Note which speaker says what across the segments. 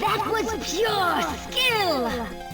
Speaker 1: That was pure skill!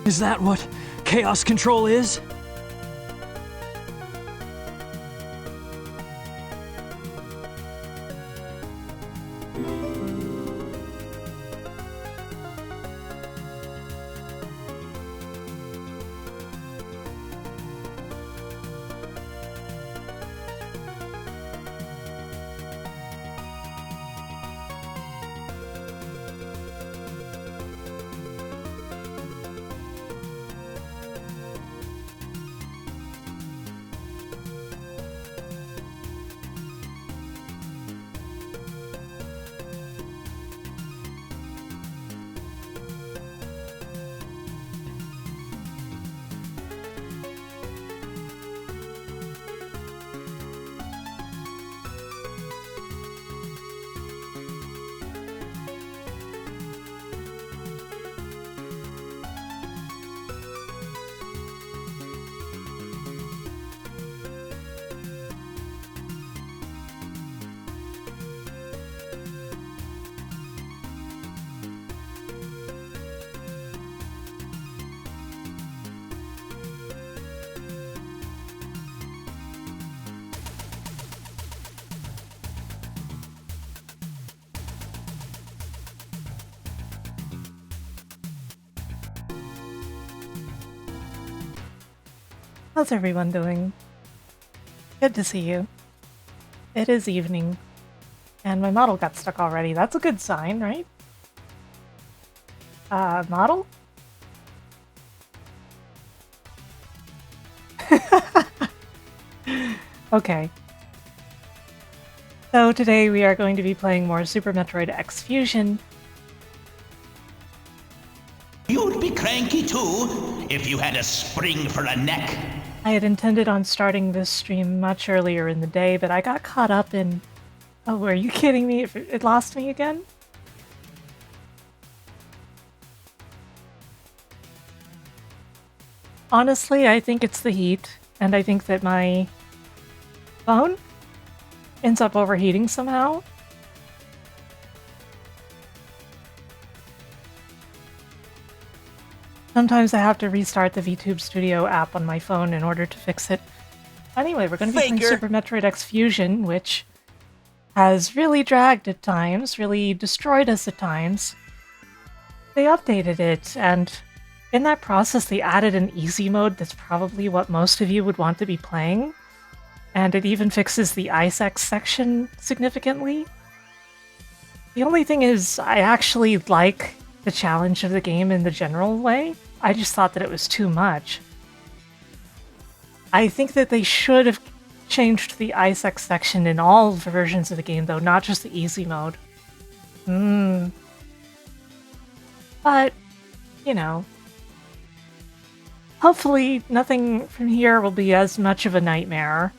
Speaker 2: Is that what Chaos Control is?
Speaker 3: How's everyone doing? Good to see you. It is evening, and my model got stuck already. That's a good sign, right? Model? Okay. So today we are going to be playing more Super Metroid X Fusion.
Speaker 4: You'd be cranky too, if you had a spring for a neck.
Speaker 3: I had intended on starting this stream much earlier in the day, but I got caught up in... Oh, are you kidding me? It lost me again? Honestly, I think it's the heat, and I think that my phone ends up overheating somehow. Sometimes I have to restart the VTube Studio app on my phone in order to fix it. Anyway, we're going to be playing Super Metroid X Fusion, which has really dragged at times, really destroyed us at times. They updated it, and in that process they added an easy mode that's probably what most of you would want to be playing, and it even fixes the Ice-X section significantly. The only thing is, I actually like the challenge of the game in the general way. I just thought that it was too much. I think that they should have changed the Ice-X section in all versions of the game, though, not just the easy mode. But, you know. Hopefully, nothing from here will be as much of a nightmare.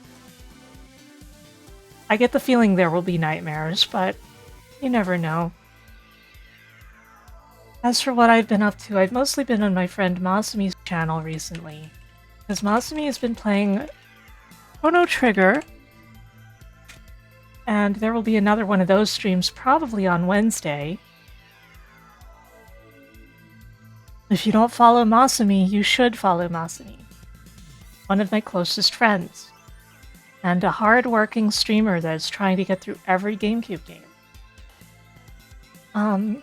Speaker 3: I get the feeling there will be nightmares, but you never know. As for what I've been up to, I've mostly been on my friend Masumi's channel recently, because Masumi has been playing Chrono Trigger, and there will be another one of those streams probably on Wednesday. If you don't follow Masumi, you should follow Masumi. One of my closest friends. And a hard-working streamer that is trying to get through every GameCube game. I'm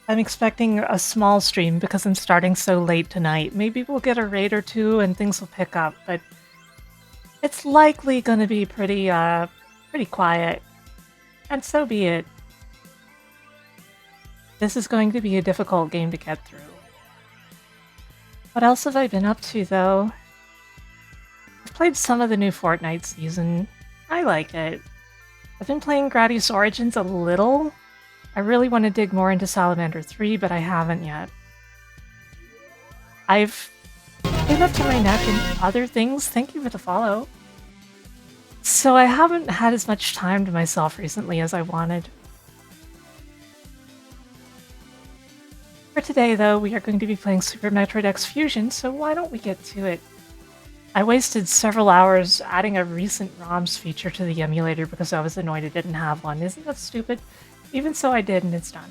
Speaker 3: expecting a small stream because I'm starting so late tonight. Maybe we'll get a raid or two and things will pick up, but it's likely gonna be pretty quiet. And so be it. This is going to be a difficult game to get through. What else have I been up to, though? I've played some of the new Fortnite season. I like it. I've been playing Gradius Origins a little. I really want to dig more into Salamander 3, but I haven't yet. I've been up to my neck in other things. Thank you for the follow. So I haven't had as much time to myself recently as I wanted. For today, though, we are going to be playing Super Metroid X Fusion, so why don't we get to it? I wasted several hours adding a recent ROMs feature to the emulator because I was annoyed it didn't have one. Isn't that stupid? Even so, I did, and it's done.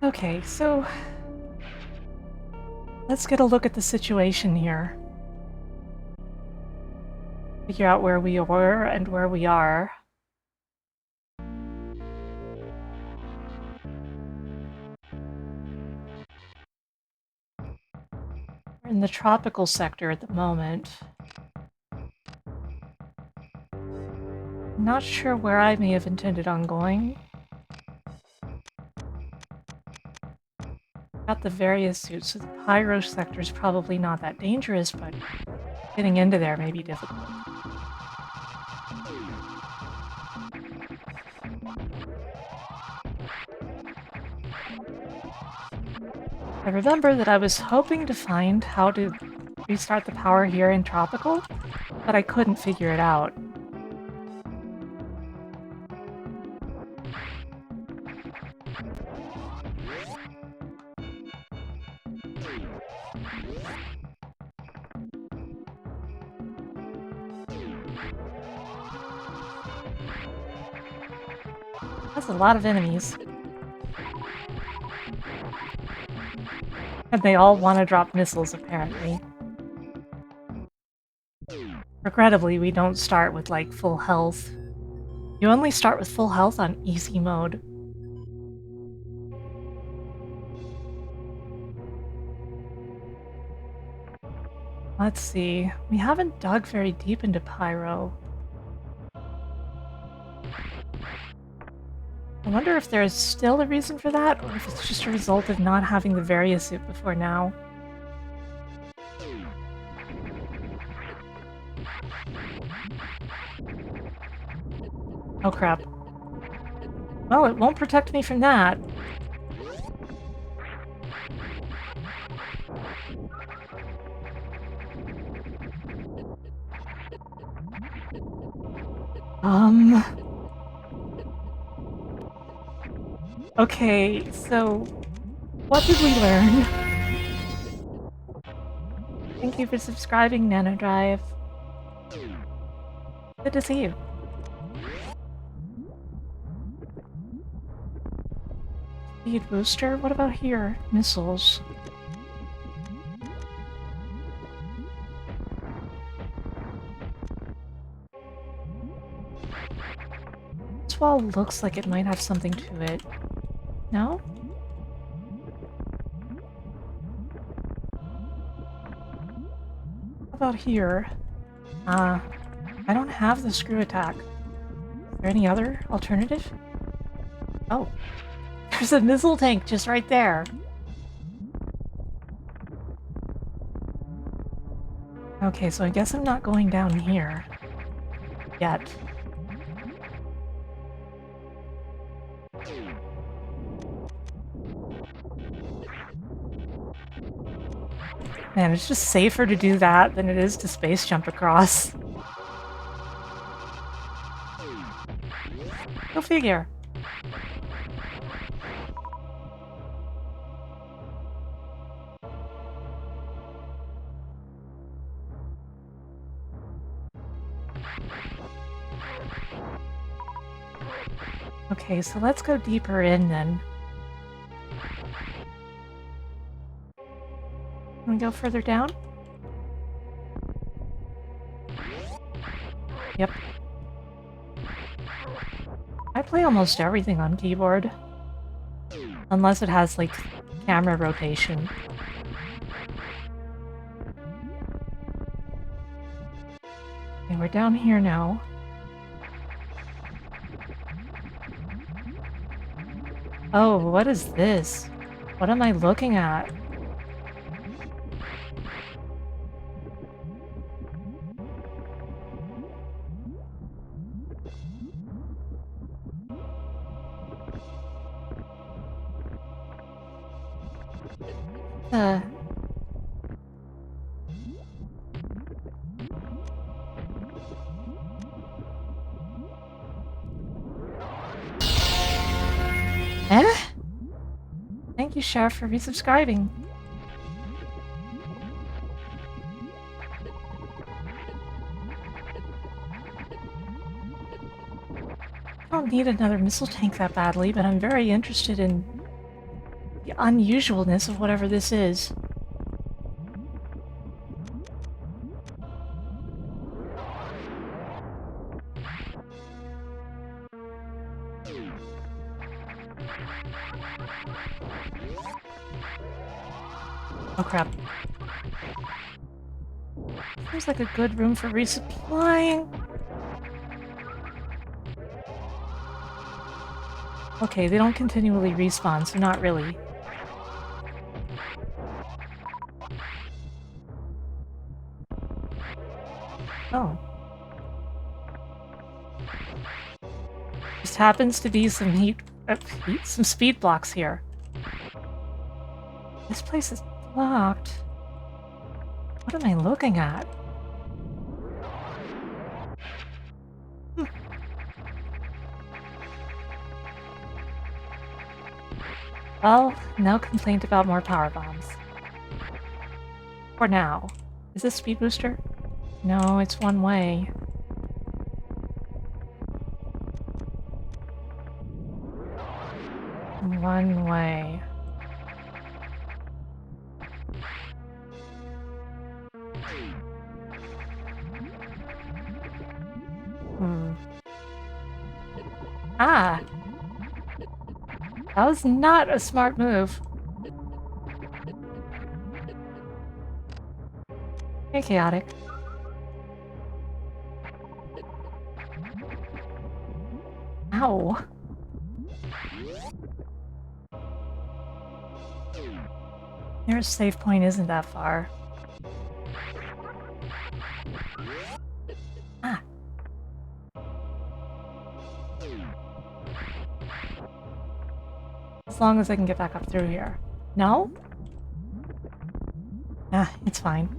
Speaker 3: Okay, so let's get a look at the situation here. Figure out where we were and where we are. We're in the tropical sector at the moment. Not sure where I may have intended on going. Got the various suits, so the pyro sector is probably not that dangerous, but getting into there may be difficult. I remember that I was hoping to find how to restart the power here in Tropical, but I couldn't figure it out. That's a lot of enemies. And they all want to drop missiles, apparently. Regrettably, we don't start with, like, full health. You only start with full health on easy mode. Let's see. We haven't dug very deep into Pyro. I wonder if there is still a reason for that, or if it's just a result of not having the Various suit before now. Oh crap. Well, it won't protect me from that. Okay, so what did we learn? Thank you for subscribing, Nanodrive. Good to see you. Speed booster? What about here? Missiles. This wall looks like it might have something to it. No? How about here? I don't have the screw attack. Is there any other alternative? Oh. There's a missile tank just right there. Okay, so I guess I'm not going down here. Yet. Man, it's just safer to do that than it is to space jump across. So figure. Okay, so let's go deeper in then. Can we go further down? Yep. I play almost everything on keyboard. Unless it has, like, camera rotation. Okay, we're down here now. Oh, what is this? What am I looking at? Uh... Eh? Thank you, Sheriff, for resubscribing. I don't need another missile tank that badly, but I'm very interested in the unusualness of whatever this is. Oh crap. Seems like a good room for resupplying. Okay, they don't continually respawn, so not really. Oh. Just happens to be some some speed blocks here. This place is blocked. What am I looking at? Well, no complaint about more power bombs. For now. Is this speed booster? No, it's one way. One way. Ah! That was not a smart move. Hey, Chaotic. Ow. Nearest save point isn't that far. Ah. As long as I can get back up through here. No? Ah, it's fine.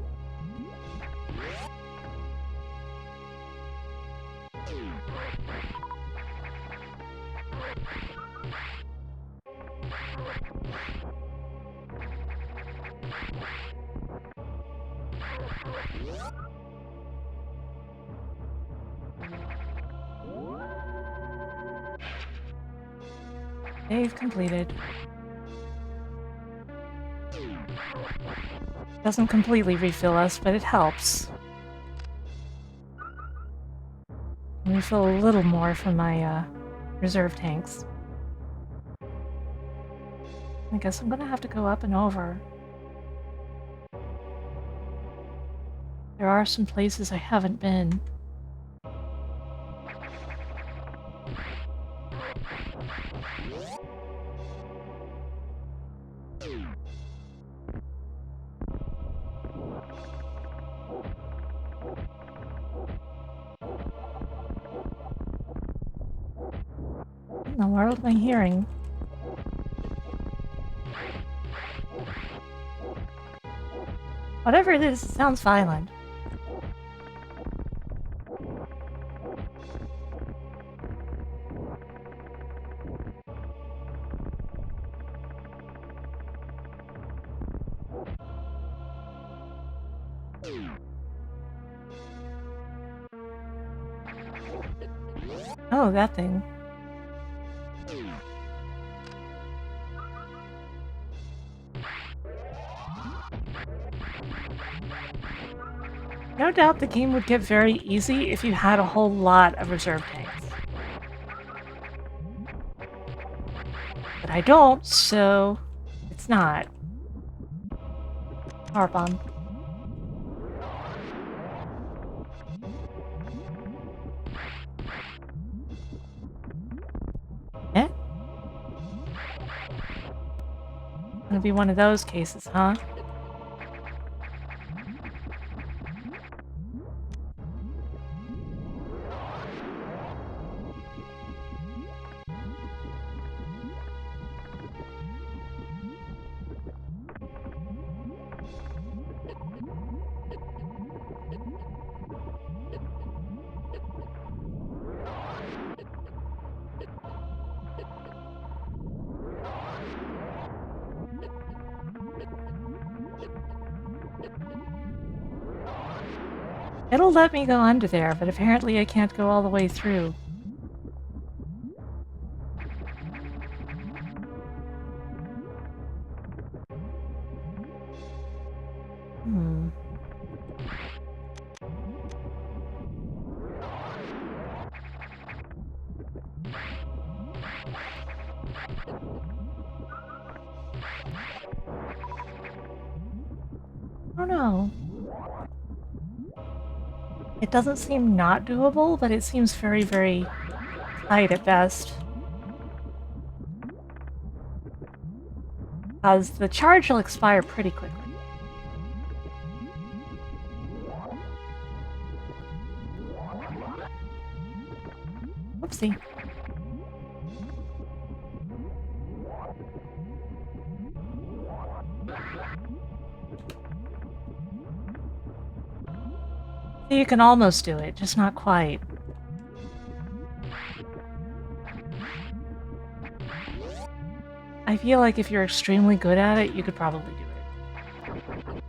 Speaker 3: Save completed. Doesn't completely refill us, but it helps. Refill a little more from my reserve tanks. I guess I'm gonna have to go up and over. There are some places I haven't been. What in the world am I hearing? Whatever it is, it sounds violent. Oh, that thing. No doubt the game would get very easy if you had a whole lot of reserve tanks. But I don't, so it's not. Power bomb. Eh? Gonna be one of those cases, huh? It'll let me go under there, but apparently I can't go all the way through. Hmm. I don't know. It doesn't seem not doable, but it seems very, very tight at best. Because the charge will expire pretty quickly. Oopsie. You can almost do it, just not quite. I feel like if you're extremely good at it, you could probably do it.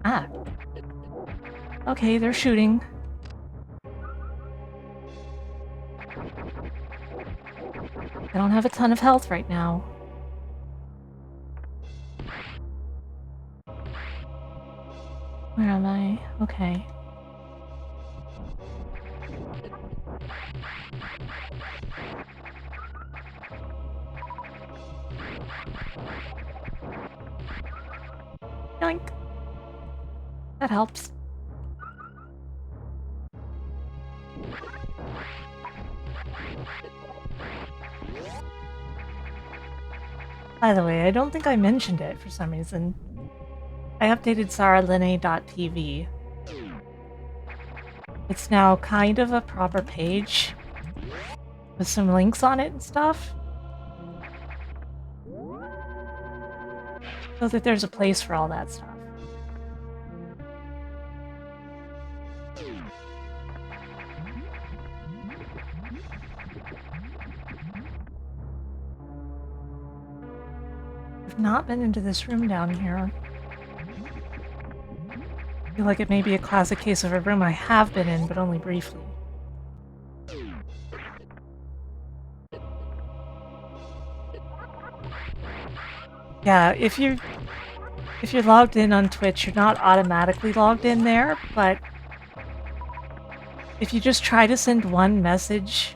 Speaker 3: Ah. Okay, they're shooting. I don't have a ton of health right now. Where am I? Okay. Yoink. That helps. By the way, I don't think I mentioned it for some reason. I updated saraline.tv. It's now kind of a proper page with some links on it and stuff. So that there's a place for all that stuff. I've not been into this room down here. I feel like it may be a classic case of a room I have been in, but only briefly. Yeah, if you're logged in on Twitch, you're not automatically logged in there, but if you just try to send one message,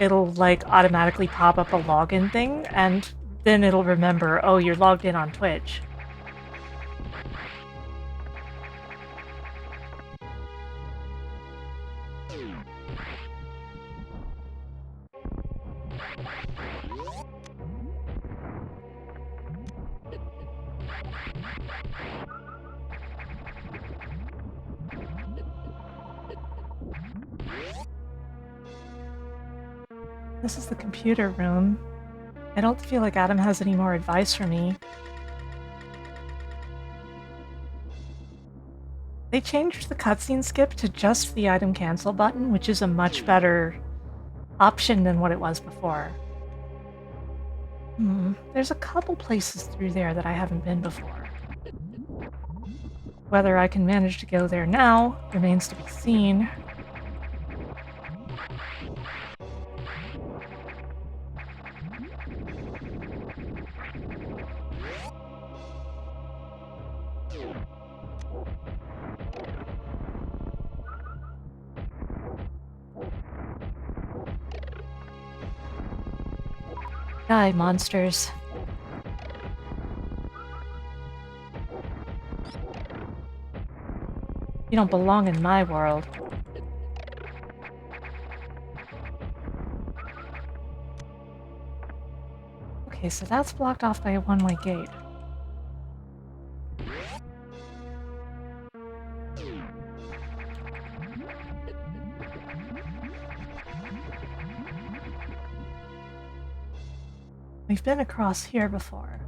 Speaker 3: it'll like automatically pop up a login thing, and then it'll remember, oh, you're logged in on Twitch. This is the computer room. I don't feel like Adam has any more advice for me. They changed the cutscene skip to just the item cancel button, which is a much better option than what it was before. There's a couple places through there that I haven't been before. Whether I can manage to go there now remains to be seen. Die, monsters. You don't belong in my world. Okay, so that's blocked off by a one-way gate. We've been across here before.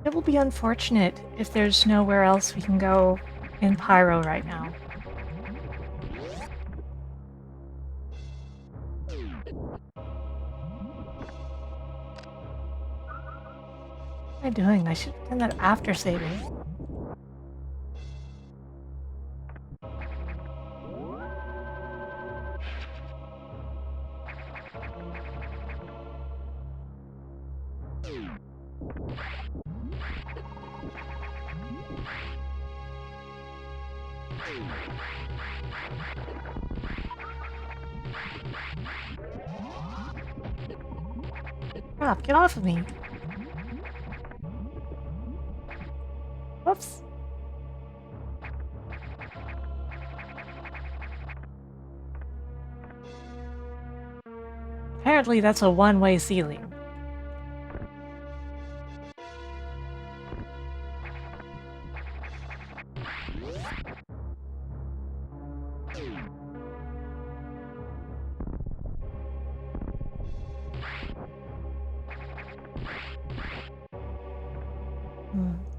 Speaker 3: It will be unfortunate if there's nowhere else we can go in Pyro right now. What am I doing? I should have done that after saving. Crap, get off of me. Whoops. Apparently that's a one-way ceiling.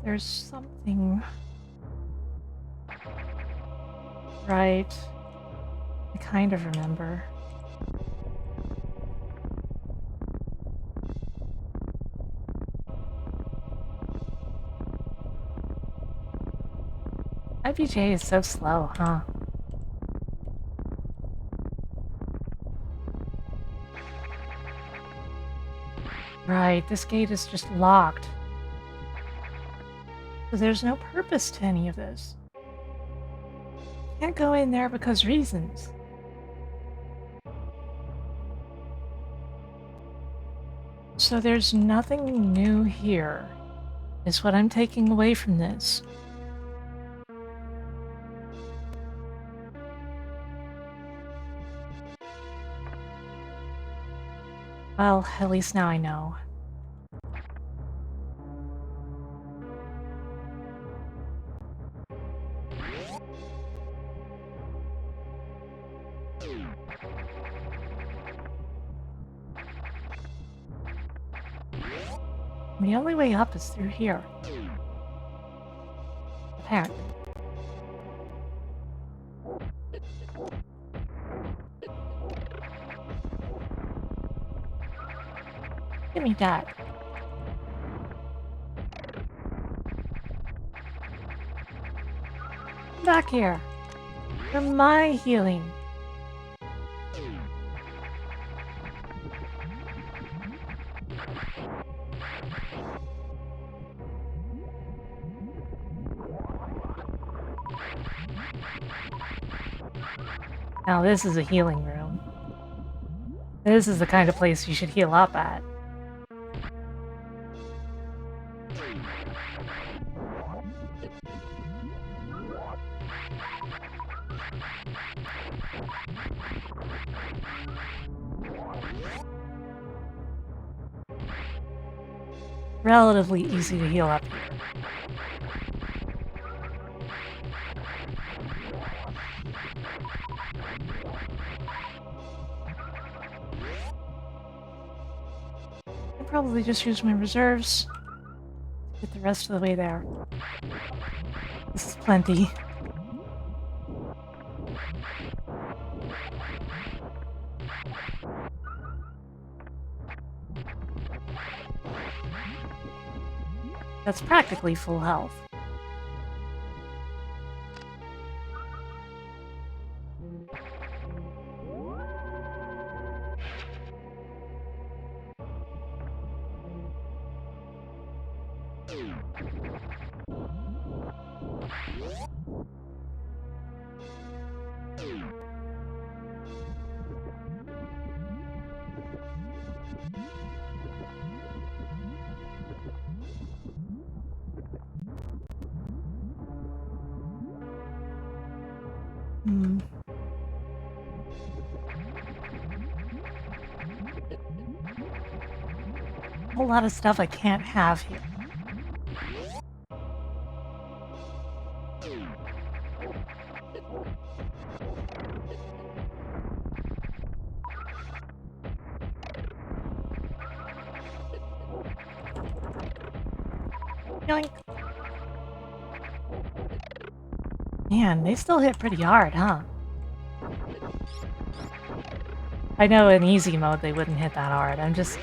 Speaker 3: There's something... Right. I kind of remember. IBJ is so slow, huh? Right, this gate is just locked. So there's no purpose to any of this. Can't go in there because reasons. So there's nothing new here, is what I'm taking away from this. Well, at least now I know. The only way up is through here. Apparently. Give me that. Come back here. For my healing. Now this is a healing room. This is the kind of place you should heal up at. Relatively easy to heal up here. I'll probably just use my reserves to get the rest of the way there. This is plenty. That's practically full health. Hmm. A whole lot of stuff I can't have here. Yoink. Man, they still hit pretty hard, huh? I know in easy mode they wouldn't hit that hard. I'm just...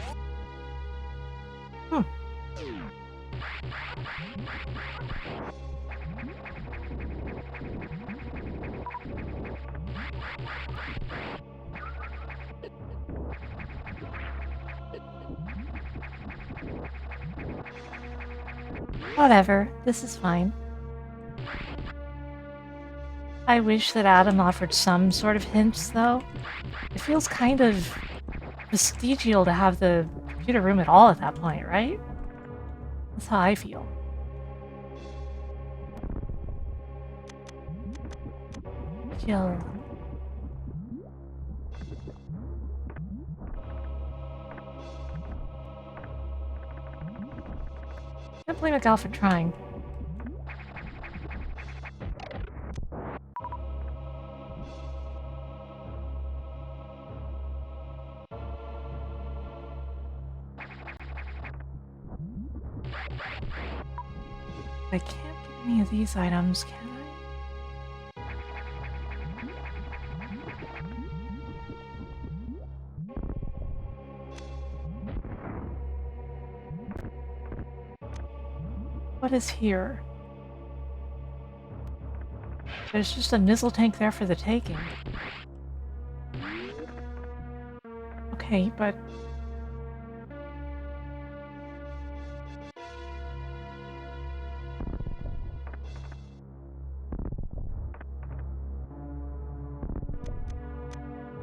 Speaker 3: Whatever, this is fine. I wish that Adam offered some sort of hints, though. It feels kind of vestigial to have the computer room at all at that point, right? That's how I feel. Chill. Can't blame a gal for trying. I can't get any of these items, can I? What is here? There's just a missile tank there for the taking. Okay, but...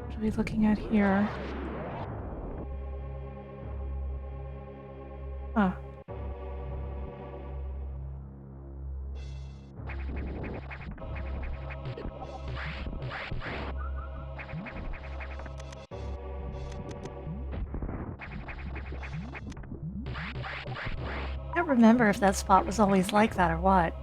Speaker 3: what are we looking at here? Huh. I can't remember if that spot was always like that or what.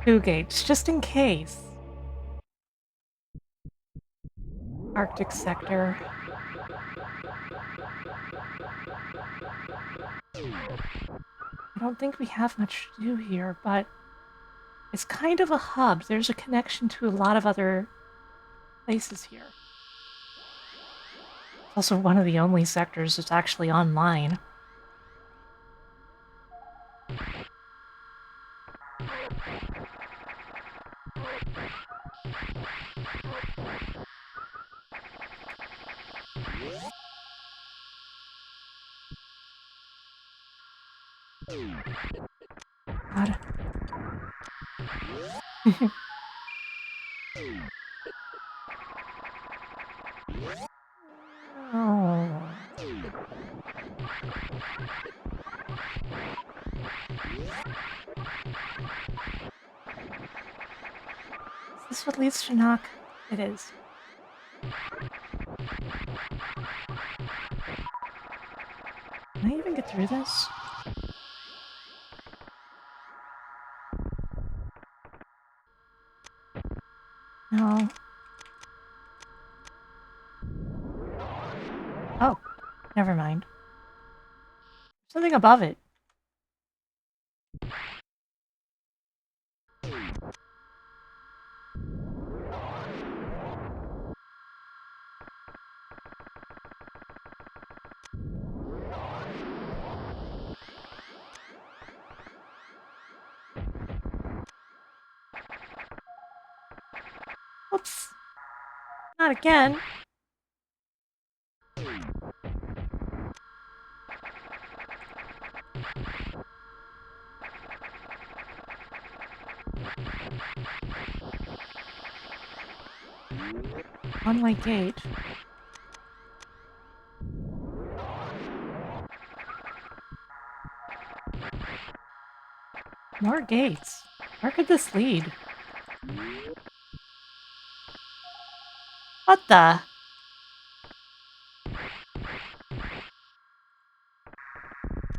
Speaker 3: Two gates, just in case. Arctic sector. I don't think we have much to do here, but it's kind of a hub. There's a connection to a lot of other places here. It's also one of the only sectors that's actually online. God. Oh. Is this what leads to knock? It is. Can I even get through this? No. Never mind. Something above it. Oops. Not again. One-way gate. More gates. Where could this lead? What the?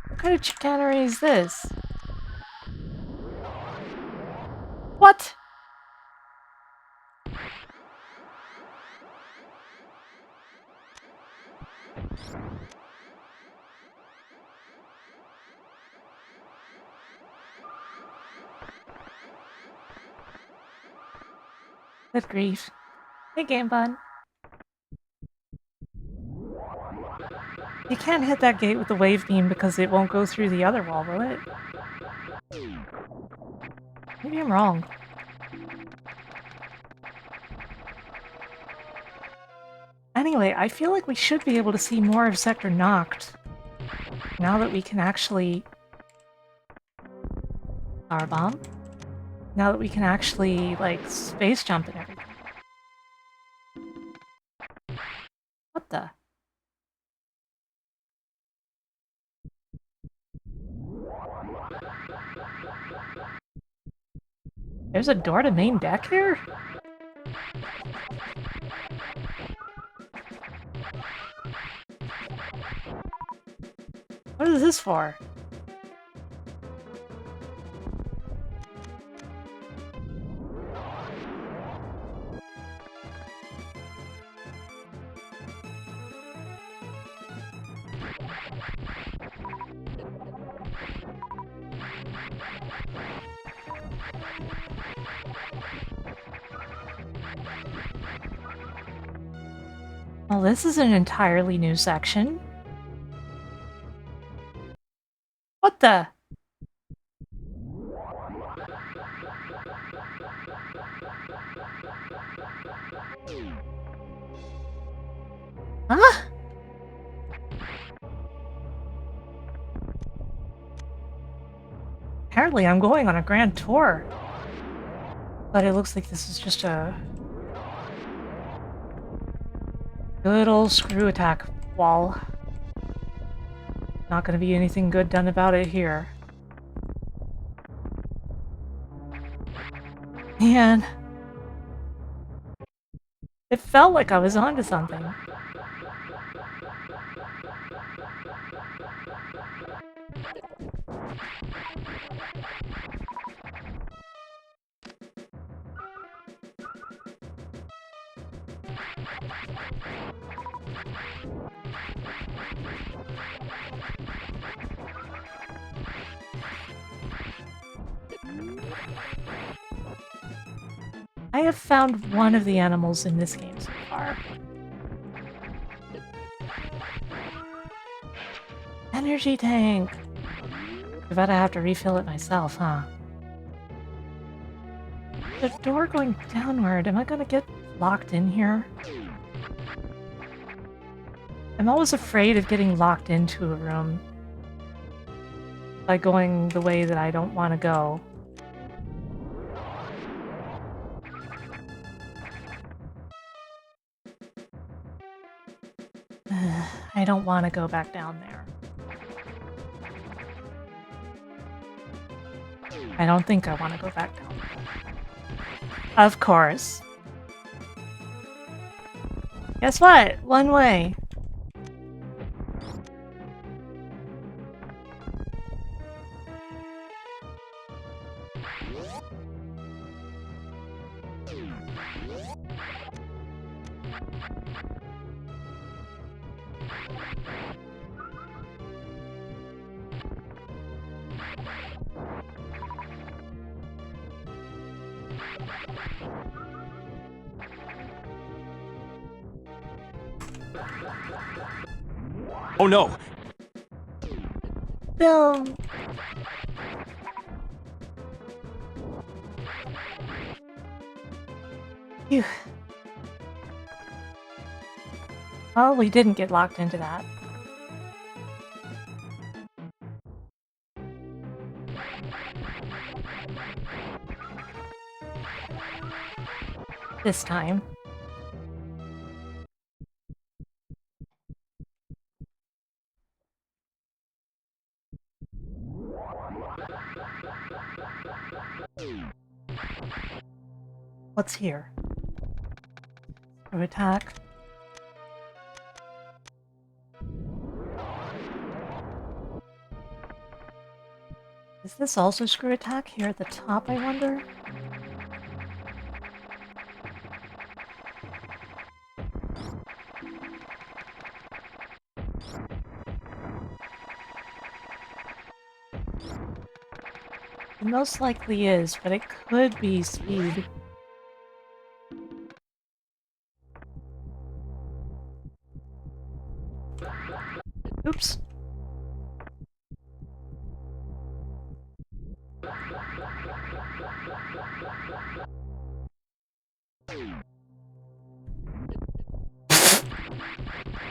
Speaker 3: What kind of chicanery is this? What? Good grief. Hey, Game Bun. You can't hit that gate with the wave beam because it won't go through the other wall, will it? Maybe I'm wrong. Anyway, I feel like we should be able to see more of Sector Noct now that we can actually... Power bomb? Now that we can actually, like, space jump and everything. What the? There's a door to main deck here? What is this for? Well, this is an entirely new section. What the? Huh? Apparently I'm going on a grand tour. But it looks like this is just a... good old screw attack wall. Not gonna be anything good done about it here. Man. It felt like I was onto something. I have found one of the animals in this game so far. Energy tank! I bet I have to refill it myself, huh? The door going downward, am I gonna get locked in here? I'm always afraid of getting locked into a room by going the way that I don't want to go. I don't want to go back down there. I don't think I want to go back down there. Of course. Guess what? One way.
Speaker 2: Oh no!
Speaker 3: No. Phew. Well, we didn't get locked into that. This time. What's here? Screw attack. Is this also screw attack here at the top, I wonder? It most likely is, but it could be speed. Oops.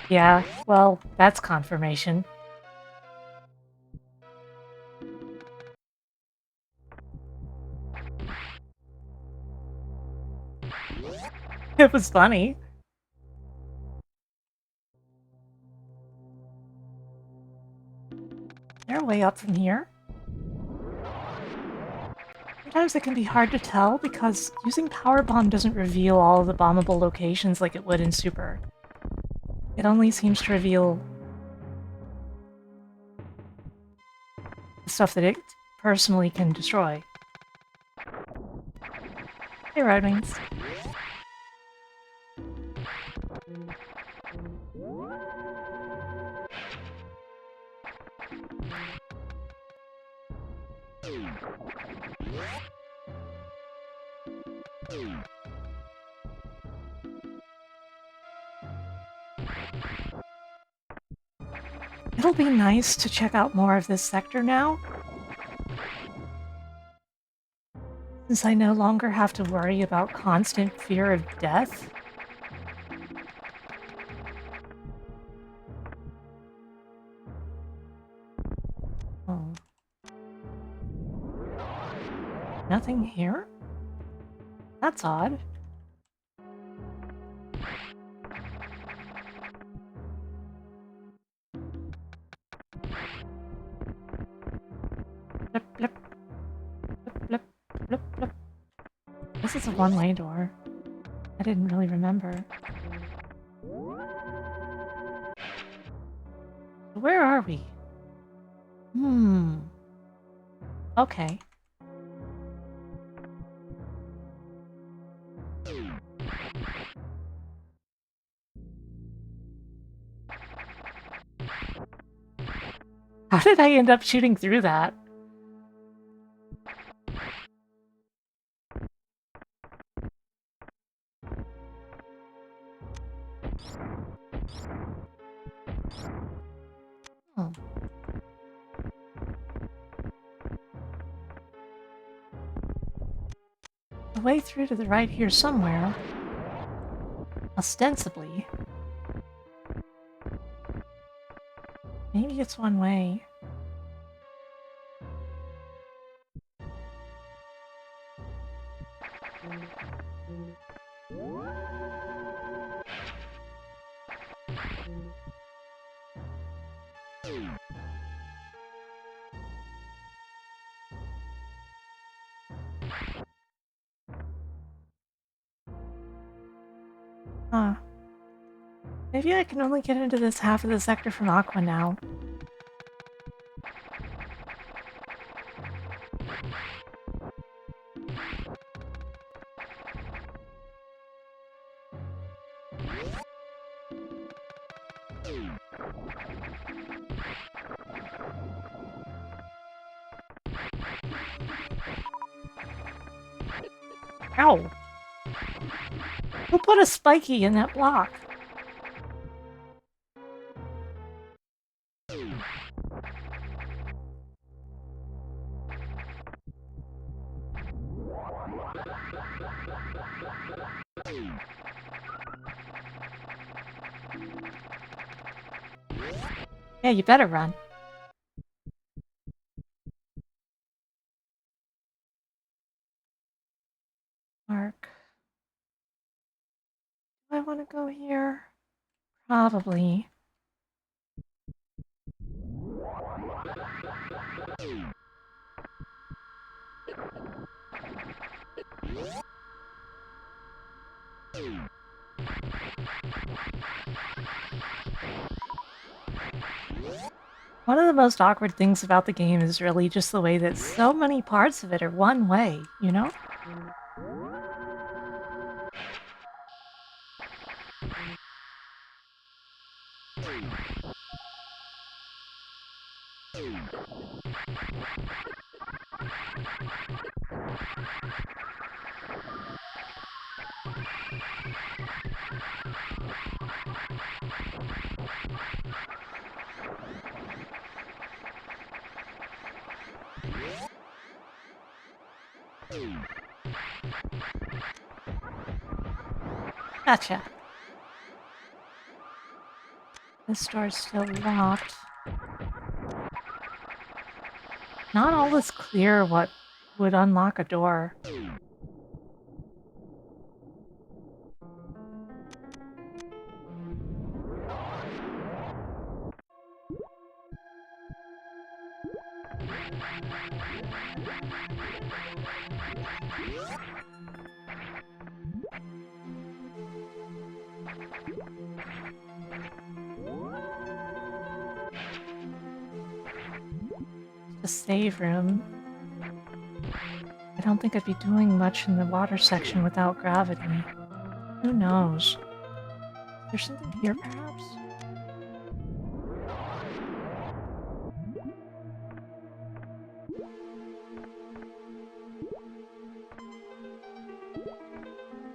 Speaker 3: Yeah, well, that's confirmation. It was funny. Is there a way up from here? Sometimes it can be hard to tell because using Power Bomb doesn't reveal all of the bombable locations like it would in Super. It only seems to reveal the stuff that it personally can destroy. Hey, Red Wings. It'll be nice to check out more of this sector now, since I no longer have to worry about constant fear of death. Oh. Nothing here? That's odd. Blip, blip. Blip, blip, blip, blip. This is a one-way door. I didn't really remember. Where are we? Okay. How did I end up shooting through that? Oh. The way through to the right here somewhere. Ostensibly. Maybe it's one way. Huh. Maybe I can only get into this half of the sector from Aqua now. Ow! Who put a spiky in that block? Yeah, you better run. Mark. Do I want to go here? Probably. One of the most awkward things about the game is really just the way that so many parts of it are one way, you know? Gotcha. This door's still locked. Not always clear what would unlock a door. The save room. I don't think I'd be doing much in the water section without gravity. Who knows? There's something here, perhaps?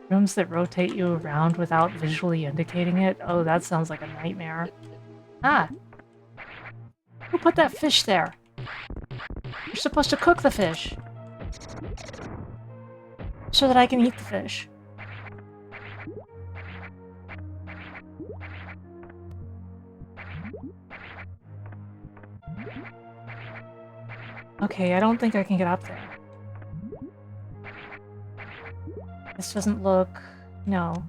Speaker 3: Rooms that rotate you around without visually indicating it? Oh, that sounds like a nightmare. Ah! Who put that fish there? You're supposed to cook the fish. So that I can eat the fish. Okay, I don't think I can get up there. This doesn't look... no.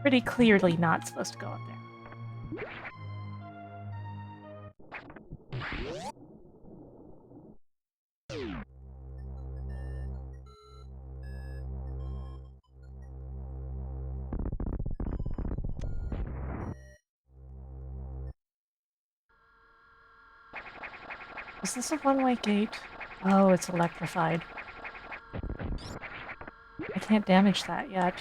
Speaker 3: Pretty clearly not supposed to go up there. Is this a one-way gate? Oh, it's electrified. I can't damage that yet.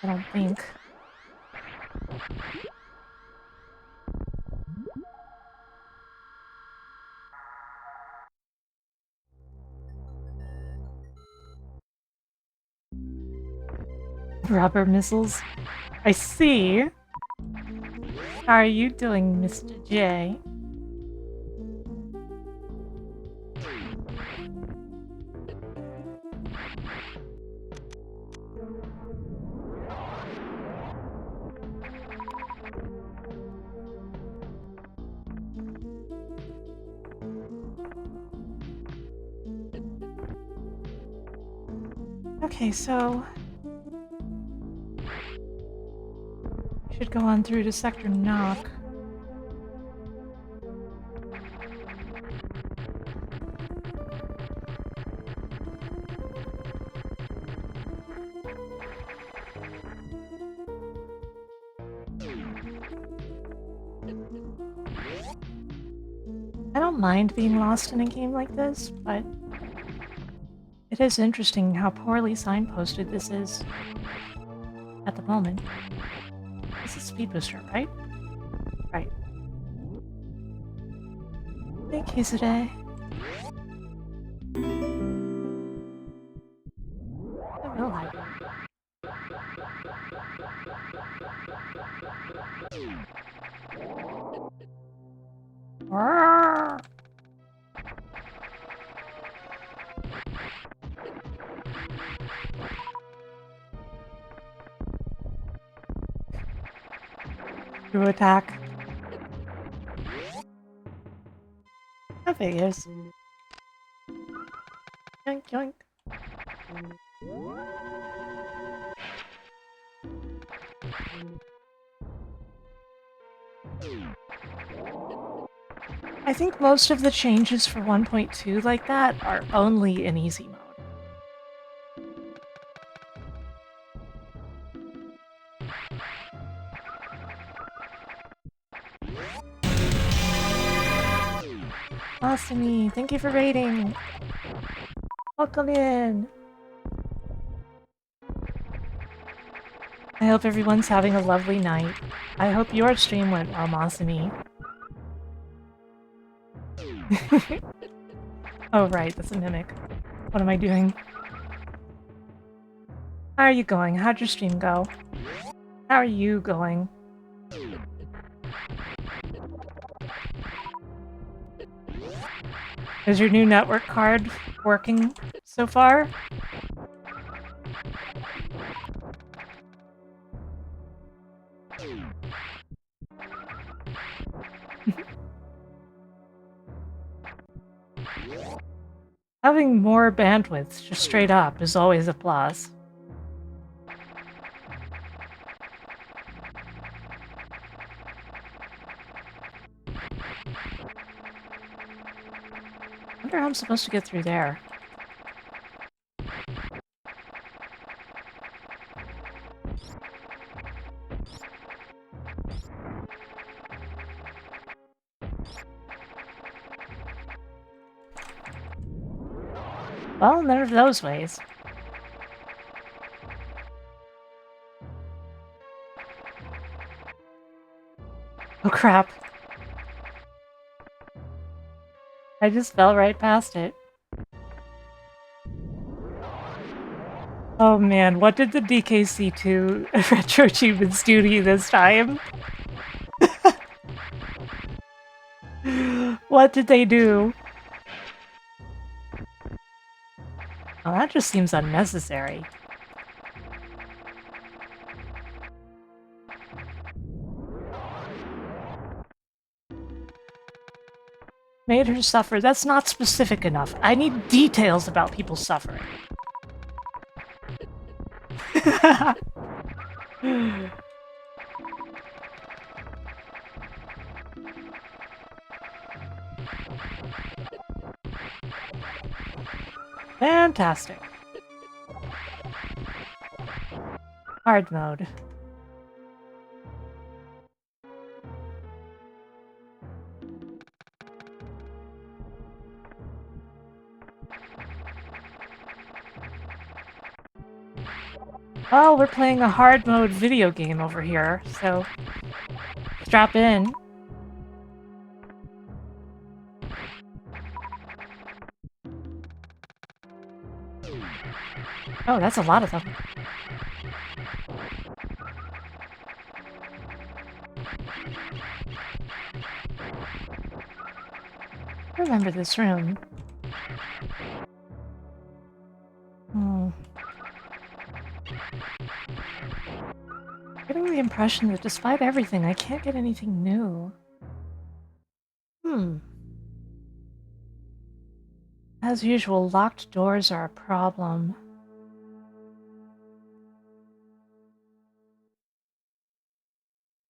Speaker 3: I don't think. Rubber missiles? I see! How are you doing, Mr. J? Okay, so... should go on through to Sector Knock. I don't mind being lost in a game like this, but it is interesting how poorly signposted this is at the moment. This is Speed Booster, right? Right. Thank you, today. I will hide. Arrgh! Screw attack. That figures. Yoink yoink. I think most of the changes for 1.2 like that are only in easy mode. Asami, thank you for raiding. Welcome in. I hope everyone's having a lovely night. I hope your stream went well, Masami. Oh right, that's a mimic. What am I doing? How are you going? How'd your stream go? How are you going? Is your new network card working so far? Having more bandwidth, just straight up, is always a plus. I wonder how I'm supposed to get through there. Well, none of those ways. Oh crap. I just fell right past it. Oh man, what did the DKC2 Retro Achievements do to you this time? What did they do? Oh, that just seems unnecessary. Made her suffer. That's not specific enough. I need details about people suffering. Fantastic. Hard mode. Oh, we're playing a hard mode video game over here, so strap in. Oh, that's a lot of them. I remember this room. Getting the impression that despite everything, I can't get anything new. As usual, locked doors are a problem.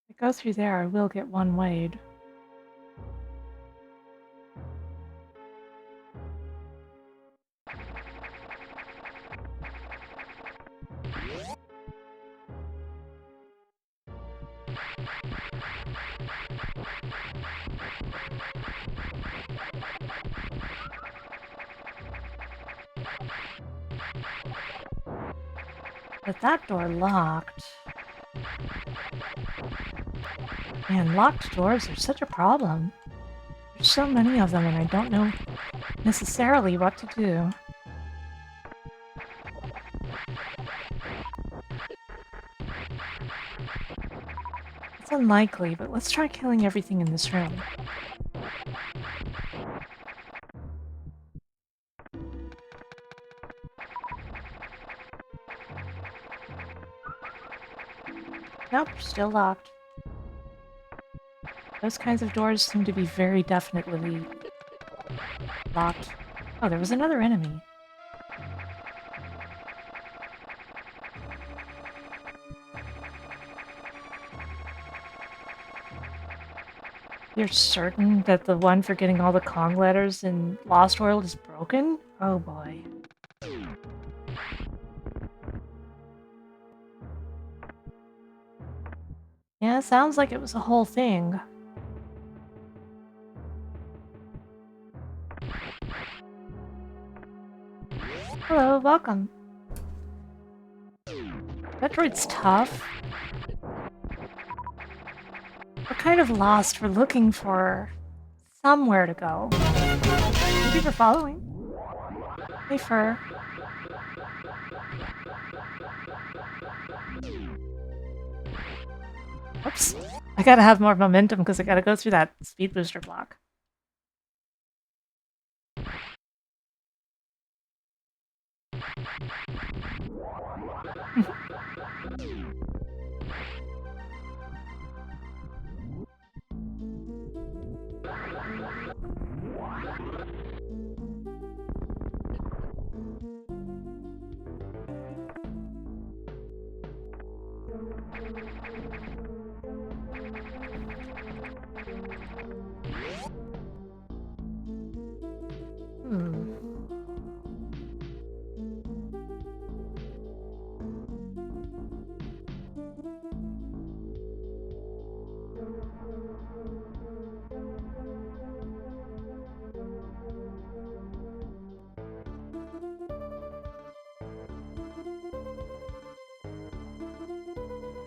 Speaker 3: If I go through there, I will get one-wayed. But that door locked. Man, locked doors are such a problem. There's so many of them and I don't know necessarily what to do. It's unlikely, but let's try killing everything in this room. Nope, still locked. Those kinds of doors seem to be very definitely locked. Oh, there was another enemy. You're certain that the one for getting all the Kong letters in Lost World is broken? Oh boy. Yeah, sounds like it was a whole thing. Hello, welcome. Metroid's tough. We're kind of lost. We're looking for somewhere to go. Thank you for following. Hey, Fur. Oops. I gotta have more momentum because I gotta go through that speed booster block.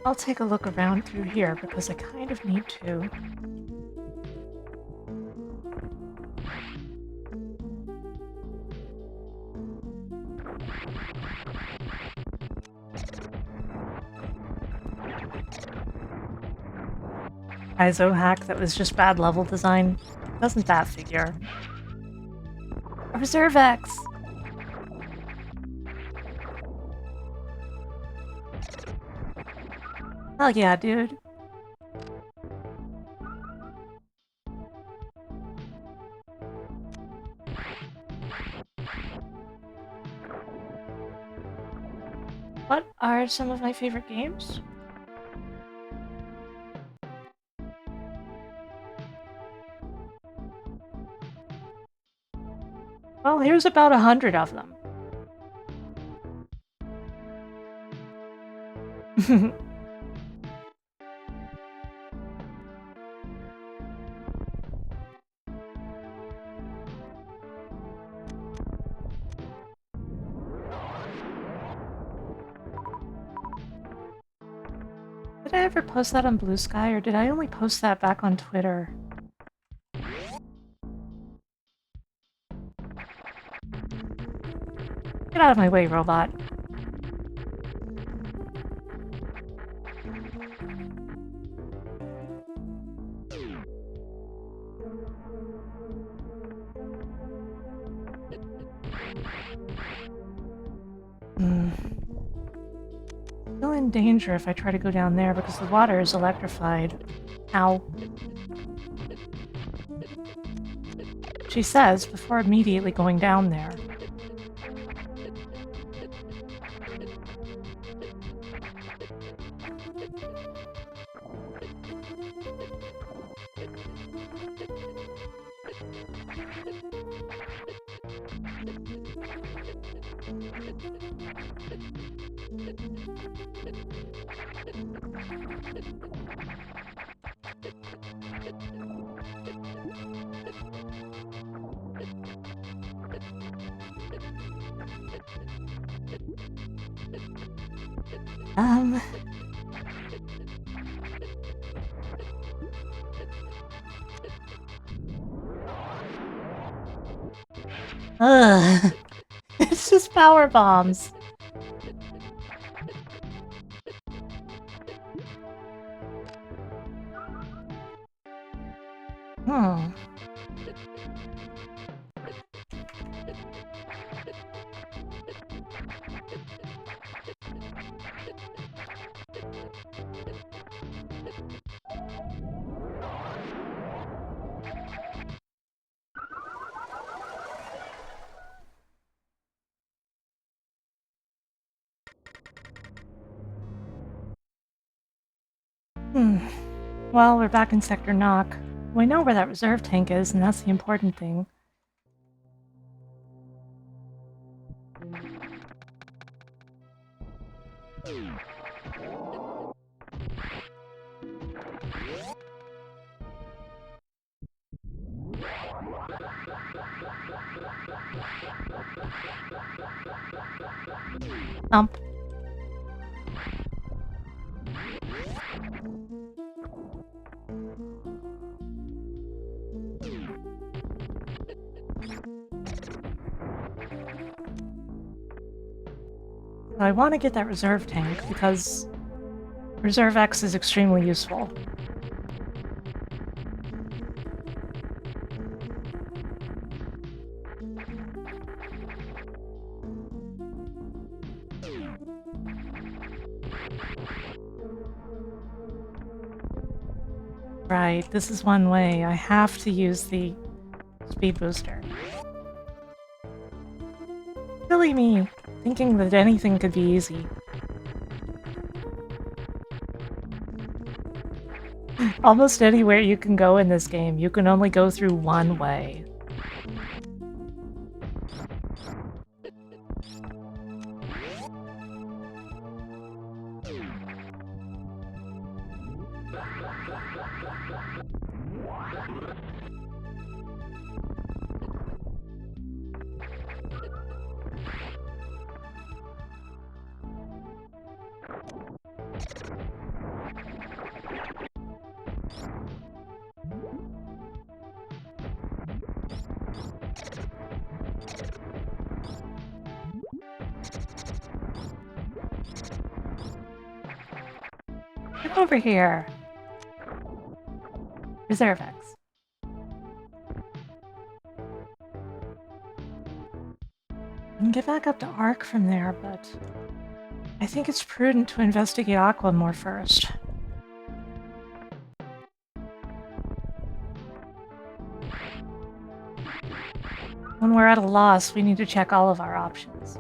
Speaker 3: I'll take a look around through here because I kind of need to. ISO hack that was just bad level design. Doesn't that figure? A Reserve X! Hell yeah, dude. What are some of my favorite games? Well, here's about 100 of them. Did I ever post that on Blue Sky, or did I only post that back on Twitter? Get out of my way, robot. Still in danger if I try to go down there because the water is electrified. Ow. She says before immediately going down there. Ugh. It's just power bombs. Hmm. Well, we're back in Sector Knock. We know where that reserve tank is, and that's the important thing. Thump. So I want to get that reserve tank because Reserve X is extremely useful. Right, this is one way. I have to use the speed booster. Silly me, thinking that anything could be easy. Almost anywhere you can go in this game, you can only go through one way. Get over here. Reserve X. I can get back up to Ark from there, but I think it's prudent to investigate Aqua more first. When we're at a loss, we need to check all of our options.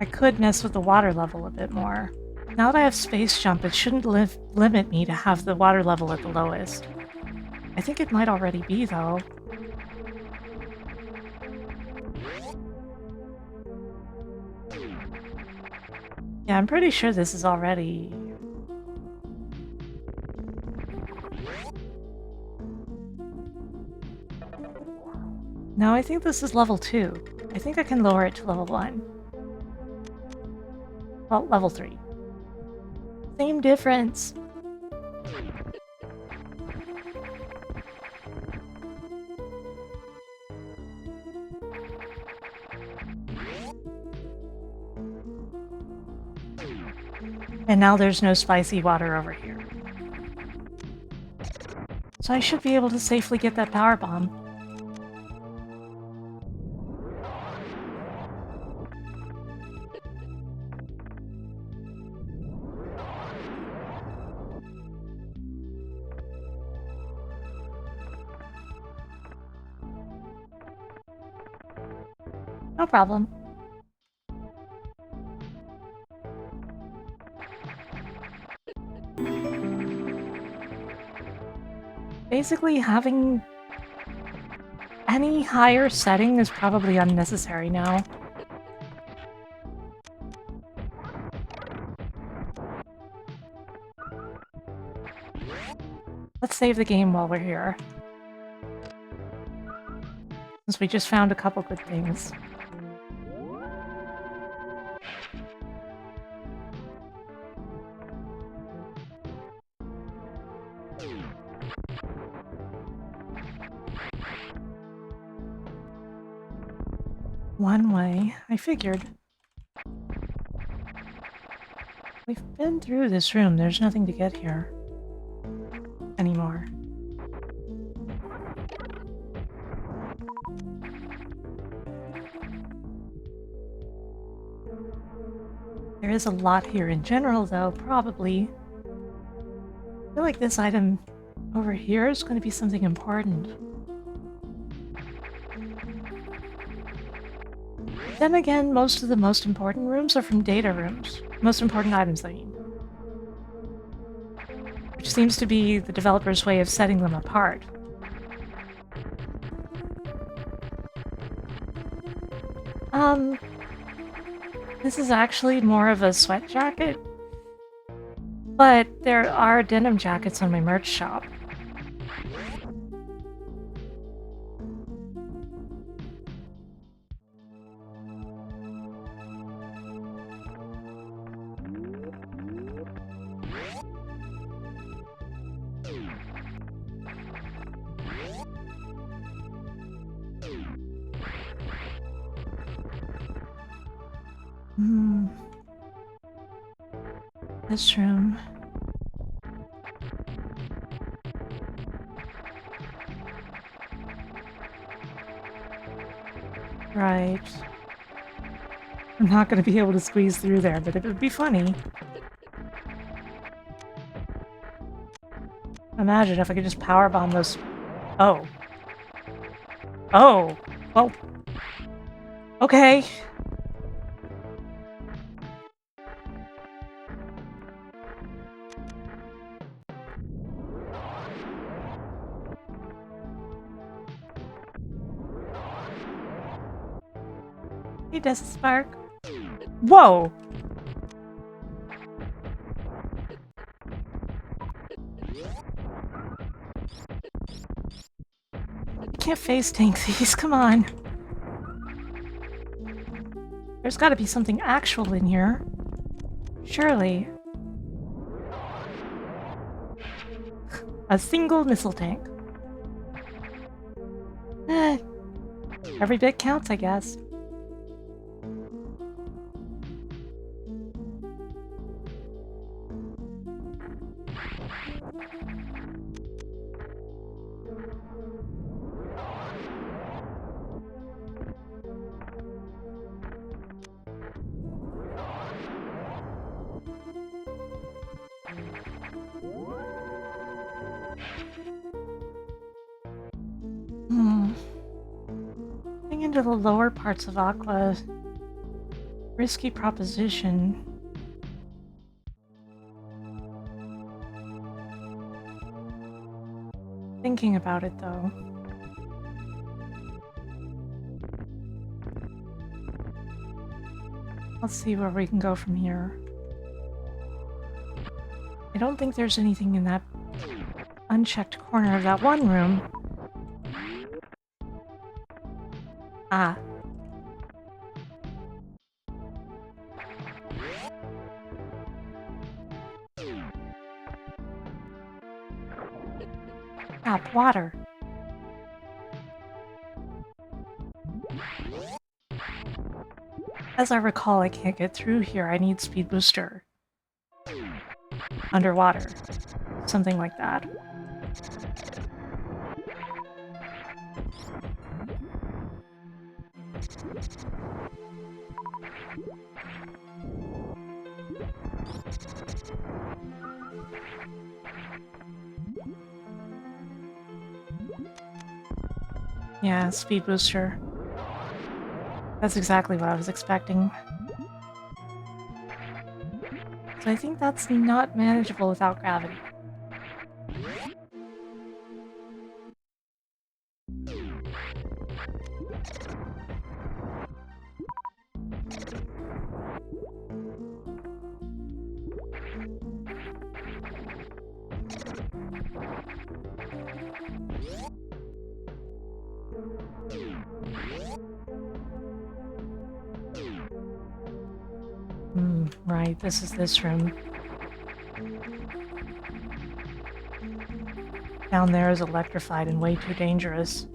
Speaker 3: I could mess with the water level a bit more. Now that I have Space Jump, it shouldn't limit me to have the water level at the lowest. I think it might already be, though. Yeah, I'm pretty sure this is already... No, I think this is level 2. I think I can lower it to level 1. Well, level 3. Same difference. And now there's no spicy water over here. So I should be able to safely get that power bomb. No problem. Basically, having any higher setting is probably unnecessary now. Let's save the game while we're here. Since we just found a couple good things. One way. I figured. We've been through this room. There's nothing to get here anymore. There is a lot here in general, though, probably. I feel like this item over here is going to be something important. Then again, most of the most important rooms are from data rooms. Most important items, I mean. Which seems to be the developer's way of setting them apart. This is actually more of a sweat jacket, but there are denim jackets on my merch shop. This room. Right. I'm not going to be able to squeeze through there, but it would be funny. Imagine if I could just powerbomb those... Oh. Oh! Well... Okay. He does a spark. Whoa! I can't face tank these, come on. There's gotta be something actual in here. Surely. A single missile tank. Every bit counts, I guess. Getting into the lower parts of Aqua. Risky proposition. Thinking about it, though. Let's see where we can go from here. I don't think there's anything in that unchecked corner of that one room. Ah. Tap water. As I recall, I can't get through here. I need speed booster. Underwater. Something like that. Yeah, speed booster. That's exactly what I was expecting. So I think that's not manageable without gravity. Right, this is this room. Down there is electrified and way too dangerous.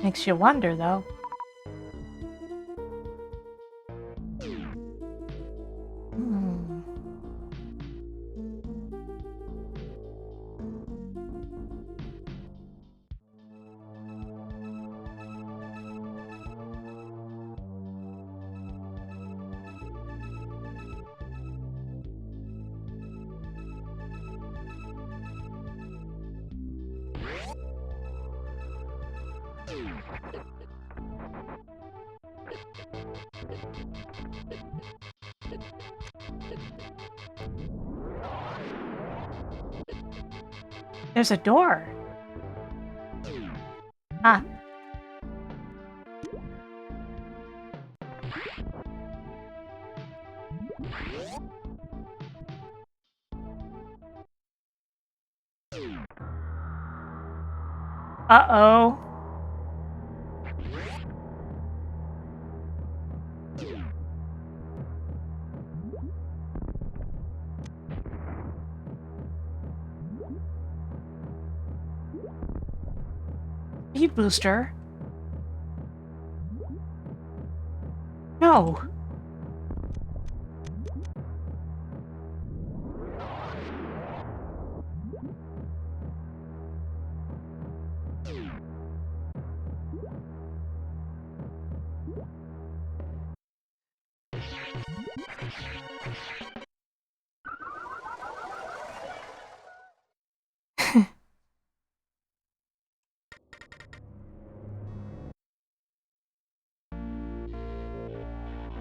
Speaker 3: Makes you wonder, though. Hmm. There's a door. Ah. Uh-oh. Speed booster? No.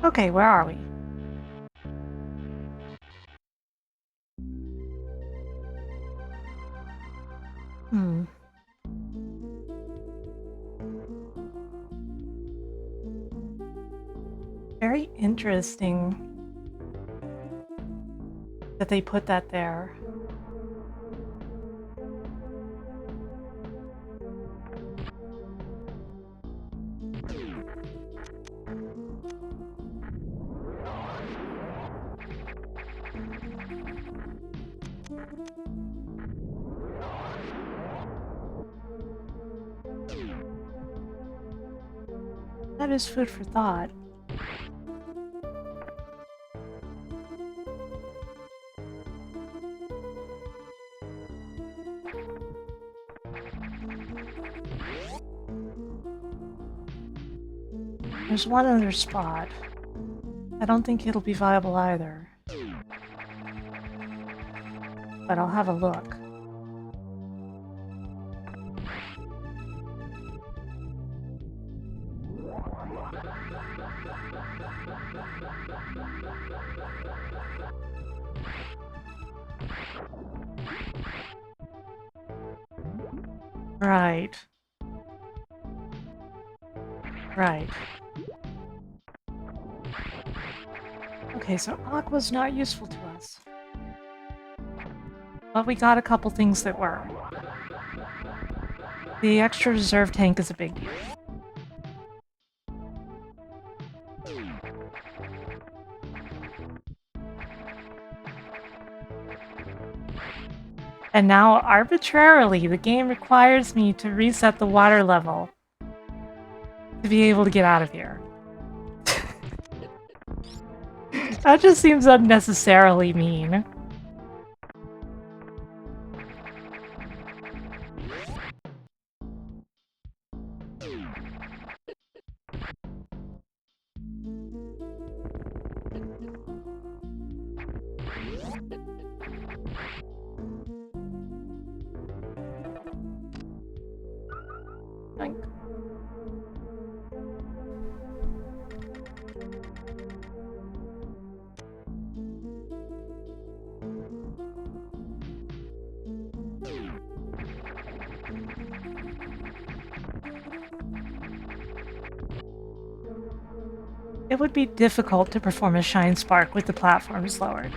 Speaker 3: Okay, where are we? Hmm. Very interesting that they put that there. That is food for thought. There's one other spot. I don't think it'll be viable either. But I'll have a look. Right. Right. Okay, so Aqua's not useful to us. But we got a couple things that were. The extra reserve tank is a big deal. And now, arbitrarily, the game requires me to reset the water level to be able to get out of here. That just seems unnecessarily mean. Doink. It would be difficult to perform a Shine Spark with the platforms lowered.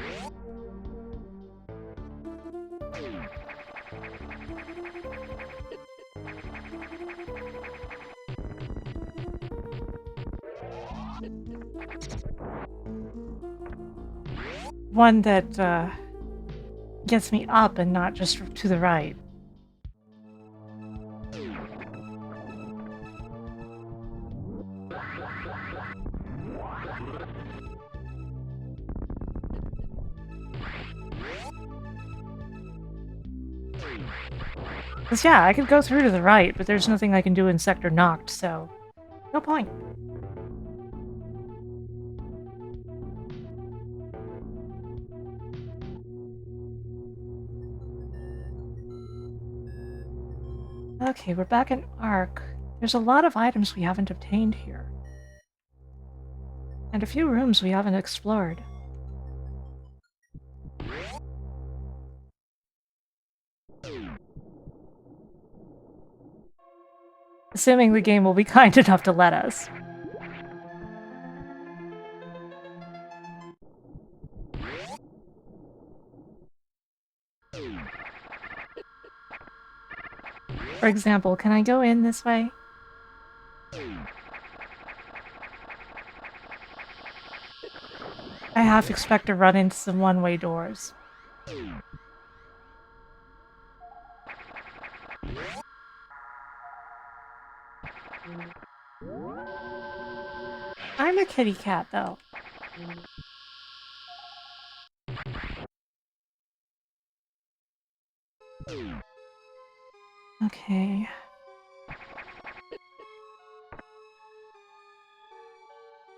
Speaker 3: One that gets me up and not just to the right. Because, yeah, I could go through to the right, but there's nothing I can do in Sector Noct, so no point. Okay, we're back in Ark. There's a lot of items we haven't obtained here. And a few rooms we haven't explored. Assuming the game will be kind enough to let us. For example, can I go in this way? I half expect to run into some one-way doors. I'm a kitty cat, though. Okay.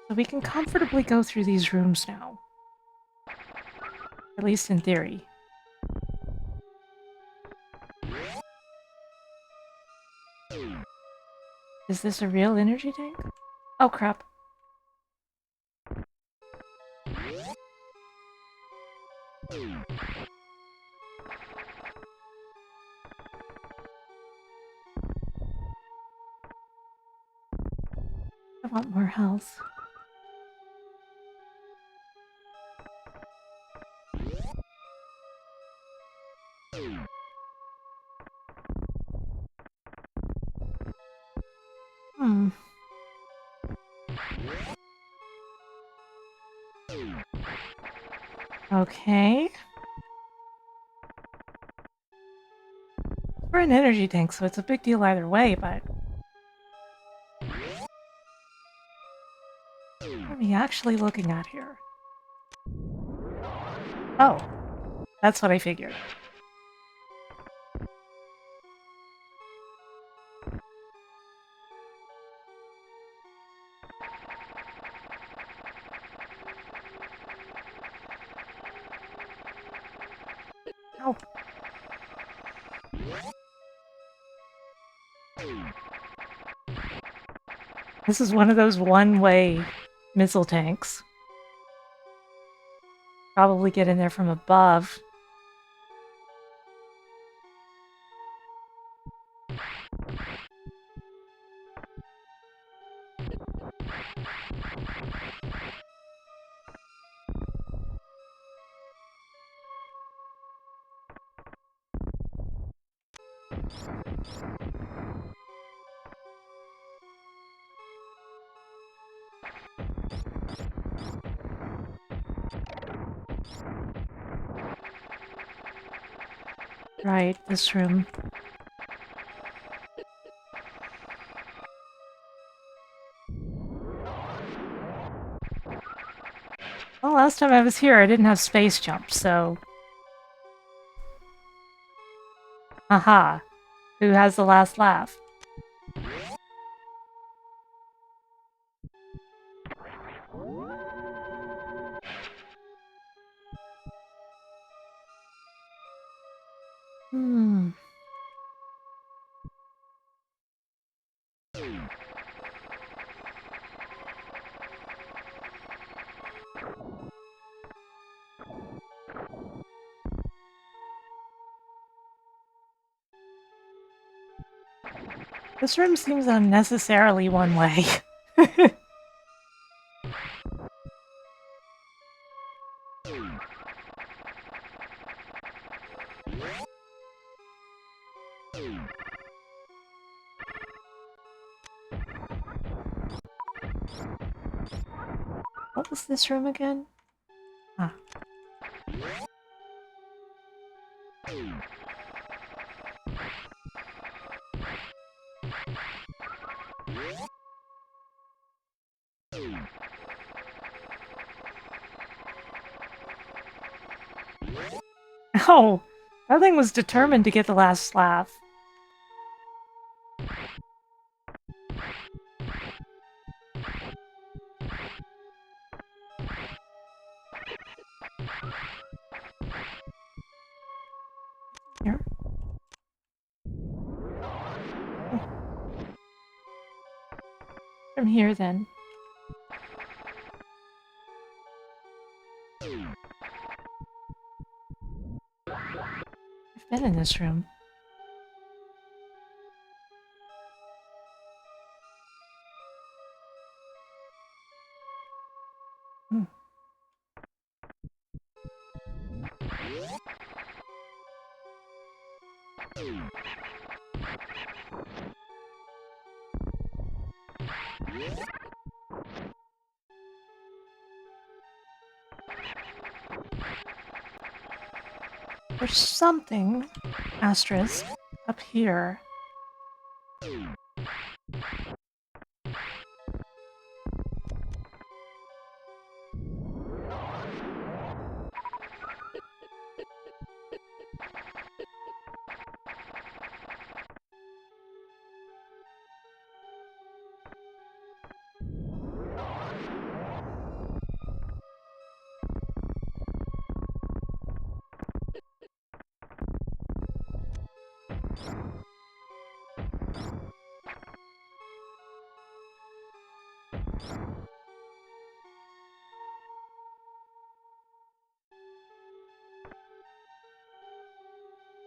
Speaker 3: So we can comfortably go through these rooms now. At least in theory. Is this a real energy tank? Oh crap. I want more health. Hmm. Okay. We're an energy tank, so it's a big deal either way, but... what are we actually looking at here? Oh. That's what I figured. Oh. This is one of those one-way missile tanks. Probably get in there from above. Right, this room. Well, last time I was here, I didn't have space jump, so... haha. Who has the last laugh? Hmm. This room seems unnecessarily one way. What was this room again? Ah. Oh, That thing was determined to get the last laugh. Here. From here, then. I've been in this room. Hmm. There's something, asterisk, up here.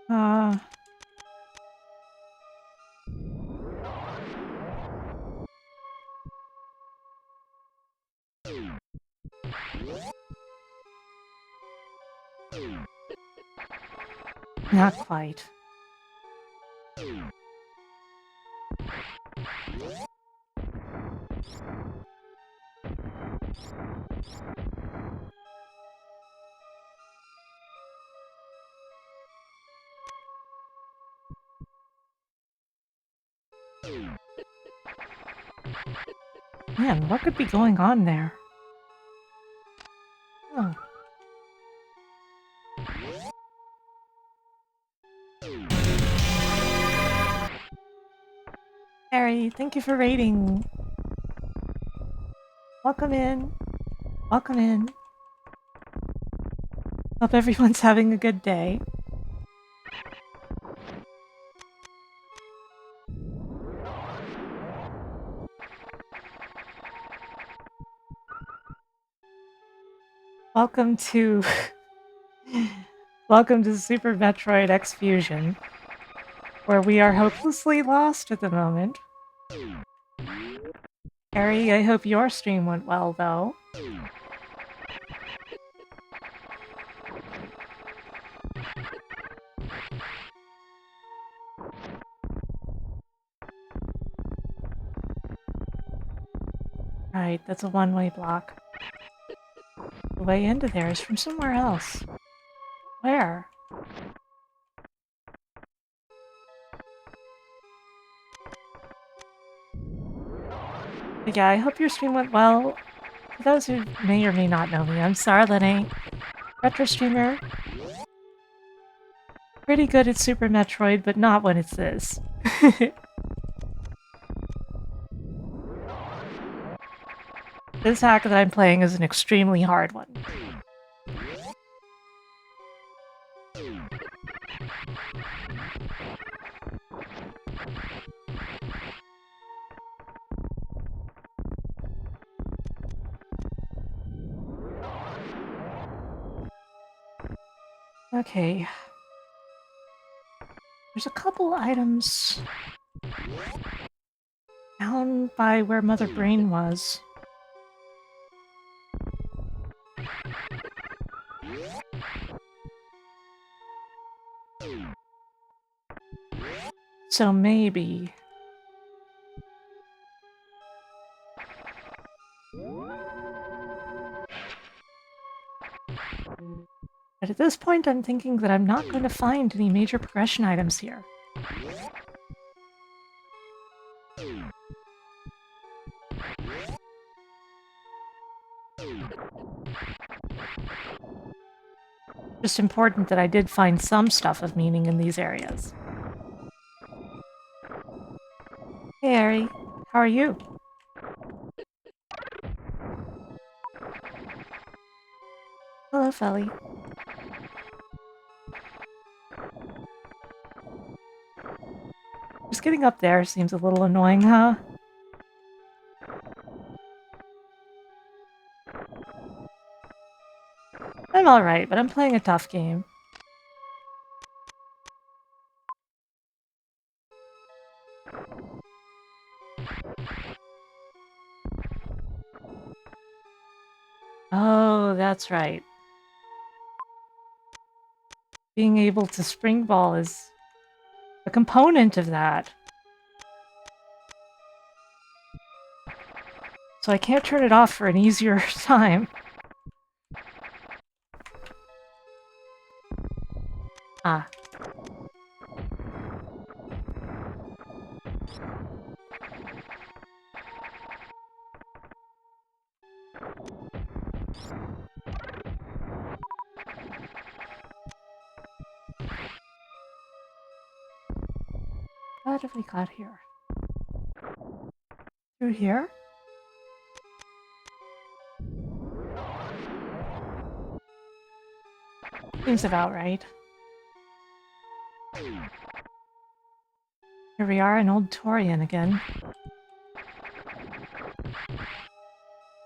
Speaker 3: Uh... Not quite. Man, what could be going on there? Oh. Harry, thank you for raiding. Welcome in. Welcome in. Hope everyone's having a good day. Welcome to... Welcome to Super Metroid X Fusion, where we are hopelessly lost at the moment. Harry, I hope your stream went well, though. Right, that's a one-way block. The way into there is from somewhere else. Where? But yeah, I hope your stream went well. For those who may or may not know me, I'm Sarlene, retro streamer. Pretty good at Super Metroid, but not when it's this. This hack that I'm playing is an extremely hard one. Okay. There's a couple items down by where Mother Brain was. So maybe... But at this point, I'm thinking that I'm not going to find any major progression items here. Just important that I did find some stuff of meaning in these areas. Hey, Ari. How are you? Hello, Felly. Just getting up there seems a little annoying, huh? I'm alright, but I'm playing a tough game. Oh, that's right. Being able to spring ball is a component of that. So I can't turn it off for an easier time. Ah. What have we got here? Through here? Seems about right. Here we are in Old Torian again.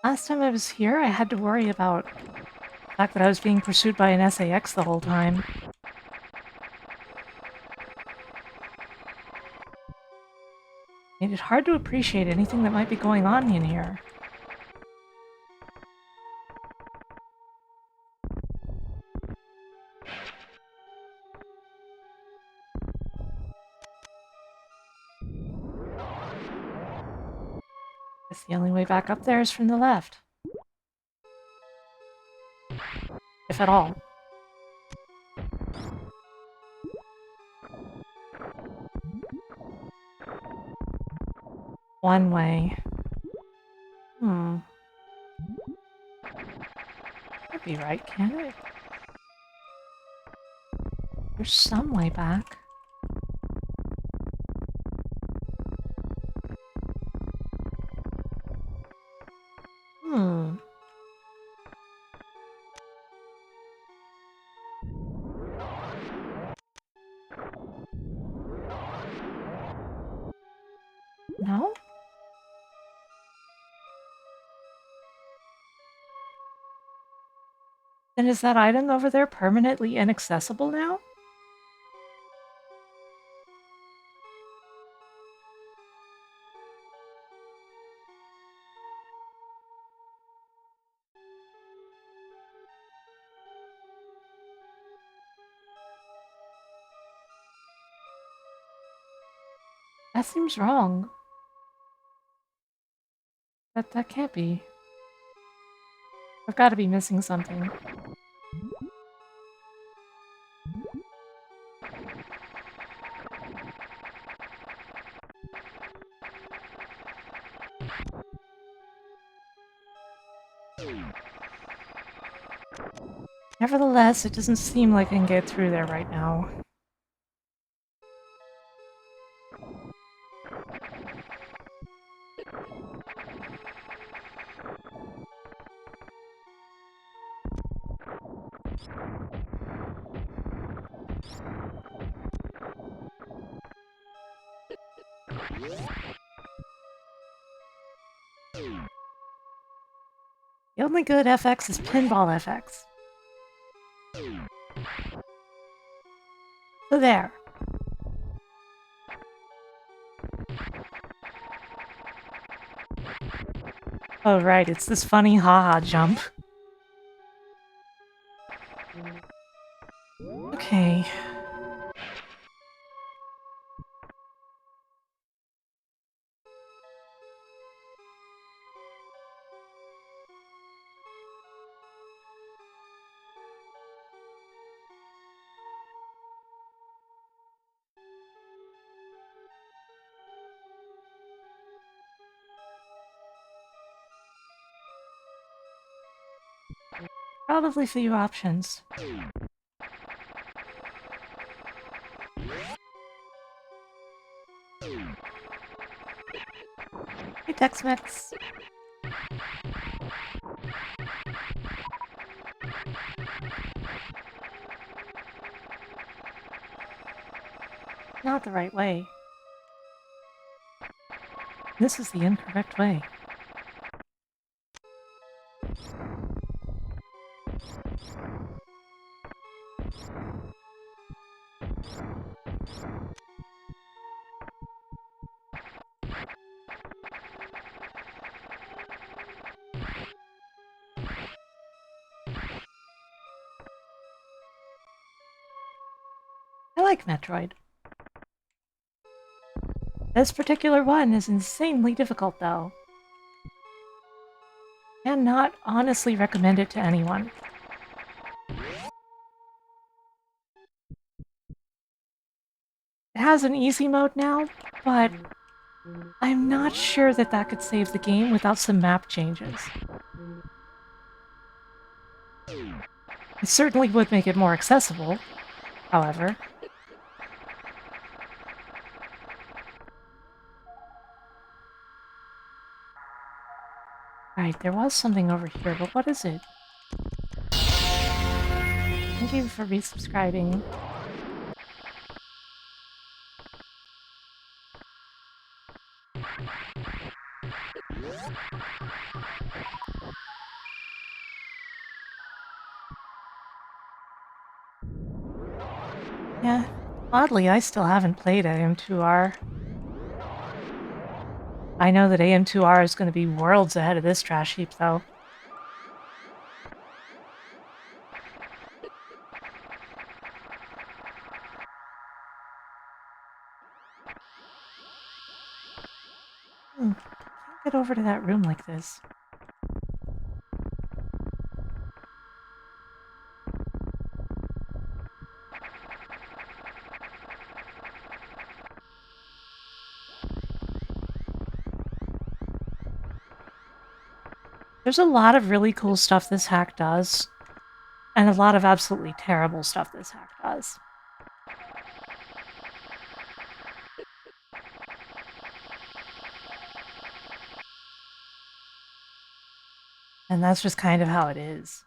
Speaker 3: Last time I was here, I had to worry about the fact that I was being pursued by an SAX the whole time. Made it hard to appreciate anything that might be going on in here. Guess the only way back up there is from the left. If at all. One way. Can't be right, can it? There's some way back. No? Then is that item over there permanently inaccessible now? That seems wrong. That can't be. I've got to be missing something. Nevertheless, it doesn't seem like I can get through there right now. The only good FX is Pinball FX. So there. Oh right, it's this funny haha jump. Okay. Probably few options. Hey, Tex-Mex. Not the right way. This is the incorrect way. I like Metroid. This particular one is insanely difficult, though. Cannot honestly recommend it to anyone. It has an easy mode now, but I'm not sure that that could save the game without some map changes. It certainly would make it more accessible, however. Right, there was something over here, but what is it? Thank you for resubscribing. Yeah, oddly, I still haven't played AM2R. I know that AM2R is going to be worlds ahead of this trash heap, though. Can't get over to that room like this. There's a lot of really cool stuff this hack does, and a lot of absolutely terrible stuff this hack does. And that's just kind of how it is.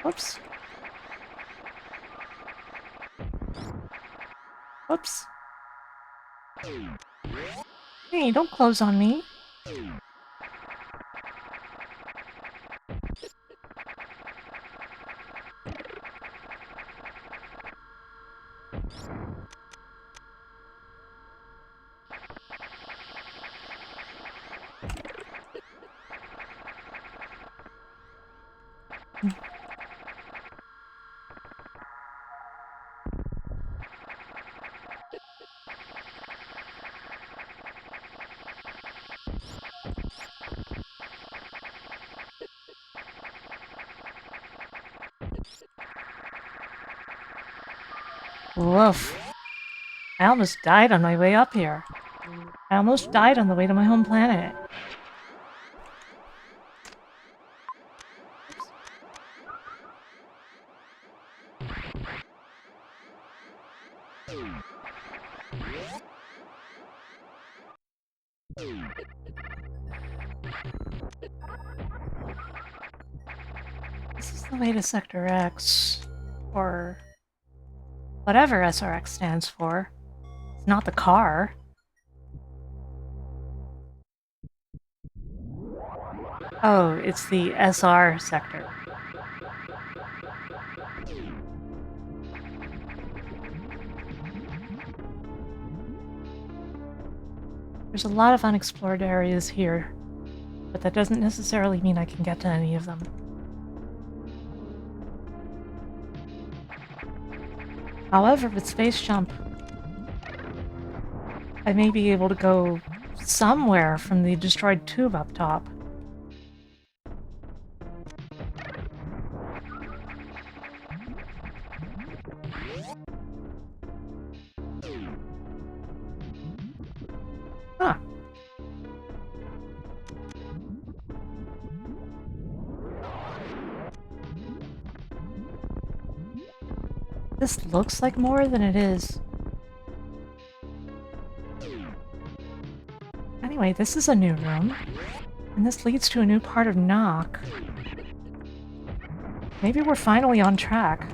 Speaker 3: Whoops. Whoops. Hey, don't close on me. Woof. I almost died on my way up here. I almost died on the way to my home planet. This is the way to Sector X, or whatever SRX stands for. It's not the car. Oh, it's the SR sector. There's a lot of unexplored areas here, but that doesn't necessarily mean I can get to any of them. However, with Space Jump, I may be able to go somewhere from the destroyed tube up top. This looks like more than it is. Anyway, this is a new room. And this leads to a new part of Knock. Maybe we're finally on track.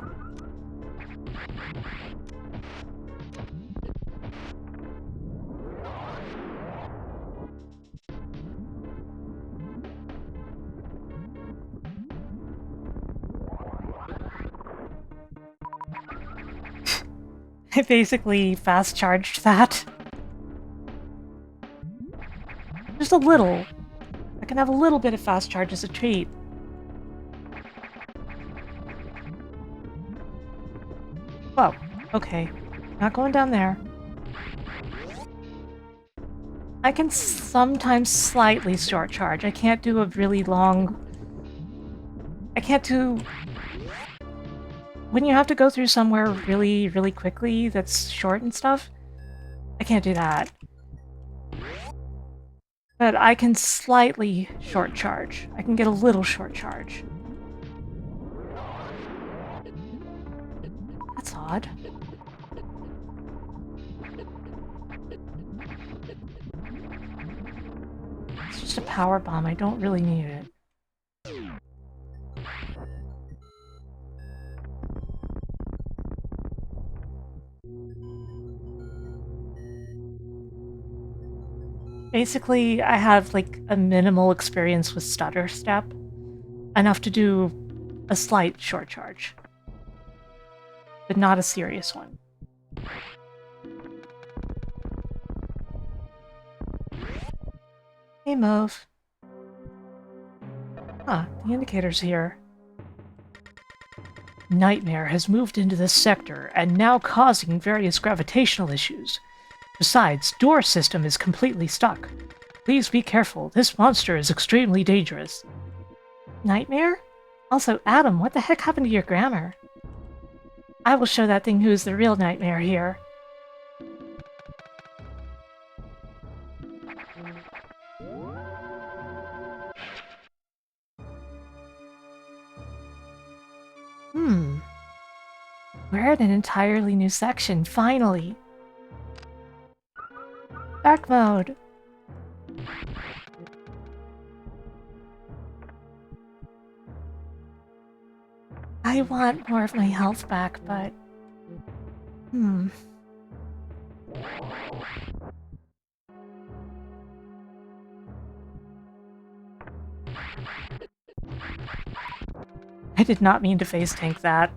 Speaker 3: I basically fast-charged that. Just a little. I can have a little bit of fast charge as a treat. Whoa, okay. Not going down there. I can sometimes slightly short charge. I can't do a really long... I can't do... When you have to go through somewhere really, really quickly that's short and stuff, I can't do that. But I can slightly short charge. I can get a little short charge. That's odd. It's just a power bomb. I don't really need it. Basically, I have like a minimal experience with stutter step, enough to do a slight short charge, but not a serious one. Hey, Mauve. Huh, the indicator's here. Nightmare has moved into this sector and now causing various gravitational issues. Besides, door system is completely stuck. Please be careful, this monster is extremely dangerous. Nightmare? Also, Adam, what the heck happened to your grammar? I will show that thing who's the real Nightmare here. We're in an entirely new section, finally! Dark mode! I want more of my health back, but... I did not mean to face tank that.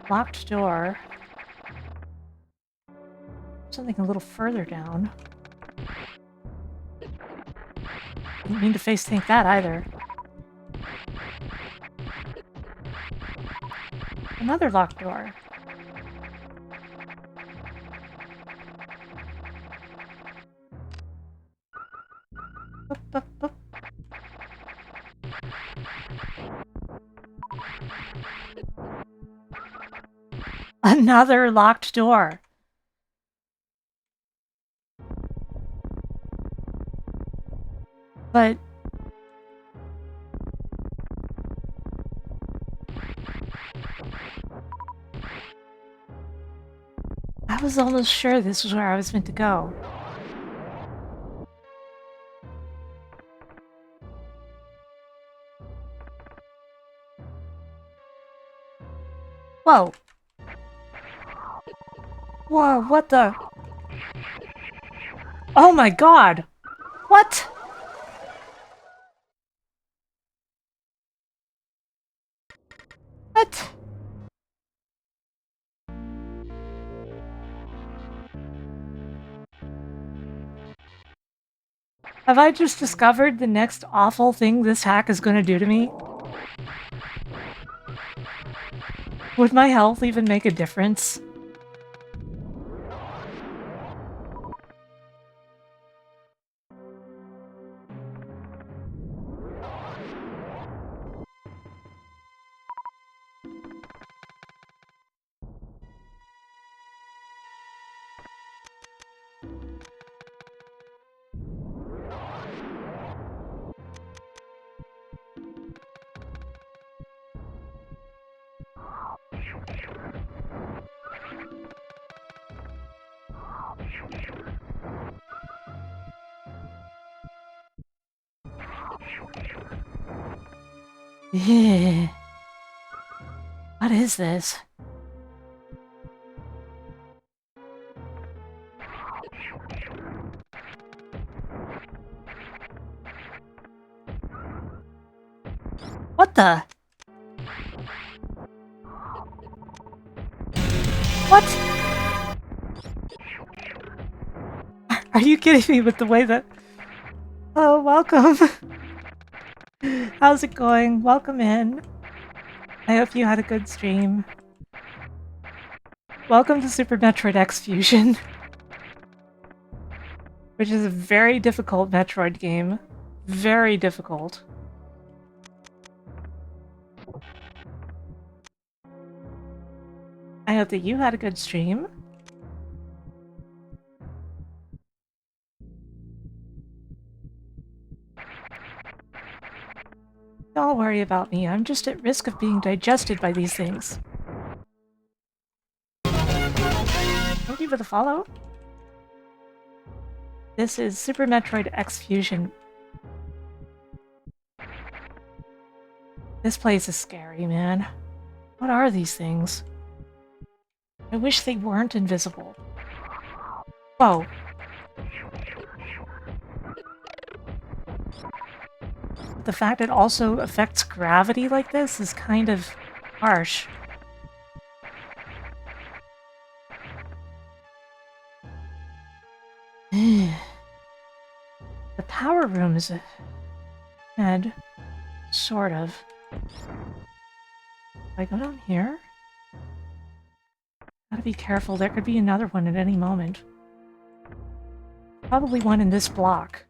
Speaker 3: Locked door. Something a little further down. Didn't mean to face tank that either. Another locked door. Boop, boop, boop. Another locked door. But... I was almost sure this was where I was meant to go. Whoa! Whoa, what the... Oh my god! What? What? Have I just discovered the next awful thing this hack is gonna do to me? Would my health even make a difference? Yeah. What is this? What the? What? Are you kidding me with the way that... Oh, welcome. How's it going? Welcome in. I hope you had a good stream. Welcome to Super Metroid X Fusion, which is a very difficult Metroid game. Very difficult. I hope that you had a good stream. Don't worry about me, I'm just at risk of being digested by these things. Thank you for the follow. This is Super Metroid X Fusion. This place is scary, man. What are these things? I wish they weren't invisible. Whoa. The fact it also affects gravity like this is kind of harsh. The power room is ahead. Sort of. Do I go down here? Gotta be careful, there could be another one at any moment. Probably one in this block.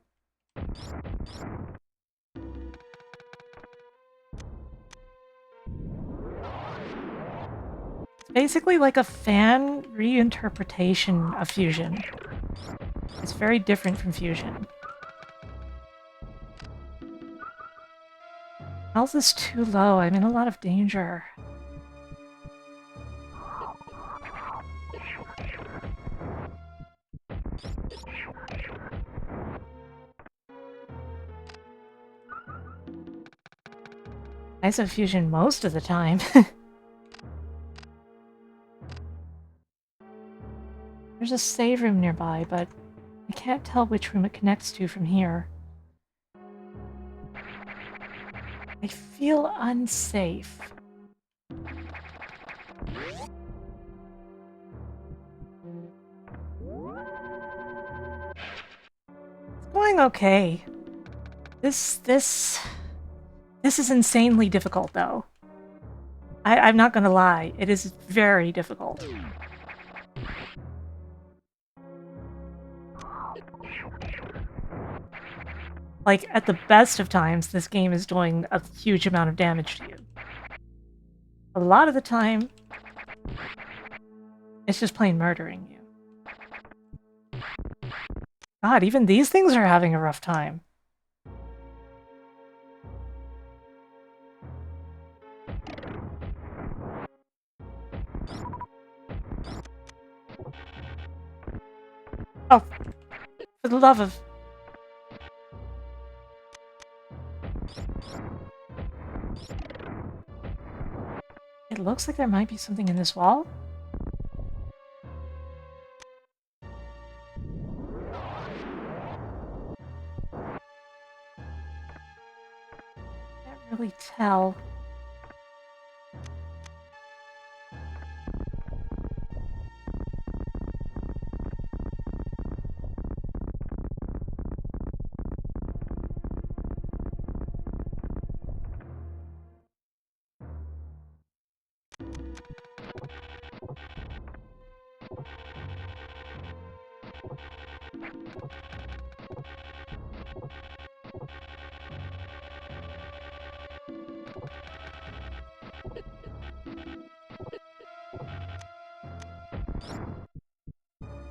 Speaker 3: It's basically like a fan reinterpretation of Fusion. It's very different from Fusion. Health is too low, I'm in a lot of danger. I said Fusion most of the time. There's a save room nearby, but I can't tell which room it connects to from here. I feel unsafe. It's going okay. This is insanely difficult, though. I'm not gonna lie, it is very difficult. Like, at the best of times, this game is doing a huge amount of damage to you. A lot of the time, it's just plain murdering you. God, even these things are having a rough time. Oh, for the love of... It looks like there might be something in this wall. Can't really tell.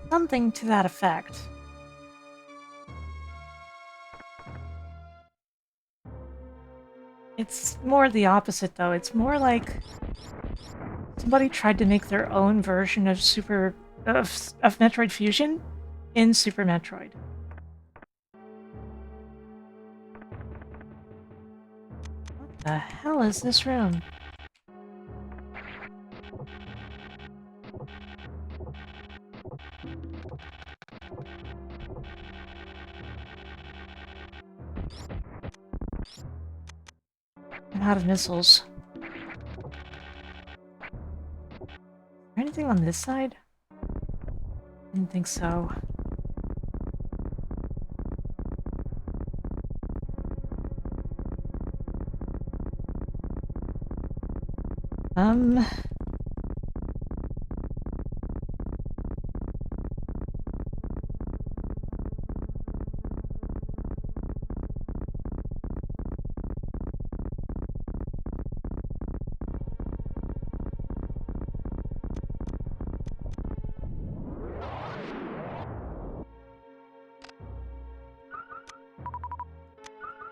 Speaker 3: Something to that effect. It's more the opposite, though. It's more like somebody tried to make their own version of Metroid Fusion, in Super Metroid. What the hell is this room? I'm out of missiles. Is there anything on this side? Didn't think so.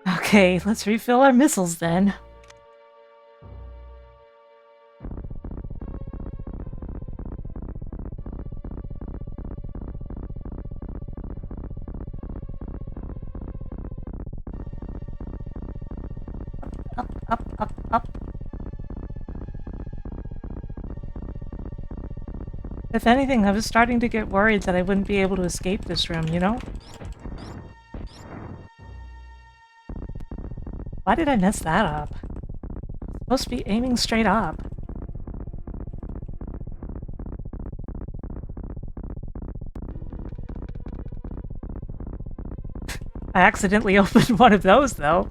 Speaker 3: Okay, let's refill our missiles then. Up. If anything, I was starting to get worried that I wouldn't be able to escape this room, you know? Why did I mess that up? I'm supposed to be aiming straight up. I accidentally opened one of those, though.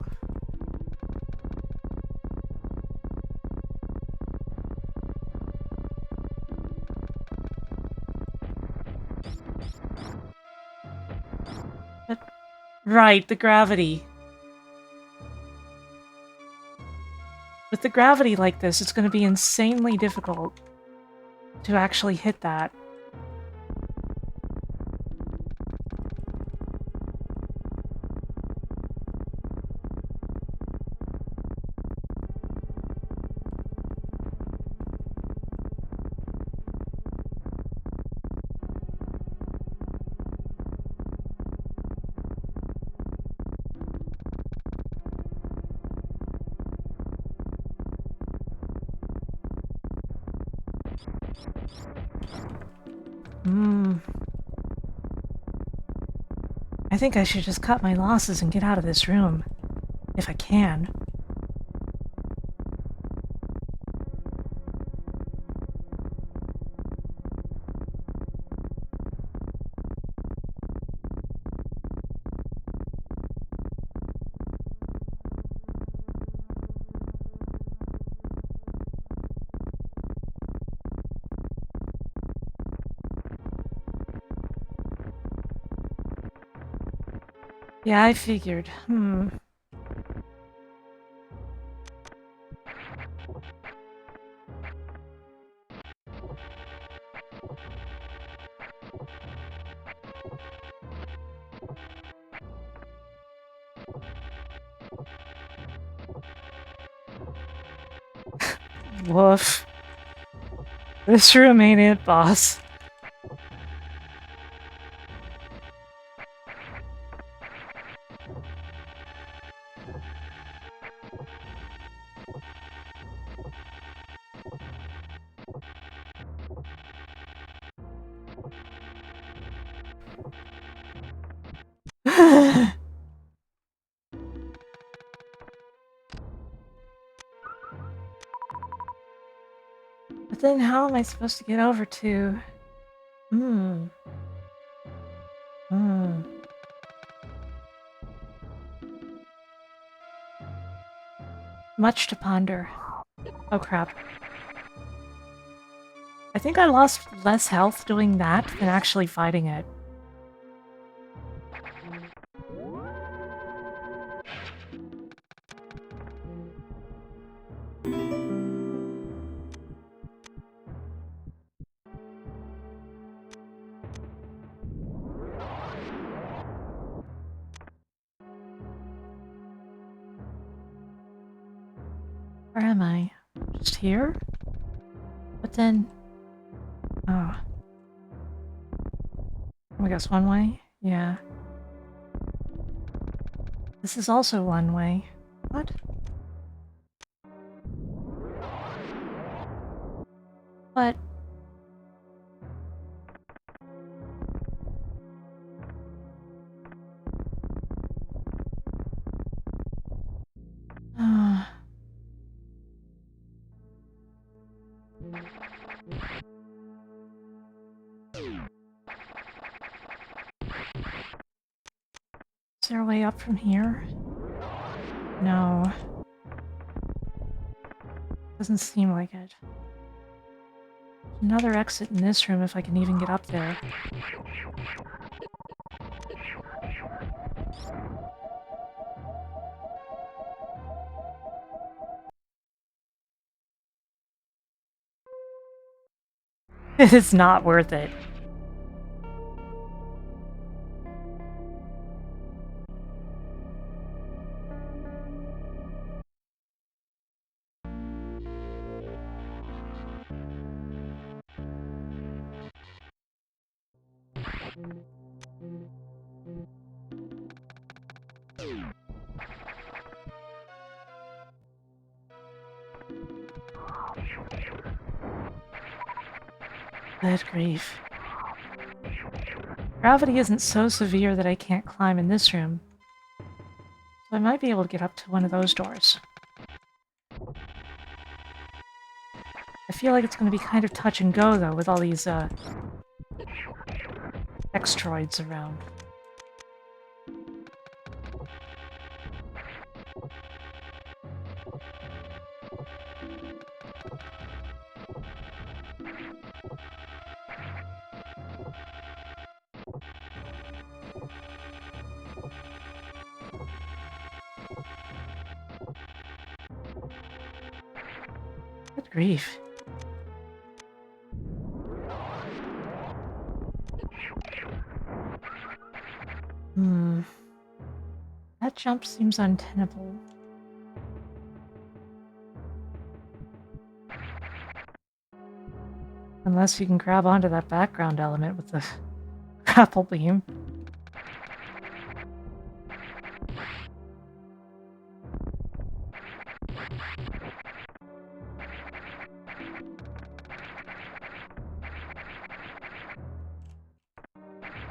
Speaker 3: Right, the gravity. With the gravity like this, it's going to be insanely difficult to actually hit that. I think I should just cut my losses and get out of this room. If I can. Yeah, I figured. Woof. This room ain't it, boss. But then how am I supposed to get over to... Much to ponder. Oh crap. I think I lost less health doing that than actually fighting it. Where am I? Just here? But then... Oh. I guess one way? Yeah. This is also one way. What? But... Is there a way up from here? No. Doesn't seem like it. Another exit in this room if I can even get up there. It is not worth it. Good grief. Gravity isn't so severe that I can't climb in this room. So I might be able to get up to one of those doors. I feel like it's going to be kind of touch and go, though, with all these, X-Troids around. Good grief. That jump seems untenable. Unless you can grab onto that background element with the grapple beam.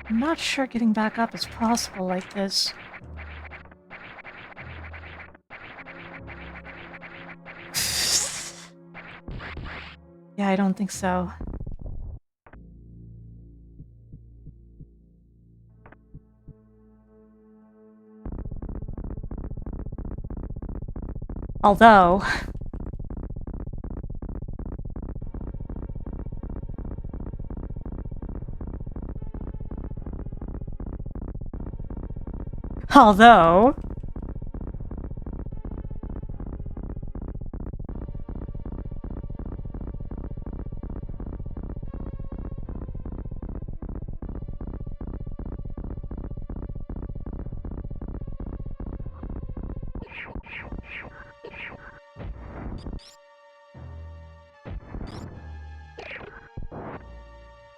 Speaker 3: I'm not sure getting back up is possible like this. Yeah, I don't think so. Although... Although...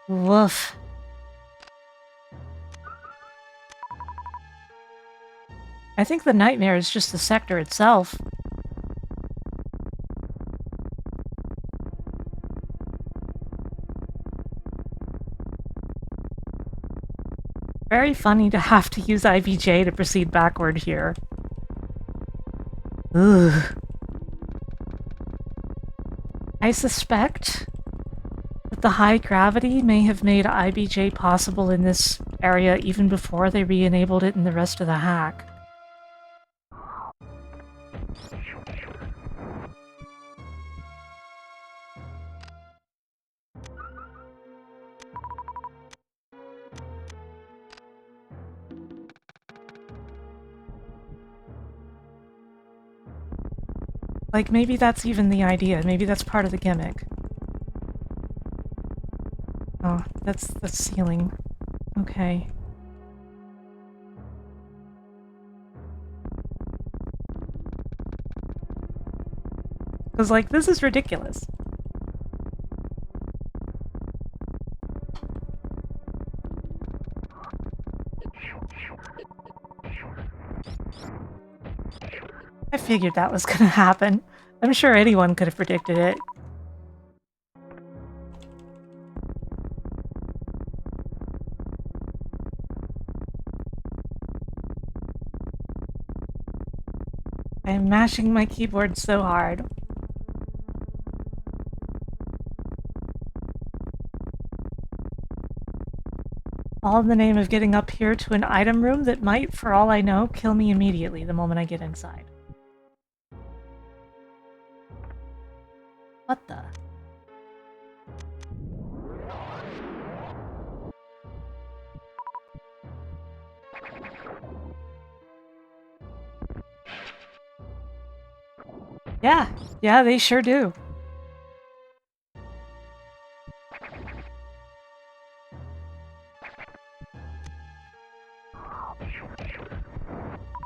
Speaker 3: Woof. I think the nightmare is just the sector itself. Very funny to have to use IBJ to proceed backward here. Ugh. I suspect that the high gravity may have made IBJ possible in this area even before they re-enabled it in the rest of the hack. Like, maybe that's even the idea. Maybe that's part of the gimmick. Oh, that's the ceiling. Okay. Because, like, this is ridiculous. figured that was gonna happen. I'm sure anyone could have predicted it. I'm mashing my keyboard so hard. All in the name of getting up here to an item room that might, for all I know, kill me immediately the moment I get inside. What the? Yeah, they sure do.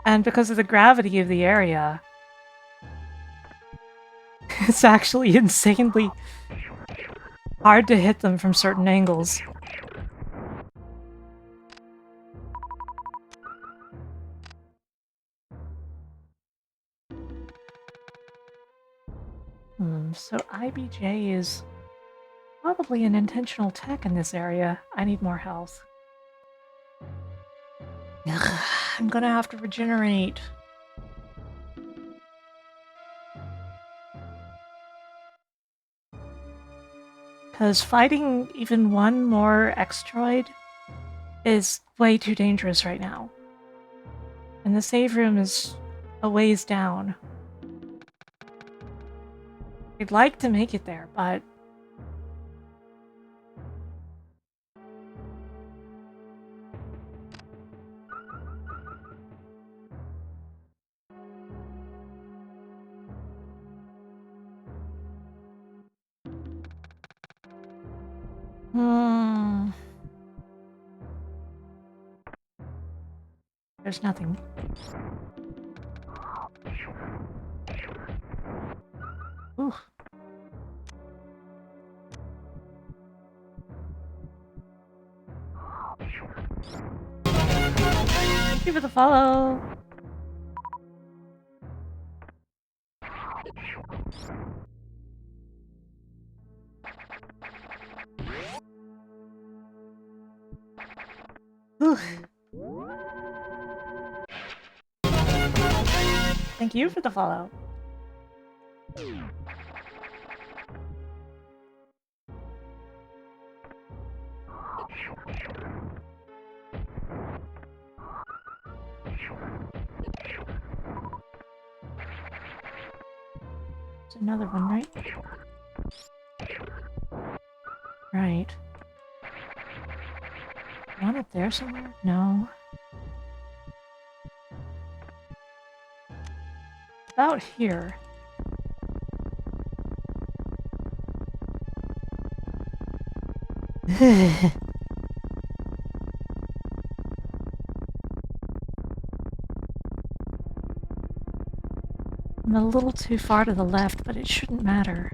Speaker 3: And because of the gravity of the area, it's actually insanely hard to hit them from certain angles. So IBJ is probably an intentional tech in this area. I need more health. Ugh, I'm gonna have to regenerate. Because fighting even one more X-Droid is way too dangerous right now. And the save room is a ways down. I'd like to make it there, but... There's nothing. Ooh. Thank you for the follow. Ooh. Thank you for the follow. There's another one, right? Right. One up there somewhere? No. About here. I'm a little too far to the left, but it shouldn't matter.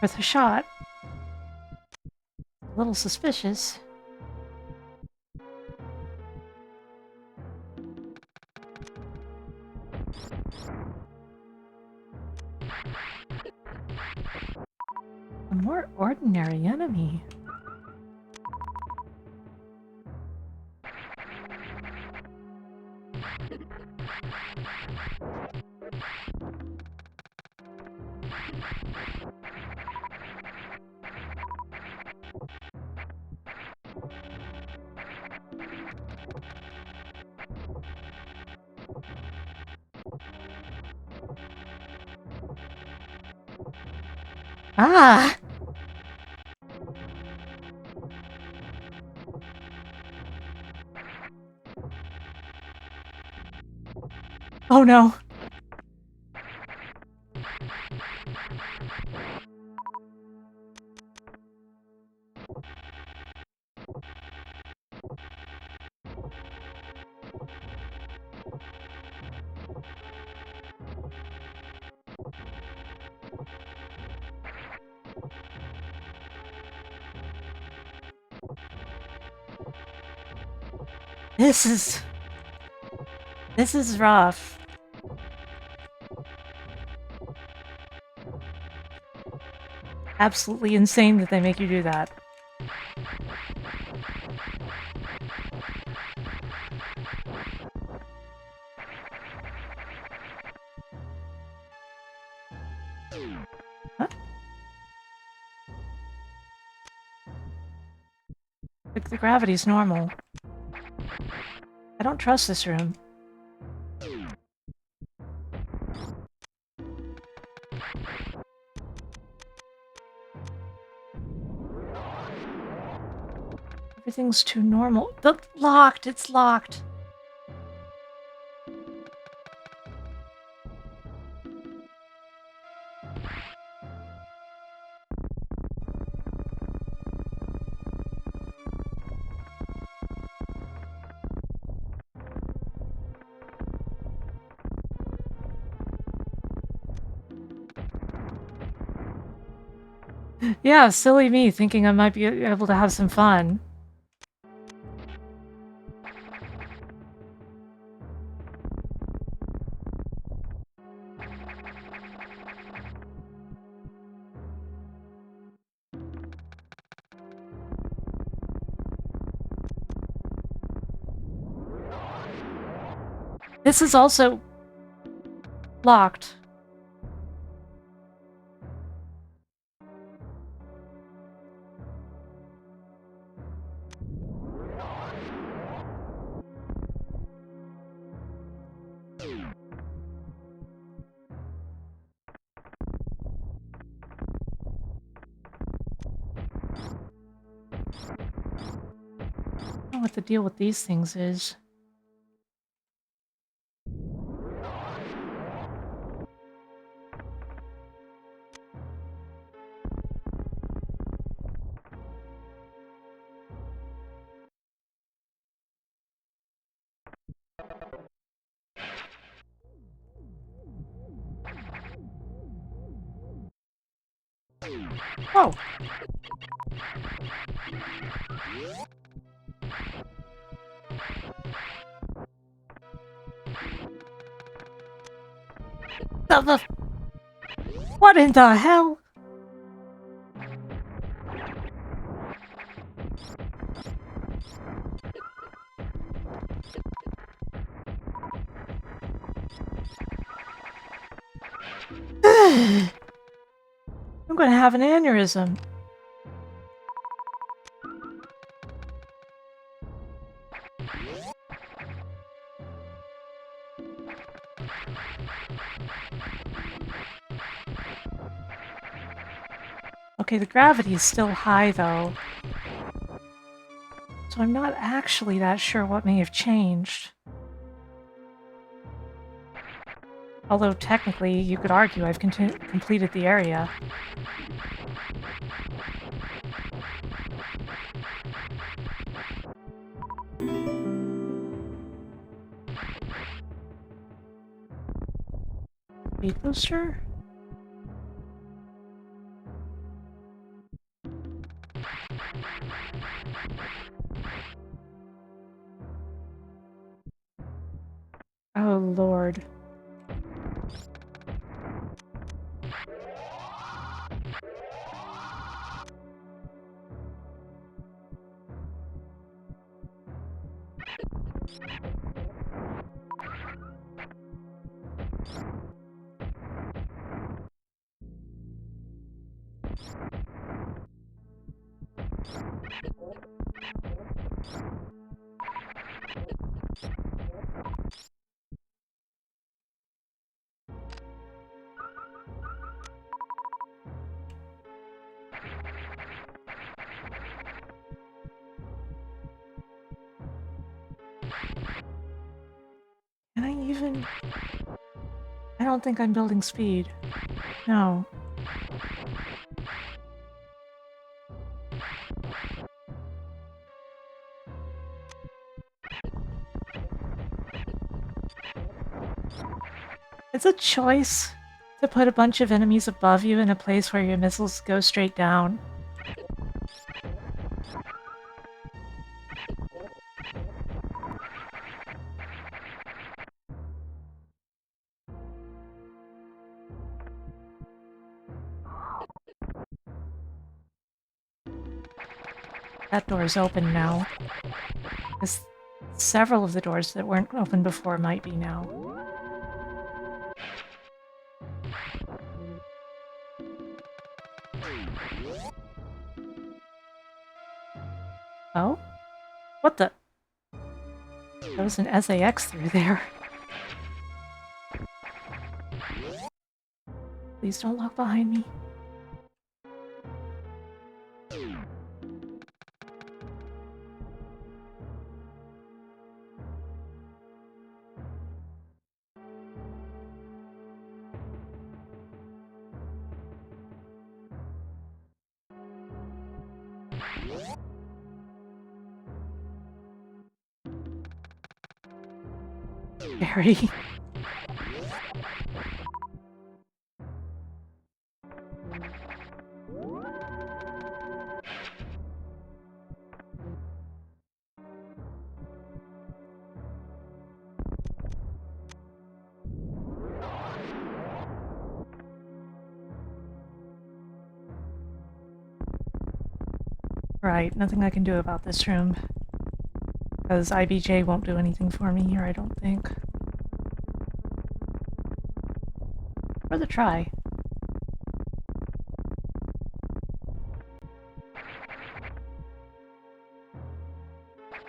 Speaker 3: Worth a shot. A little suspicious. A more ordinary enemy. Ah! Oh no! This is... This is rough. Absolutely insane that they make you do that. Huh? Like, the gravity's normal. I don't trust this room. Everything's too normal. Locked! It's locked! Yeah, silly me, thinking I might be able to have some fun. This is also... locked. I don't know what the deal with these things is. Oh! The... What in the hell? I'm gonna have an aneurysm. Okay, the gravity is still high, though. So I'm not actually that sure what may have changed. Although, technically, you could argue I've completed the area. Speed booster? Oh, Lord. Can I even... I don't think I'm building speed. No. It's a choice to put a bunch of enemies above you in a place where your missiles go straight down. That door is open now. Because several of the doors that weren't open before might be now. Oh? What the? There was an SAX through there. Please don't lock behind me. Very. Right, nothing I can do about this room. Because IBJ won't do anything for me here, I don't think. Worth a try.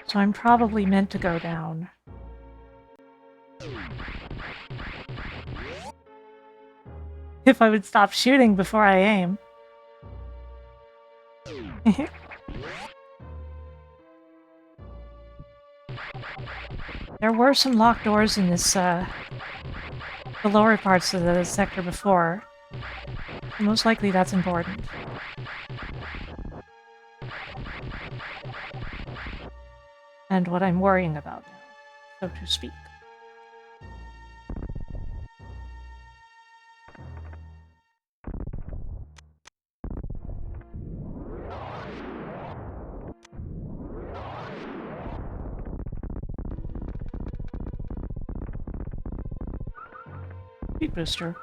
Speaker 3: So I'm probably meant to go down. If I would stop shooting before I aim. There were some locked doors in this, the lower parts of the sector before. Most likely that's important. And what I'm worrying about now, so to speak. Speed booster.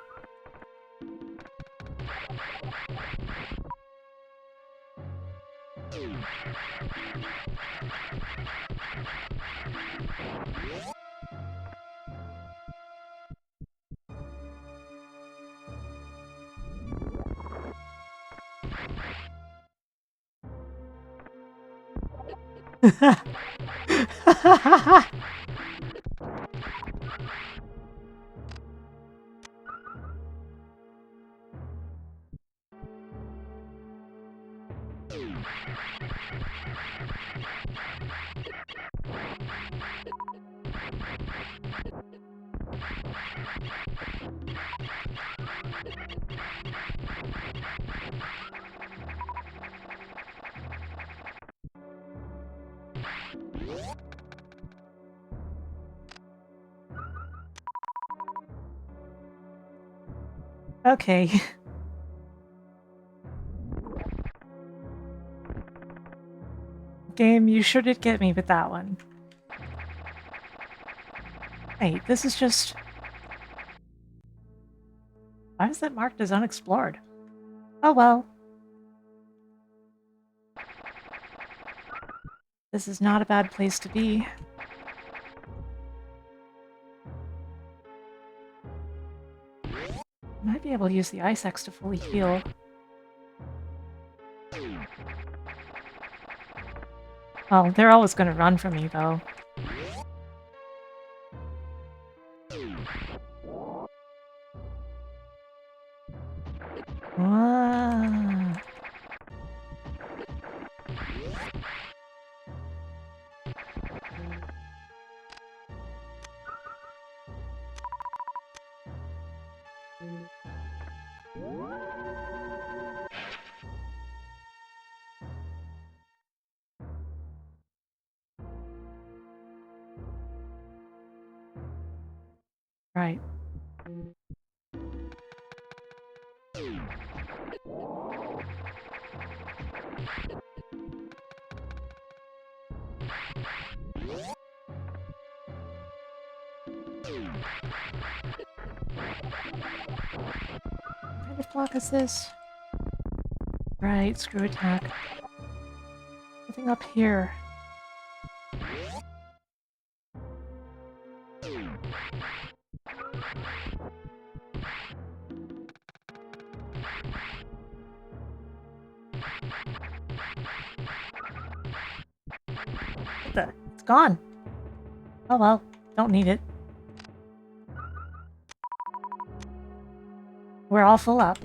Speaker 3: Okay. Game, you sure did get me with that one. Wait, this is just... Why is that marked as unexplored? Oh well. This is not a bad place to be. Might be able to use the ice axe to fully heal. Well, they're always going to run from me, though. Ah. Right. What kind of block is this? Right, screw attack. Nothing Nothing up here. It's gone. Oh well, don't need it. We're all full up.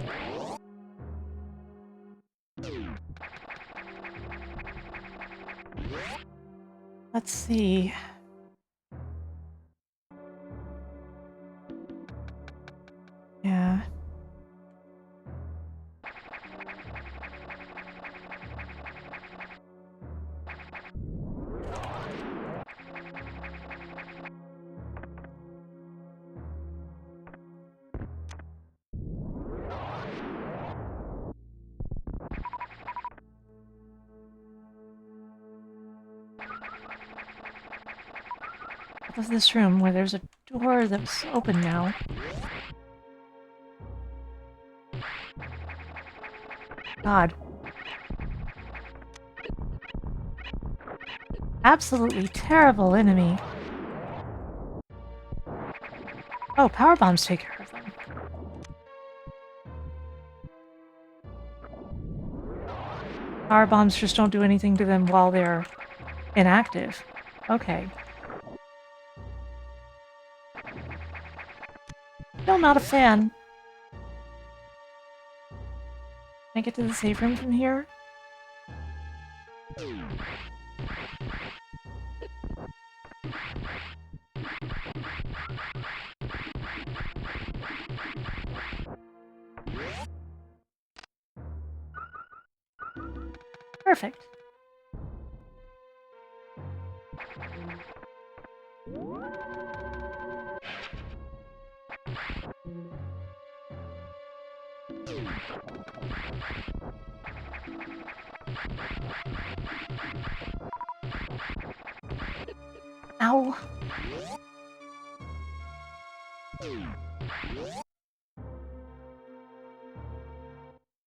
Speaker 3: Let's see. Yeah. Of this room where there's a door that's open now. God. Absolutely terrible enemy. Oh, power bombs take care of them. Power bombs just don't do anything to them while they're inactive. Okay. Still not a fan. Can I get to the safe room from here? Perfect. Ow.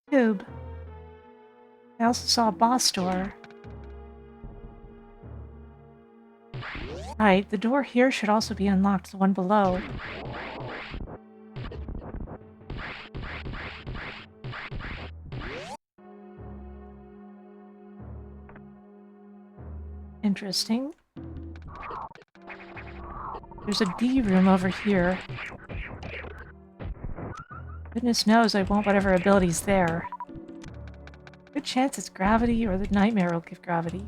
Speaker 3: Tube. I also saw a boss door. Alright, the door here should also be unlocked, the one below. Interesting. There's a D room over here. Goodness knows I want whatever ability's there. Good chance it's gravity or the nightmare will give gravity.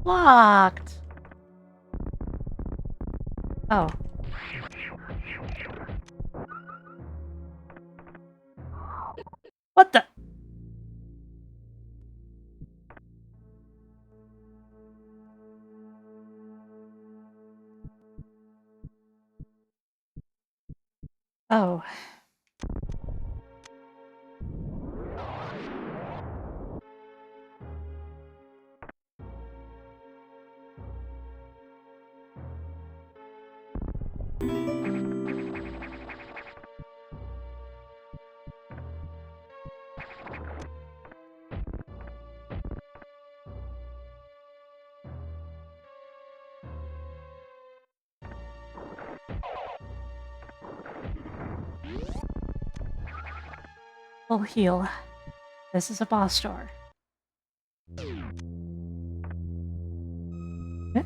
Speaker 3: Locked! Oh. What the? Oh. Full heal. This is a boss door. Eh?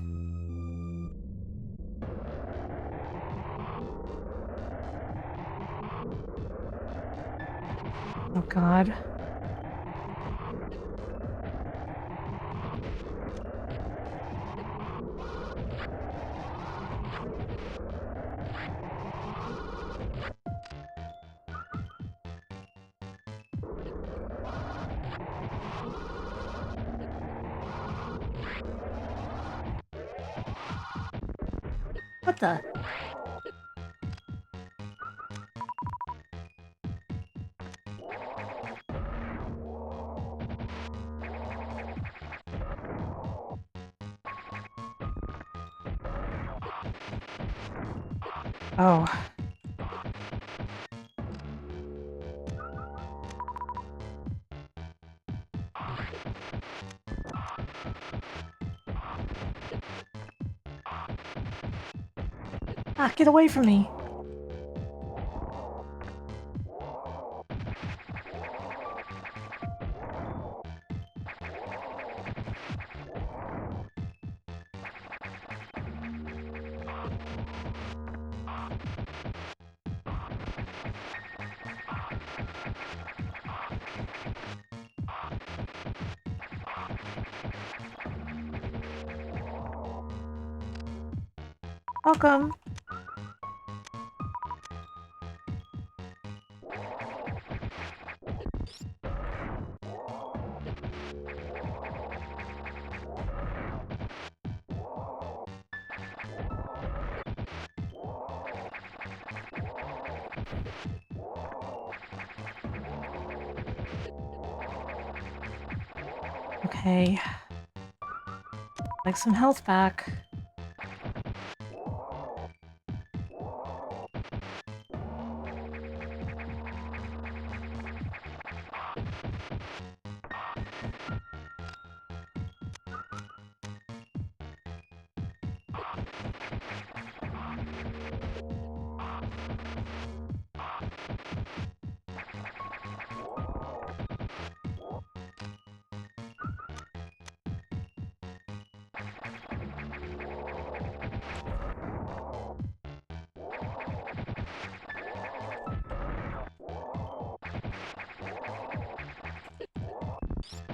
Speaker 3: Oh god. What the? Oh. Ah, get away from me! Welcome! Okay. Like some health back.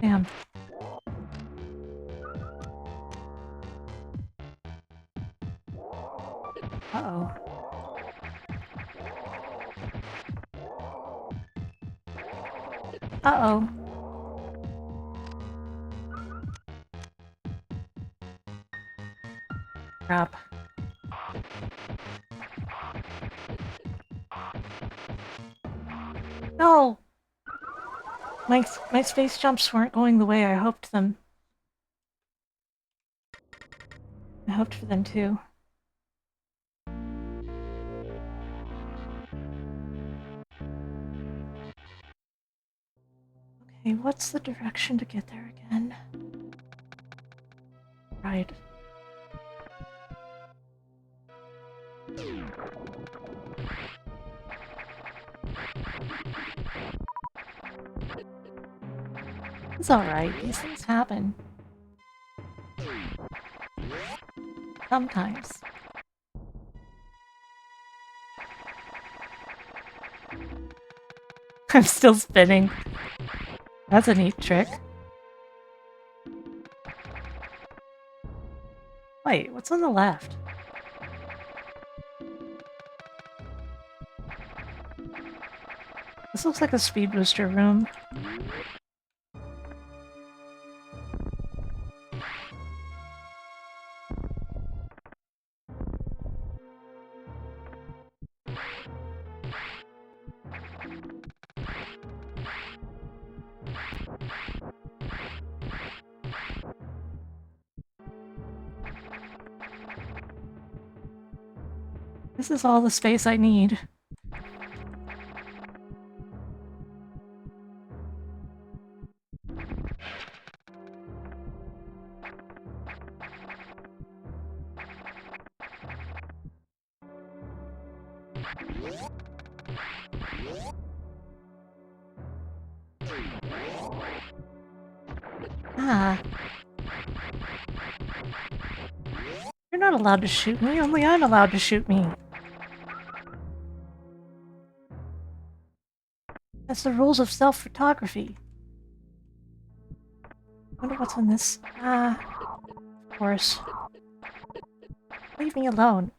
Speaker 3: Damn. Uh-oh. Uh-oh. Crap. No! My space jumps weren't going the way I hoped them. I hoped for them too. Okay, what's the direction to get there again? Right. It's alright, these things happen. Sometimes. I'm still spinning. That's a neat trick. Wait, what's on the left? This looks like a speed booster room. This is all the space I need. Ah. You're not allowed to shoot me, only I'm allowed to shoot me. That's the rules of self-photography. Wonder what's on this. Ah, of course. Leave me alone.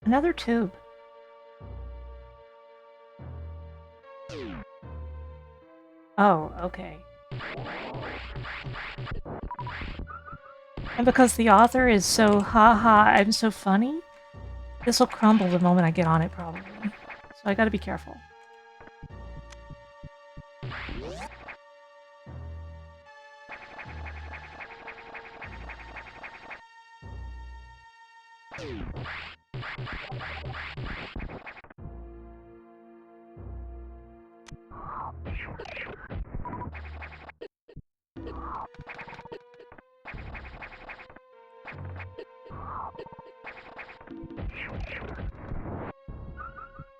Speaker 3: Another tube. Oh, okay. And because the author is so haha, I'm so funny, this will crumble the moment I get on it, probably. So I gotta be careful.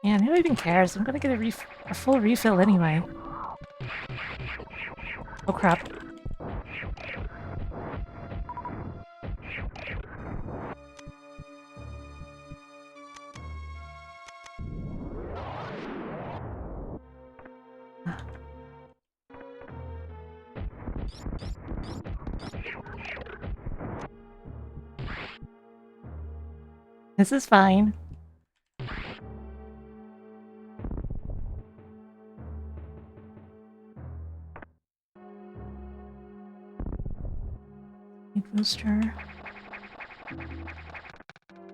Speaker 3: Man, who even cares? I'm gonna get a full refill anyway. Oh crap. This is fine. Booster.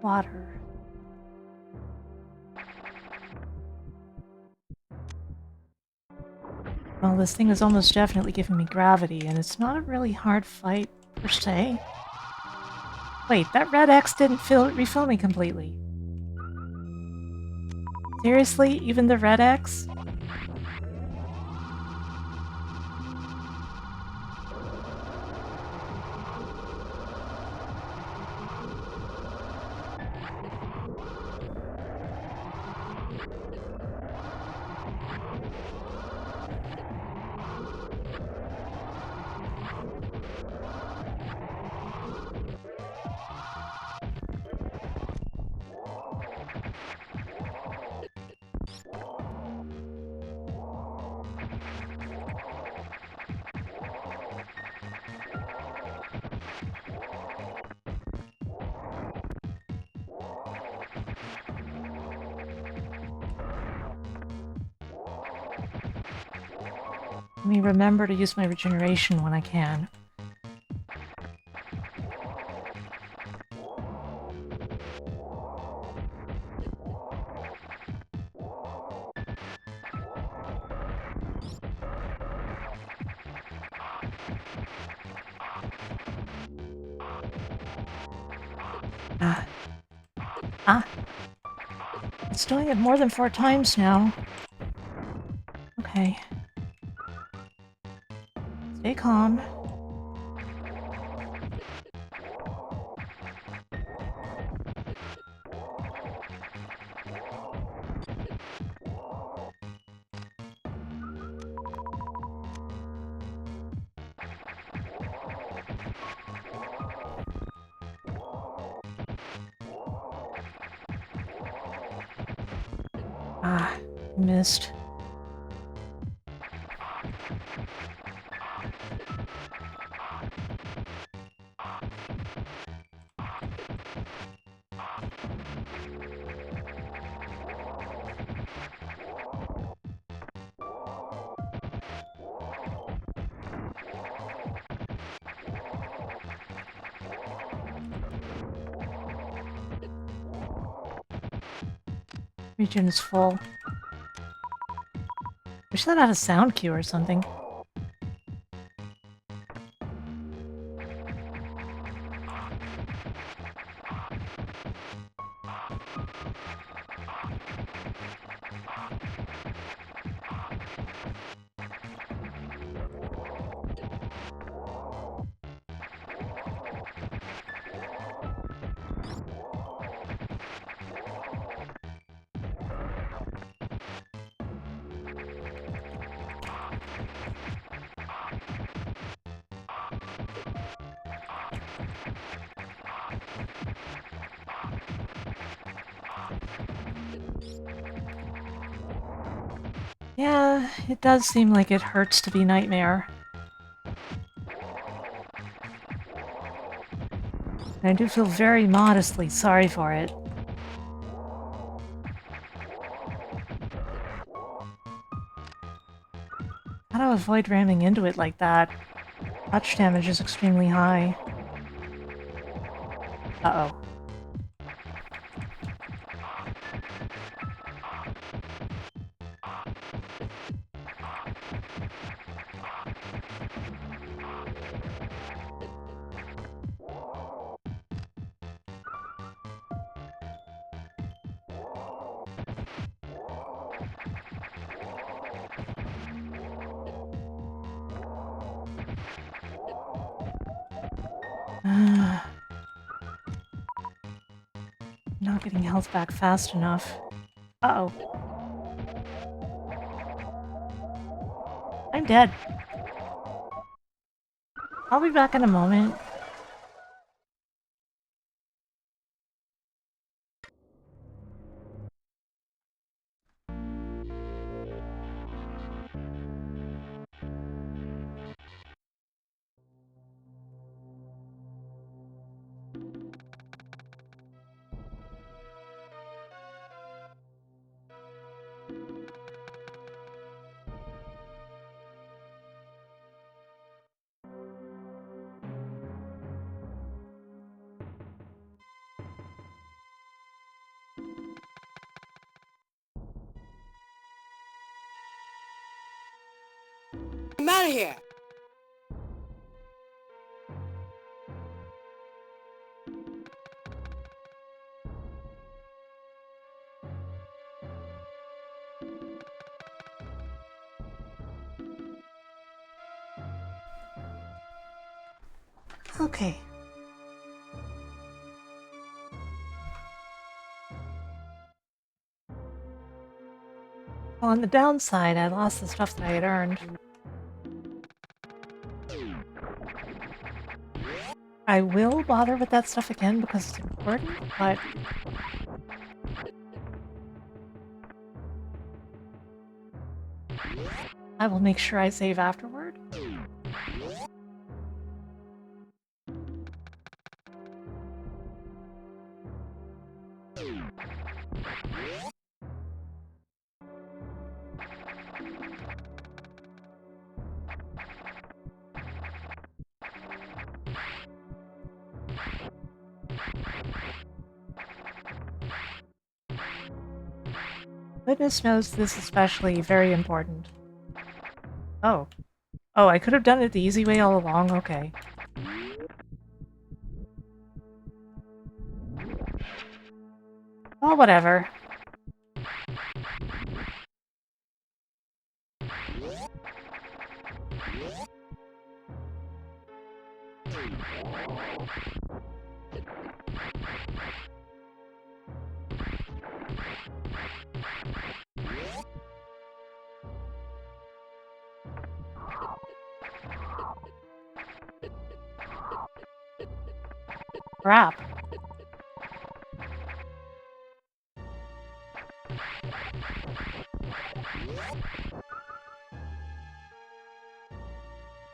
Speaker 3: Water. Well, this thing is almost definitely giving me gravity, and it's not a really hard fight, per se. Wait, that red X didn't refill me completely. Seriously? Even the red X? Let me remember to use my regeneration when I can. It's doing it more than 4 times now. Okay. Stay calm. Missed. Regen is full. Wish that had a sound cue or something. Yeah, it does seem like it hurts to be Nightmare. And I do feel very modestly sorry for it. How to avoid ramming into it like that? Touch damage is extremely high. Uh-oh. Not getting health back fast enough. Uh-oh. dead. I'll be back in a moment.
Speaker 5: I'm out of here.
Speaker 3: Okay. Well, on the downside, I lost the stuff that I had earned. I will bother with that stuff again because it's important, but... I will make sure I save afterward. Goodness knows this is especially very important. Oh. Oh, I could have done it the easy way all along? Okay. Well, whatever. Crap.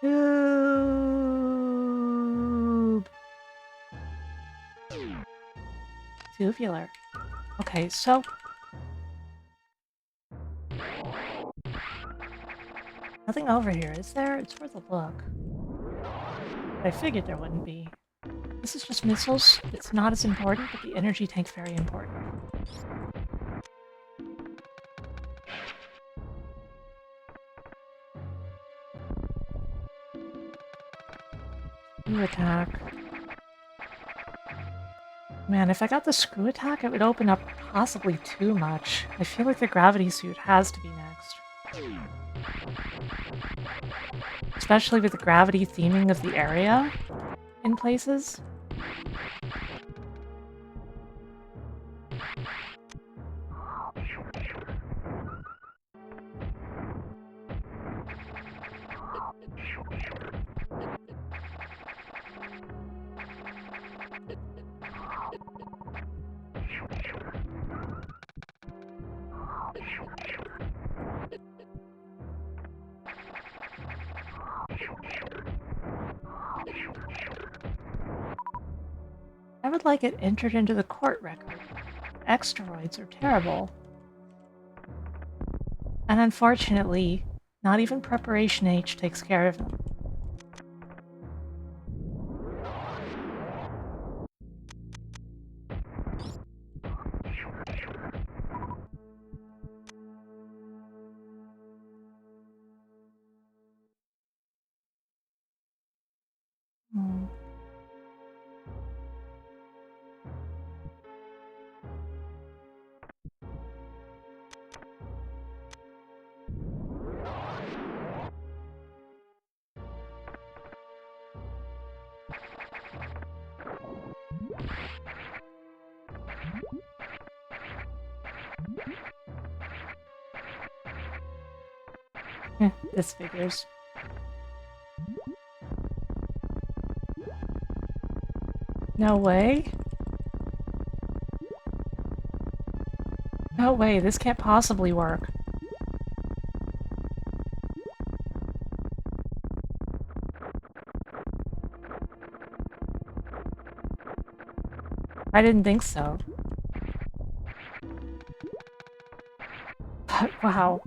Speaker 3: Tube. Tubular. Okay, so... Nothing over here, is there? It's worth a look. I figured there wouldn't be. This is just missiles. It's not as important, but the energy tank's very important. Screw attack. Man, if I got the screw attack, it would open up possibly too much. I feel like the gravity suit has to be next. Especially with the gravity theming of the area in places. I would like it entered into the court record. Exteroids are terrible. And unfortunately, not even Preparation H takes care of them. Hmm. This figures. No way. No way, this can't possibly work. I didn't think so. But wow.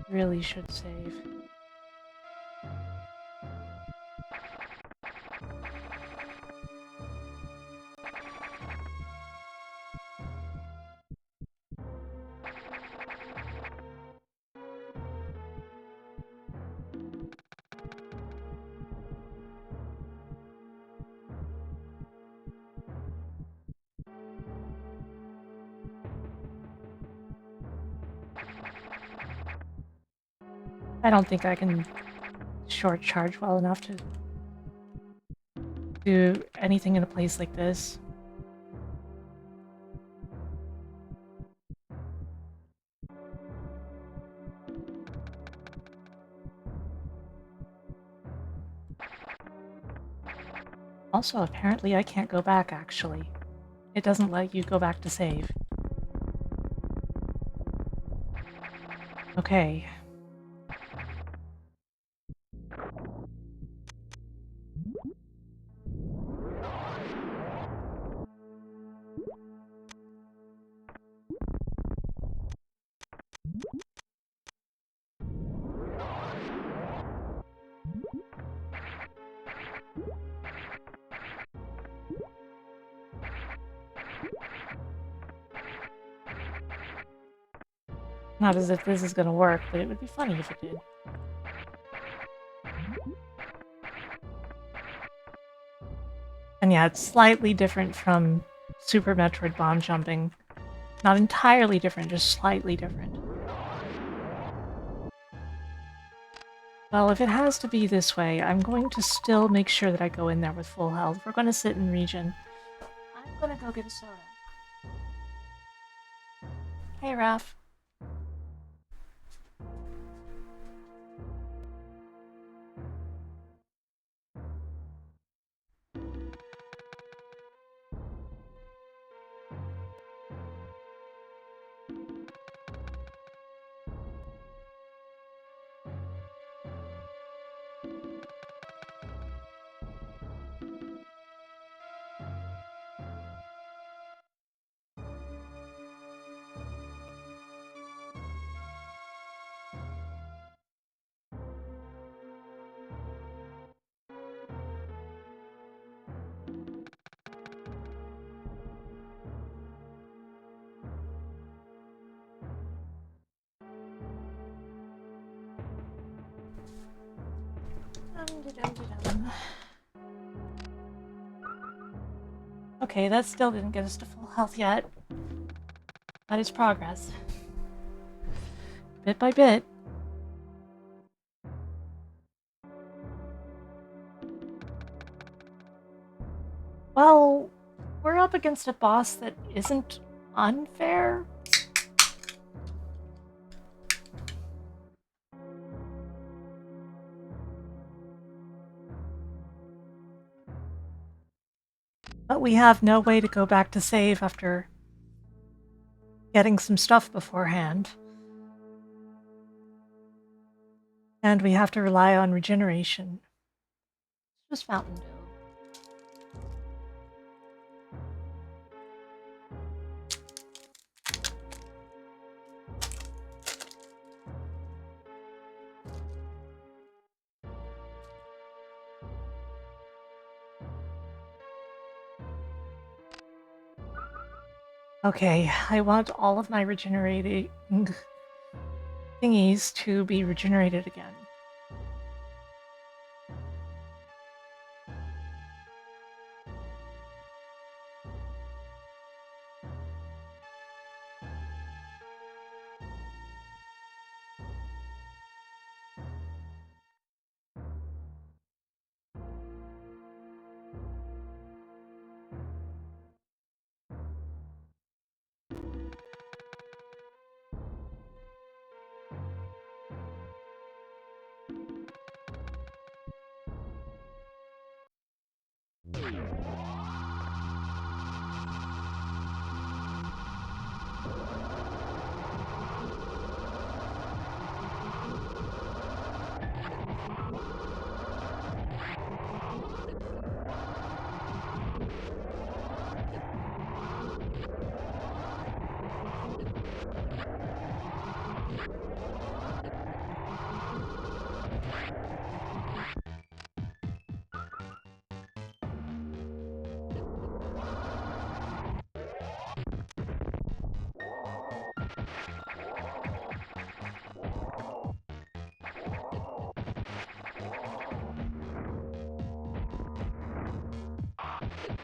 Speaker 3: Really should save. I don't think I can short charge well enough to do anything in a place like this. Also, apparently I can't go back, actually. It doesn't let you go back to save. Okay. Not as if this is gonna work, but it would be funny if it did. And yeah, it's slightly different from Super Metroid bomb jumping. Not entirely different, just slightly different. Well, if it has to be this way, I'm going to still make sure that I go in there with full health. We're going to sit in region. I'm going to go get a soda. Hey, Raph. Okay, that still didn't get us to full health yet. But it's progress. Bit by bit. Well, we're up against a boss that isn't unfair. But we have no way to go back to save after getting some stuff beforehand. And we have to rely on regeneration. Just Fountain Dew. Okay, I want all of my regenerating thingies to be regenerated again.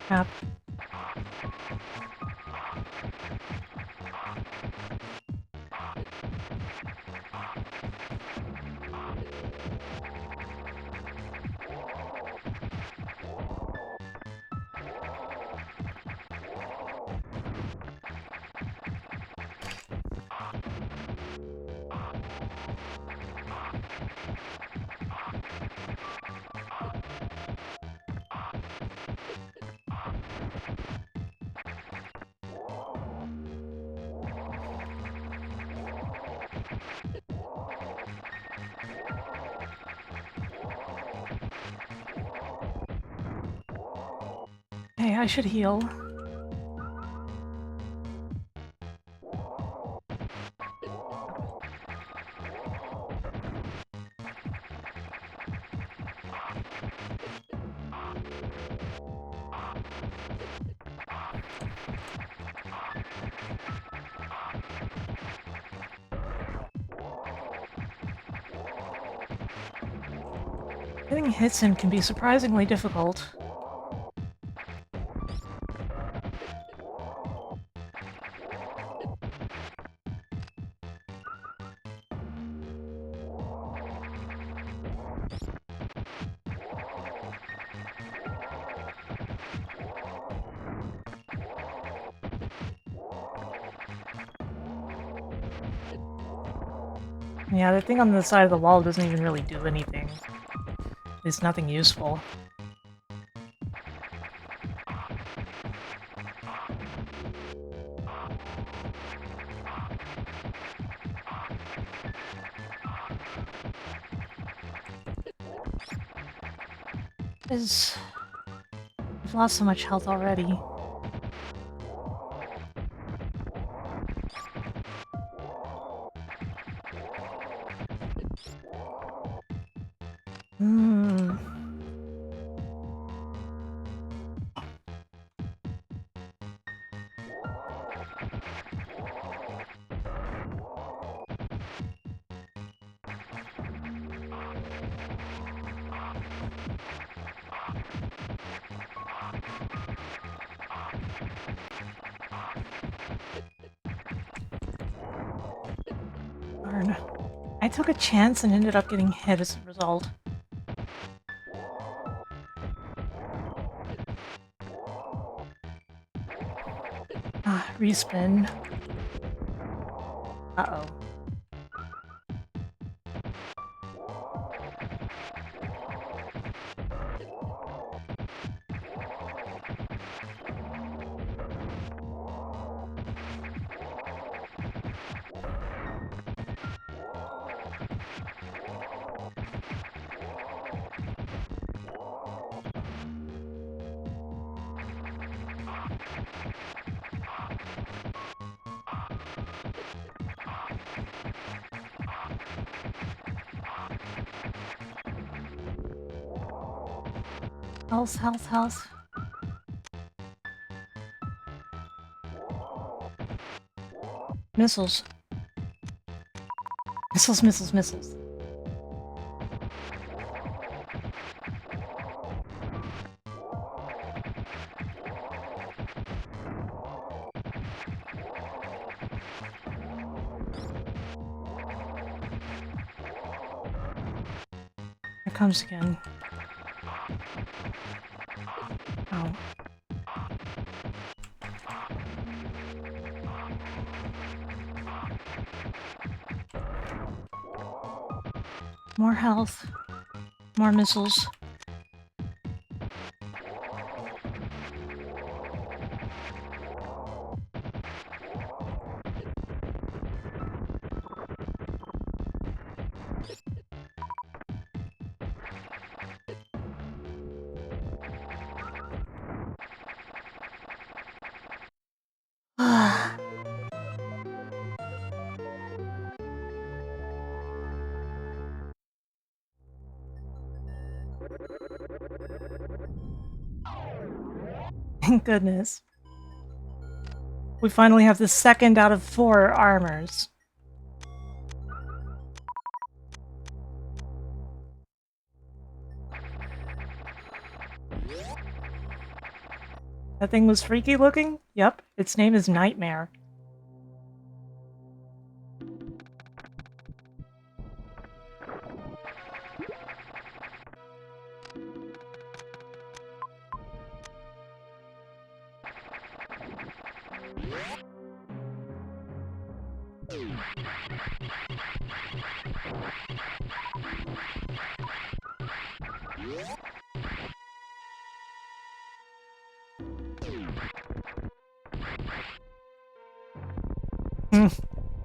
Speaker 3: Crap. Hey, I should heal. Getting hits in can be surprisingly difficult. Yeah, the thing on the side of the wall doesn't even really do anything. It's nothing useful. I've lost so much health already. Hmm. Darn. I took a chance and ended up getting hit as a result. Ah, respin. Uh-oh. Health, health, health. Missiles. Missiles, missiles, missiles. Here comes again. Oh. More health. More missiles. Thank goodness. We finally have the second out of 4 armors. That thing was freaky looking? Yep, its name is Nightmare.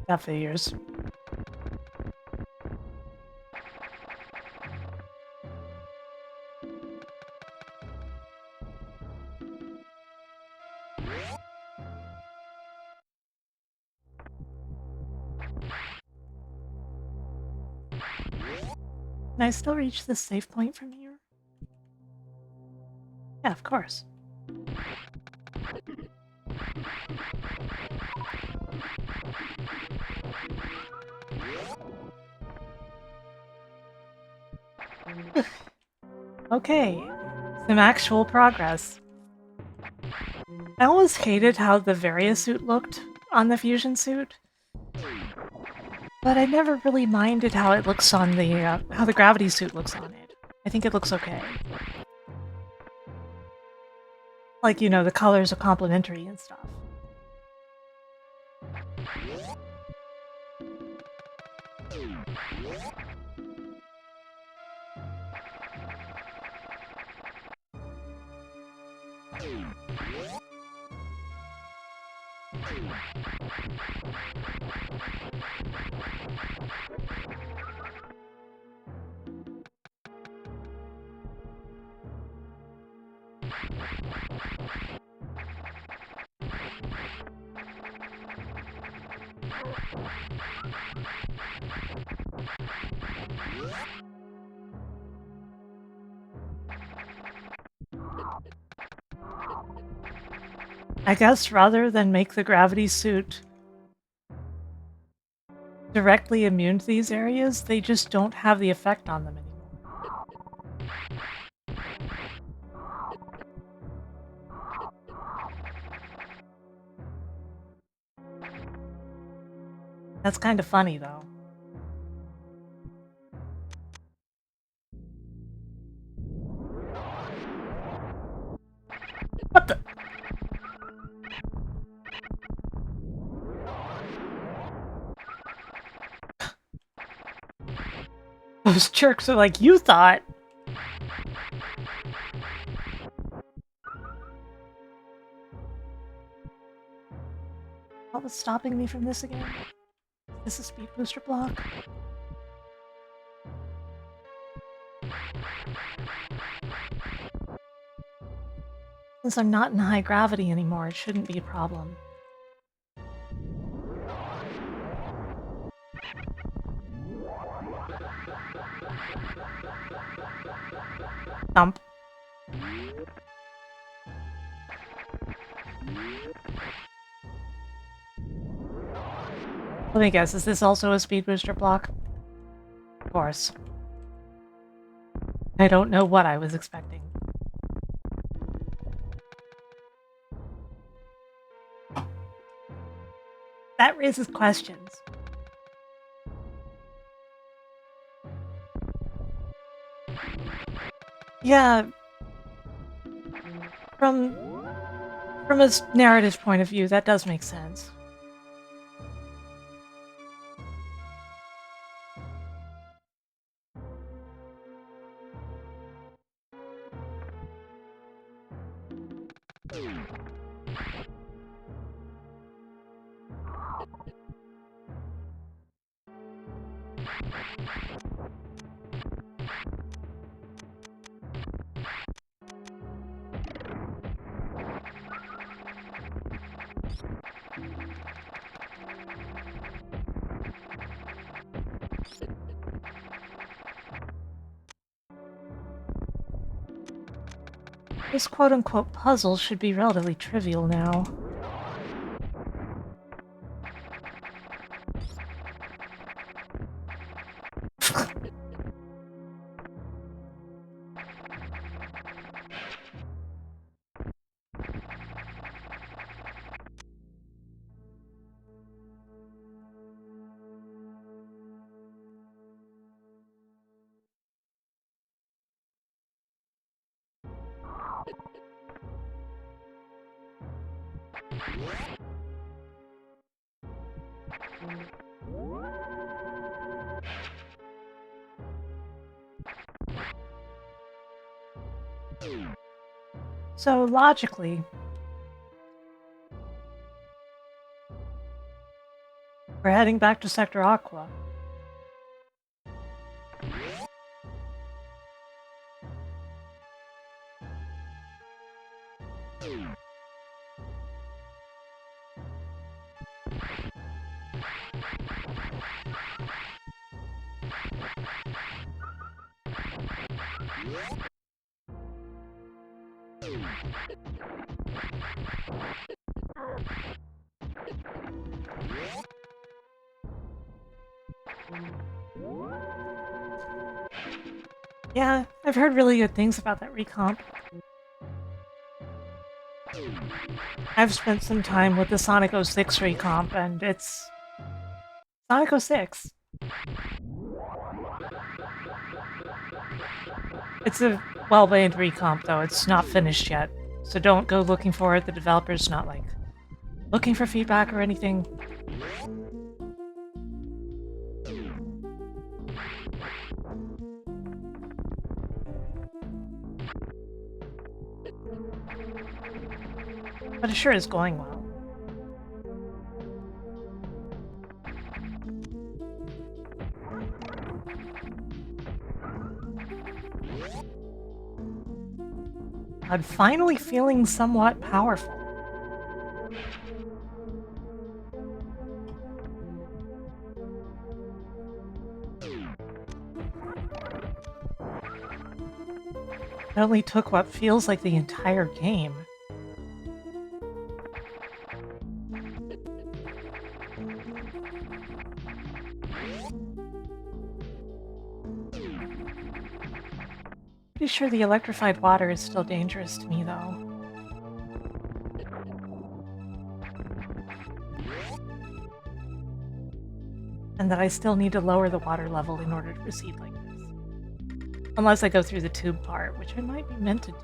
Speaker 3: That figures. Can I still reach this save point from here? Yeah, of course. Okay, some actual progress. I always hated how the Varia suit looked on the fusion suit, but I never really minded how it looks on the how the gravity suit looks on it. I think it looks okay. Like, you know, the colors are complementary and stuff. I guess rather than make the gravity suit directly immune to these areas, they just don't have the effect on them anymore. That's kind of funny, though. What the? Those jerks are like, you thought! What was stopping me from this again? Is this a speed booster block? Since I'm not in high gravity anymore, it shouldn't be a problem. Thump. Let me guess, is this also a speed booster block? Of course. I don't know what I was expecting. That raises questions. Yeah. From a narrative point of view, that does make sense. This quote-unquote puzzle should be relatively trivial now. So, logically, we're heading back to Sector Aqua. Yeah, I've heard really good things about that recomp. I've spent some time with the Sonic 06 recomp, and it's Sonic 06. It's a well-made recomp, though. It's not finished yet, so don't go looking for it. The developer's not, like, looking for feedback or anything. But it sure is going well. I'm finally feeling somewhat powerful. It only took what feels like the entire game. Pretty sure the electrified water is still dangerous to me, though. And that I still need to lower the water level in order to proceed like this. Unless I go through the tube part, which I might be meant to do.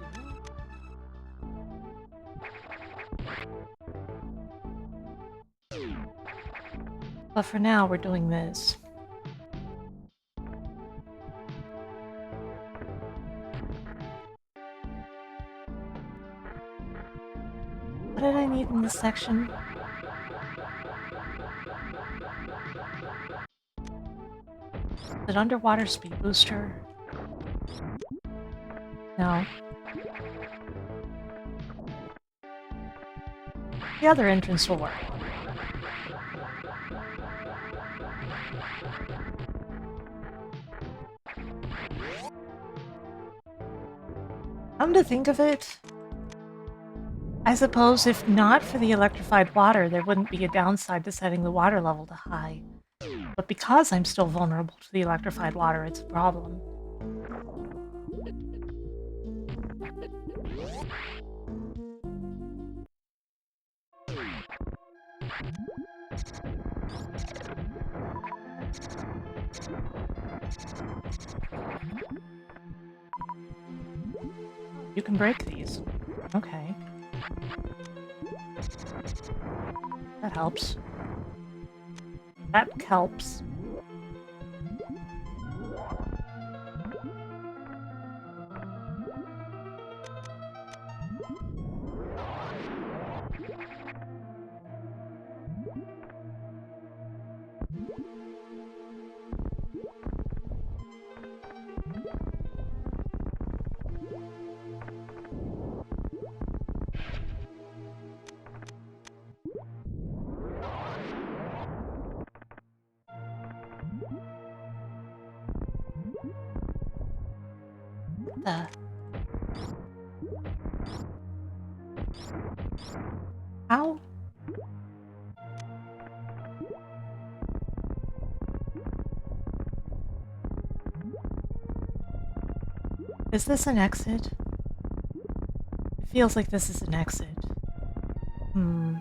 Speaker 3: But for now, we're doing this. What did I need in this section? Is it underwater speed booster? No. The other entrance will work. Come to think of it, I suppose if not for the electrified water, there wouldn't be a downside to setting the water level to high. But because I'm still vulnerable to the electrified water, it's a problem. You can break these. Okay. That helps. That helps. How? Is this an exit? It feels like this is an exit. Hmm.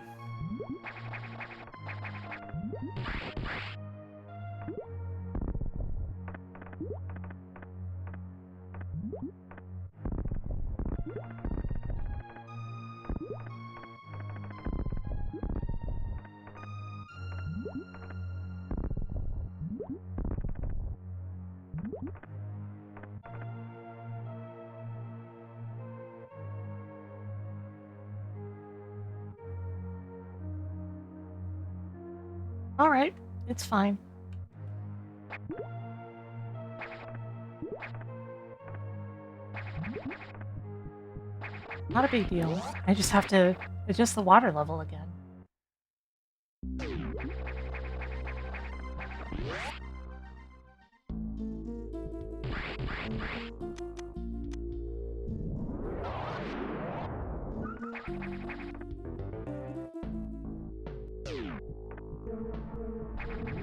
Speaker 3: Alright, it's fine. Not a big deal. I just have to adjust the water level again.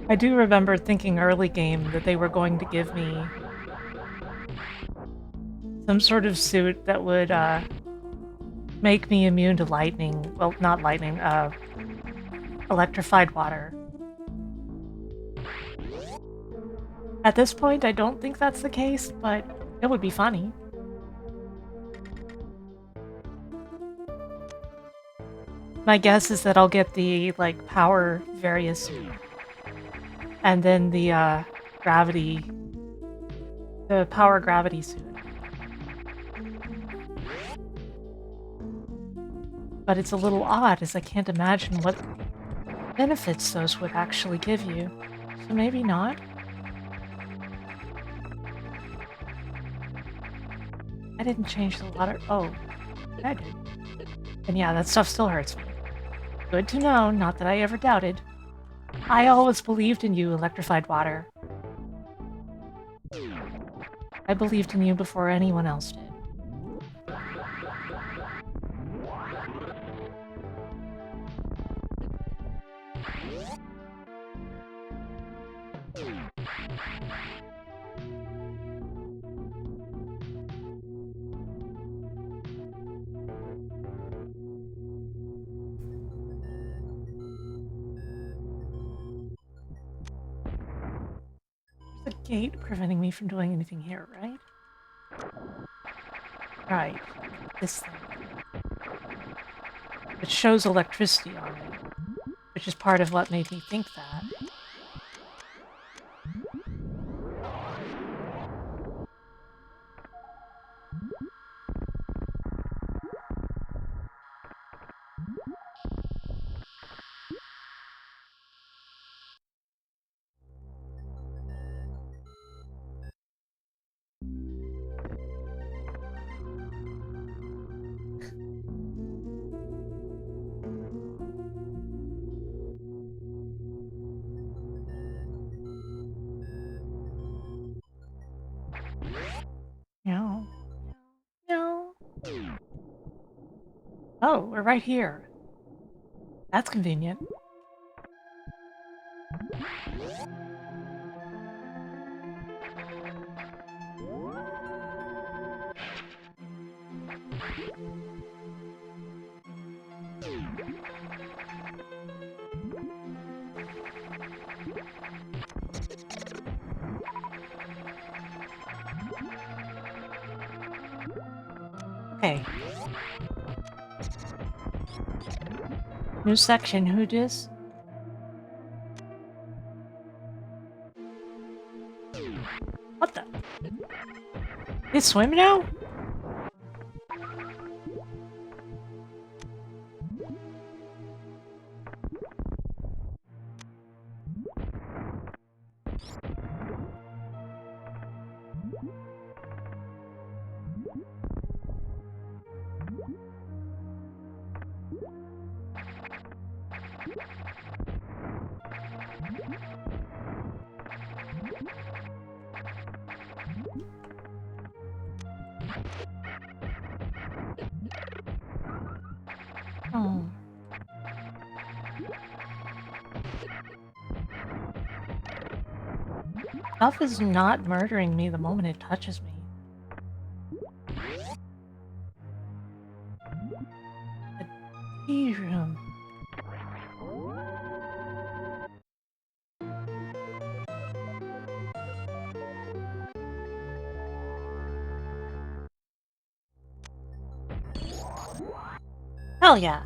Speaker 3: I do remember thinking early game that they were going to give me some sort of suit that would make me immune to lightning. Well, not lightning, electrified water. At this point, I don't think that's the case, but it would be funny. My guess is that I'll get the, like, power various suit. And then the, the power gravity suit. But it's a little odd, as I can't imagine what benefits those would actually give you. So maybe not. I didn't change the water. Oh, I did. And yeah, that stuff still hurts me. Good to know, not that I ever doubted. I always believed in you, electrified water. I believed in you before anyone else did. There's a gate preventing me from doing anything here, right? Right. This thing. It shows electricity on it, which is part of what made me think that. No. No. Oh, we're right here. That's convenient. Okay. New section, who dis? What the? They swim now? Stuff is not murdering me the moment it touches me. The tea room. Hell yeah.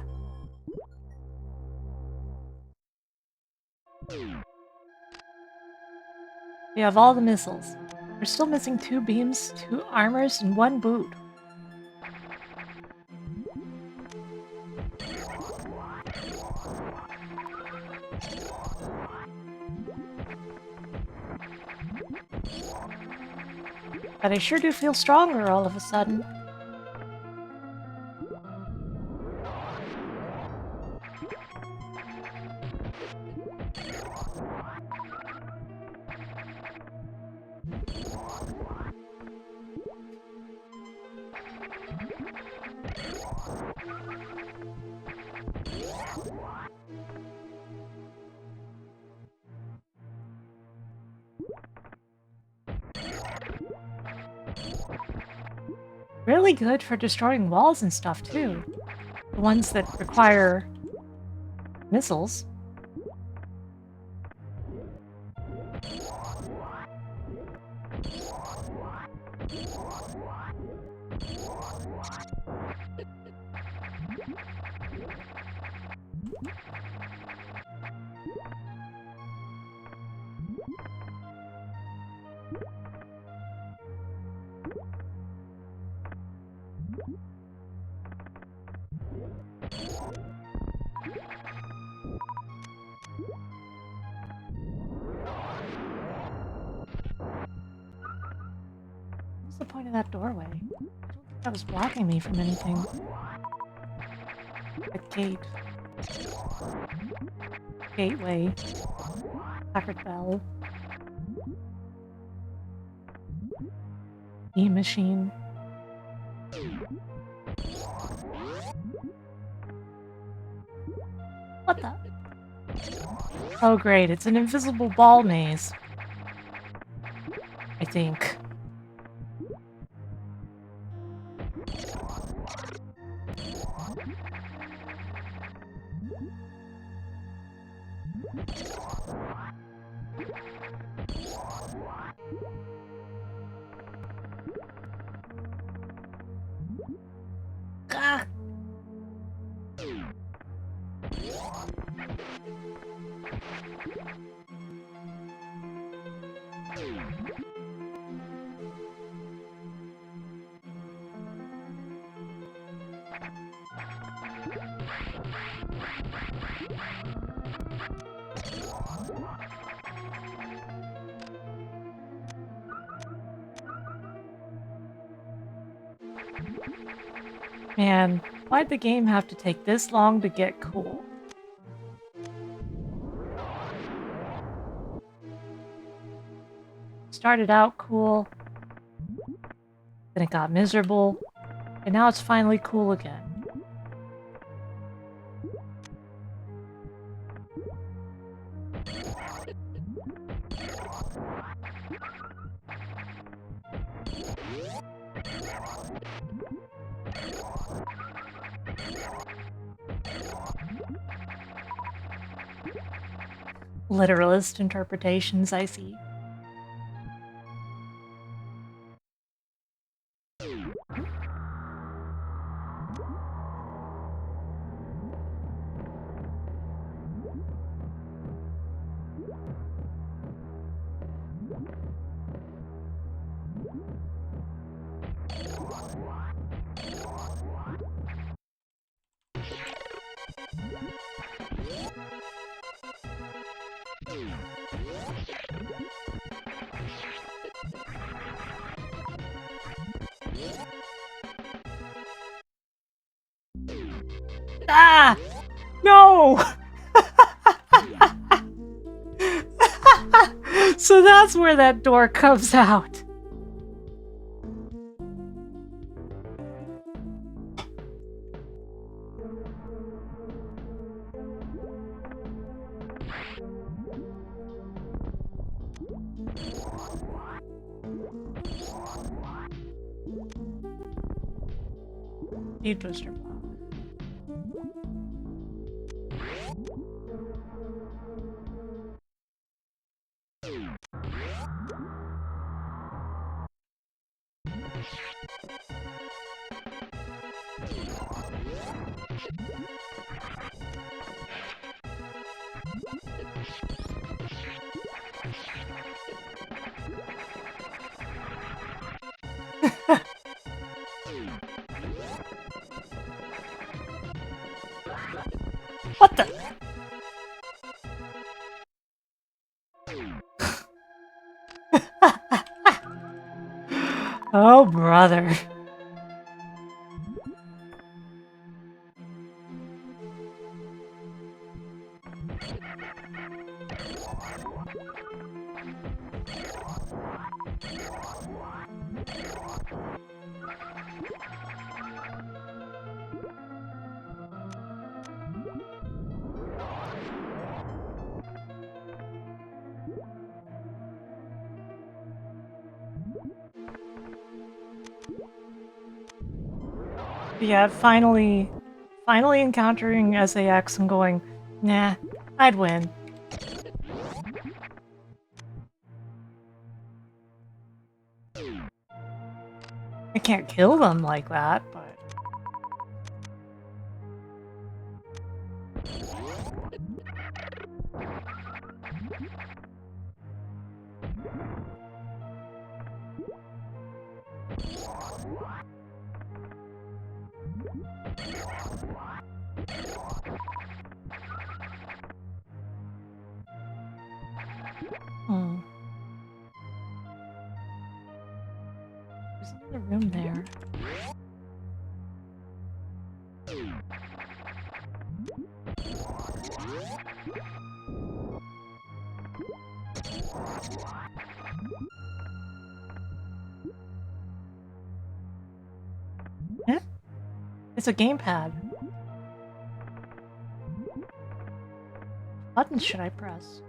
Speaker 3: We have all the missiles. We're still missing 2 beams, 2 armors, and 1 boot. But I sure do feel stronger all of a sudden. Really good for destroying walls and stuff, too. The ones that require missiles. What's the point of that doorway? I don't think that was blocking me from anything. A gate. Gateway. Packard Bell. E-machine. What the? Oh great, it's an invisible ball maze. I think. Ah. Man, why'd the game have to take this long to get cool? Started out cool, then it got miserable, and now it's finally cool again. Literalist interpretations, I see. Ah! No! So that's where that door comes out. Speed booster block. What the? Oh, brother. Yeah, finally encountering SAX and going, nah, I'd win. I can't kill them like that, but... Hmm. There's another room there. Eh? It's a gamepad. What buttons should I press?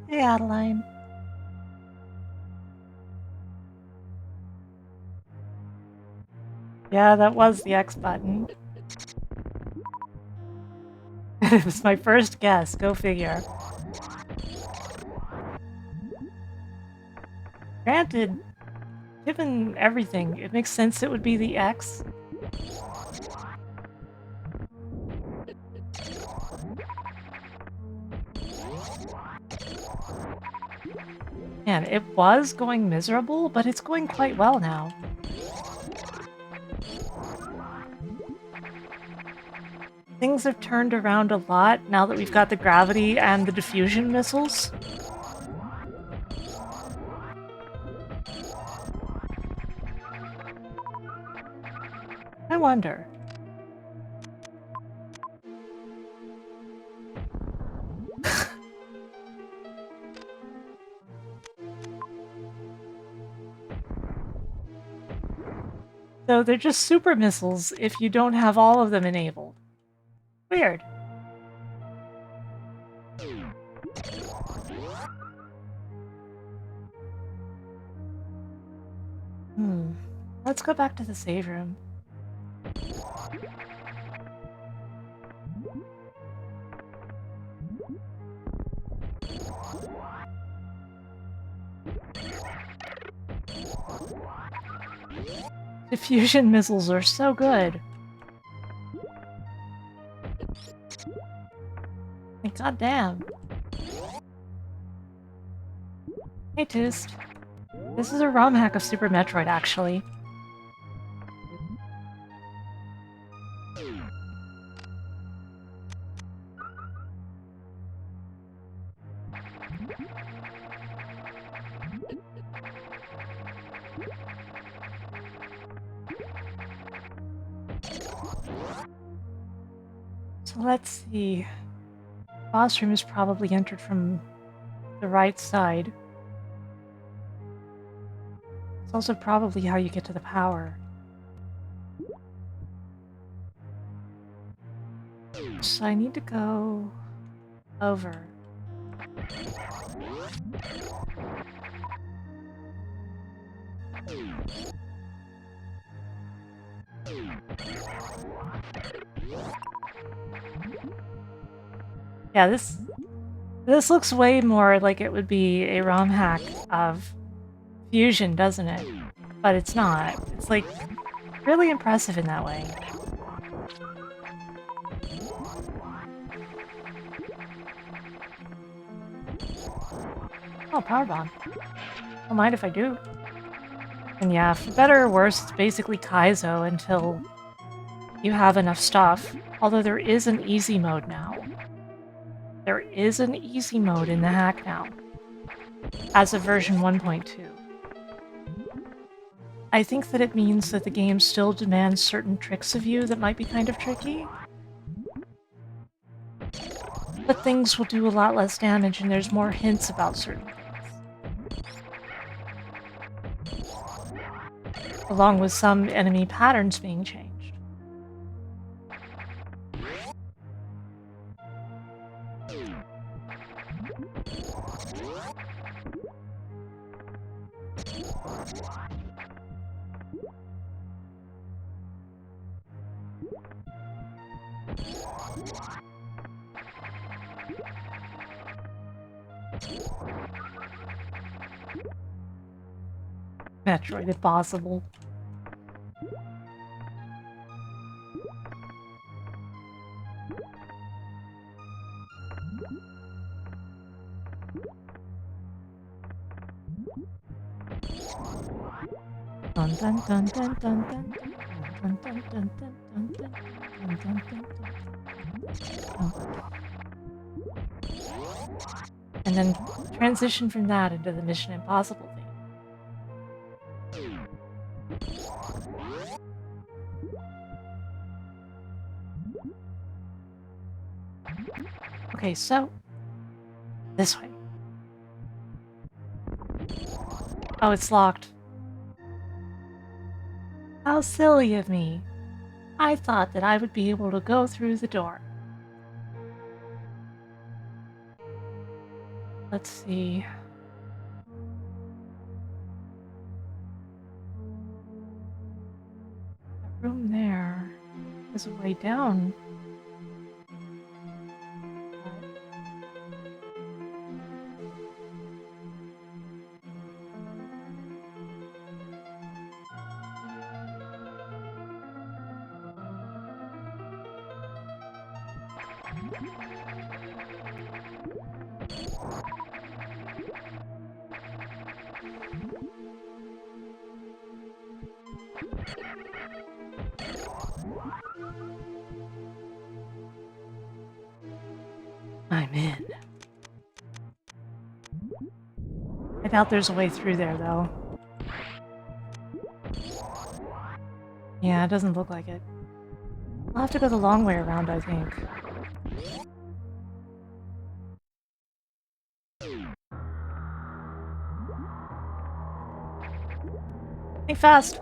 Speaker 3: Hey, Adeline. Yeah, that was the X button. It was my first guess, go figure. Granted, given everything, it makes sense it would be the X. Man, it was going miserable, but it's going quite well now. Things have turned around a lot now that we've got the gravity and the diffusion missiles. I wonder. So they're just super missiles if you don't have all of them enabled. Weird. Let's go back to the save room. Diffusion missiles are so good. Like, goddamn. Hey, Toost. This is a ROM hack of Super Metroid, actually. So let's see. Boss room is probably entered from the right side. It's also probably how you get to the power. So I need to go over. Yeah, this looks way more like it would be a ROM hack of Fusion, doesn't it? But it's not. It's like really impressive in that way. Oh, power bomb. Don't mind if I do. And yeah, for better or worse, it's basically Kaizo until you have enough stuff. Although there is an easy mode now. There is an easy mode in the hack now. As of version 1.2. I think that it means that the game still demands certain tricks of you that might be kind of tricky. But things will do a lot less damage and there's more hints about certain things. Along with some enemy patterns being changed. Metroid impossible. Dun dun dun dun dun dun dun dun dun dun dun dun dun dun dun. And then transition from that into the Mission Impossible thing. Okay, so this way. Oh, it's locked. How silly of me. I thought that I would be able to go through the door. Let's see. That room there is a way down. I'm in. I doubt there's a way through there, though. Yeah, it doesn't look like it. I'll have to go the long way around, I think. Think fast!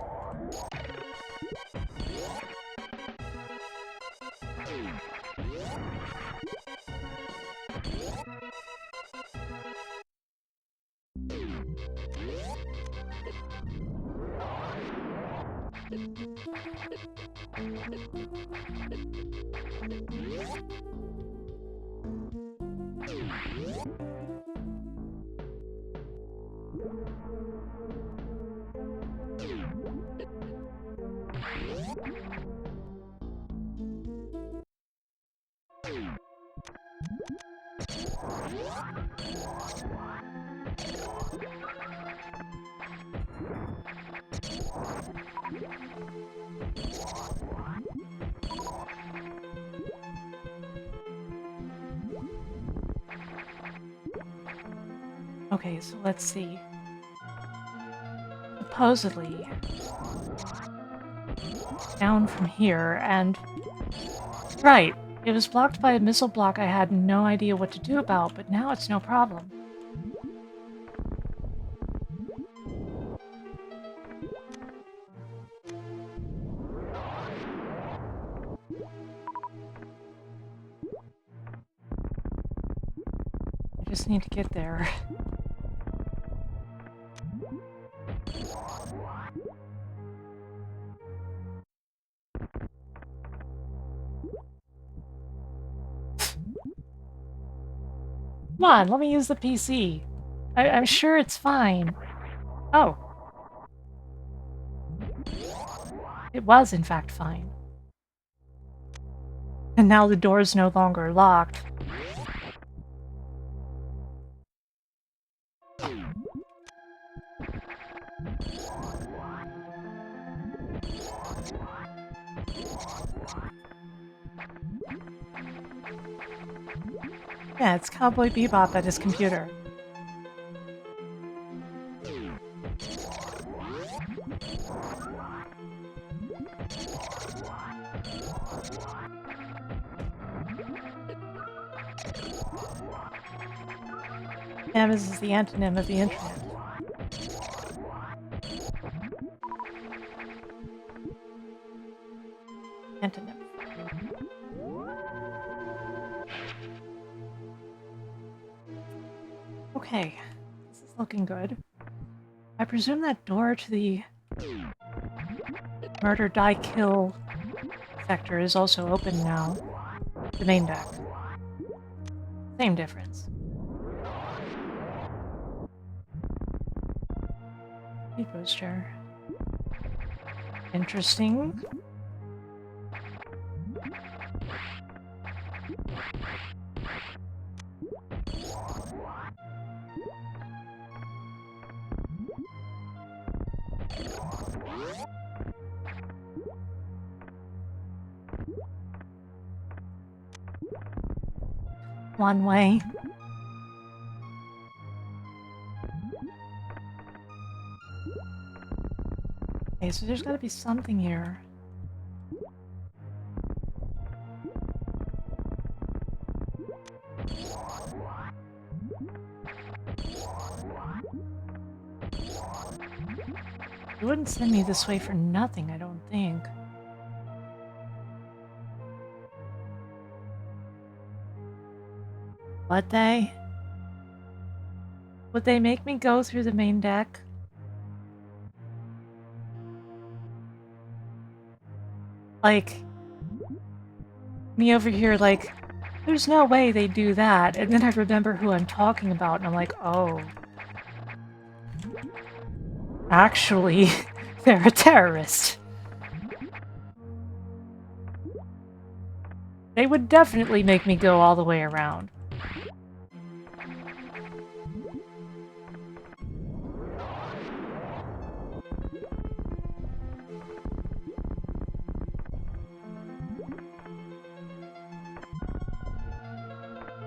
Speaker 3: Okay, so let's see. Supposedly, down from here, and... Right, it was blocked by a missile block I had no idea what to do about, but now it's no problem. just need to get there. Come on, let me use the PC. I'm sure it's fine. Oh. It was, in fact, fine. And now the door's no longer locked. Yeah, it's Cowboy Bebop at his computer. Canvas is the antonym of the internet. Antonym. Okay, this is looking good. I presume that door to the murder, die, kill sector is also open now. The main deck. Same difference. Speed poster. Interesting. One way. Okay, so there's gotta be something here. They wouldn't send me this way for nothing, I don't think. Would they? Would they make me go through the main deck? Like, me over here like, there's no way they'd do that, and then I remember who I'm talking about, and I'm like, oh. Actually, they're a terrorist. They would definitely make me go all the way around.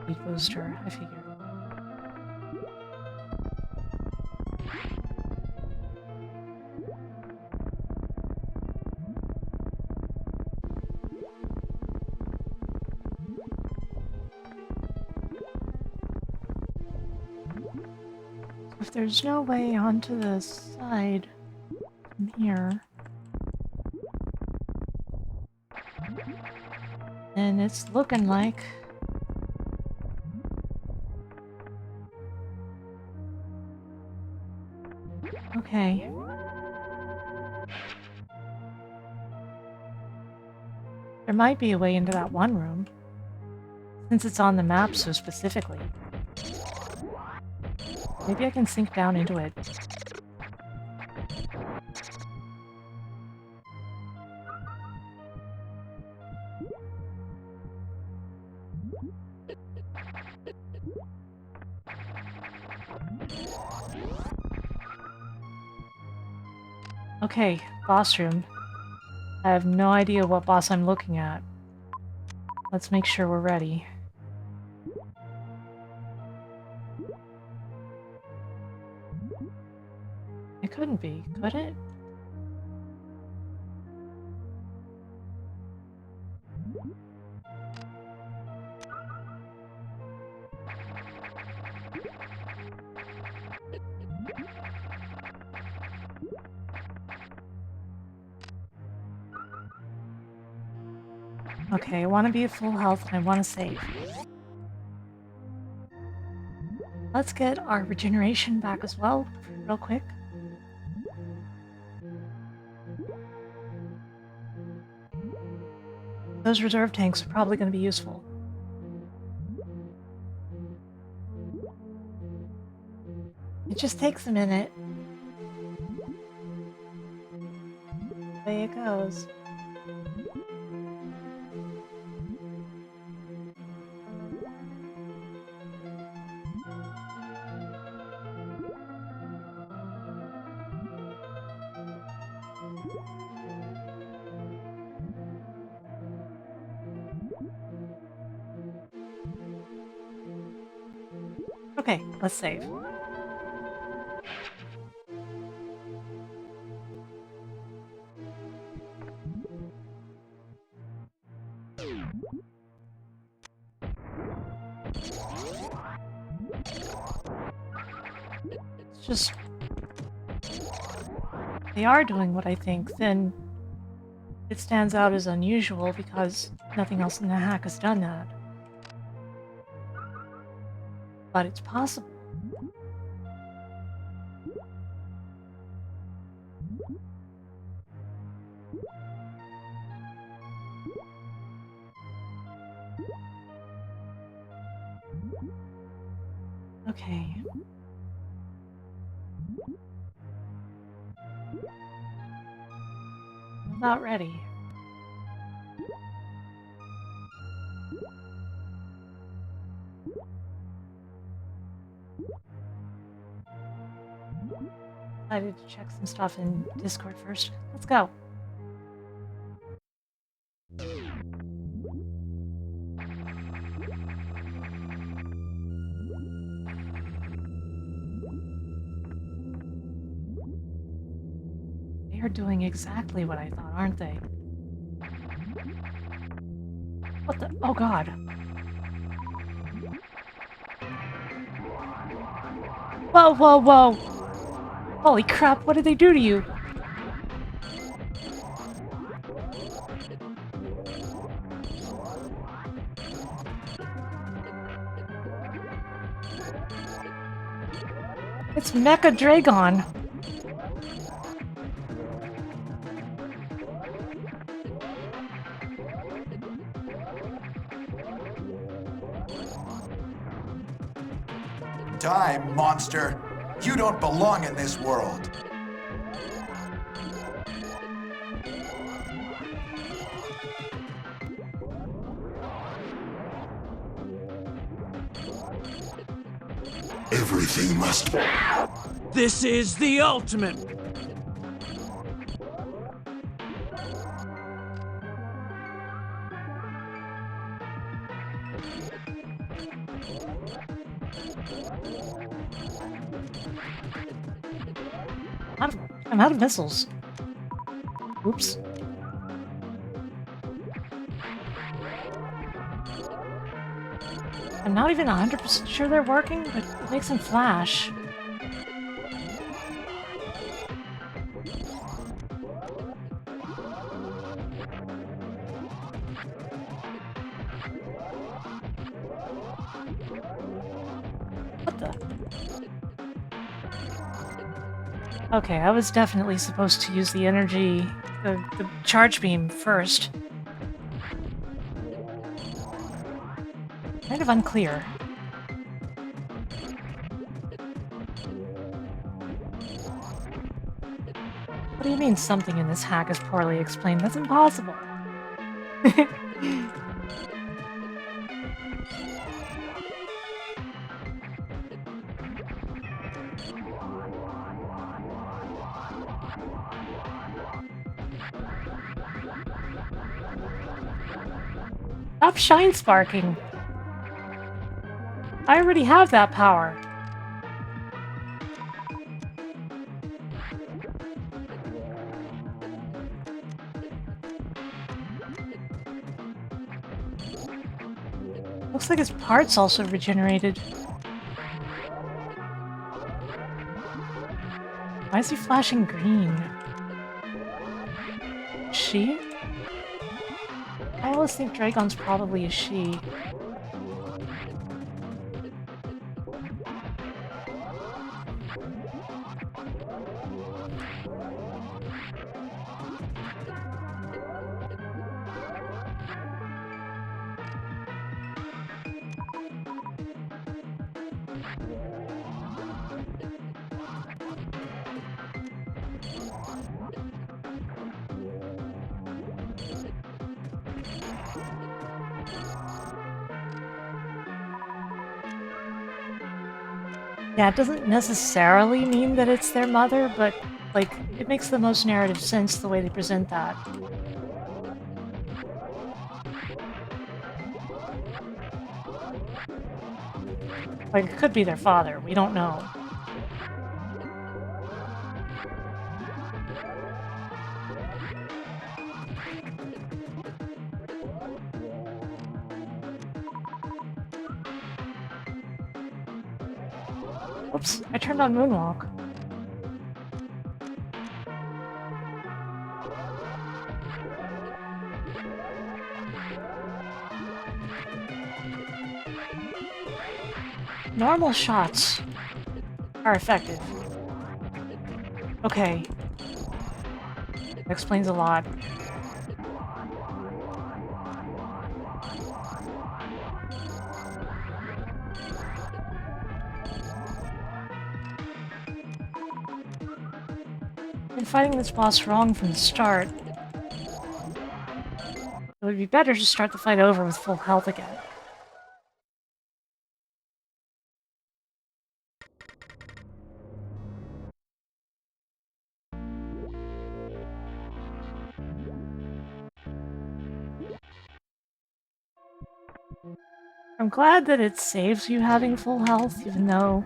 Speaker 3: Speed booster, I figured. If there's no way onto the side from here, then it's looking like okay. There might be a way into that one room, since it's on the map so specifically. Maybe I can sink down into it. Okay, boss room. I have no idea what boss I'm looking at. Let's make sure we're ready. It couldn't be, could it? Okay, I want to be at full health and I want to save. let's get our regeneration back as well, real quick. Those reserve tanks are probably going to be useful. It just takes a minute. Away it goes. Okay, let's save. It's just... they are doing what I think, then it stands out as unusual because nothing else in the hack has done that. But it's possible. Okay. About ready. Decided to check some stuff in Discord first. Let's go. They are doing exactly what I thought, aren't they? What the? Oh god. Whoa, whoa, whoa! Holy crap, what did they do to you? It's Mecha Dragon!
Speaker 6: Die, monster! You don't belong in this world!
Speaker 4: Everything must...
Speaker 2: This is the ultimate!
Speaker 3: I'm out of missiles. Oops. I'm not even 100% sure they're working, but it makes them flash. What the? Okay, I was definitely supposed to use the energy, the charge beam first. Kind of unclear. What do you mean something in this hack is poorly explained? That's impossible. Stop shine sparking. I already have that power. Looks like his parts also regenerated. Why is he flashing green? She? I always think Dragon's probably a she. Yeah, it doesn't necessarily mean that it's their mother, but, like, it makes the most narrative sense the way they present that. Like, it could be their father, we don't know. Oops, I turned on Moonwalk. Normal shots are effective. Okay. That explains a lot. Been fighting this boss wrong from the start. It would be better to start the fight over with full health again. I'm glad that it saves you having full health, even though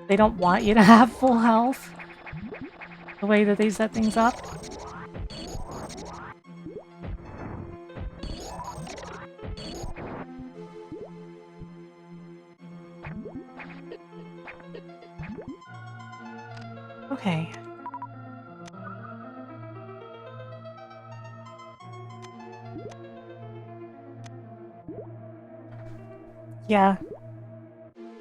Speaker 3: they don't want you to have full health. The way that they set things up. Okay. Yeah.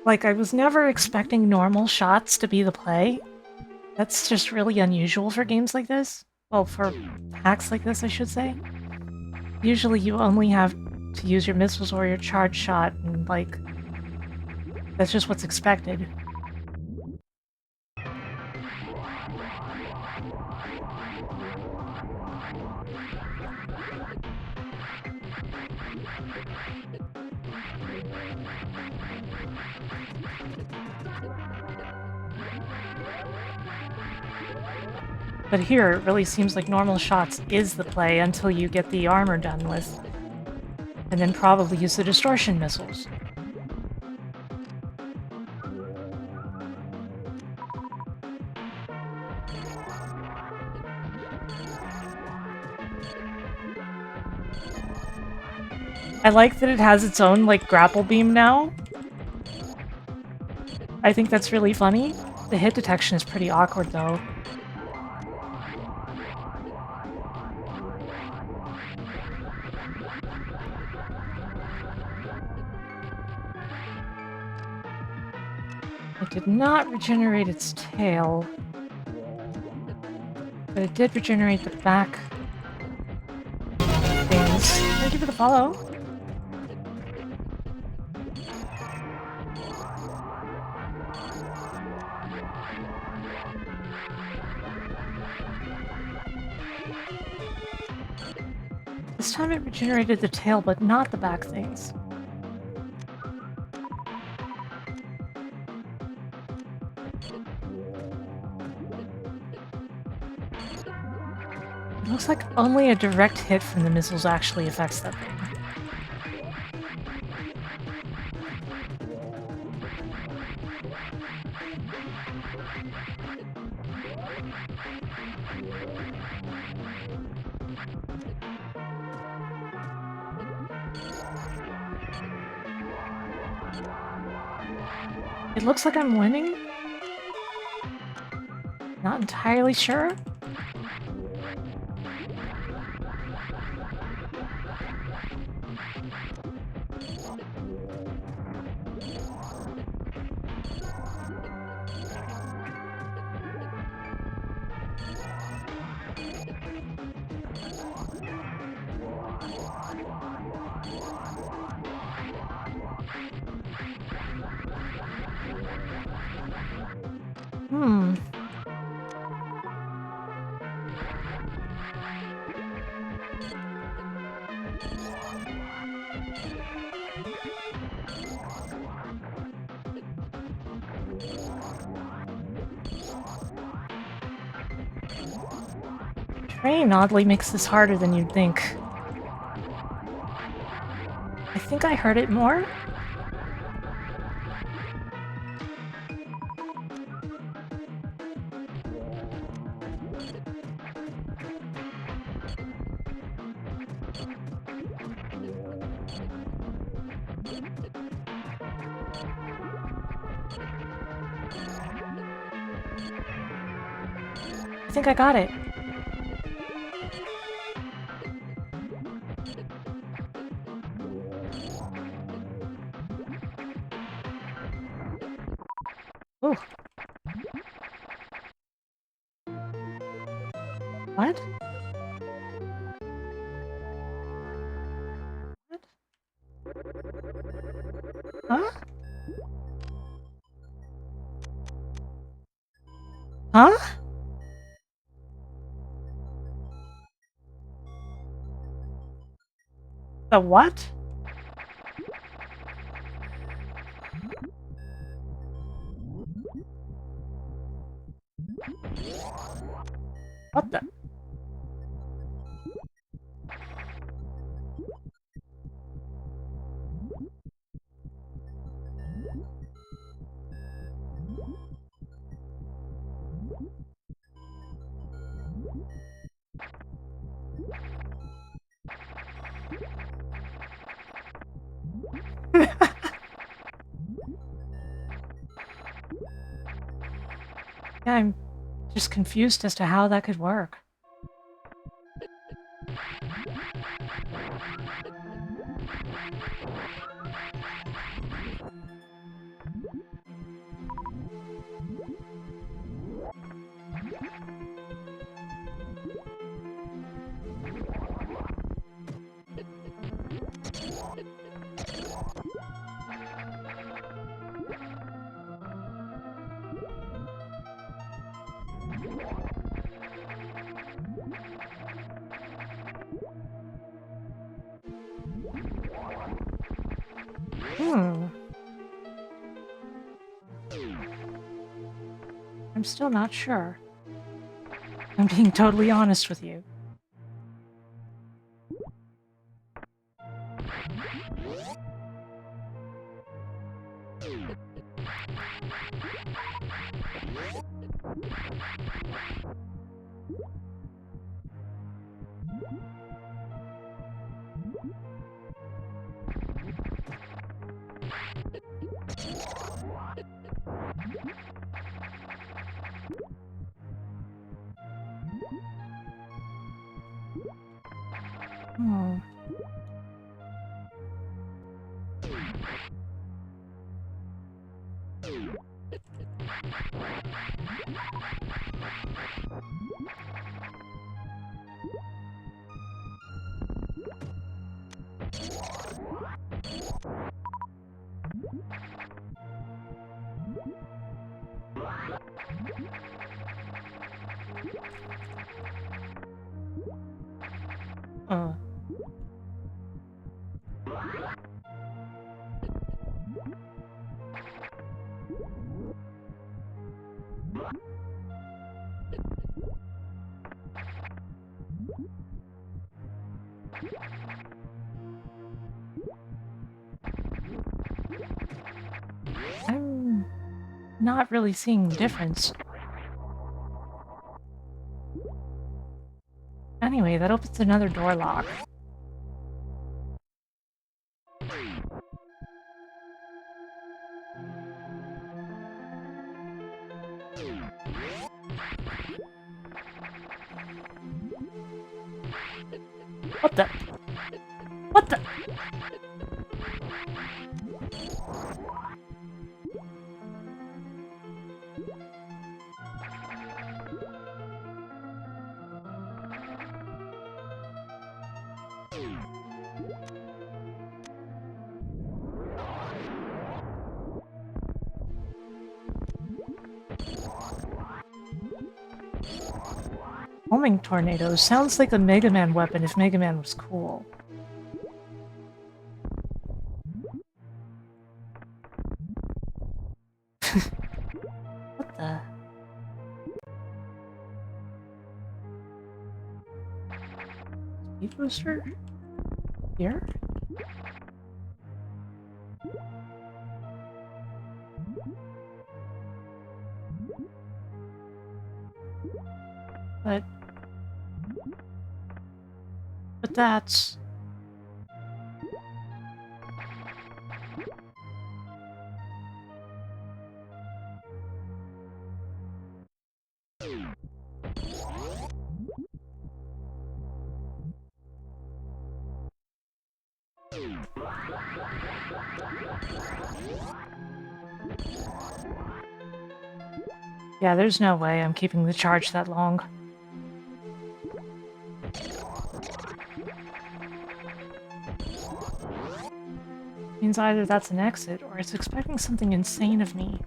Speaker 3: Like, I was never expecting normal shots to be the play. That's just really unusual for games like this. Well, for hacks like this, I should say. Usually you only have to use your missiles or your charge shot, and, like, that's just what's expected. But here, it really seems like normal shots is the play until you get the armor done with. And then probably use the distortion missiles. I like that it has its own, like, grapple beam now. I think that's really funny. The hit detection is pretty awkward, though. It did not regenerate its tail. But it did regenerate the back things. Thank you for the follow. This time it regenerated the tail, but not the back things. It looks like only a direct hit from the missiles actually affects that thing. It looks like I'm winning? Not entirely sure? Rain oddly makes this harder than you'd think. I think I heard it more. I think I got it. Ooh. What? What? Huh? Huh? The what? What the? Yeah, I'm just confused as to how that could work. Hmm. I'm still not sure. I'm being totally honest with you. Hmm. Uh. I'm not really seeing the difference. Anyway, that opens another door lock. What the? What the? Homing tornadoes sounds like a Mega Man weapon if Mega Man was cool. What the? Speed booster? Here? But that's... Yeah, there's no way I'm keeping the charge that long. Means either that's an exit, or it's expecting something insane of me.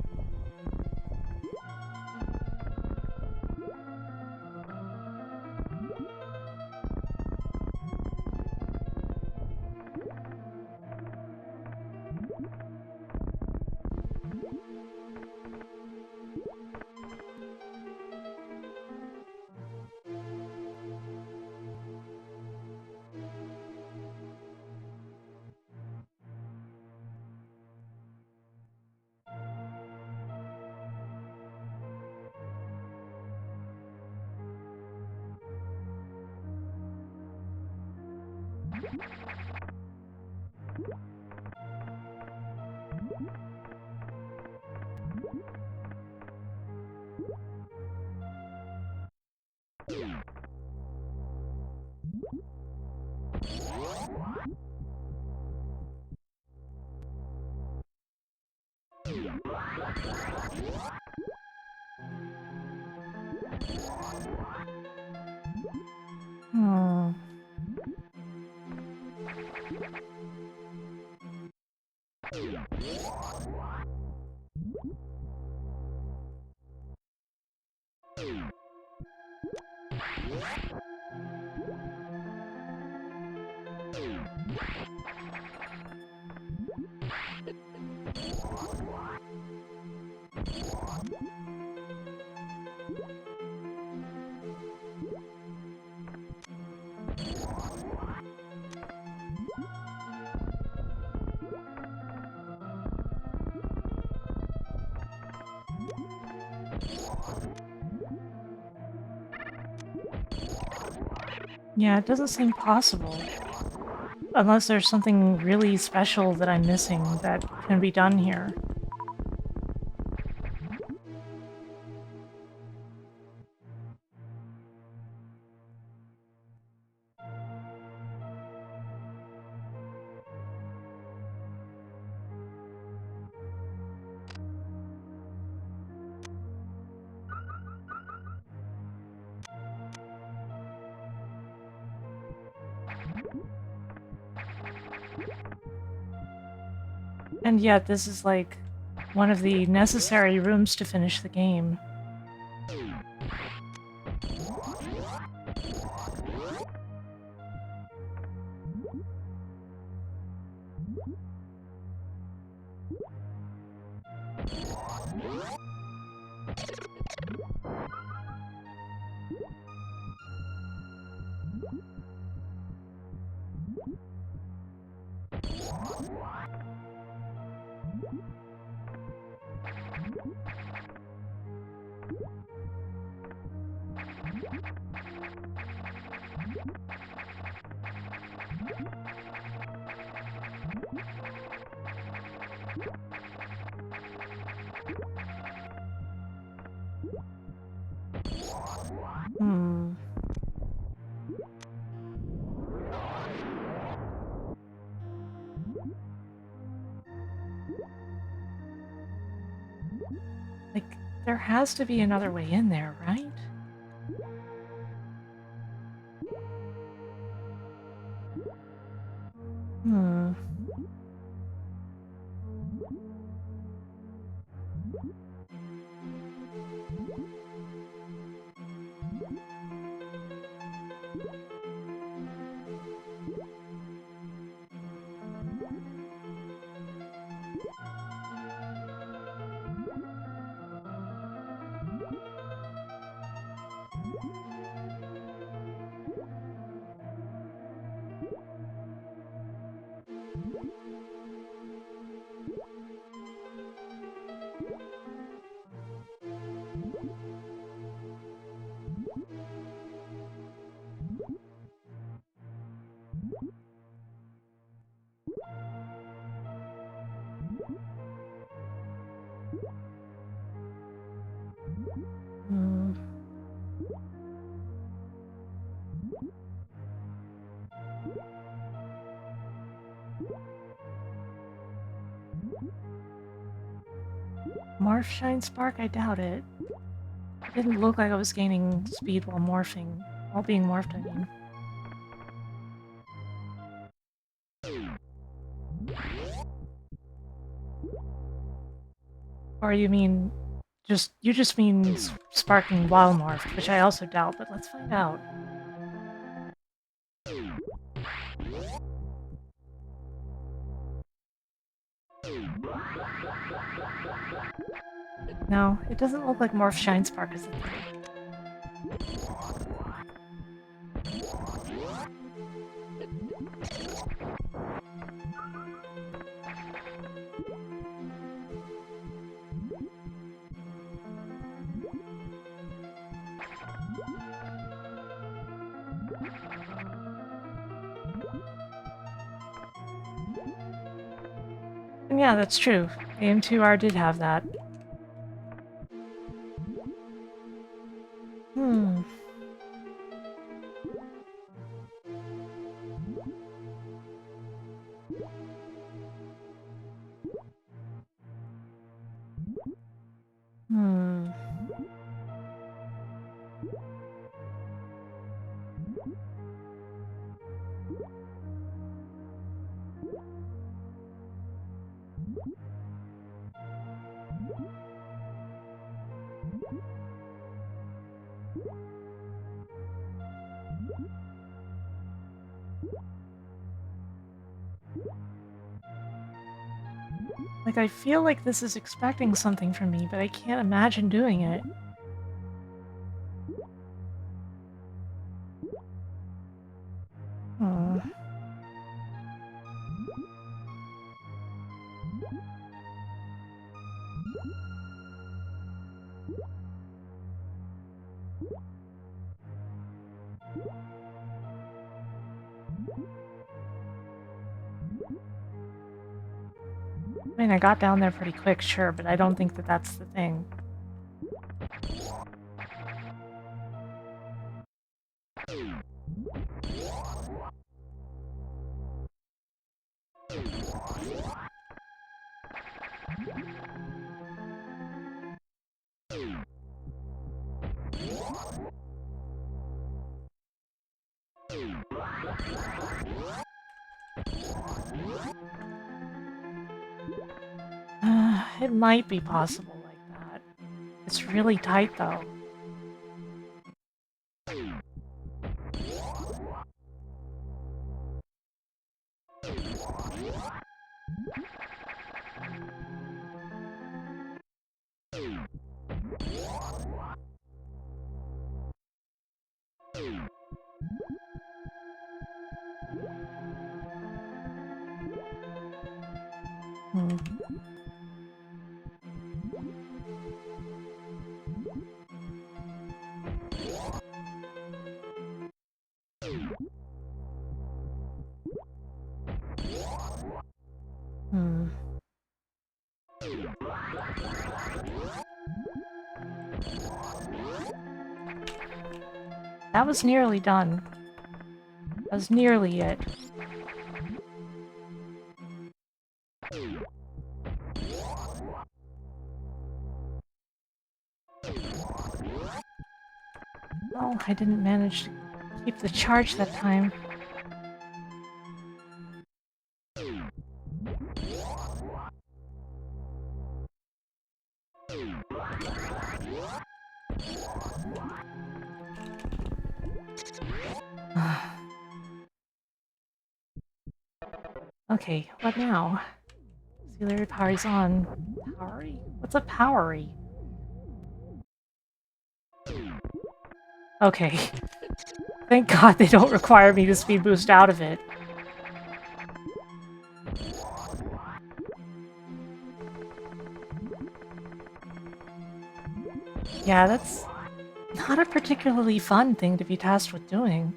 Speaker 3: Hmm. Yeah, it doesn't seem possible. Unless there's something really special that I'm missing that can be done here. And yet, this is like one of the necessary rooms to finish the game. Hmm. Like, there has to be another way in there, right? Hmm. Morph Shine Spark? I doubt it. It didn't look like I was gaining speed while morphing. While being morphed, I mean. Or you mean... You just mean sparking while morphed, which I also doubt, but let's find out. No, it doesn't look like Morph Shine Spark is a thing. And yeah, that's true. AM2R did have that. Hmm. Hmm. Like, I feel like this is expecting something from me, but I can't imagine doing it. Hmm. I mean, I got down there pretty quick, sure, but I don't think that that's the thing. It might be possible like that. It's really tight, though. Hmm. Hmm. That was nearly done. That was nearly it. Oh, I didn't manage to keep the charge that time. Okay, what now? Auxiliary power's on. Powery? What's a powery? Okay. Thank God they don't require me to speed boost out of it. Yeah, that's not a particularly fun thing to be tasked with doing.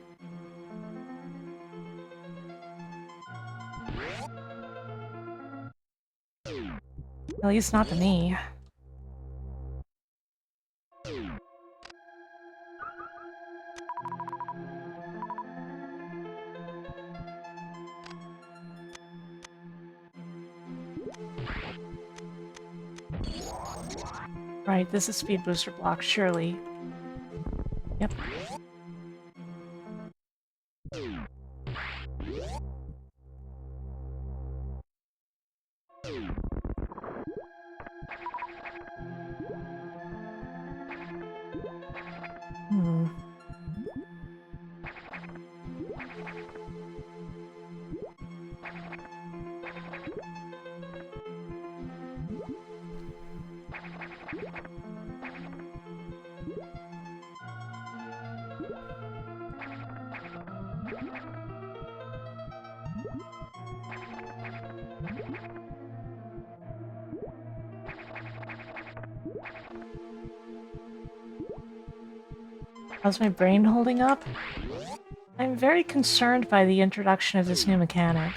Speaker 3: At least not to me. Right, this is speed booster block, surely. Yep. Hmm. How's my brain holding up? I'm very concerned by the introduction of this new mechanic.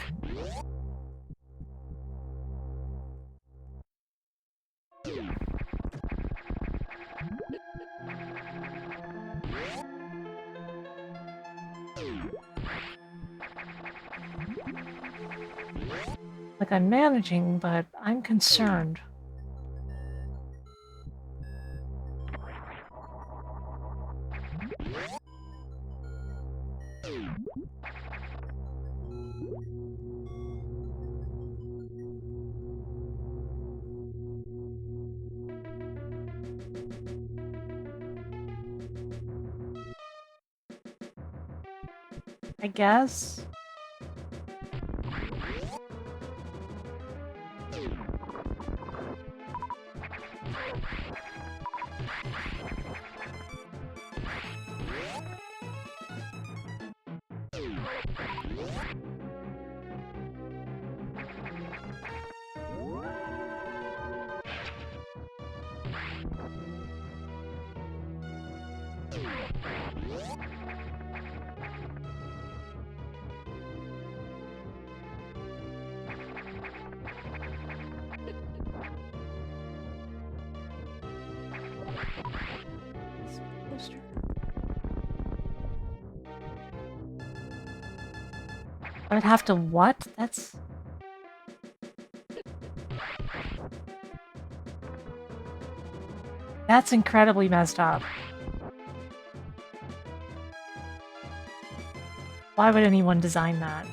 Speaker 3: Like, I'm managing, but I'm concerned. I guess? Booster. I would have to what? That's incredibly messed up. Why would anyone design that?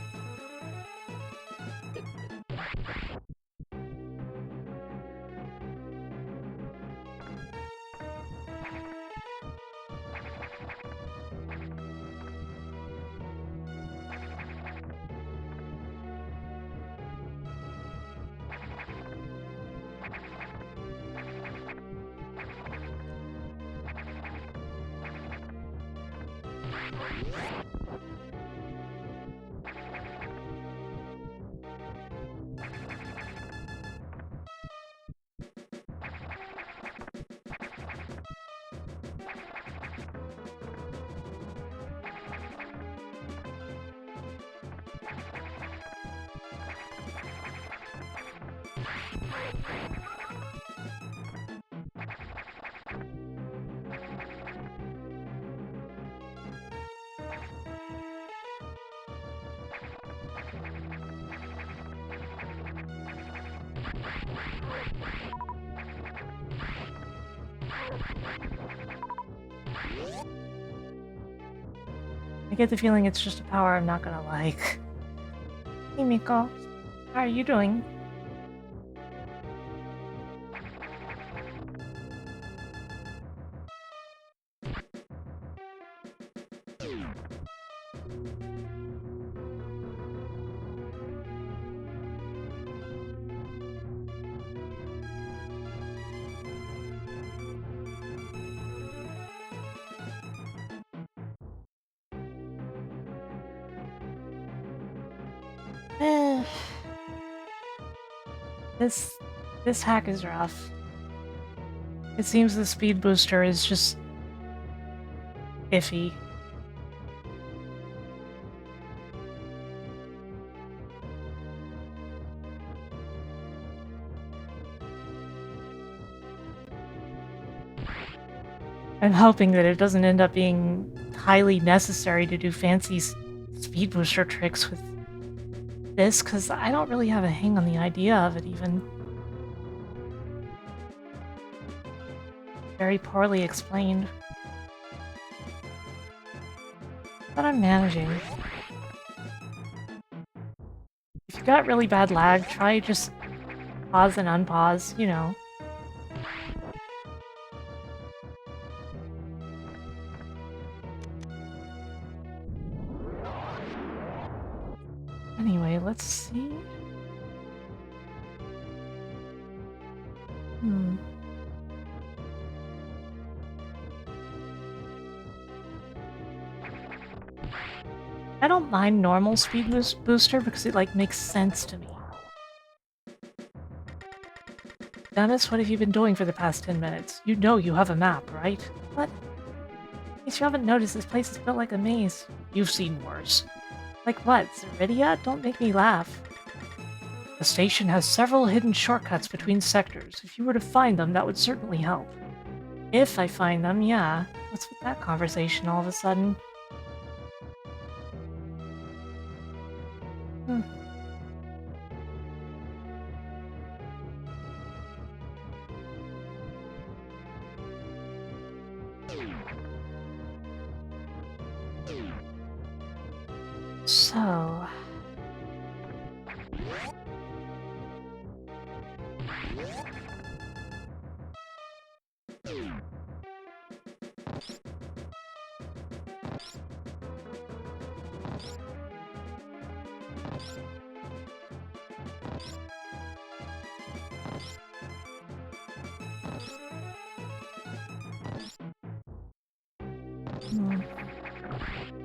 Speaker 3: I get the feeling it's just a power I'm not gonna like. Hey Miko, how are you doing? This hack is rough. It seems the speed booster is just iffy. I'm hoping that it doesn't end up being highly necessary to do fancy speed booster tricks with this, because I don't really have a hang on the idea of it even. Very poorly explained. But I'm managing. If you got really bad lag, try just pause and unpause, you know. Anyway, let's see. I don't mind normal speed booster because it, like, makes sense to me. Dennis, what have you been doing for the past 10 minutes? You know you have a map, right? What? In case you haven't noticed, this place is built like a maze. You've seen worse. Like what, Zeridia? Don't make me laugh. The station has several hidden shortcuts between sectors. If you were to find them, that would certainly help. If I find them, yeah. What's with that conversation all of a sudden? So...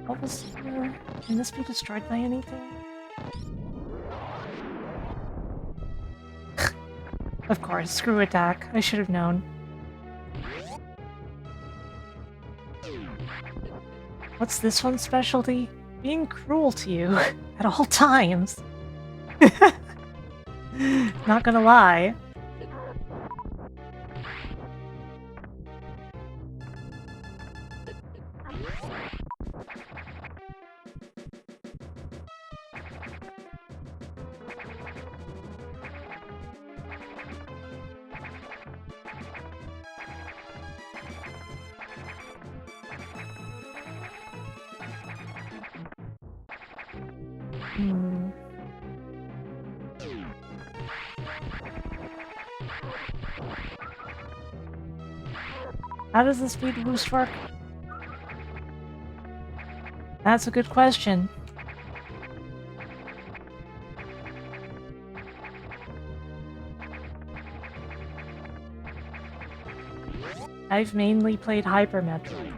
Speaker 3: What was here? Can this be destroyed by anything? Of course, screw attack. I should have known. What's this one's specialty? Being cruel to you at all times. Not gonna lie. How does the speed boost work? That's a good question. I've mainly played Hyper Metroid.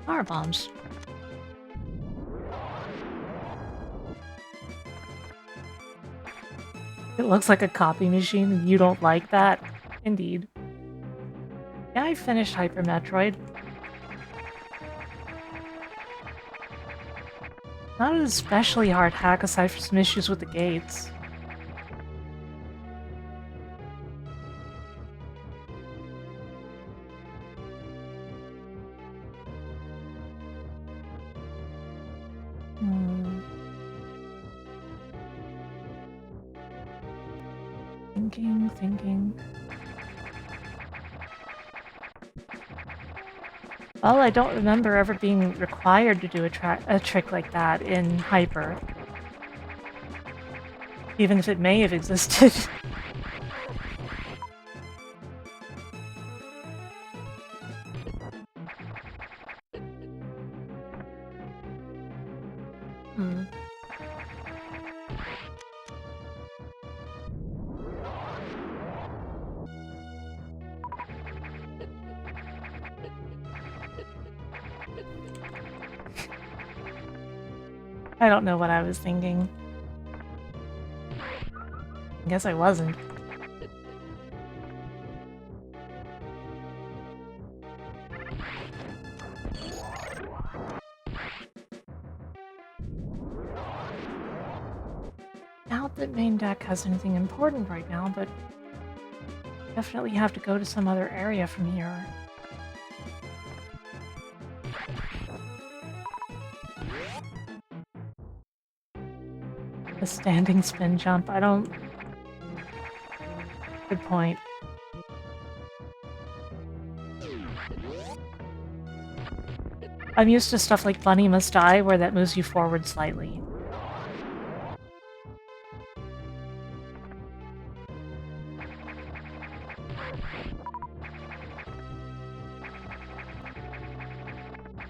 Speaker 3: Power bombs. It looks like a copy machine and you don't like that? Indeed. Yeah, I finished Hyper Metroid. Not an especially hard hack aside from some issues with the gates. Thinking. Well, I don't remember ever being required to do a trick like that in Hyper. Even if it may have existed. I don't know what I was thinking. I guess I wasn't. Doubt that main deck has anything important right now, but definitely have to go to some other area from here. The standing spin jump, I don't... Good point. I'm used to stuff like Bunny Must Die, where that moves you forward slightly.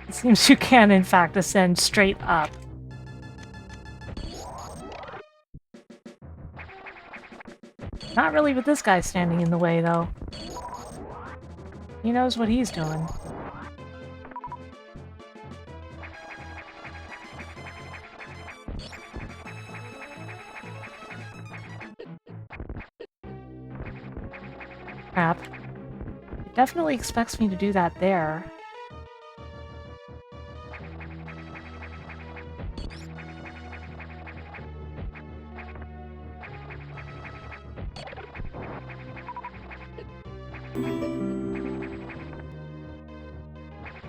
Speaker 3: It seems you can, in fact, ascend straight up. Not really with this guy standing in the way, though. He knows what he's doing. Crap. It definitely expects me to do that there.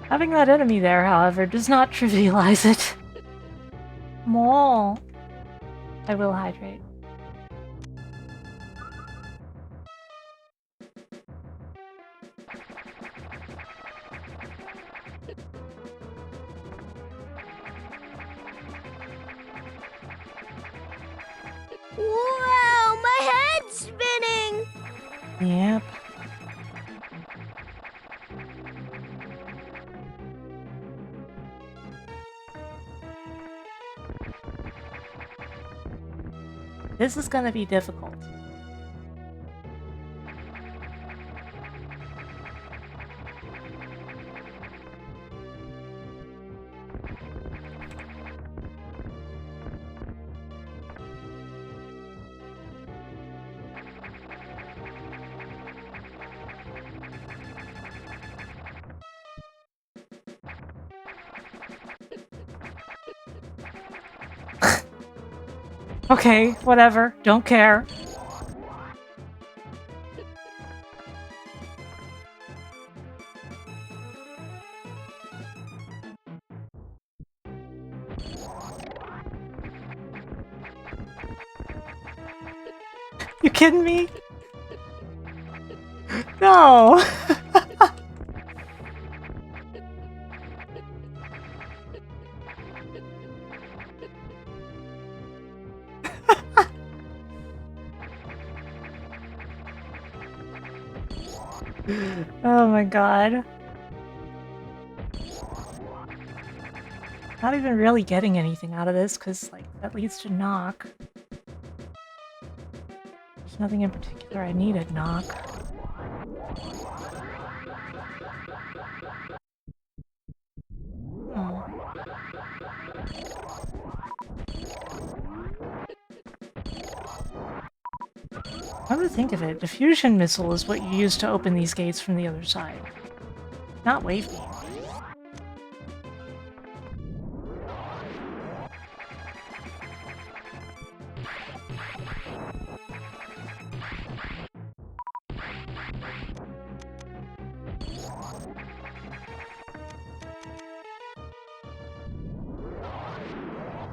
Speaker 3: Having that enemy there, however, does not trivialize it. More. I will hydrate.
Speaker 1: Wow, my head's spinning!
Speaker 3: Yep. This is gonna be difficult. Okay, whatever. Don't care. You kidding me? No! Oh my god. Not even really getting anything out of this, because, like, that leads to knock. There's nothing in particular I needed knock. Come to think of it, diffusion missile is what you use to open these gates from the other side. Not wave beam.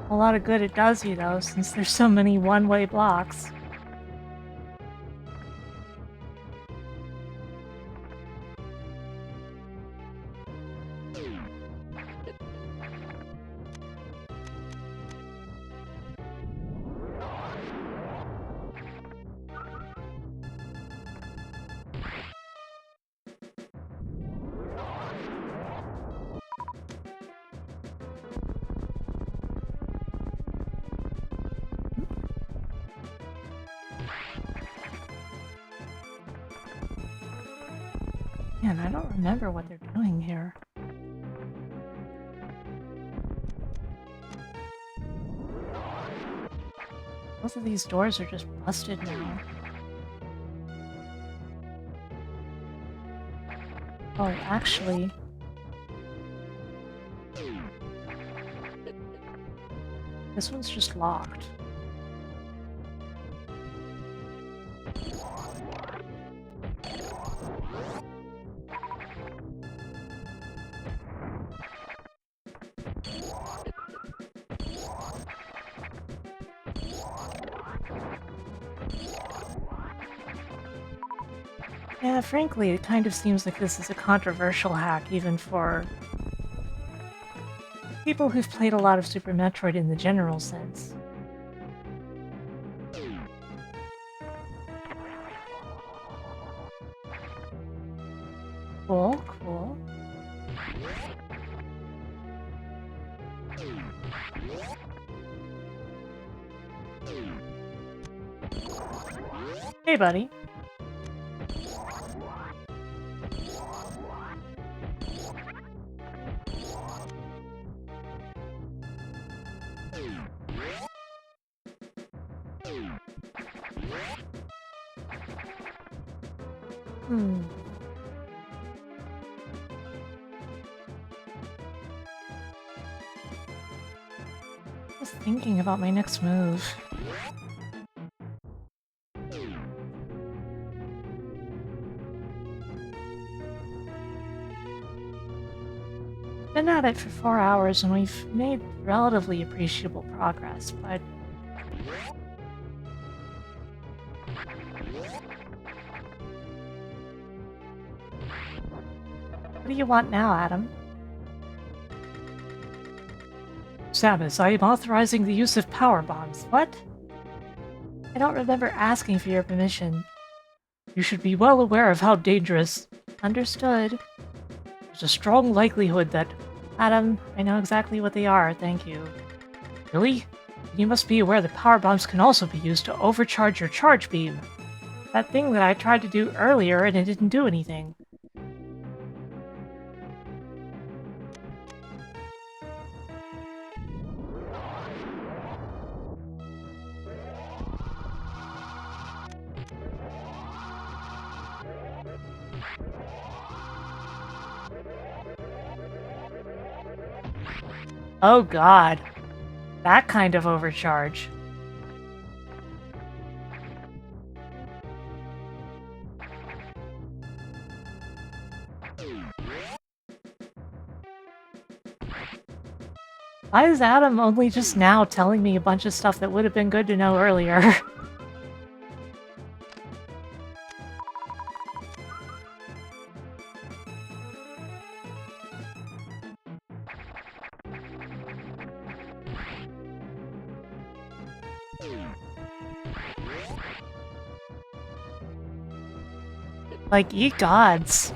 Speaker 3: A lot of good it does you, though, since there's so many one-way blocks. Man, I don't remember what they're doing here. Both of these doors are just busted now. Oh, actually... this one's just locked. Yeah, frankly, it kind of seems like this is a controversial hack, even for people who've played a lot of Super Metroid in the general sense. Cool, cool. Hey, buddy. Hmm. Just thinking about my next move. Been at it for 4 hours and we've made relatively appreciable progress, but what do you want now, Adam? Samus, I am authorizing the use of power bombs. What? I don't remember asking for your permission. You should be well aware of how dangerous. Understood. There's a strong likelihood that... Adam, I know exactly what they are, thank you. Really? You must be aware that power bombs can also be used to overcharge your charge beam. That thing that I tried to do earlier and it didn't do anything. Oh god. That kind of overcharge. Why is Adam only just now telling me a bunch of stuff that would have been good to know earlier? Like, ye gods.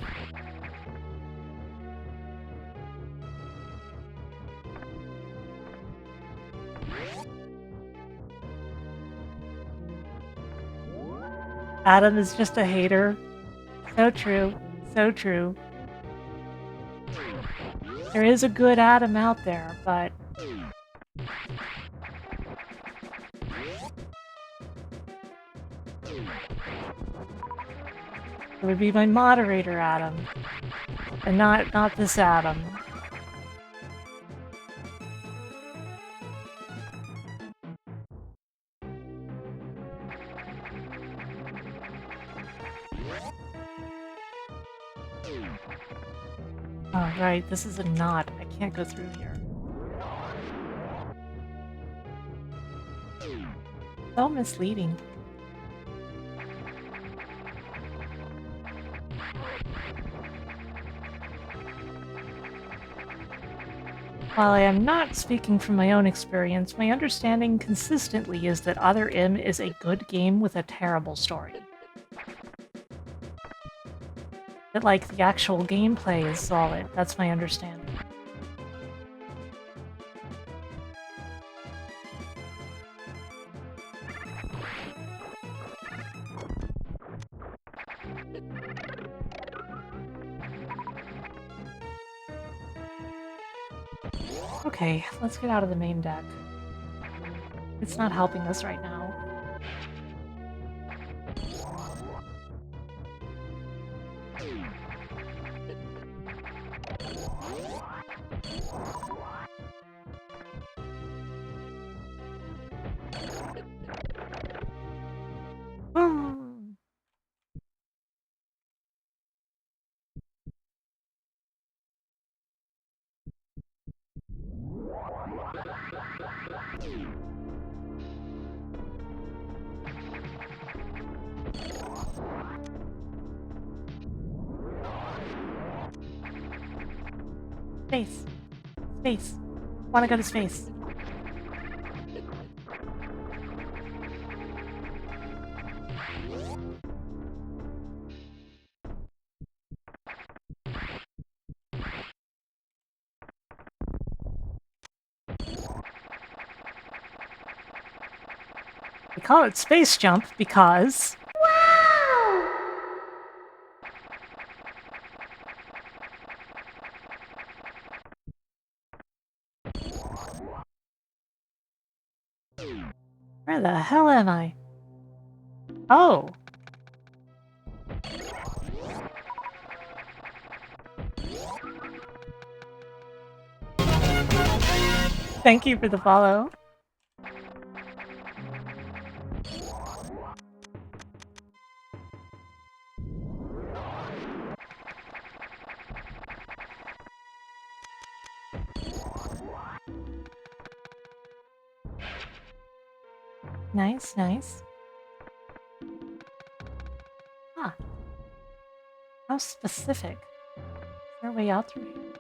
Speaker 3: Adam is just a hater. So true. So true. There is a good Adam out there, but... it would be my moderator Adam. And not this Adam. Oh, right, this is a knot. I can't go through here. So misleading. While I am not speaking from my own experience, my understanding consistently is that Other M is a good game with a terrible story. That, like, the actual gameplay is solid. That's my understanding. Okay, let's get out of the main deck. It's not helping us right now. Hmm. Space. Space. Wanna go to space. We call it space jump because... Where the hell am I? Oh! Thank you for the follow. Nice, nice. Huh. How specific. Is there a way out through here?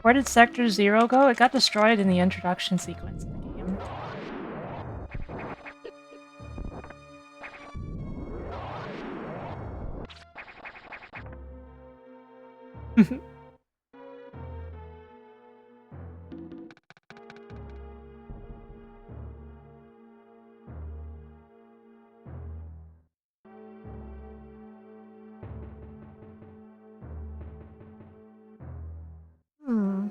Speaker 3: Where did Sector 0 go? It got destroyed in the introduction sequence of the game. Hmm.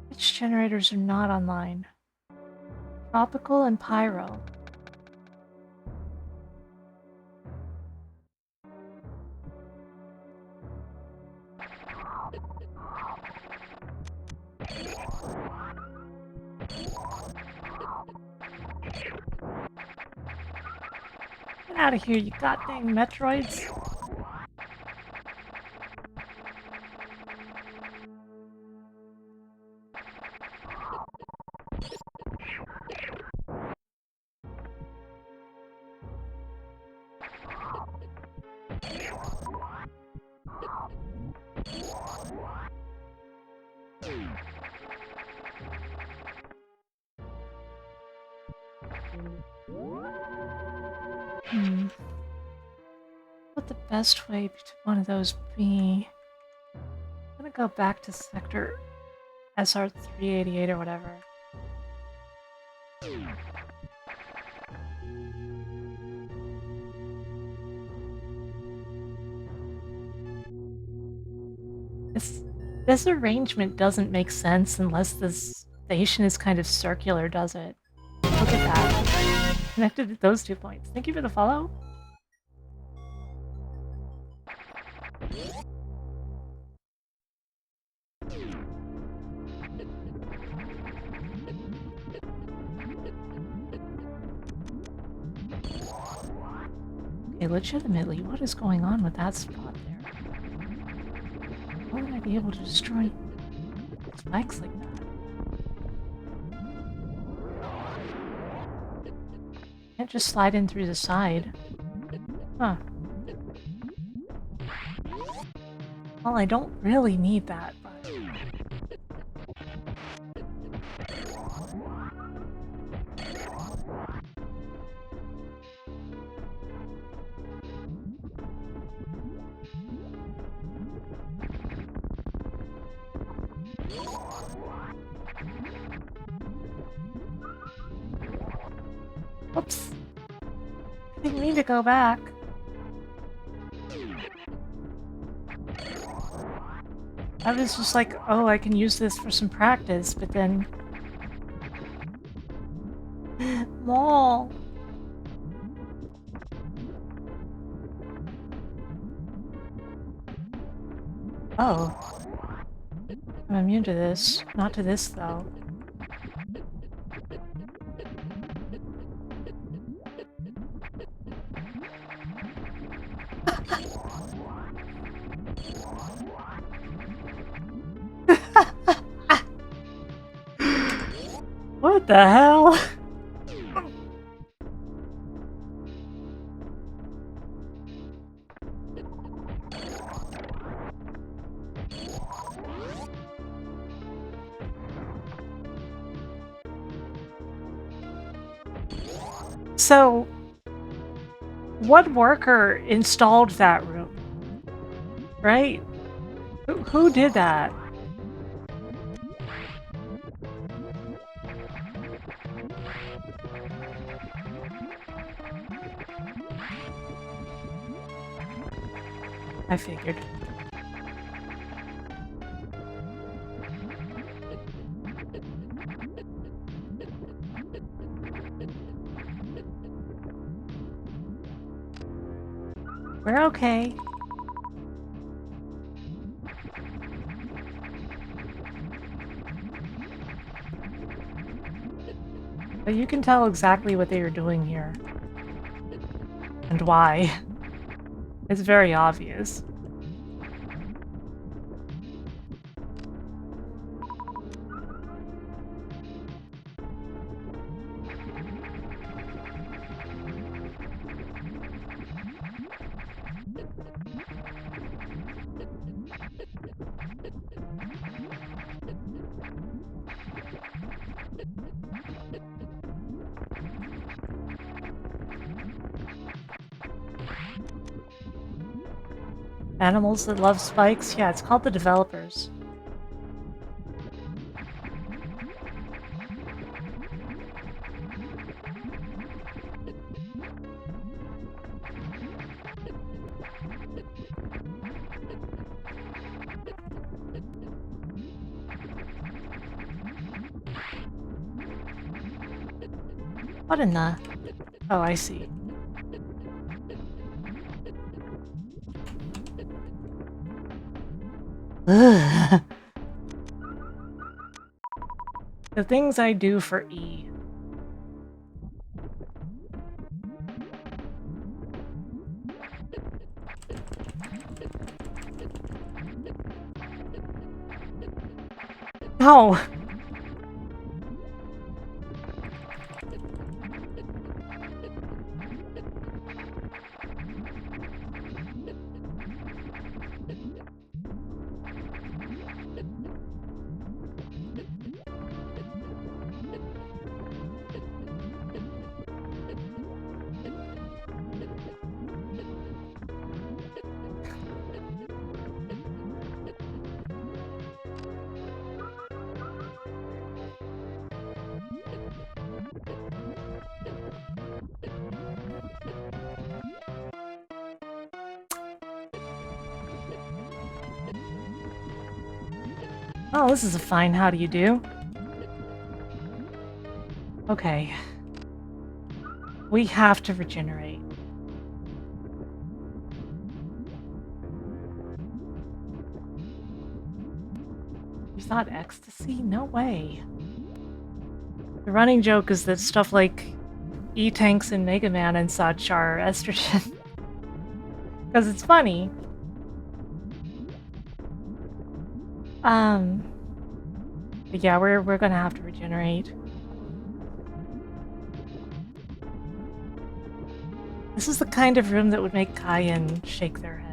Speaker 3: Which generators are not online? Tropical and Pyro. Get out of here, you goddamn Metroids. What the best way to one of those be? I'm gonna go back to Sector SR388 or whatever. This arrangement doesn't make sense unless the station is kind of circular, does it? Look at that. Connected to those 2 points. Thank you for the follow. Okay, legitimately, what is going on with that spot there? How would I be able to destroy spikes like that? Can't just slide in through the side. Huh. Well, I don't really need that, but... Oops. I didn't mean to go back. I was just like, oh, I can use this for some practice, but then... Mall! Oh. I'm immune to this. Not to this, though. What the hell? So, what worker installed that room? Right? Who did that? I figured. We're okay. But you can tell exactly what they are doing here. And why. It's very obvious. Animals that love spikes? Yeah, it's called the developers. What in the... Oh, I see. Ugh. The things I do for E. No! Oh, this is a fine how do you do. Okay. We have to regenerate. You thought ecstasy? No way. The running joke is that stuff like E-Tanks and Mega Man and such are estrogen. Because it's funny. But yeah, we're gonna have to regenerate. This is the kind of room that would make Cayenne shake their head.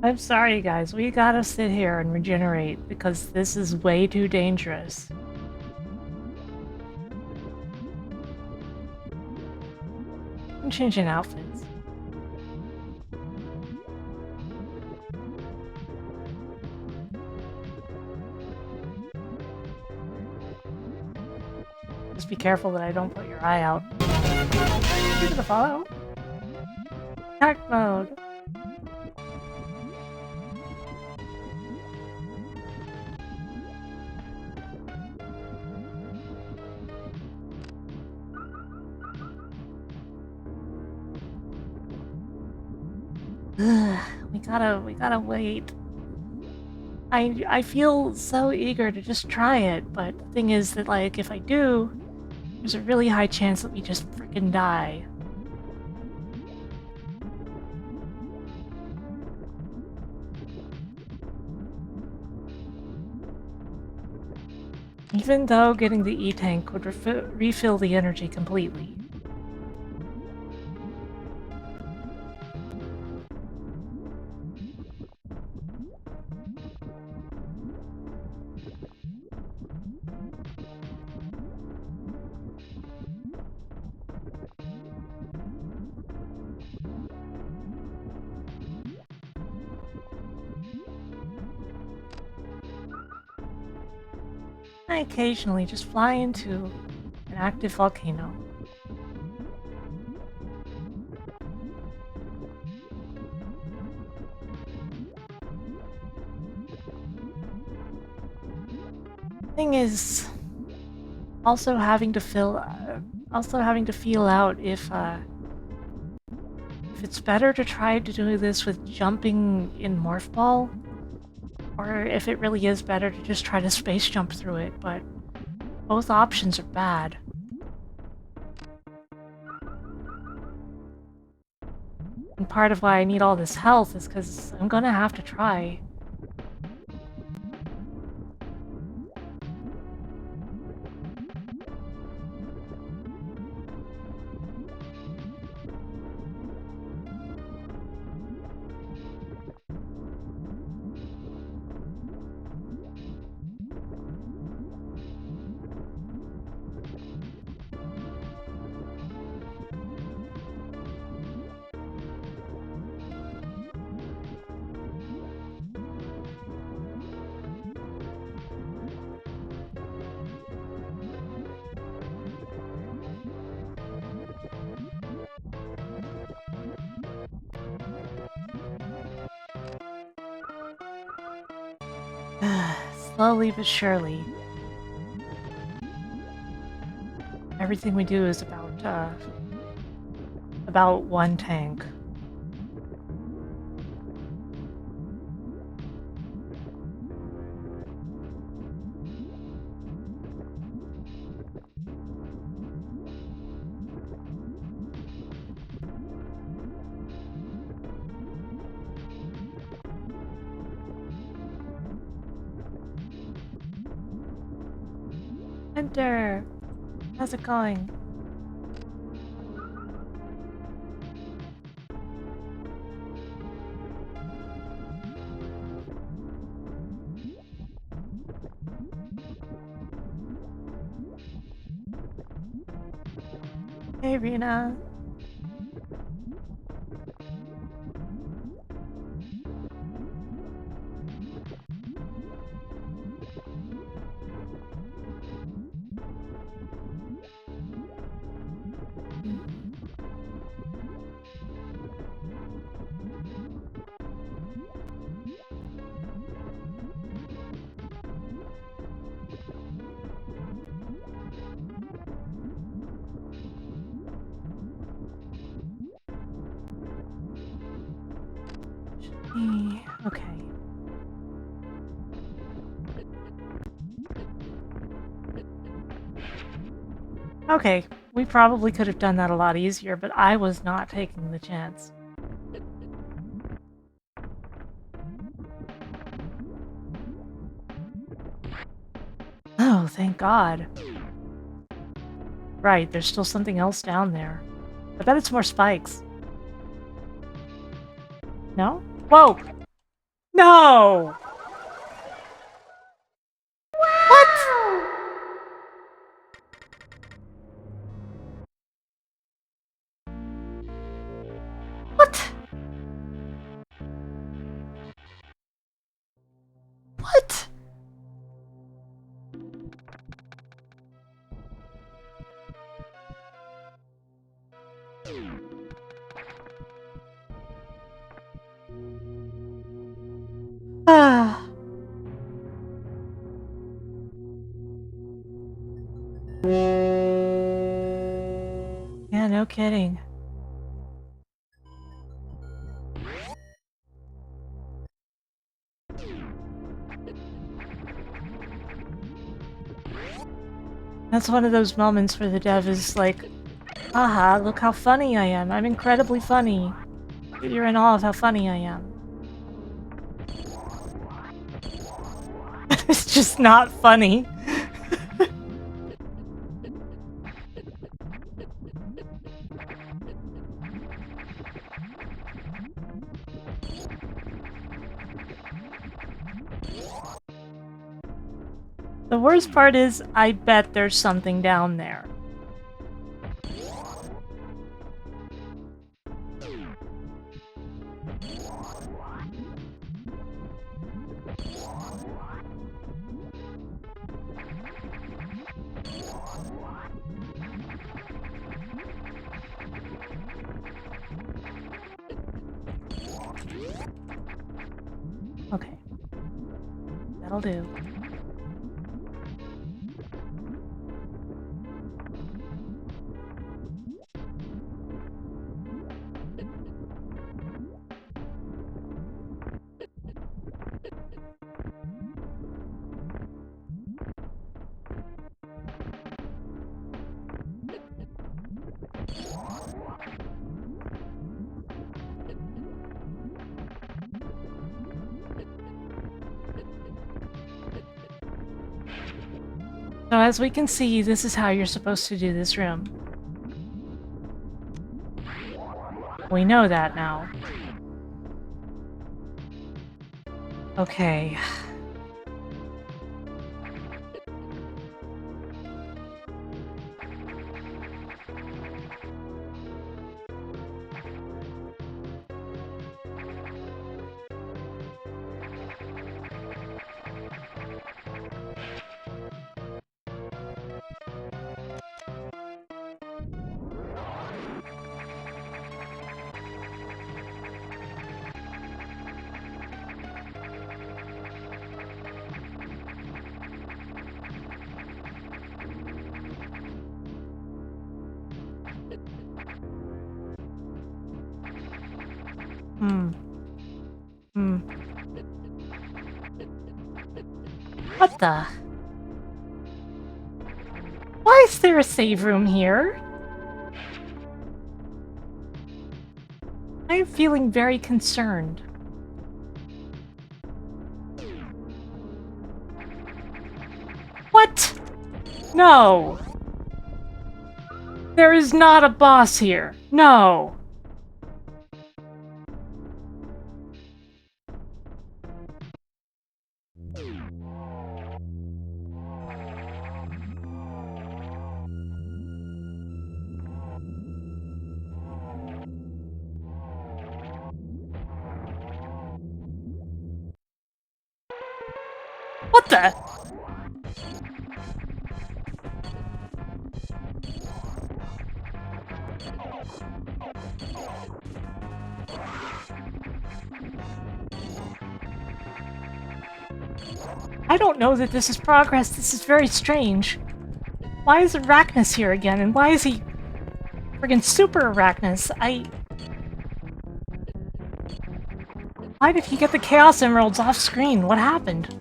Speaker 3: I'm sorry, guys. We gotta sit here and regenerate because this is way too dangerous. I'm changing outfits. Just be careful that I don't put your eye out. You gonna follow? Attack mode. We gotta wait. I feel so eager to just try it, but the thing is that, like, if I do, there's a really high chance that we just frickin' die. Even though getting the E-tank would refill the energy completely. I occasionally just fly into an active volcano. Thing is, also having to feel out if it's better to try to do this with jumping in Morph Ball, or if it really is better to just try to space jump through it, but both options are bad. And part of why I need all this health is because I'm gonna have to try. Slowly but surely. Everything we do is about one tank. Enter! How's it going? Hey, Rena. Okay. Okay, we probably could have done that a lot easier, but I was not taking the chance. Oh, thank God. Right, there's still something else down there. I bet it's more spikes. No? Whoa! No! What? What? Ah. Yeah, no kidding. That's one of those moments where the dev is like, haha, look how funny I am. I'm incredibly funny. You're in awe of how funny I am. It's just not funny. The worst part is, I bet there's something down there. Okay. That'll do. So as we can see, this is how you're supposed to do this room. We know that now. Okay. What the? Why is there a save room here? I am feeling very concerned. What? No. There is not a boss here. No. What the? I don't know that this is progress. This is very strange. Why is Arachnus here again? And why is he friggin' super Arachnus? Why did he get the Chaos Emeralds off screen? What happened?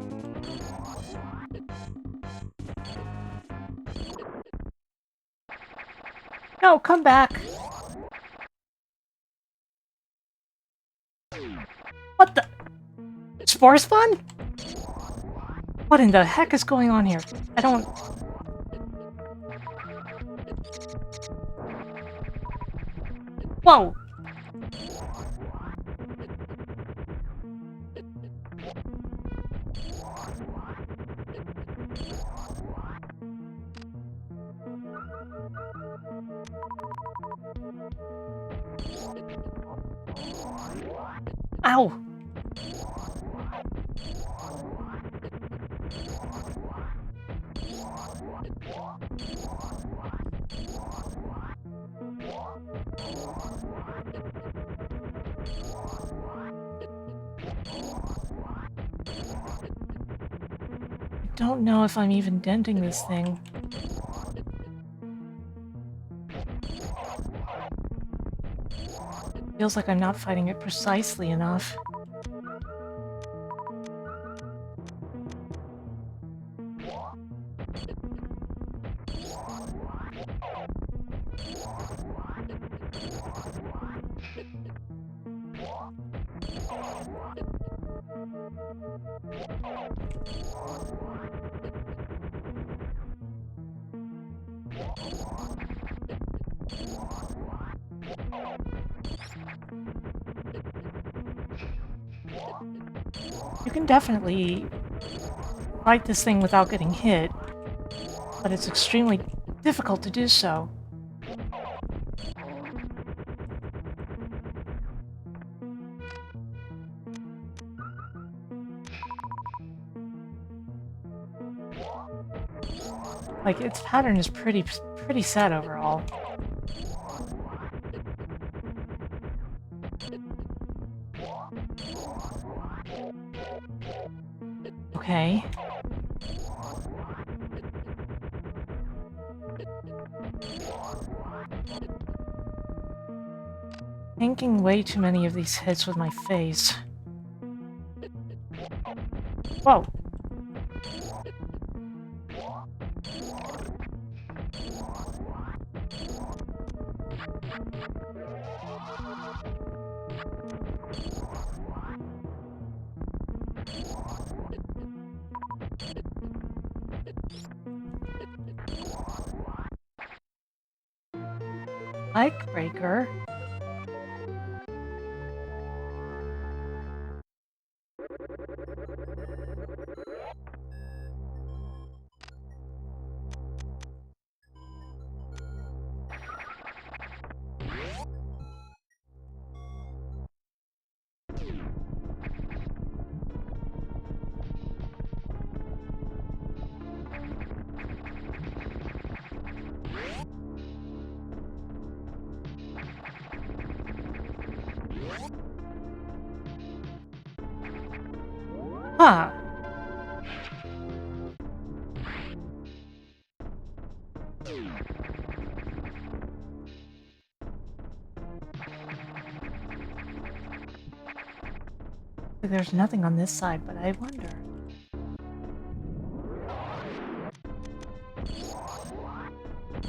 Speaker 3: No, come back. What the? Spore spawn? What in the heck is going on here? I don't... Whoa! Ow! don't know if I'm even denting this thing. Feels like I'm not fighting it precisely enough. You can definitely fight this thing without getting hit, but it's extremely difficult to do so. Like, its pattern is pretty set overall. Okay. Tanking way too many of these hits with my face. Whoa! Bike breaker? Huh. There's nothing on this side, but I wonder.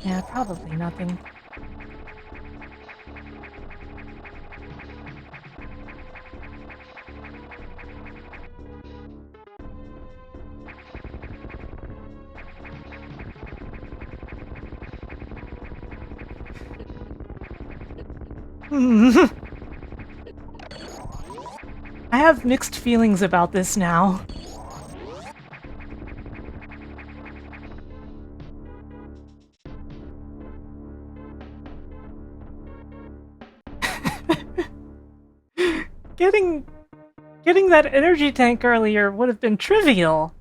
Speaker 3: Yeah, probably nothing. I have mixed feelings about this now. Getting that energy tank earlier would have been trivial.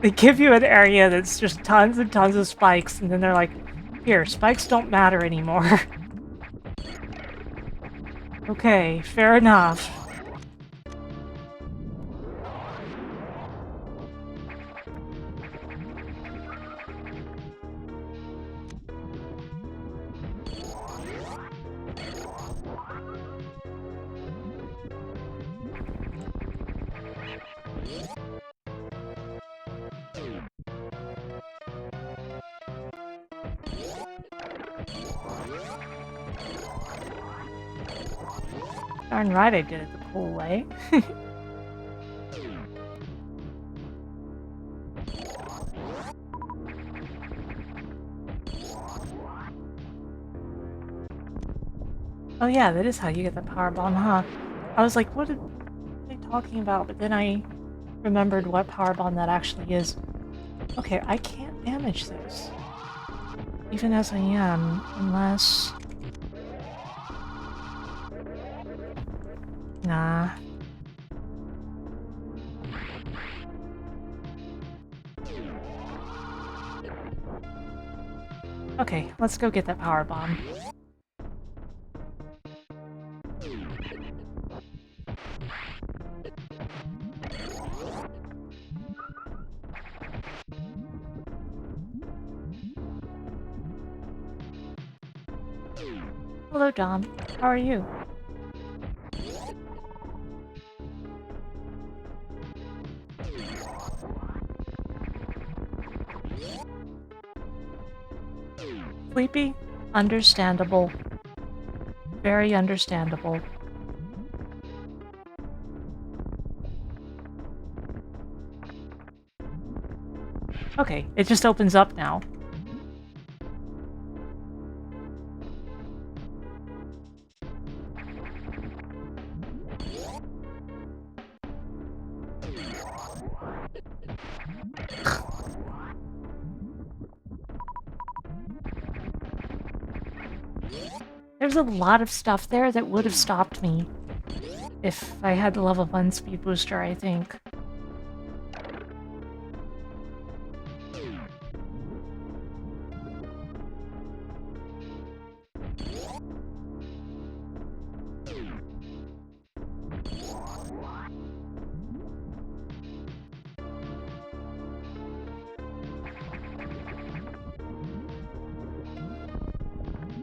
Speaker 3: They give you an area that's just tons and tons of spikes, and then they're like, here, spikes don't matter anymore. Okay, fair enough. Darn right I did it the cool way. Oh yeah, that is how you get the power bomb, huh? I was like, what are they talking about? But then I remembered what power bomb that actually is. Okay, I can't damage this. Even as I am, unless... Nah. Okay, let's go get that power bomb. Hello, Dom. How are you? Sleepy? Understandable. Very understandable. Okay, it just opens up now. There's a lot of stuff there that would have stopped me if I had the level 1 speed booster, I think.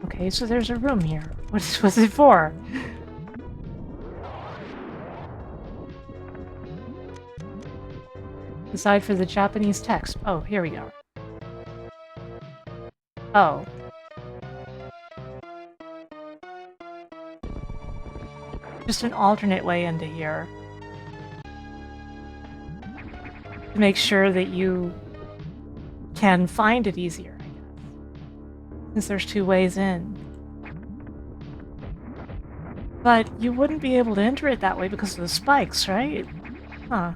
Speaker 3: Okay, so there's a room here. What was it for? Aside for the Japanese text. Oh, here we go. Oh. Just an alternate way into here. To make sure that you can find it easier, I guess. Since there's 2 ways in. But you wouldn't be able to enter it that way because of the spikes, right? Huh.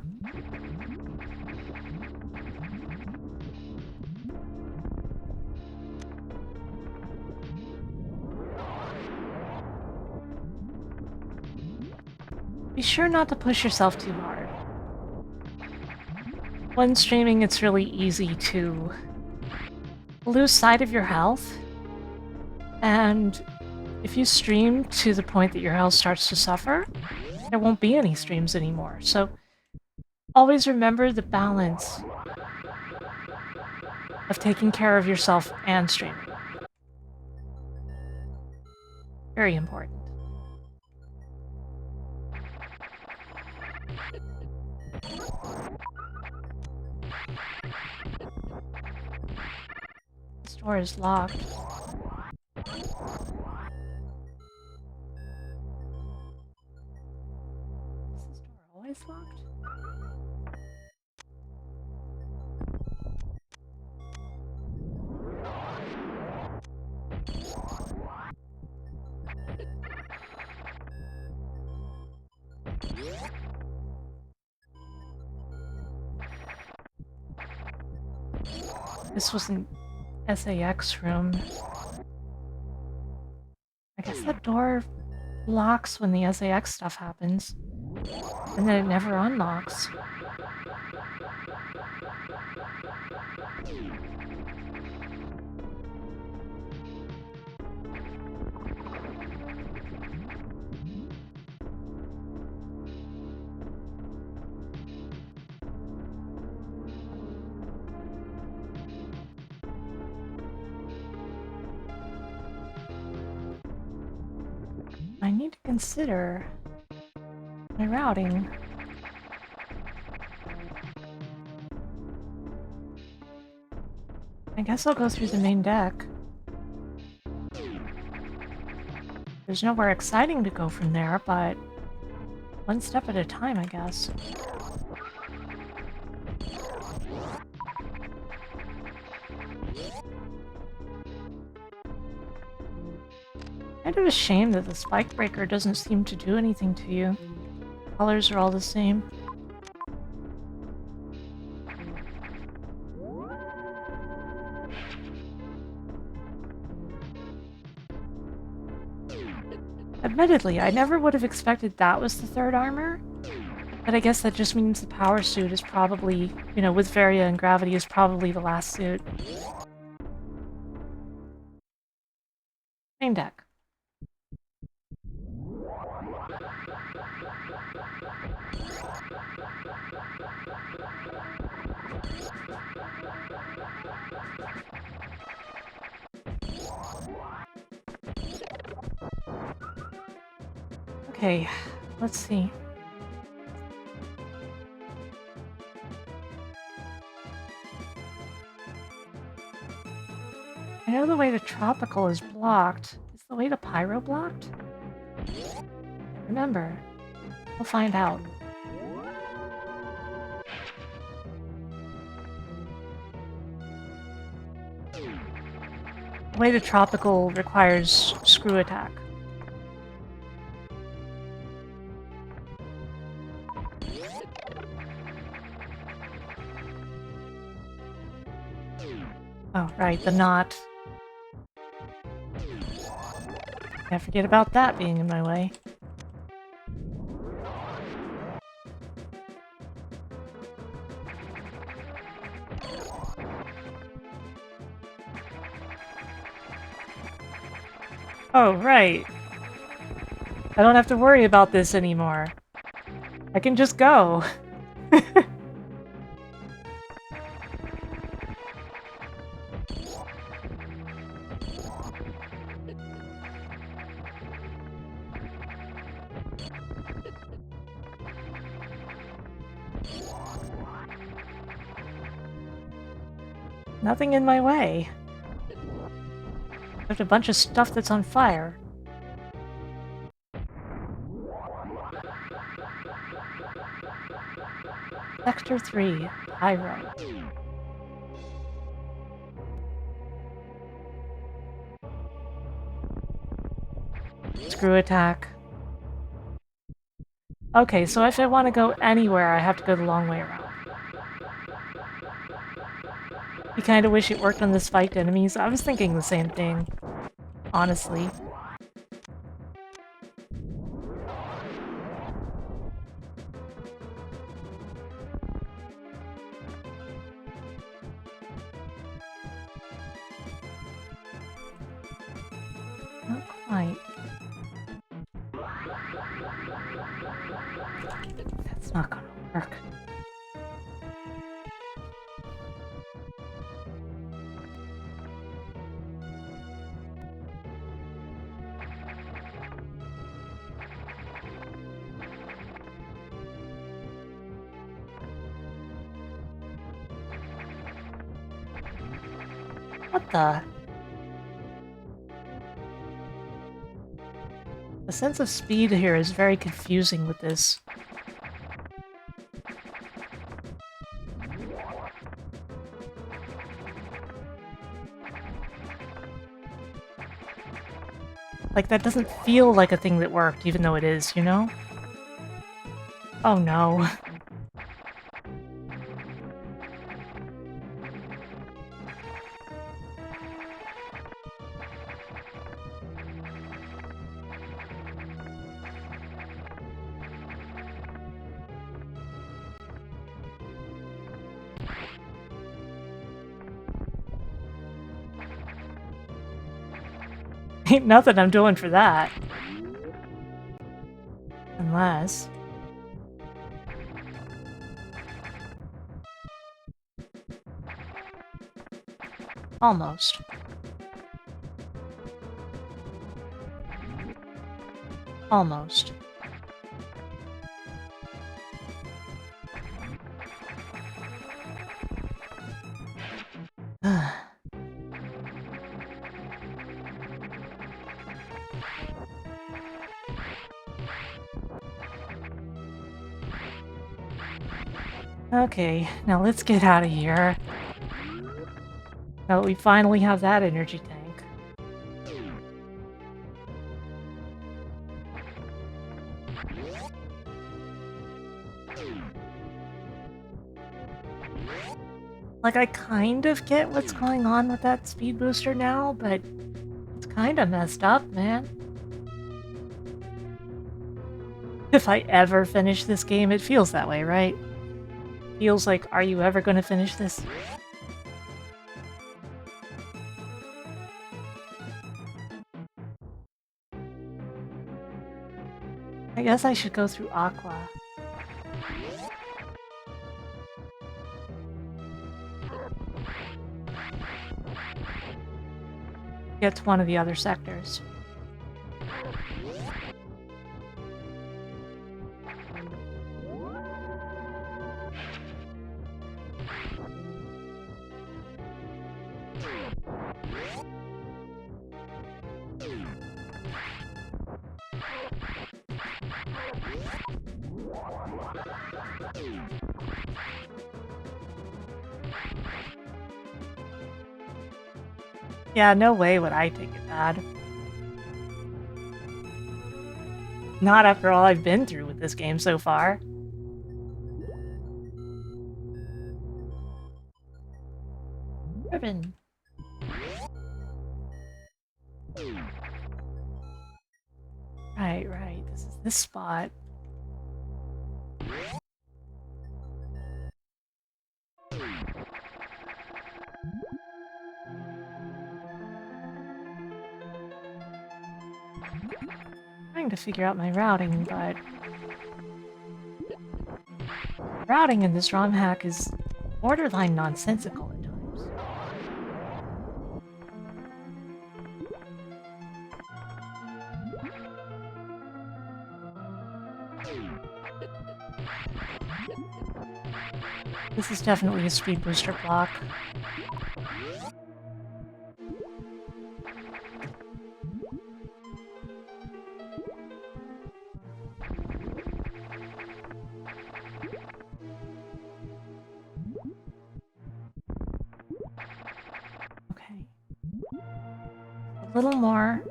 Speaker 3: Be sure not to push yourself too hard. When streaming, it's really easy to lose sight of your health. And if you stream to the point that your health starts to suffer, there won't be any streams anymore. So always remember the balance of taking care of yourself and streaming. Very important. This door is locked. Is this door always locked? This was an SAX room. I guess that door locks when the SAX stuff happens. And then it never unlocks. I need to consider my routing. I guess I'll go through the main deck. There's nowhere exciting to go from there, but one step at a time, I guess. Kind of a shame that the spike breaker doesn't seem to do anything to you. Colors are all the same. Admittedly, I never would have expected that was the third armor, but I guess that just means the power suit is probably, you know, with Varia and Gravity is probably the last suit. Main deck. Okay, let's see. I know the way to Tropical is blocked. Is the way to Pyro blocked? Remember, we'll find out. The way to Tropical requires Screw Attack. Oh, right, the knot. Can't forget about that being in my way. Oh, right. I don't have to worry about this anymore. I can just go. Nothing in my way. There's a bunch of stuff that's on fire. Sector 3, Pyro. Screw Attack. Okay, so if I want to go anywhere, I have to go the long way around. I kinda wish it worked on the spiked enemies. I was thinking the same thing, honestly. Not quite. That's not gonna work. What the? The sense of speed here is very confusing with this. Like, that doesn't feel like a thing that worked, even though it is, you know? Oh no. Ain't nothing I'm doing for that. Unless... Almost. Almost. Okay, now let's get out of here. Now that we finally have that energy tank. Like, I kind of get what's going on with that speed booster now, but it's kind of messed up, man. If I ever finish this game, it feels that way, right? Feels like, are you ever going to finish this? I guess I should go through Aqua. Get to one of the other sectors. Yeah, no way would I take it bad. Not after all I've been through with this game so far. Ribbon. Right. This is this spot. Trying to figure out my routing, but routing in this ROM hack is borderline nonsensical at times. This is definitely a speed booster block. Okay. A little more.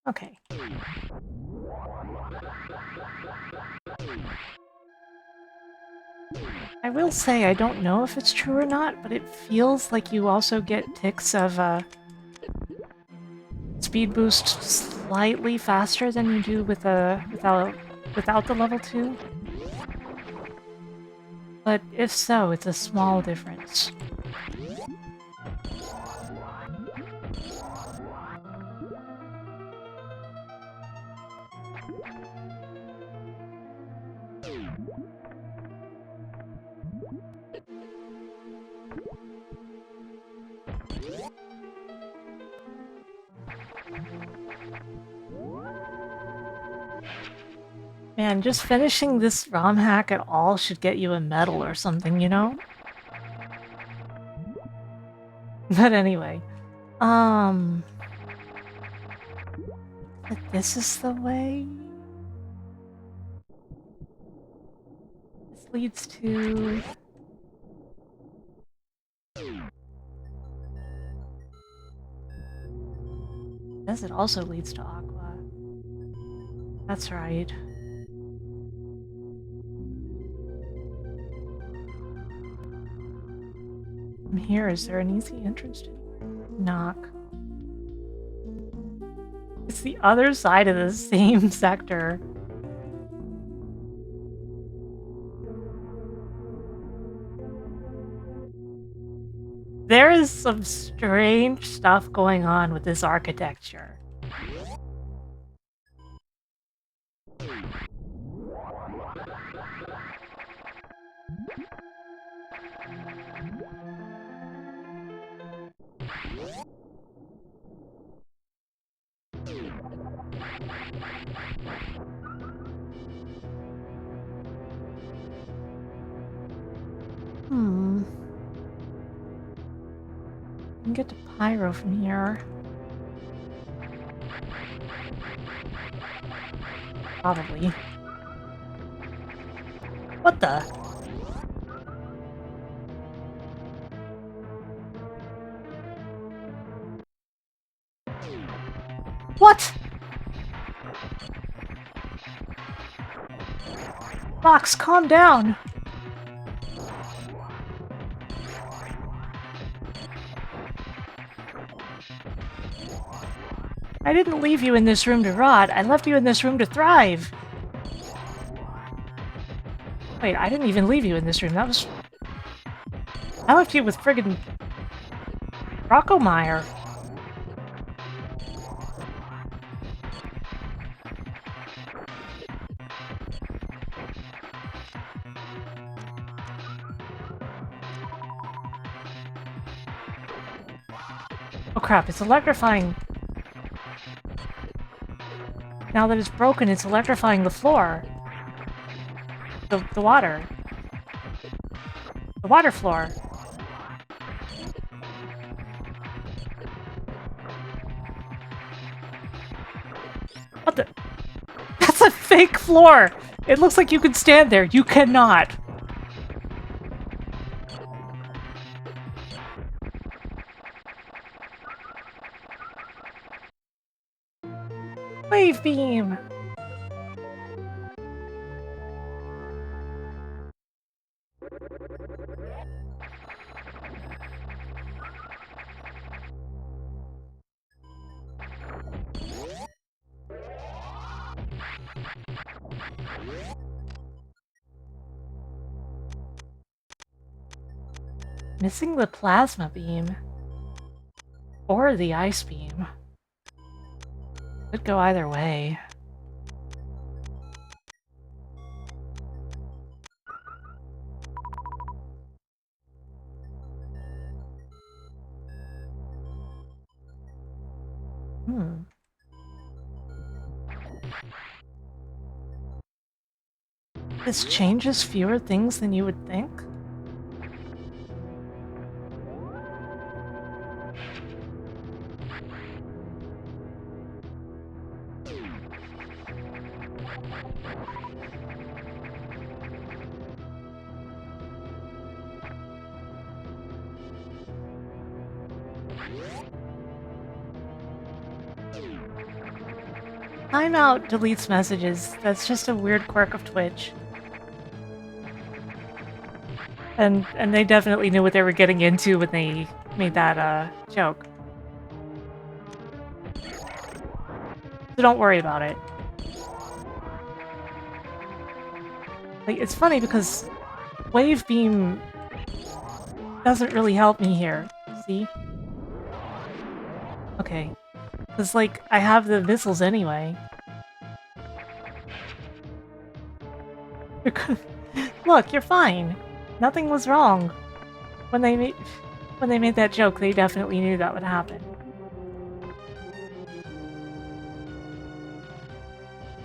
Speaker 3: Okay. I will say I don't know if it's true or not, but it feels like you also get ticks of speed boost slightly faster than you do with without the level 2. But if so, it's a small difference. Man, just finishing this ROM hack at all should get you a medal or something, you know? But anyway, but this is the way? This leads to... Yes, it also leads to Aqua. That's right. From here, is there an easy entrance to Knock? It's the other side of the same sector. There is some strange stuff going on with this architecture. I can get to Pyro from here. Probably. What the? What? Fox, calm down! I didn't leave you in this room to rot. I left you in this room to thrive. Wait, I didn't even leave you in this room. That was... I left you with friggin' Rockomeyer. Oh crap, it's electrifying. Now that it's broken, it's electrifying the floor. The water. The water floor. What the? That's a fake floor! It looks like you can stand there. You cannot. Wave beam! Missing the plasma beam. Or the ice beam. Could go either way. This changes fewer things than you would think? Timeout deletes messages. That's just a weird quirk of Twitch. And they definitely knew what they were getting into when they made that joke. So don't worry about it. Like, it's funny because Wave Beam doesn't really help me here. See? Okay. Because, like, I have the missiles anyway. Look, you're fine. Nothing was wrong. When they made that joke, they definitely knew that would happen.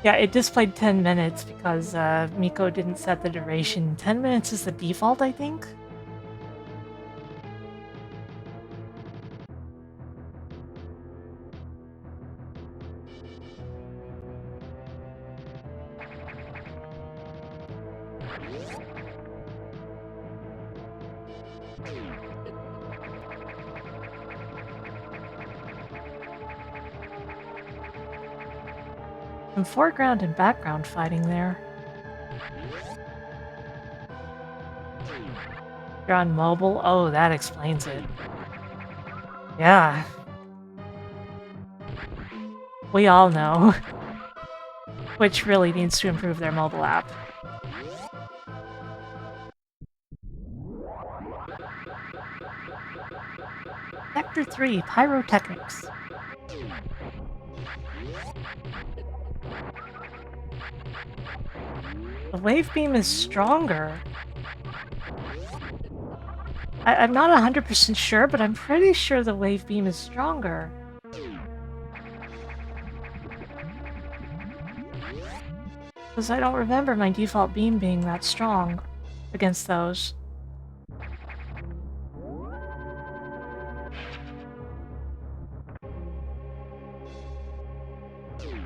Speaker 3: Yeah, it displayed 10 minutes because Miko didn't set the duration. 10 minutes is the default, I think? Some foreground and background fighting there. You're on mobile? Oh, that explains it. Yeah. We all know. Twitch really needs to improve their mobile app. Sector 3, Pyrotechnics. The wave beam is stronger. I'm not 100% sure, but I'm pretty sure the wave beam is stronger. Because I don't remember my default beam being that strong against those.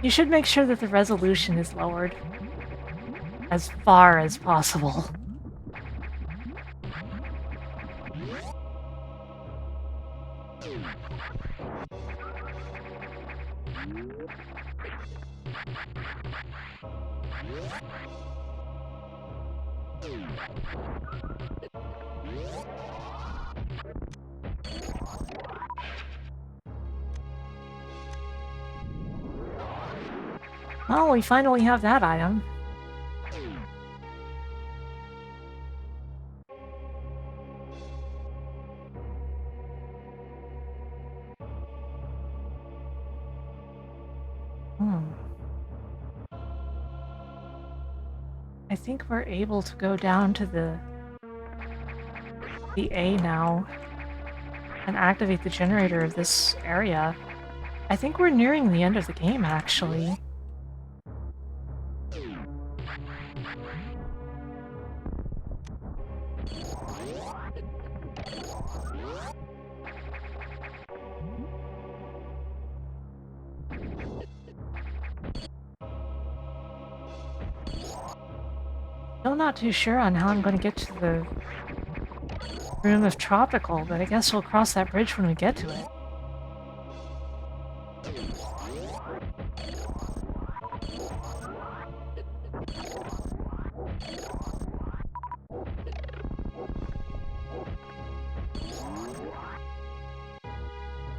Speaker 3: You should make sure that the resolution is lowered as far as possible. Oh, we finally have that item. Hmm. I think we're able to go down to the A now and activate the generator of this area. I think we're nearing the end of the game, actually. Still not too sure on how I'm going to get to the Room of Tropical, but I guess we'll cross that bridge when we get to it.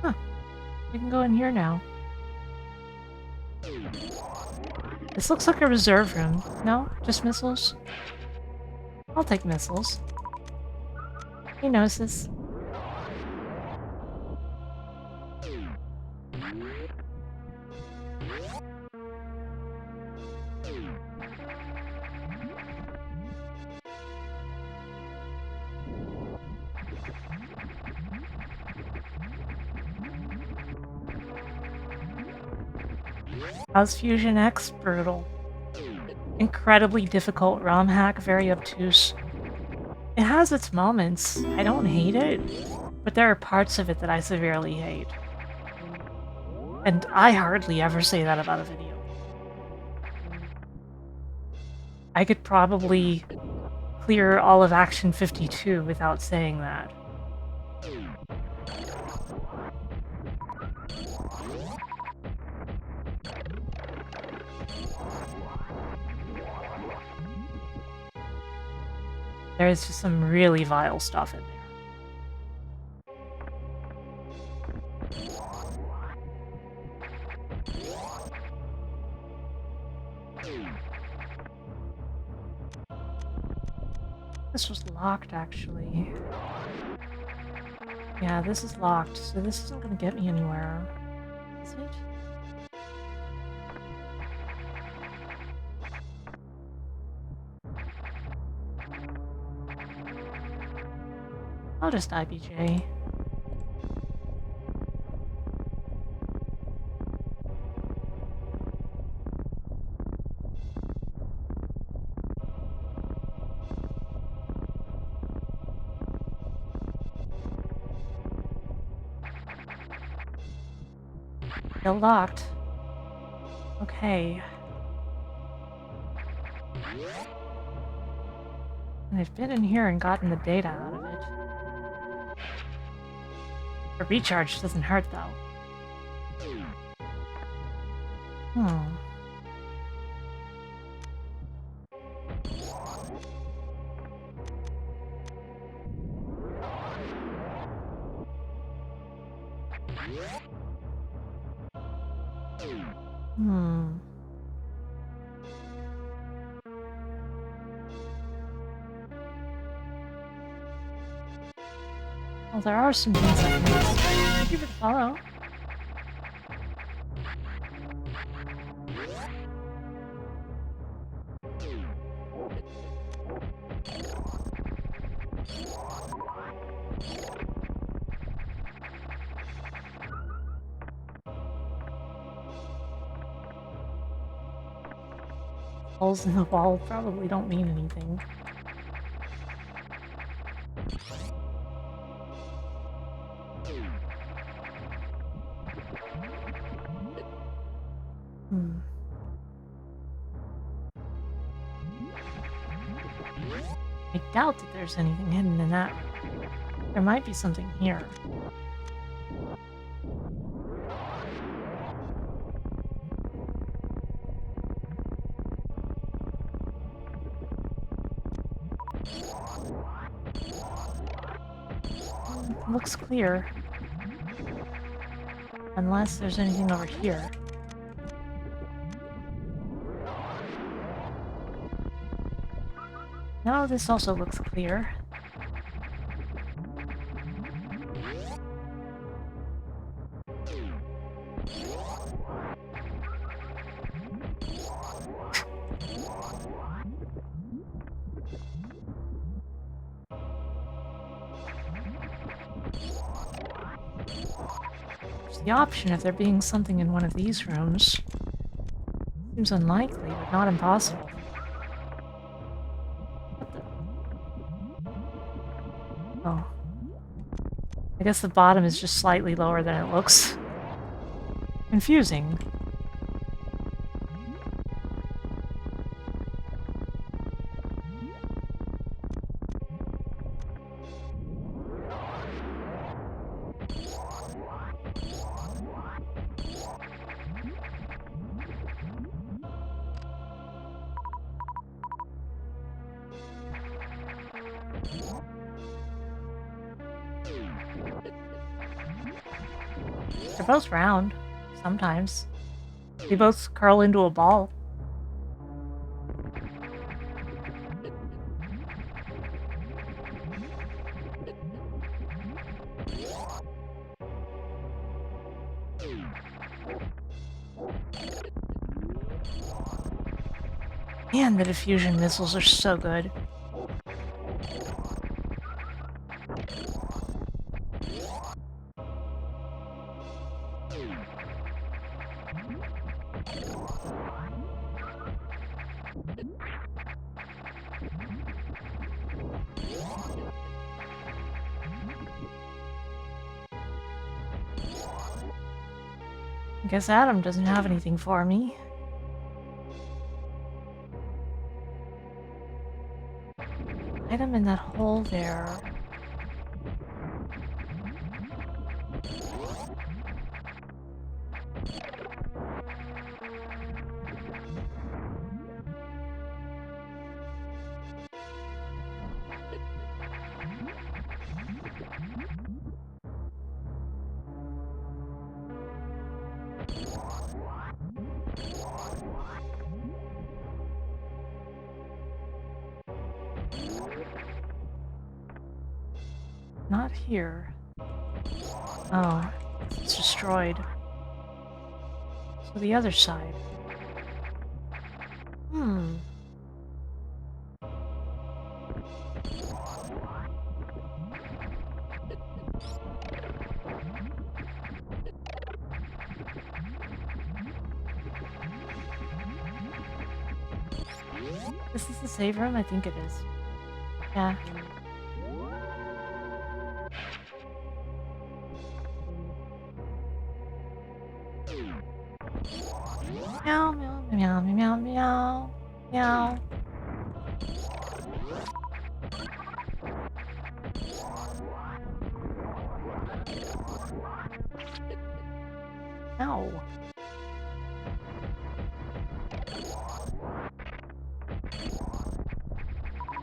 Speaker 3: Huh. We can go in here now. This looks like a reserve room. No? Just missiles? I'll take missiles. He knows this. How's Fusion X? Brutal. Incredibly difficult ROM hack, very obtuse. It has its moments. I don't hate it, but there are parts of it that I severely hate. And I hardly ever say that about a video. I could probably clear all of Action 52 without saying that. There's just some really vile stuff in there. This was locked, actually. Yeah, this is locked, so this isn't gonna get me anywhere. Is it? I'll just IBJ. Still locked. Okay. And I've been in here and gotten the data out of it. A recharge doesn't hurt, though. Hmm. Hmm. Well, there are some things I can do. Thank you for the follow. Holes in the wall probably don't mean anything. Hmm. I doubt that there's anything hidden in that room. There might be something here. Looks clear. Unless there's anything over here. No, this also looks clear. the option of there being something in one of these rooms. Seems unlikely, but not impossible. Oh. I guess the bottom is just slightly lower than it looks. Confusing. They're both round, sometimes. They both curl into a ball. Man, the diffusion missiles are so good. I guess Adam doesn't have anything for me. Item in that hole there. Not here. Oh, it's destroyed. So the other side. Hmm. Is this the save room? I think it is. Yeah. Meow, meow, meow, meow, meow, meow. Ow.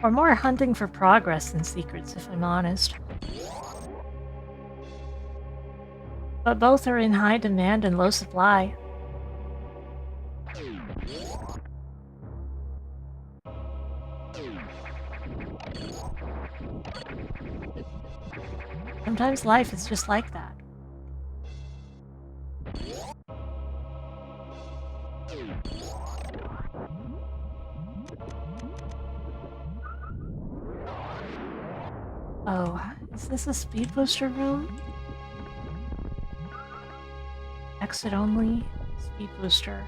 Speaker 3: Or more hunting for progress than secrets, if I'm honest. But both are in high demand and low supply. Sometimes life is just like that. Oh, is this a speed booster room? Exit only, speed booster.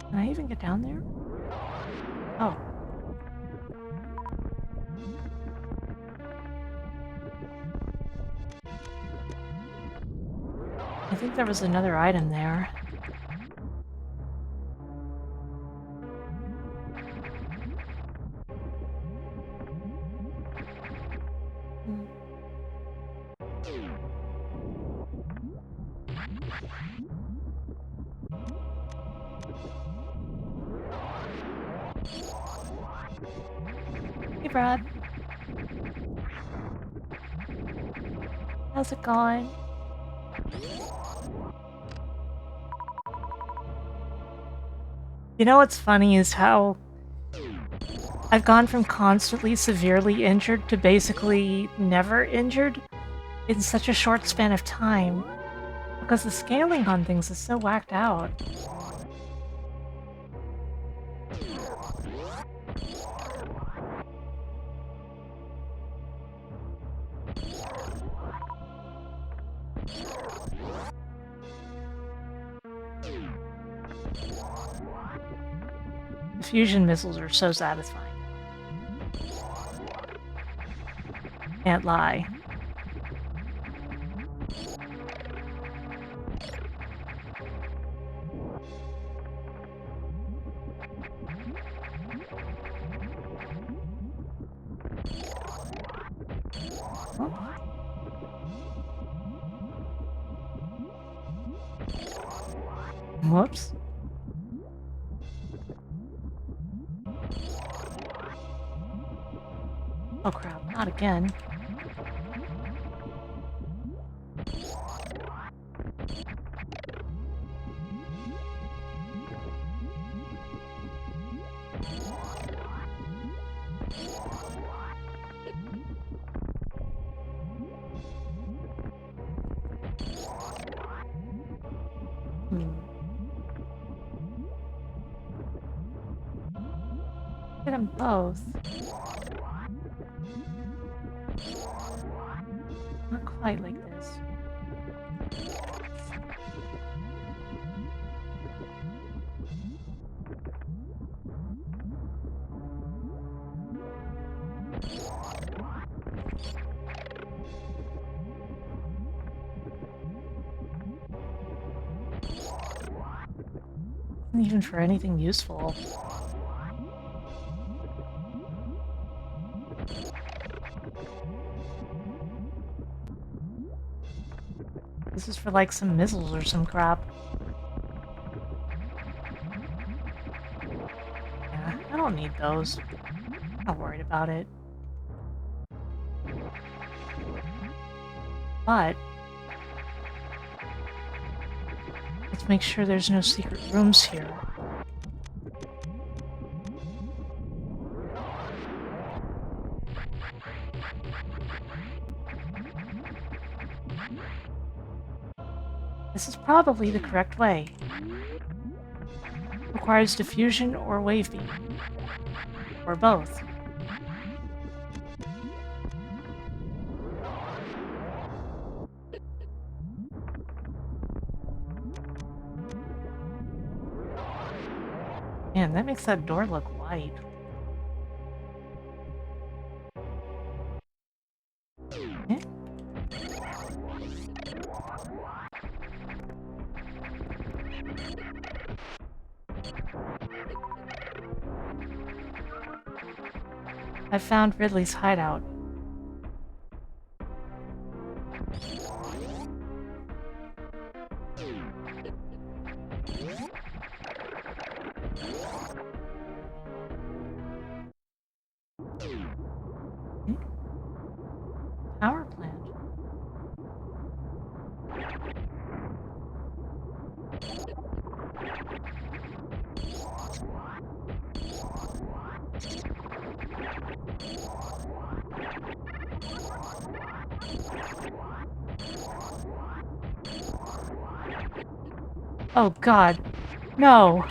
Speaker 3: Can I even get down there? Oh. I think there was another item there. Hey, Brad. How's it going? You know what's funny is how I've gone from constantly severely injured to basically never injured in such a short span of time. Because the scaling on things is so whacked out. The fusion missiles are so satisfying. Can't lie. Whoops. Oh crap, not again. Get them both. Not quite like this. Even for anything useful. This is for like some missiles or some crap. Yeah, I don't need those. I'm not worried about it. But let's make sure there's no secret rooms here. This is probably the correct way. Requires diffusion or wave beam. Or both. Man, that makes that door look white. Eh? I found Ridley's hideout. Power plant. Oh god. No.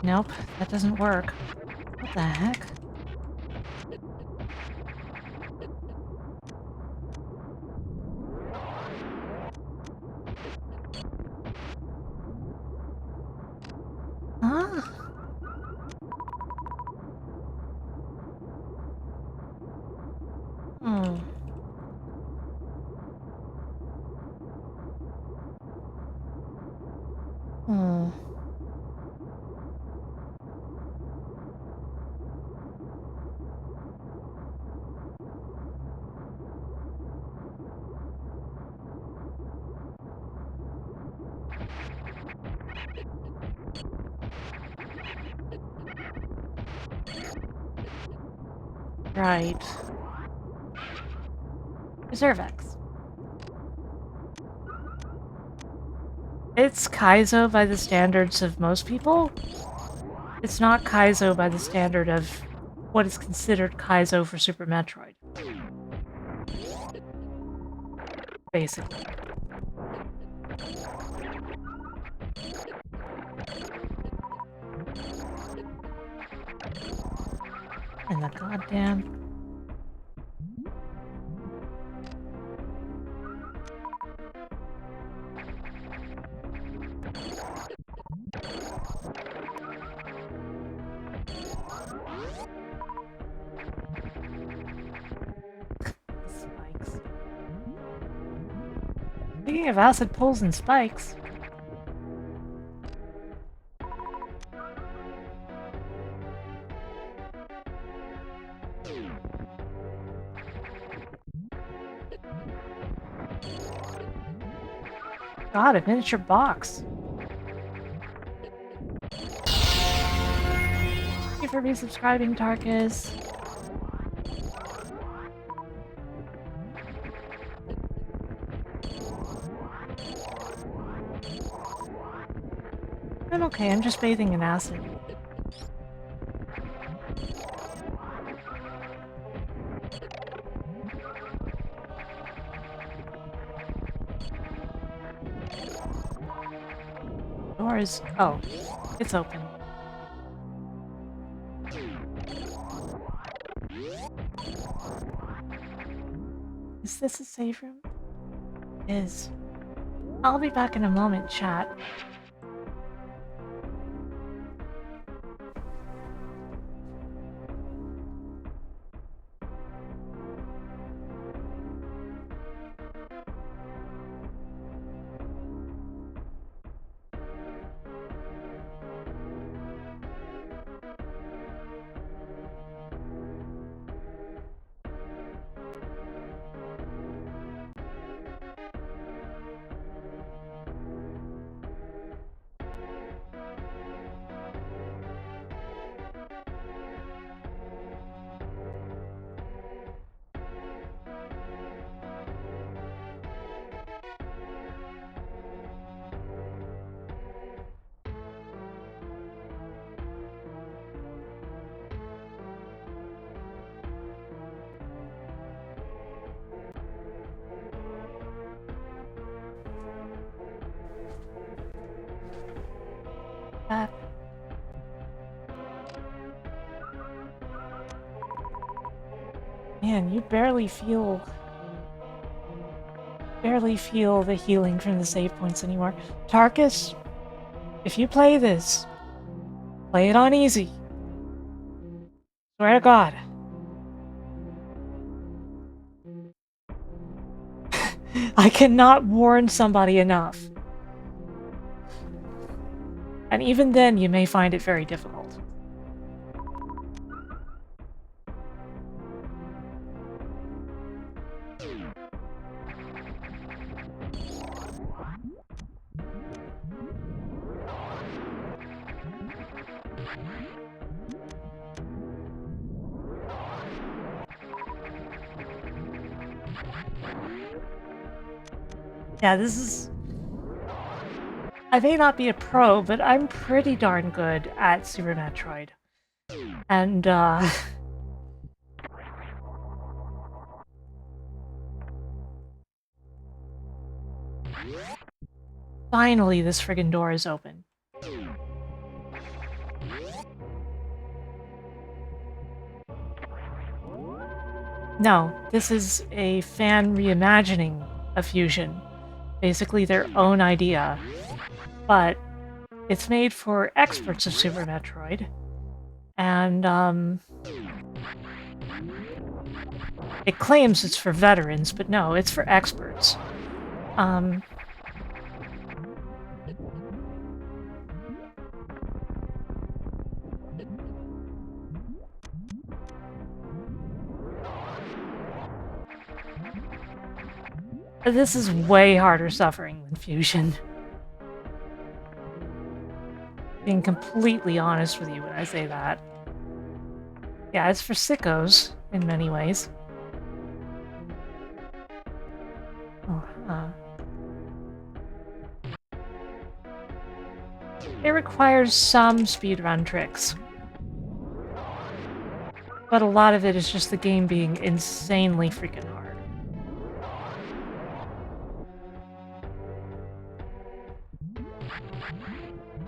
Speaker 3: Nope, that doesn't work. What the heck? Hmm. Right. Reserve X. It's Kaizo by the standards of most people. It's not Kaizo by the standard of what is considered Kaizo for Super Metroid. Basically. And the goddamn... spikes. Speaking of acid pulls and spikes... God, a miniature box. Thank you for resubscribing, Tarkus. I'm okay, I'm just bathing in acid. Door is... oh, it's open. Is this a save room? It is. I'll be back in a moment, chat. Back. Man, you barely feel the healing from the save points anymore. Tarkus, if you play this, play it on easy. Swear to God. I cannot warn somebody enough. And even then, you may find it very difficult. Yeah, this is... I may not be a pro, but I'm pretty darn good at Super Metroid. And, finally, this friggin' door is open. No, this is a fan reimagining of Fusion. Basically their own idea. But it's made for experts of Super Metroid. And, it claims it's for veterans, but no, it's for experts. This is way harder suffering than Fusion. Being completely honest with you when I say that. Yeah, it's for sickos in many ways. Oh, It requires some speedrun tricks. But a lot of it is just the game being insanely freaking hard.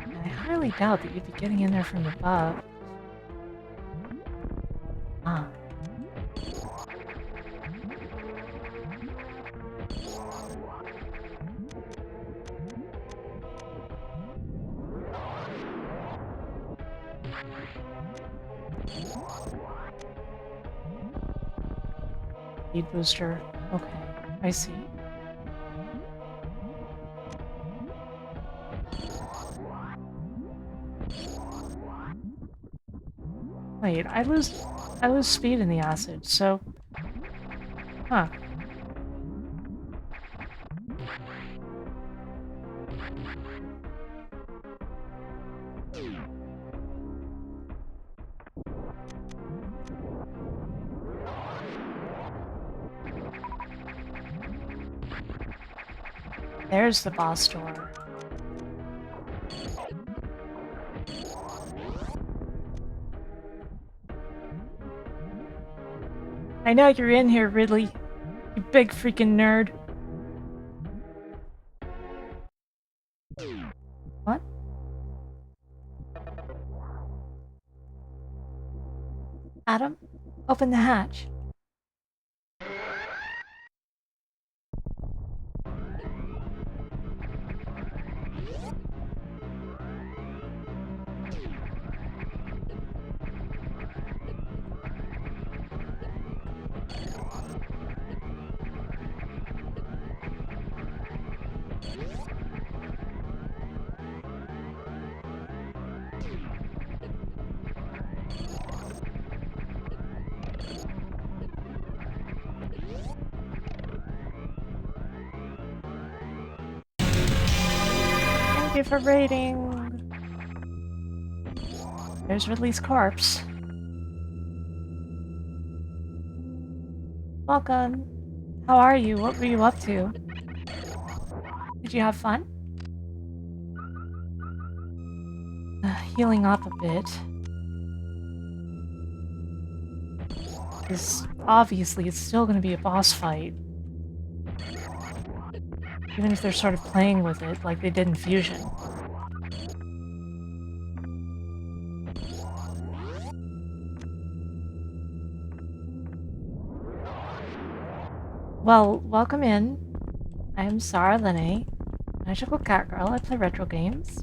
Speaker 3: And I highly doubt that you'd be getting in there from above. Ah. Speed booster. Okay, I see. Wait, I lose speed in the acid, so... Huh. There's the boss door. I know you're in here, Ridley. You big freaking nerd. What? Adam, open the hatch. Thank you for raiding. There's Ridley's corpse. Welcome. How are you? What were you up to? Did you have fun? Healing up a bit. Because obviously it's still going to be a boss fight. Even if they're sort of playing with it like they did in Fusion. Well, welcome in. I am Sarah Linne, Magical Cat Girl. I play retro games.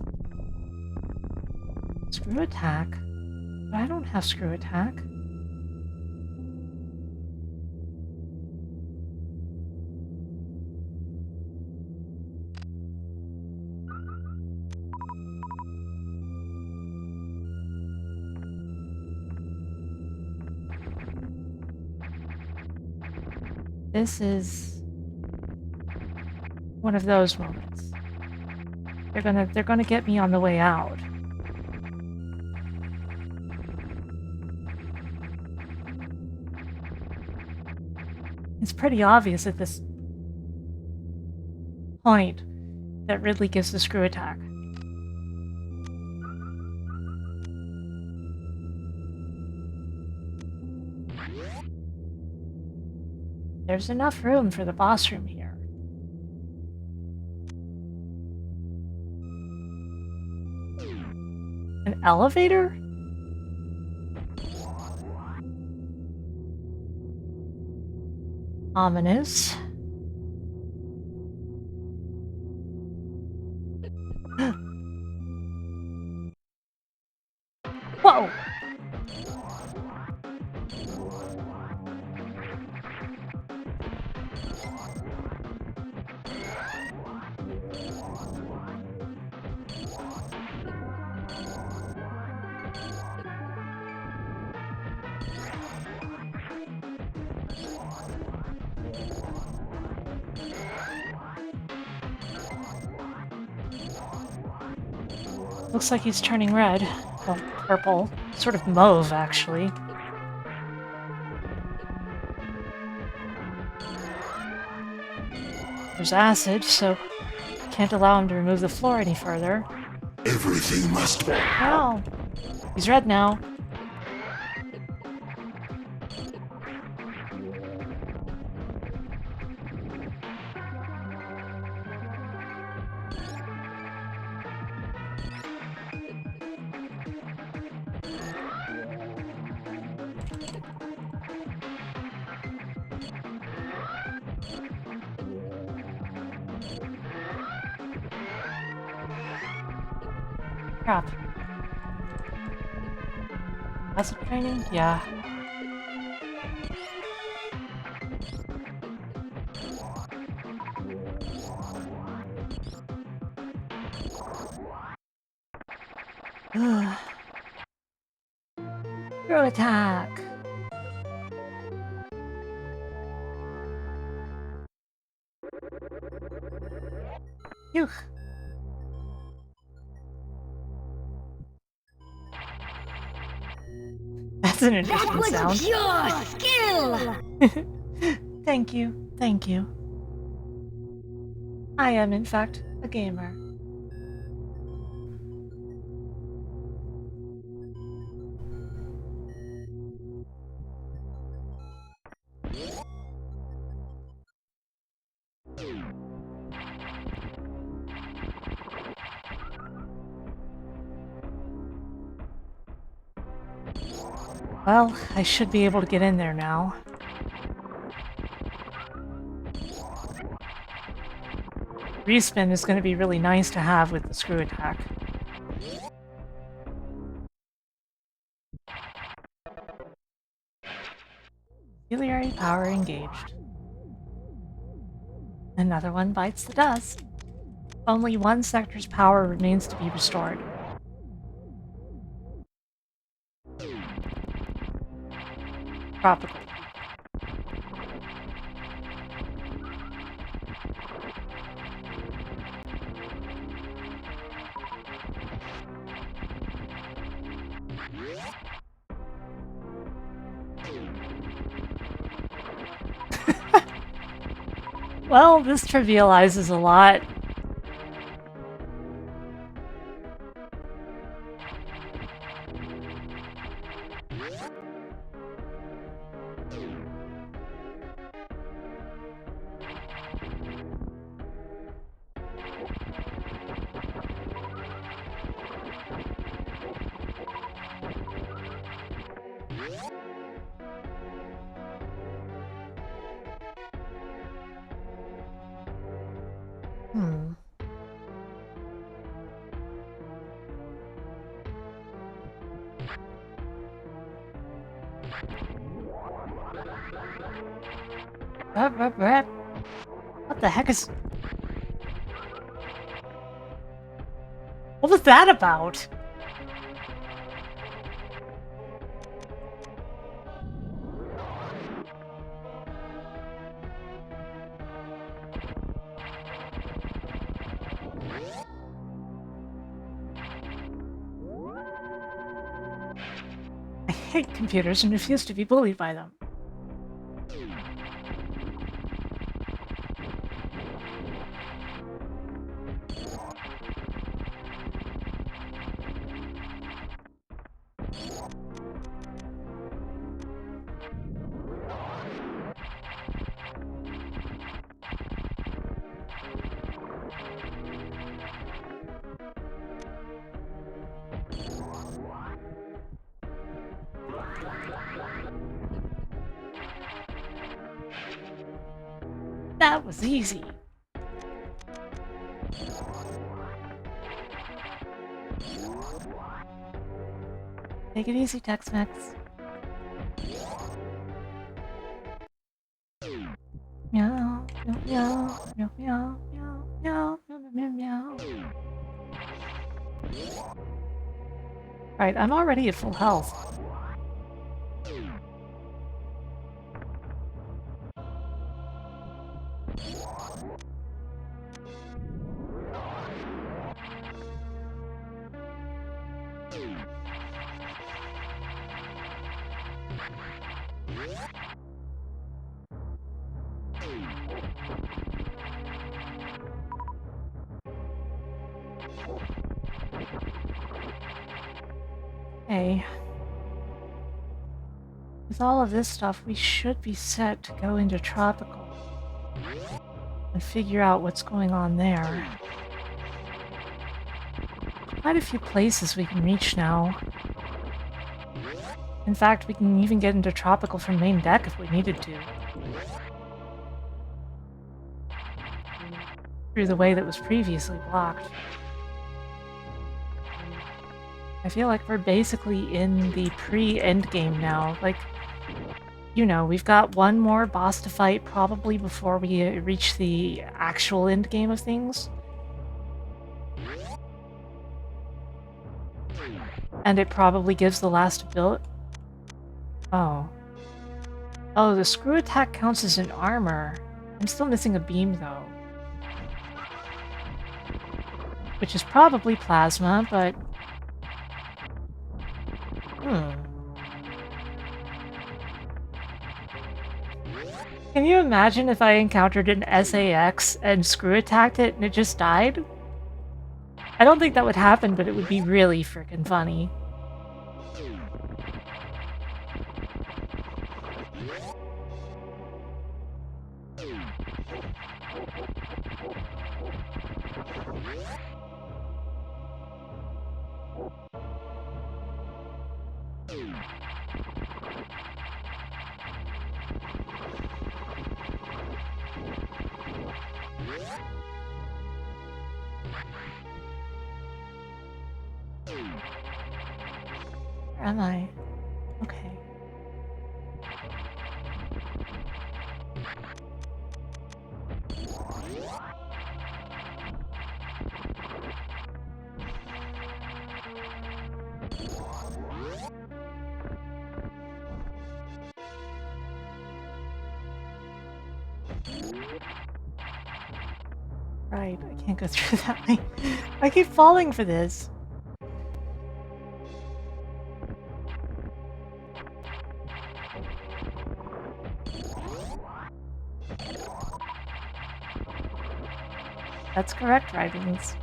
Speaker 3: Screw attack. But I don't have screw attack. This is one of those moments. They're gonna get me on the way out. It's pretty obvious at this point that Ridley gives the screw attack. There's enough room for the boss room here. An elevator? Ominous. Whoa! Looks like he's turning red. Well, purple. Sort of mauve, actually. There's acid, so can't allow him to remove the floor any further.
Speaker 7: Everything must.
Speaker 3: Oh, he's red now. Crap. Acid training? Yeah. Throw attack! Phew. That's an interesting sound.
Speaker 1: Pure skill!
Speaker 3: Thank you, thank you. I am, in fact, a gamer. Well, I should be able to get in there now. Respin is going to be really nice to have with the screw attack. Auxiliary power engaged. Another one bites the dust. Only one sector's power remains to be restored. Tropical. Well, this trivializes a lot. What the heck is... What was that about? I hate computers and refuse to be bullied by them. That was easy. Take it easy, Tex-Mex. Meow, meow, meow, meow, meow, meow, meow, meow, meow. Right, I'm already at full health. Okay. With all of this stuff, we should be set to go into tropical and figure out what's going on there. Quite a few places we can reach now. In fact, we can even get into tropical from main deck if we needed to. Through the way that was previously blocked. I feel like we're basically in the pre-endgame now. Like, you know, we've got one more boss to fight probably before we reach the actual endgame of things. And it probably gives the last ability. Oh. Oh, the screw attack counts as an armor. I'm still missing a beam, though. Which is probably plasma, but... Can you imagine if I encountered an SAX and screw attacked it and it just died? I don't think that would happen, but it would be really freaking funny. Where am I? Okay. Right, I can't go through that way. I keep falling for this. That's correct, Rivens.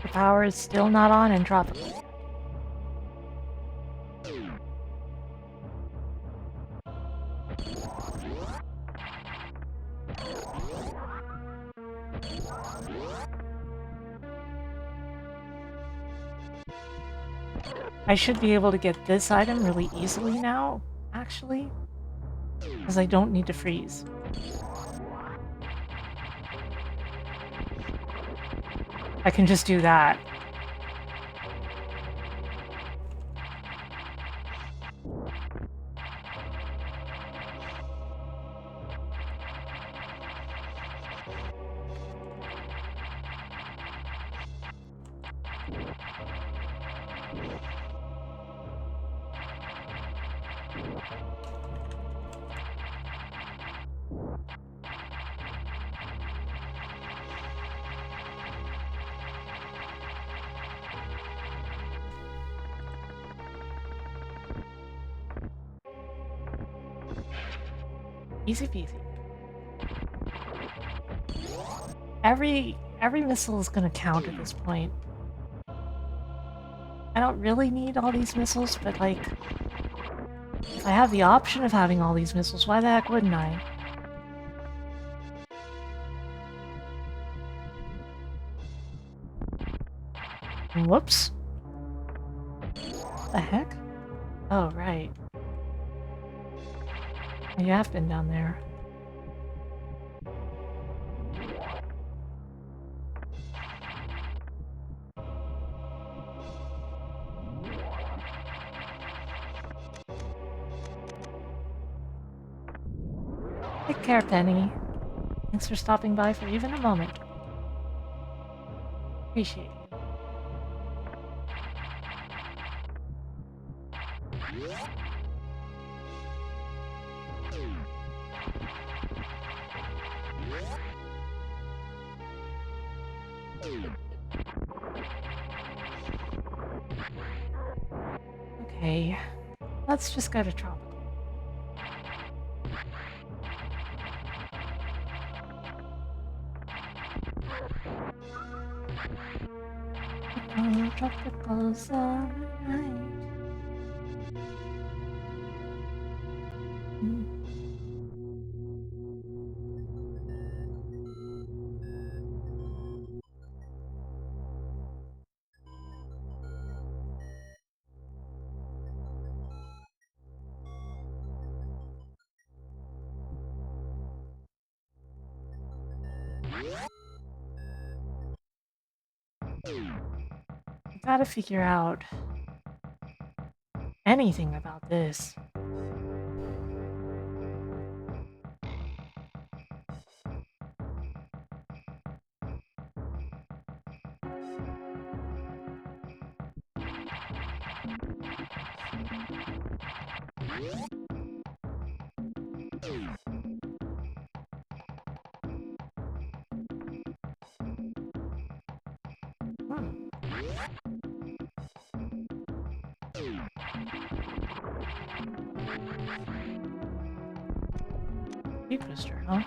Speaker 3: The power is still not on in tropical. I should be able to get this item really easily now, actually, because I don't need to freeze. I can just do that. Easy peasy. Every missile is gonna count at this point. I don't really need all these missiles, but like, if I have the option of having all these missiles, why the heck wouldn't I? Whoops. What the heck? Oh, right. You have been down there. Take care, Penny. Thanks for stopping by for even a moment. Appreciate you. Okay, let's just go to Tropical. Tropical summer night. I gotta figure out anything about this. Speed booster, huh?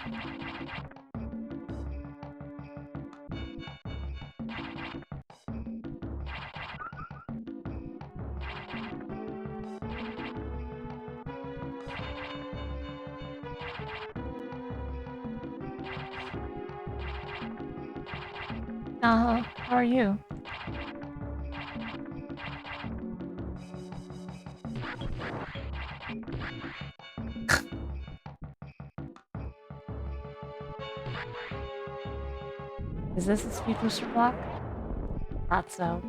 Speaker 3: How are you? Is this a speed booster block? Thought so.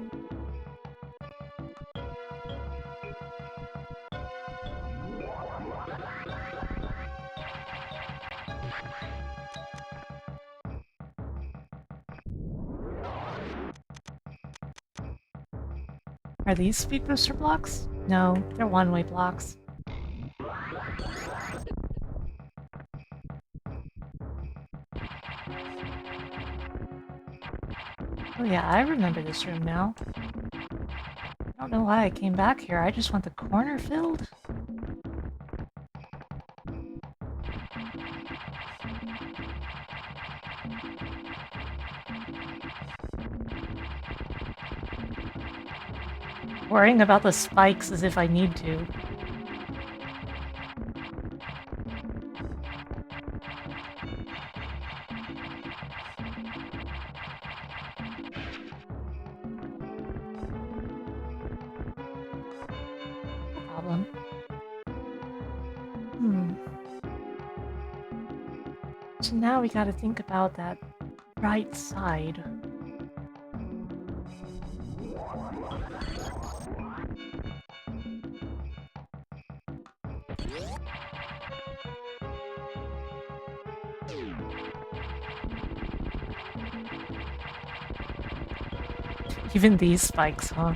Speaker 3: Are these speed booster blocks? No, they're one-way blocks. Oh yeah, I remember this room now. I don't know why I came back here, I just want the corner filled. Worrying about the spikes as if I need to. No problem. So now we gotta think about that right side. Even these spikes, huh?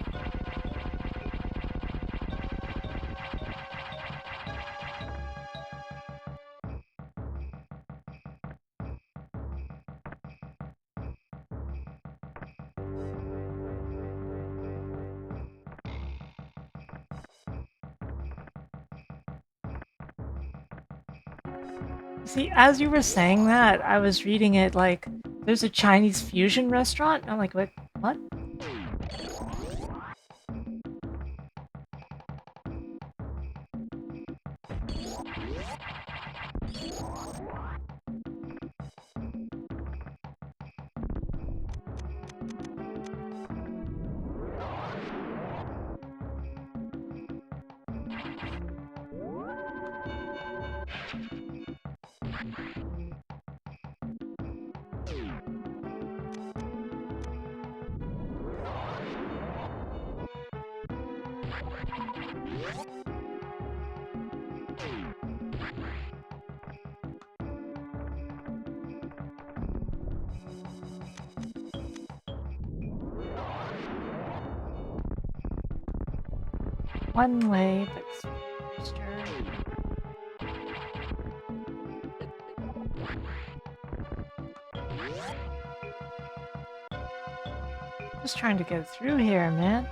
Speaker 3: See, as you were saying that, I was reading it like, there's a Chinese fusion restaurant? I'm like, what? What? one way, but faster. Just trying to get through here, man.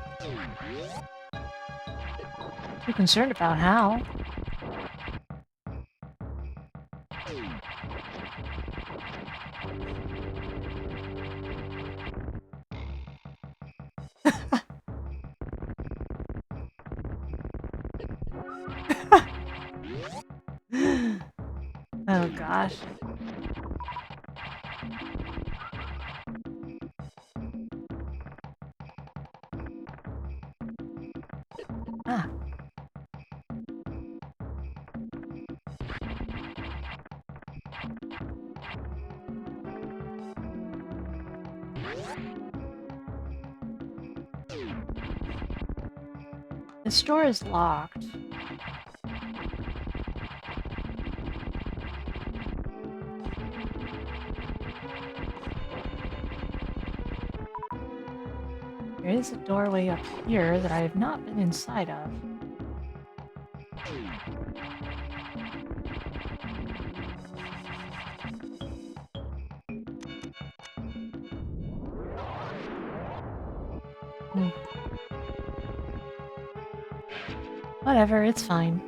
Speaker 3: Too concerned about how. Oh gosh. Ah. This door is locked. There is a doorway up here that I have not been inside of. Whatever, it's fine.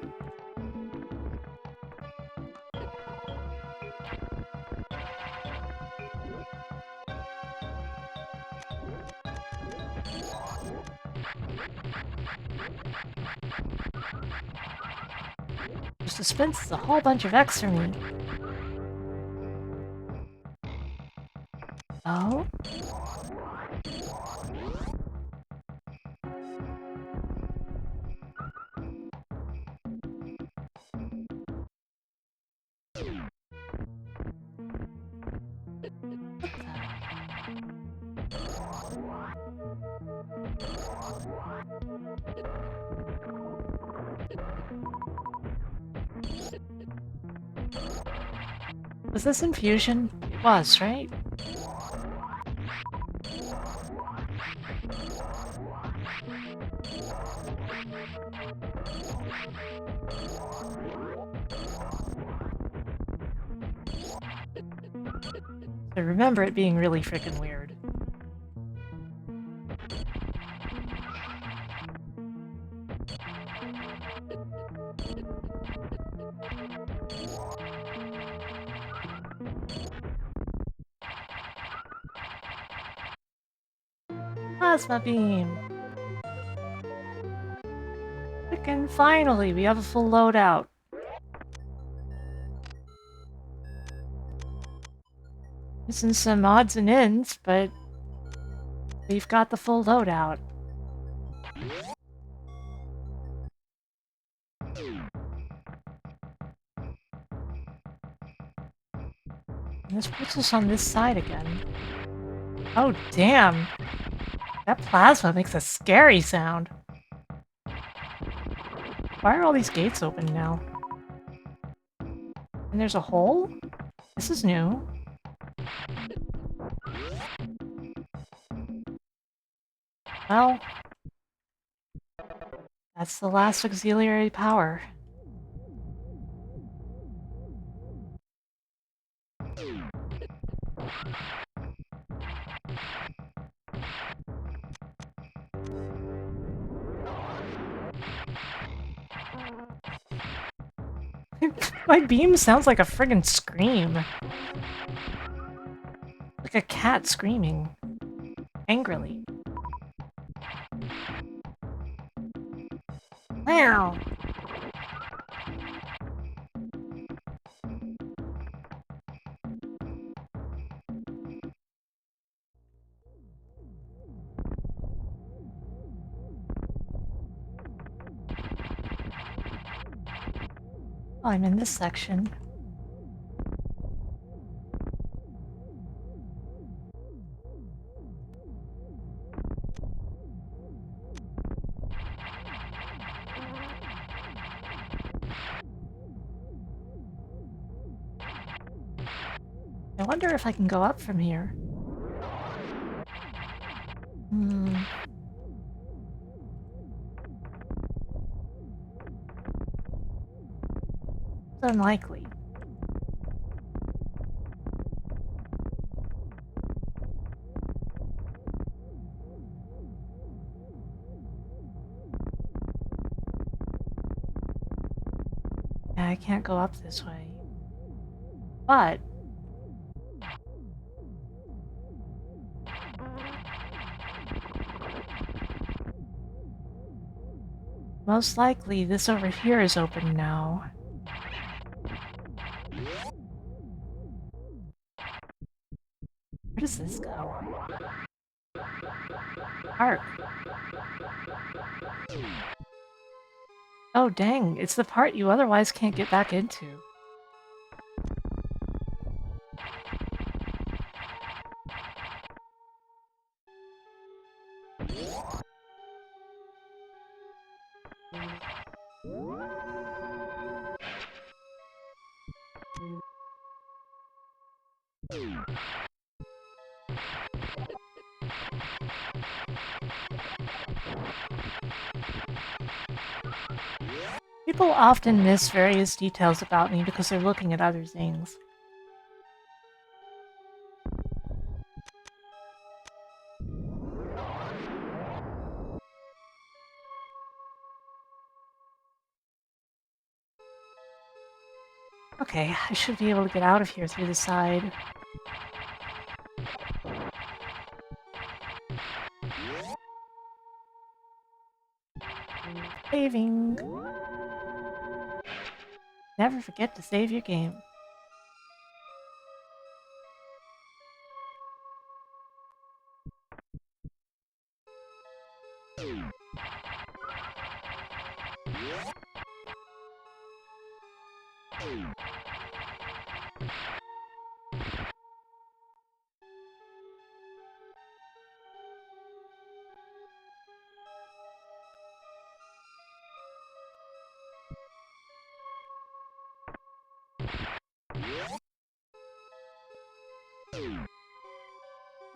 Speaker 3: The suspense is a whole bunch of X for me. Oh? Was this infusion? It was, right? I remember it being really freaking weird. Plasma beam! Frickin' finally, we have a full loadout. Missing some odds and ends, but we've got the full loadout. And this puts us on this side again. Oh, damn! That plasma makes a scary sound. Why are all these gates open now? And there's a hole? This is new. Well, that's the last auxiliary power. My beam sounds like a friggin' scream. Like a cat screaming. Angrily. Meow! Oh, I'm in this section. I wonder if I can go up from here. It's unlikely. Yeah, I can't go up this way. But most likely this over here is open now. Where does this go? Arc. Oh dang, it's the part you otherwise can't get back into. People often miss various details about me because they're looking at other things. Okay, I should be able to get out of here through the side. Saving. Never forget to save your game.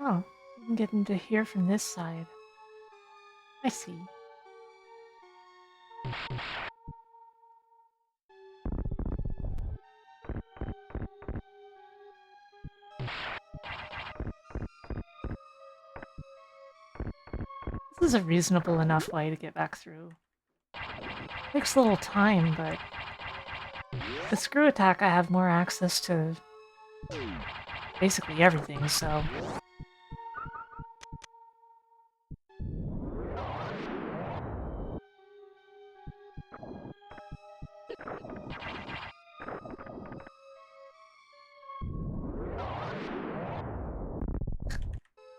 Speaker 3: Oh, you can get into here from this side. I see. This is a reasonable enough way to get back through. Takes a little time, but with screw attack I have more access to basically everything, so...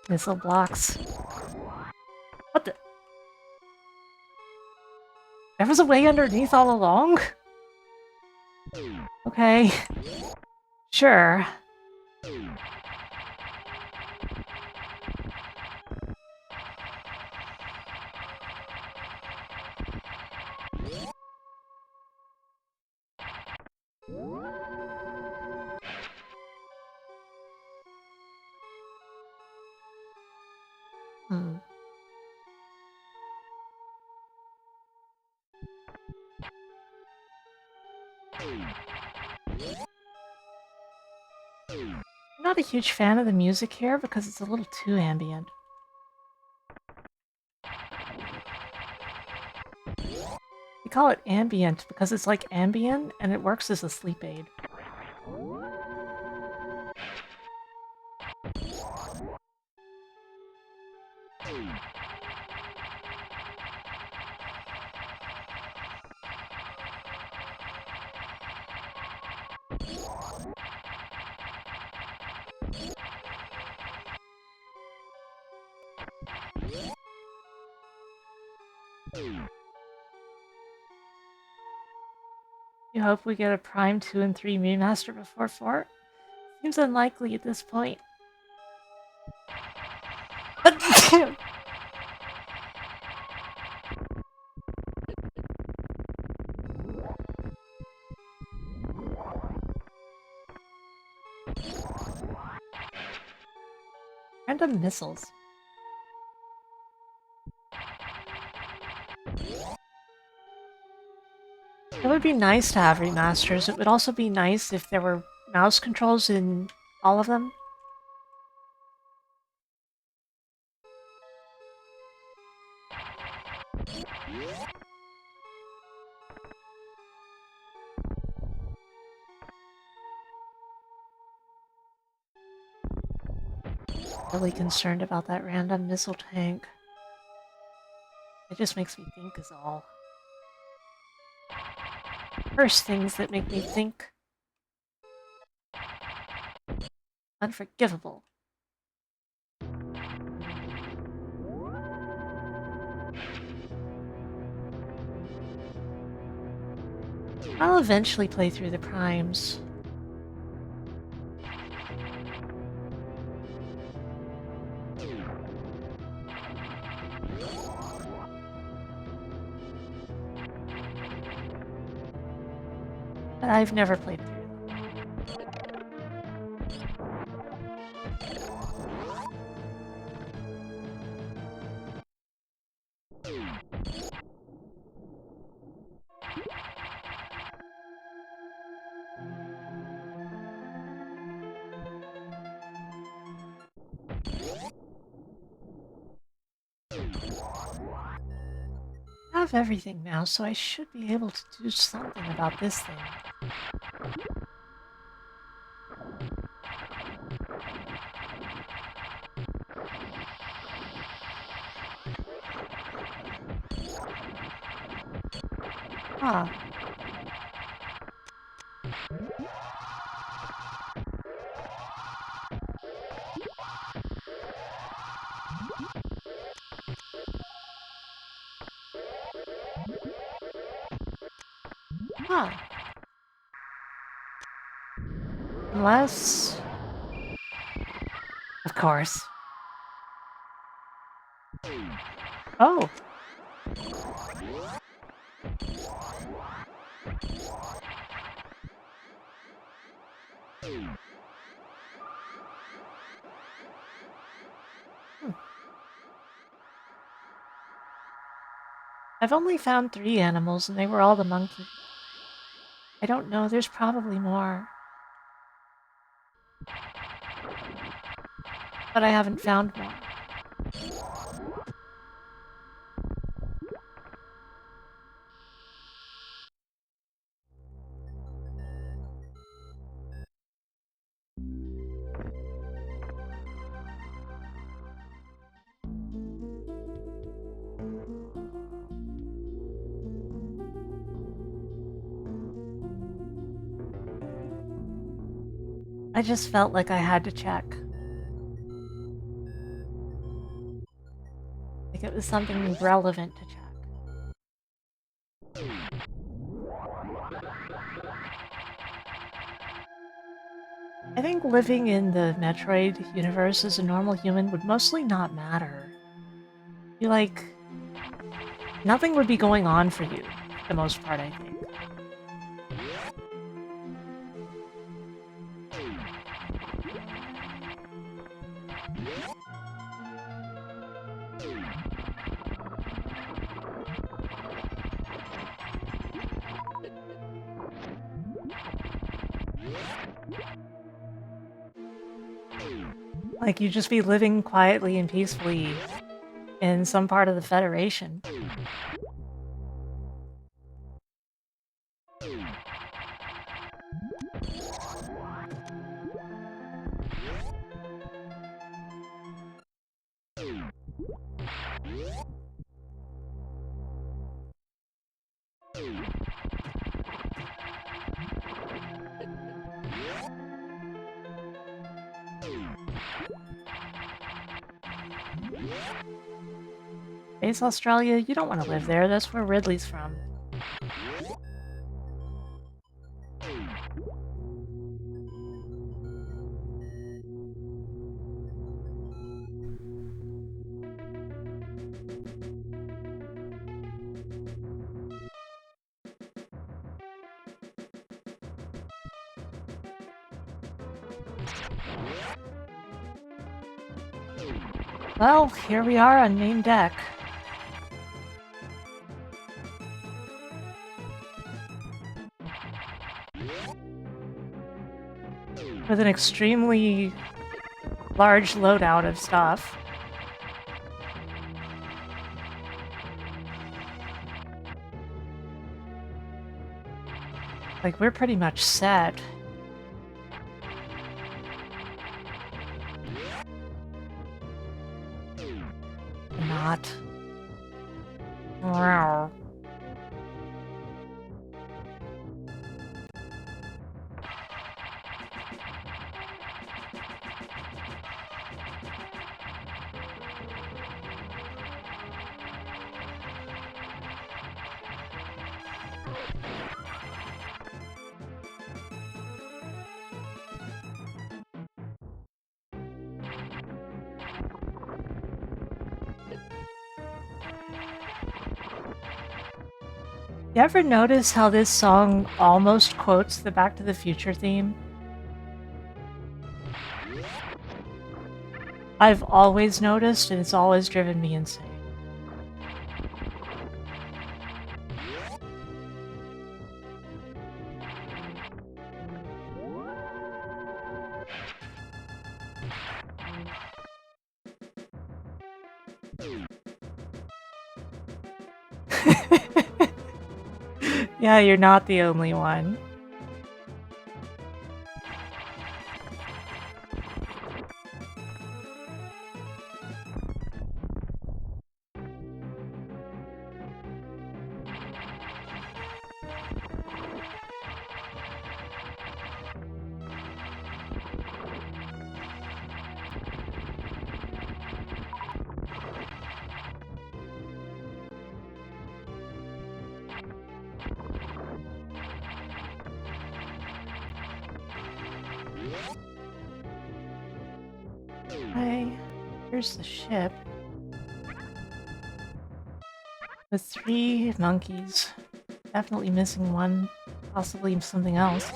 Speaker 3: Missile blocks. What the? There was a way underneath all along? Okay. Sure. Hmm. I'm not a huge fan of the music here because it's a little too ambient. We call it ambient because it's like Ambien and it works as a sleep aid. You hope we get a Prime 2 and 3 remaster before 4? Seems unlikely at this point. Random missiles. It would be nice to have remasters. It would also be nice if there were mouse controls in all of them. Really concerned about that random missile tank. It just makes me think is all. First things that make me think. Unforgivable. I'll eventually play through the primes. But I've never played through them. I have everything now, so I should be able to do something about this thing. Ah. Huh. Unless... Of course. Oh. I've only found 3 animals, and they were all the monkey. I don't know, there's probably more. But I haven't found more. I just felt like I had to check. Like it was something relevant to check. I think living in the Metroid universe as a normal human would mostly not matter. You like... Nothing would be going on for you, for the most part, I think. Like, you'd just be living quietly and peacefully in some part of the Federation. Base Australia, you don't want to live there. That's where Ridley's from. Well, here we are on main deck. with an extremely large loadout of stuff. Like, we're pretty much set. Not. Wow. You ever notice how this song almost quotes the Back to the Future theme? I've always noticed, and it's always driven me insane. Yeah, you're not the only one. Hi. Here's the ship. With 3 monkeys. Definitely missing one. Possibly something else.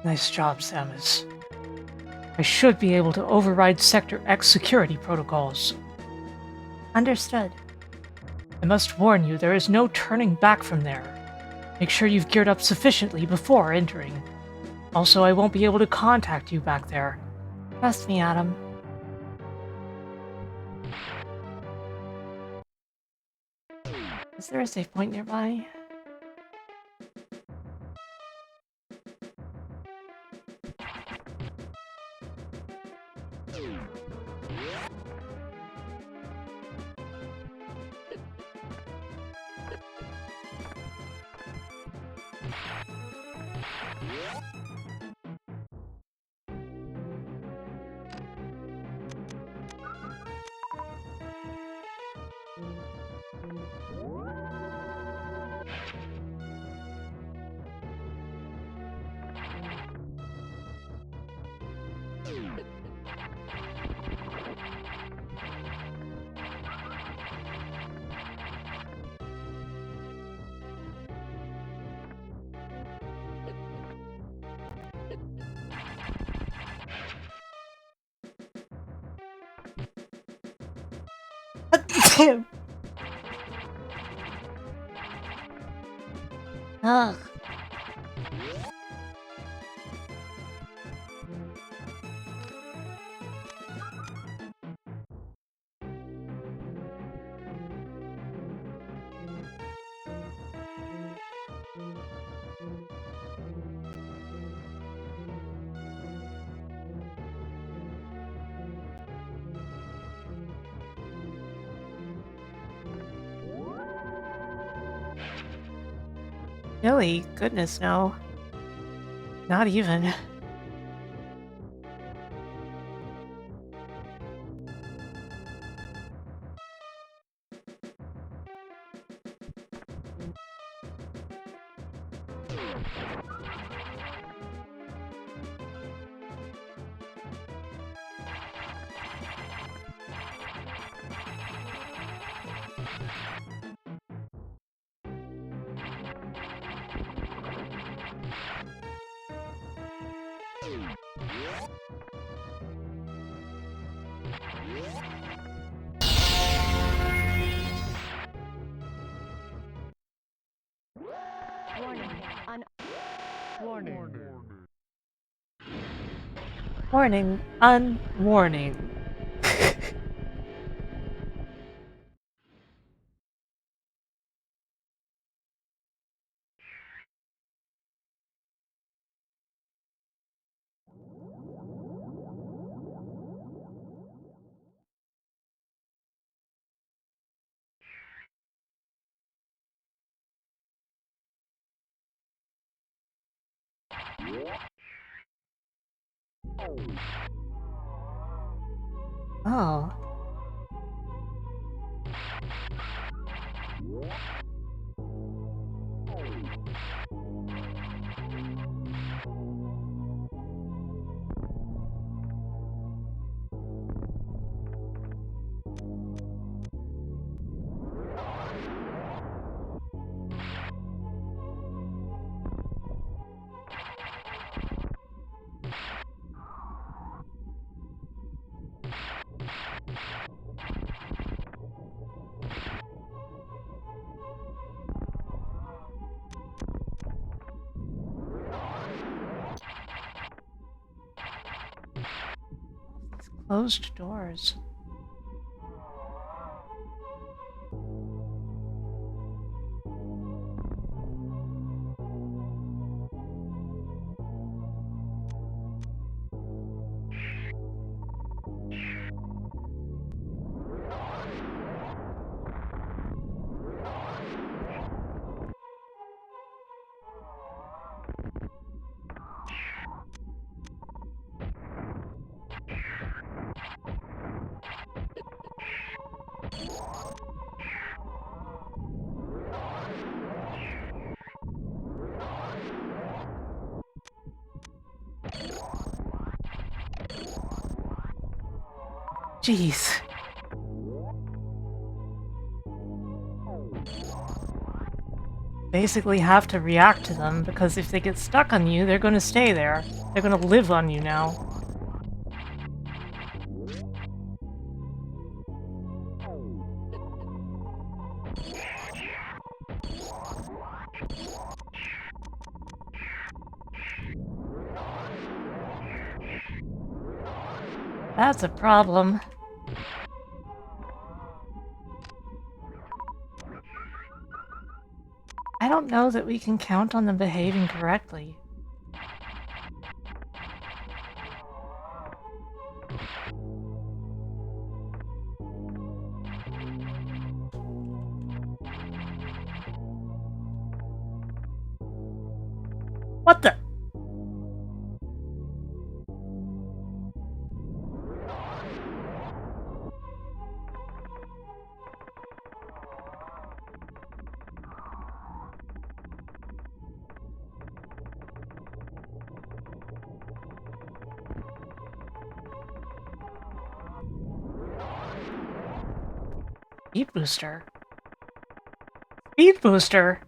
Speaker 3: Nice job, Samus. I should be able to override Sector X security protocols. Understood. I must warn you, there is no turning back from there. Make sure you've geared up sufficiently before entering. Also, I won't be able to contact you back there. Trust me, Adam. Is there a save point nearby? Ugh. Really? Goodness, no. Not even. Warning, unwarning. Oh. Closed doors. Jeez. Basically have to react to them, because if they get stuck on you, they're gonna stay there. They're gonna live on you now. That's a problem. I don't know that we can count on them behaving correctly. What the? Speed booster. Speed booster.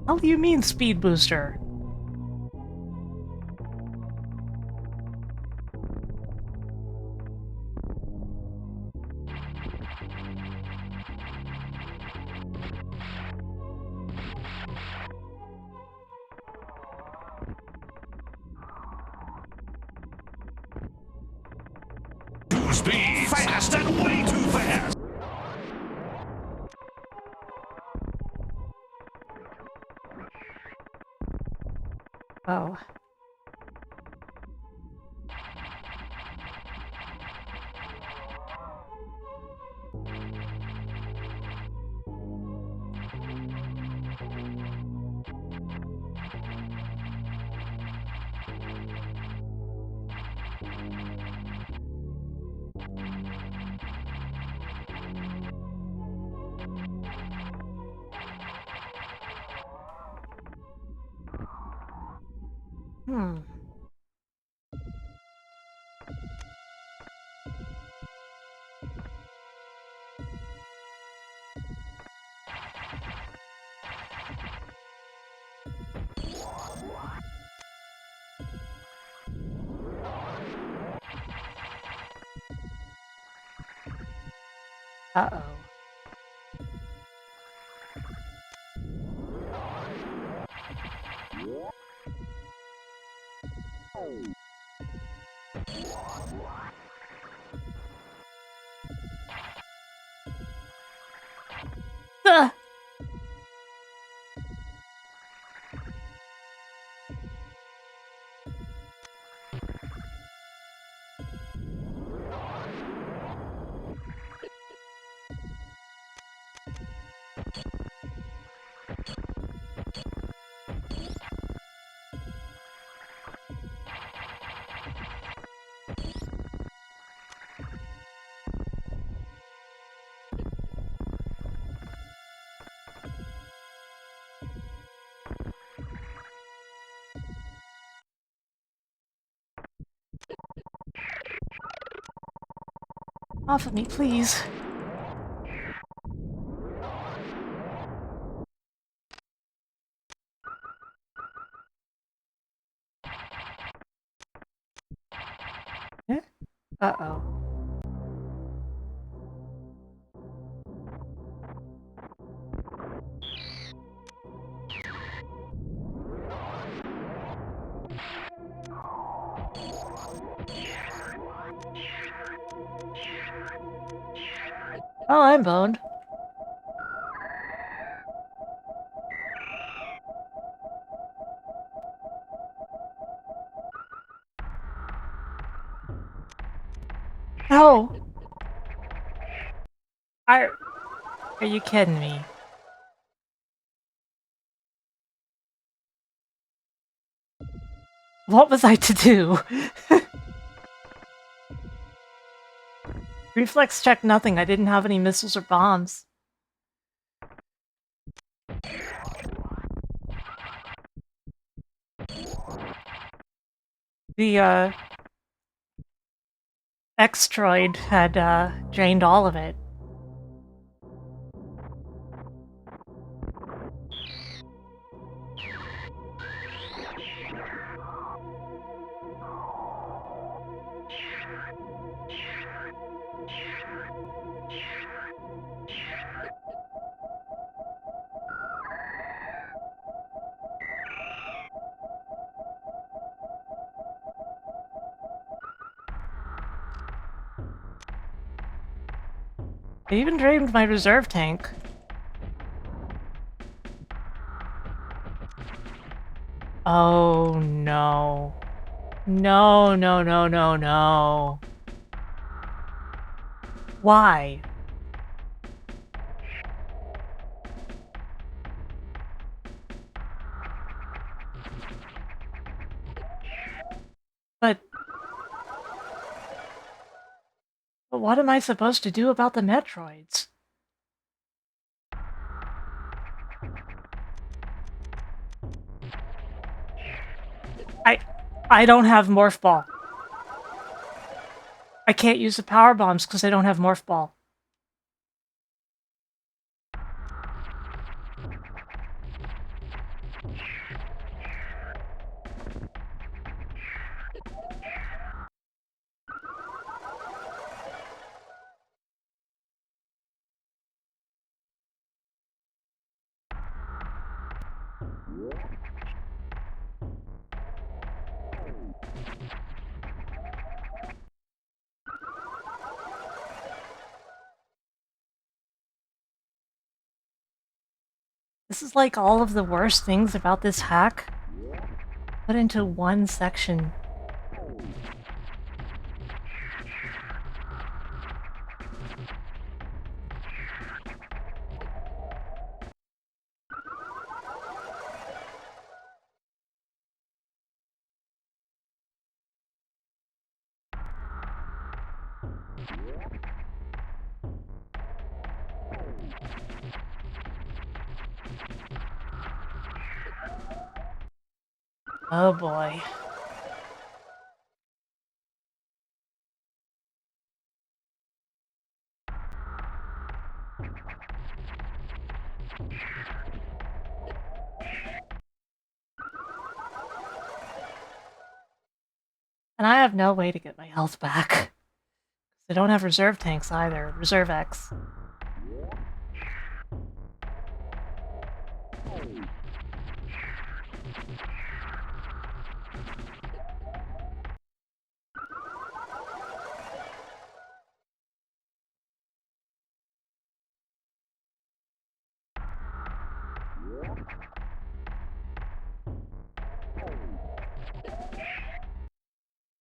Speaker 3: How do you mean speed booster?
Speaker 7: Too speed, fast and way too fast.
Speaker 3: Oh. Hmm. Uh-oh. Ah! Off of me, please. Eh? Uh-oh. Oh, I'm boned. No! Are you kidding me? What was I to do? Reflex check nothing. I didn't have any missiles or bombs. The, X-Troid had, drained all of it. It even drained my reserve tank. Oh, no. No, no, no, no, no. Why? But what am I supposed to do about the Metroids? I don't have Morph Ball. I can't use the power bombs because I don't have Morph Ball. This is like all of the worst things about this hack put into one section. Oh boy. And I have no way to get my health back. I don't have reserve tanks either. Reserve X.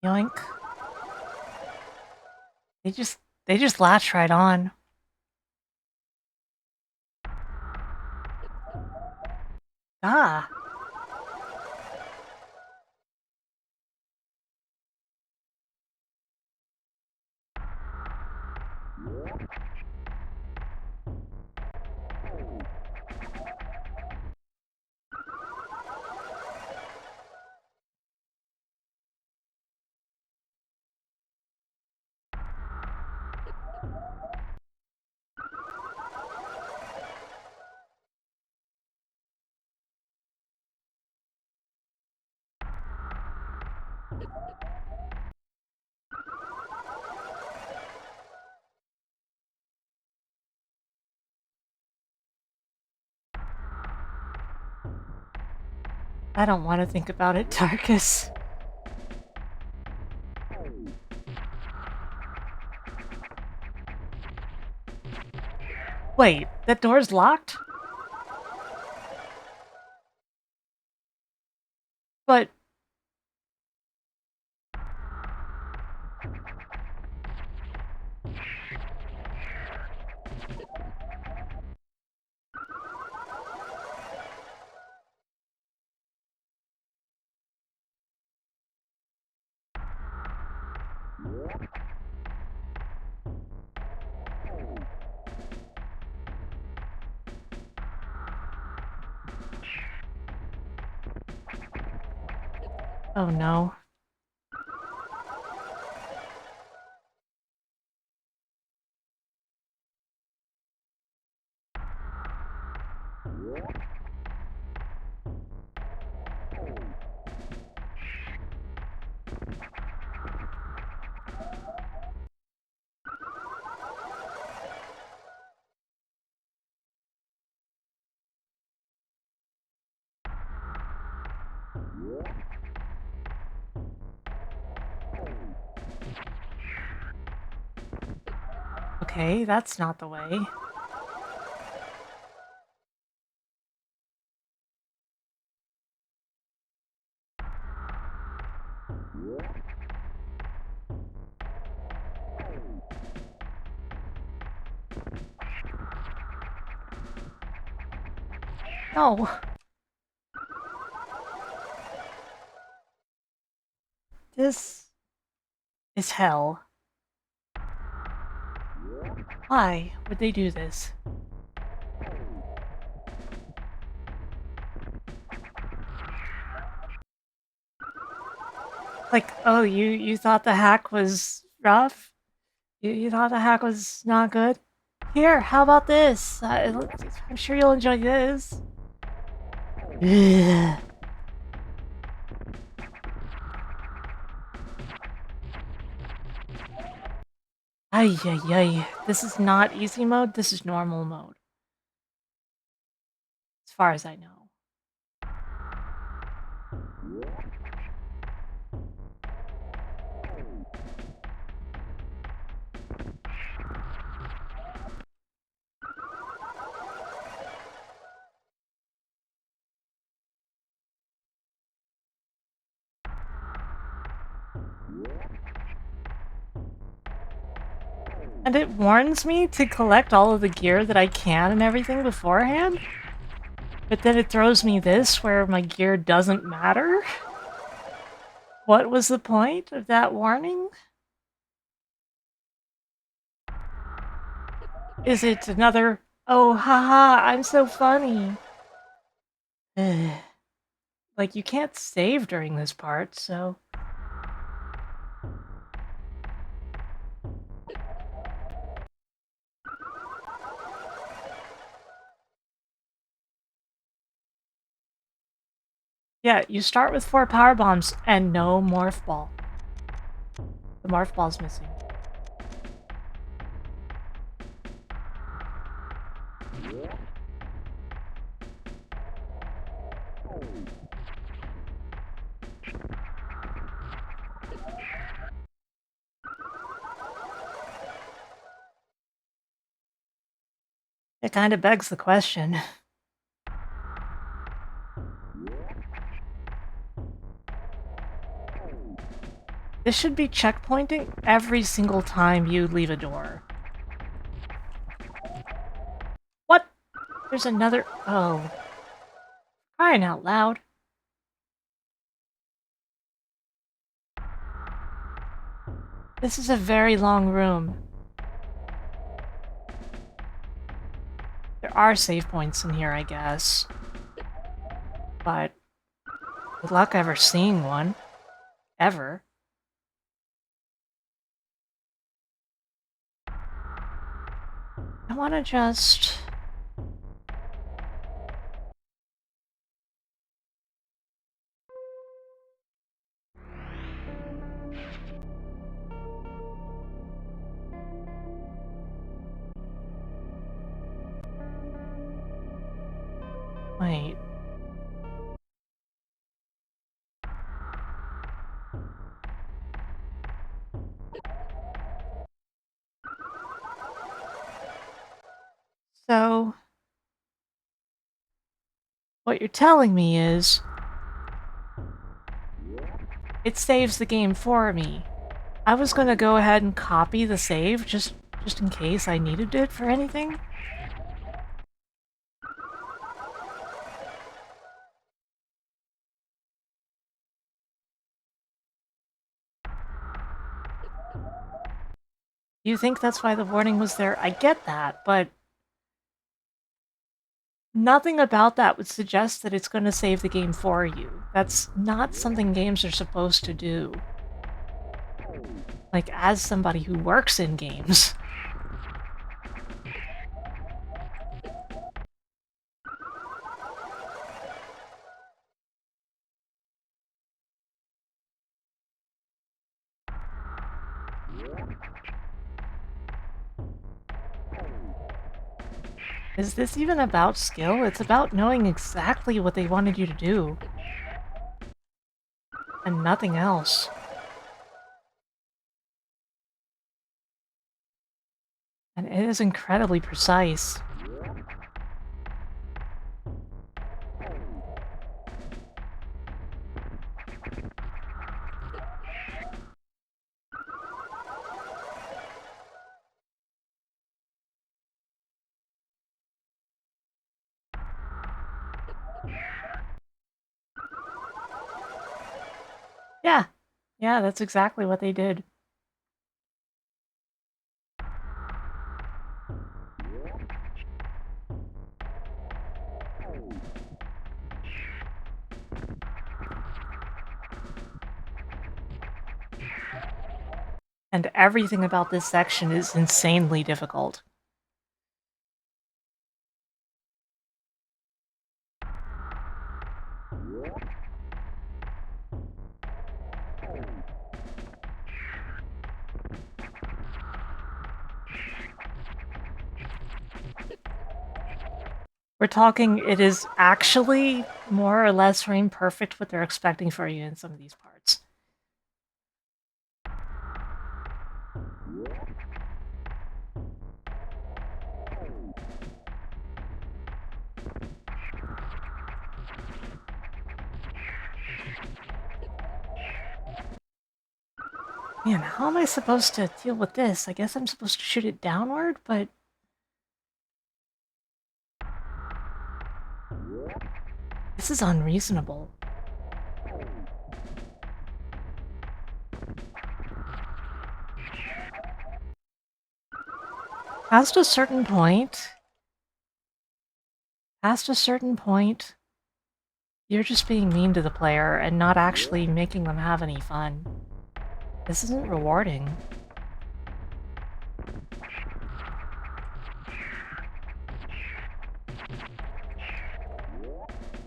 Speaker 3: Yoink. They just latch right on. Ah. I don't want to think about it, Tarkus. Wait, that door's locked? But... Oh no. Okay, that's not the way. No. This is hell. Why would they do this? Like, oh, you thought the hack was rough? You thought the hack was not good? Here, how about this? I'm sure you'll enjoy this. Ugh. Ay, ay, ay. This is not easy mode, this is normal mode. As far as I know. And it warns me to collect all of the gear that I can and everything beforehand? But then it throws me this, where my gear doesn't matter? What was the point of that warning? Is it another, oh haha, I'm so funny? Ugh. Like, you can't save during this part, so... Yeah, you start with 4 power bombs and no morph ball. The morph ball's missing. It kind of begs the question. This should be checkpointing every single time you leave a door. What? There's another... Oh. Crying out loud. This is a very long room. There are save points in here, I guess. But good luck ever seeing one. Ever. I want to just... Wait. So... what you're telling me is... it saves the game for me. I was gonna go ahead and copy the save just in case I needed it for anything. You think that's why the warning was there? I get that, but nothing about that would suggest that it's going to save the game for you. That's not something games are supposed to do. Like, as somebody who works in games. Is this even about skill? It's about knowing exactly what they wanted you to do. And nothing else. And it is incredibly precise. Yeah. Yeah, that's exactly what they did. And everything about this section is insanely difficult. We're talking it is actually more or less frame perfect what they're expecting for you in some of these parts. Man, how am I supposed to deal with this? I guess I'm supposed to shoot it downward, but... this is unreasonable. Past a certain point... you're just being mean to the player and not actually making them have any fun. This isn't rewarding.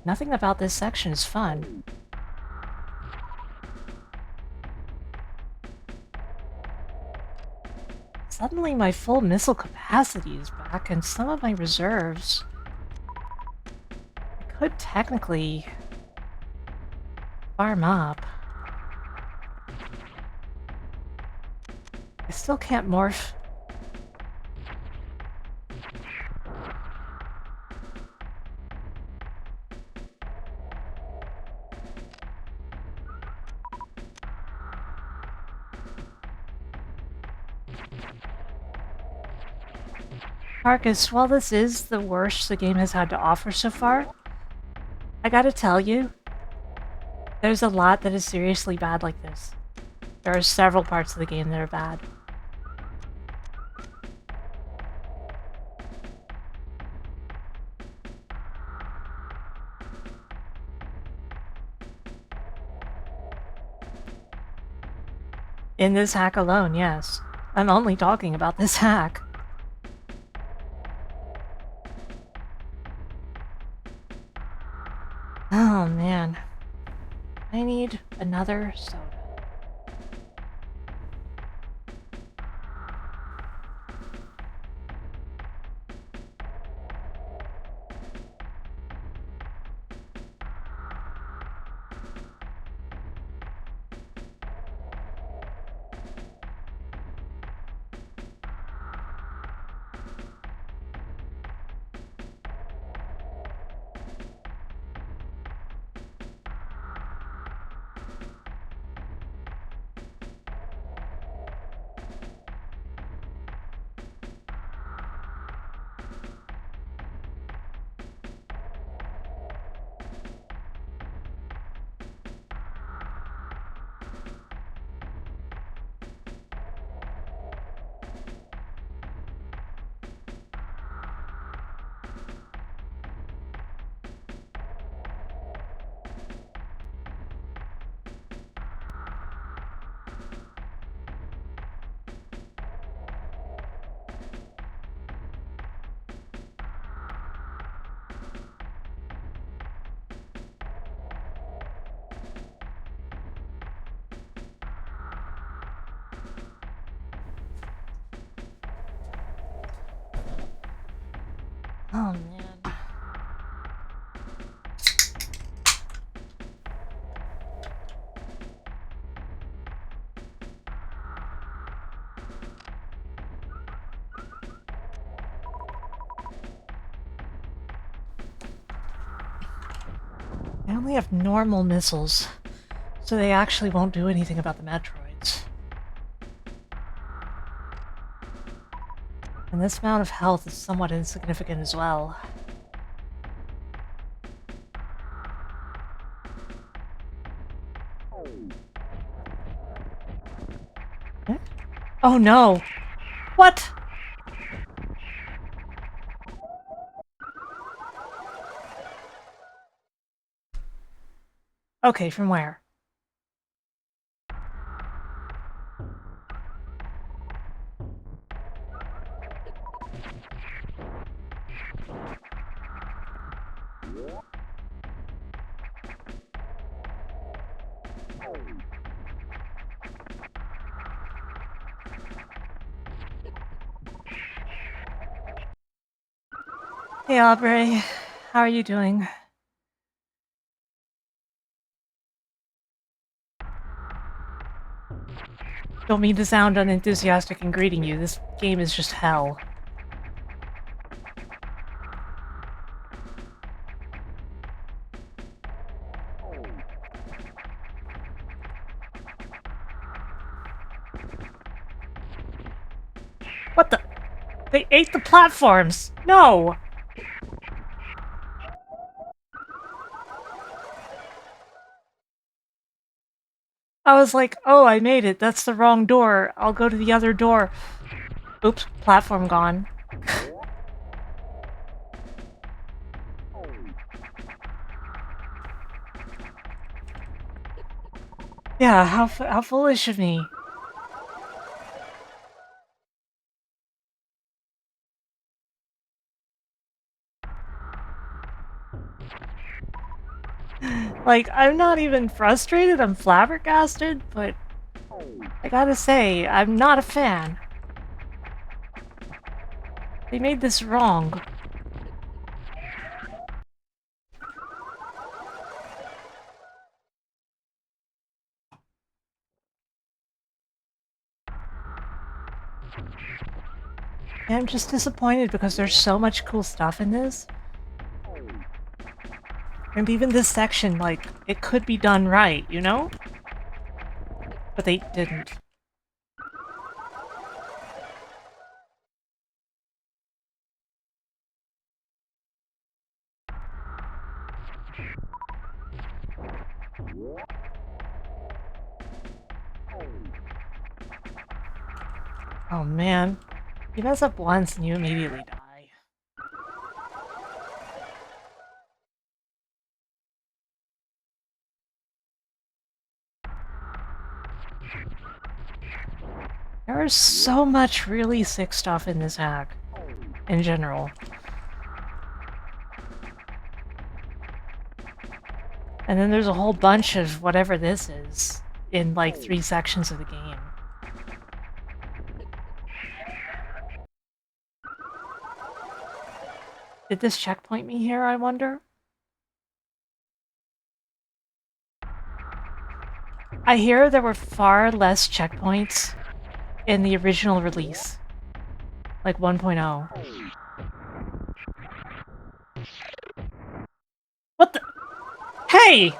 Speaker 3: Nothing about this section is fun. Suddenly my full missile capacity is back, and some of my reserves... I could technically... farm up. I still can't morph. Marcus, while this is the worst the game has had to offer so far, I gotta tell you, there's a lot that is seriously bad like this. There are several parts of the game that are bad. In this hack alone, yes. I'm only talking about this hack. Oh man. I need another soda. Oh man. I only have normal missiles, so they actually won't do anything about the Metroids. And this amount of health is somewhat insignificant as well. Eh? Oh no! What? Okay, from where? Hey Aubrey, how are you doing? Don't mean to sound unenthusiastic in greeting you, this game is just hell. What the? They ate the platforms! No! I was like, oh, I made it. That's the wrong door. I'll go to the other door. Oops, platform gone. Yeah, how foolish of me. Like, I'm not even frustrated, I'm flabbergasted, but I gotta say, I'm not a fan. They made this wrong. And I'm just disappointed because there's so much cool stuff in this. And even this section, like, it could be done right, you know? But they didn't. Oh man. You mess up once and you immediately die. There is so much really sick stuff in this hack, in general. And then there's a whole bunch of whatever this is in like 3 sections of the game. Did this checkpoint me here, I wonder? I hear there were far less checkpoints in the original release. Like 1.0. What the? Hey!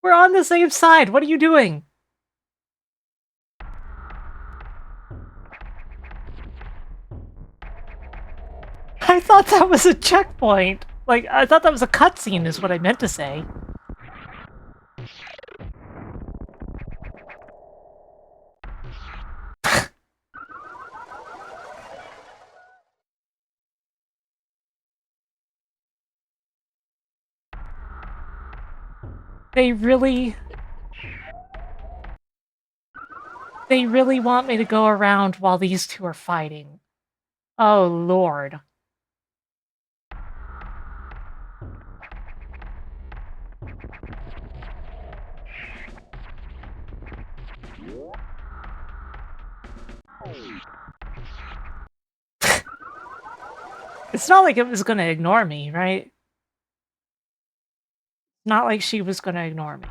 Speaker 3: We're on the same side! What are you doing? I thought that was a checkpoint! Like, I thought that was a cutscene is what I meant to say. They really want me to go around while these two are fighting. Oh, Lord. It's not like it was gonna ignore me, right? Not like she was gonna ignore me.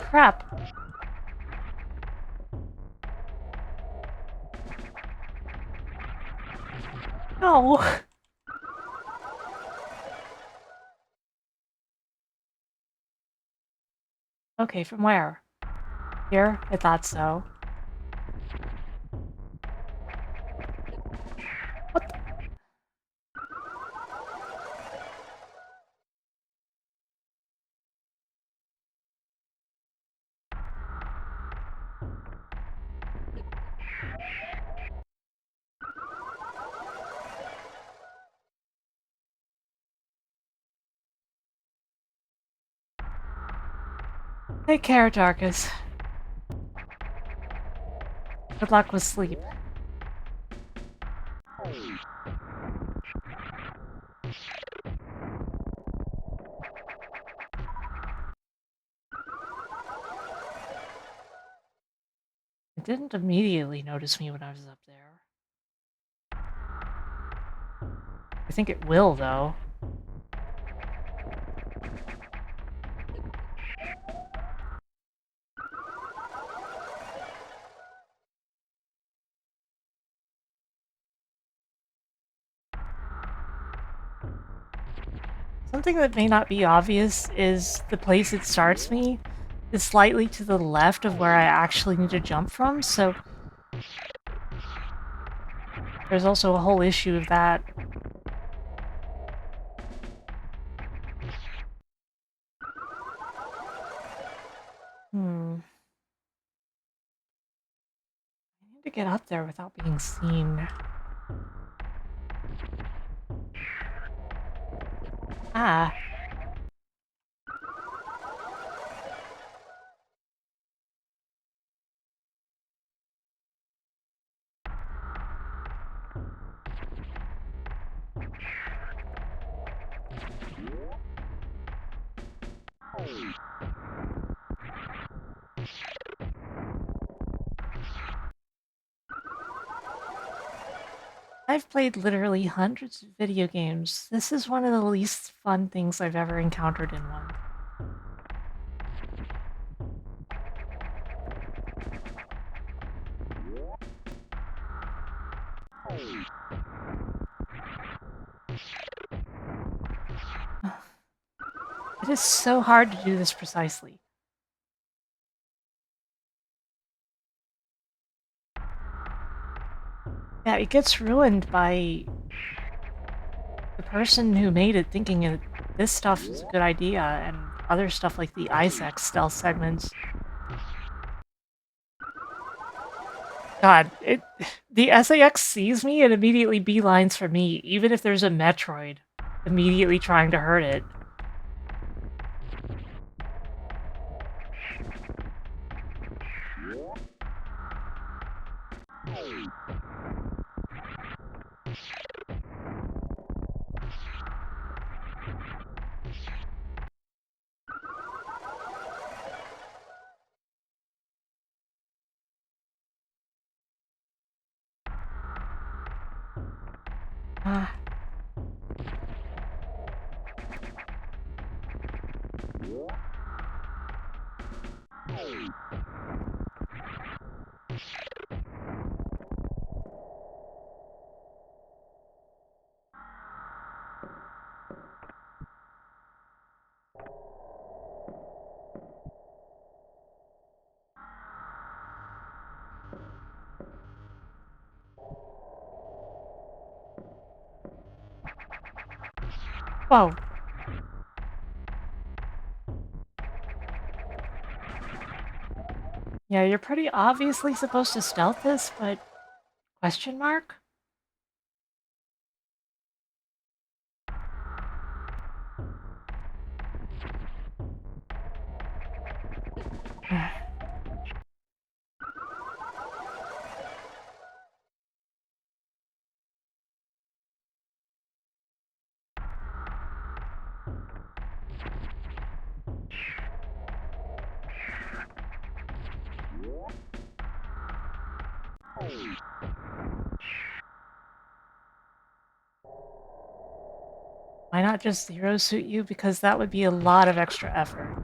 Speaker 3: Crap. No. Okay, from where? Here? I thought so. What the? Take care, Darkus. Good luck with sleep. It didn't immediately notice me when I was up there. I think it will, though. Something that may not be obvious is the place it starts me is slightly to the left of where I actually need to jump from, so there's also a whole issue of that. I need to get up there without being seen. Ah. I've played literally hundreds of video games. This is one of the least fun things I've ever encountered in one. It is so hard to do this precisely. Yeah, it gets ruined by the person who made it thinking this stuff is a good idea, and other stuff like the Isaac stealth segments. God, the SAX sees me and immediately beelines for me, even if there's a Metroid immediately trying to hurt it. Ah. Whoa. Yeah, you're pretty obviously supposed to stealth this, but... Question mark? Why not just zero suit you? Because that would be a lot of extra effort.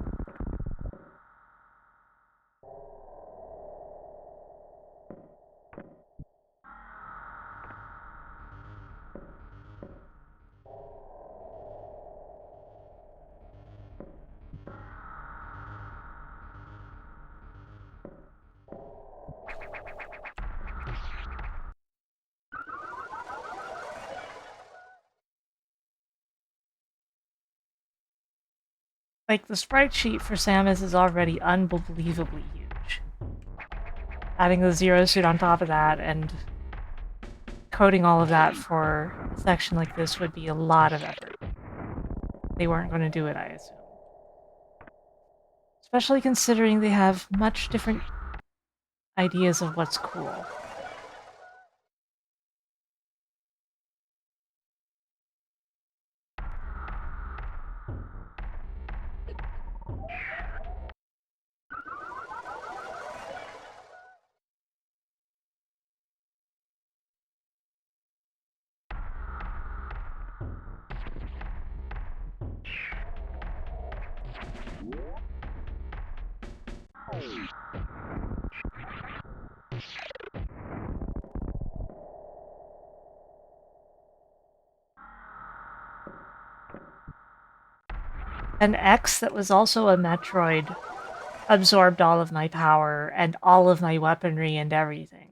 Speaker 3: Like, the sprite sheet for Samus is already unbelievably huge. Adding the zero suit on top of that and coding all of that for a section like this would be a lot of effort. They weren't going to do it, I assume. Especially considering they have much different ideas of what's cool. An X that was also a Metroid absorbed all of my power and all of my weaponry and everything.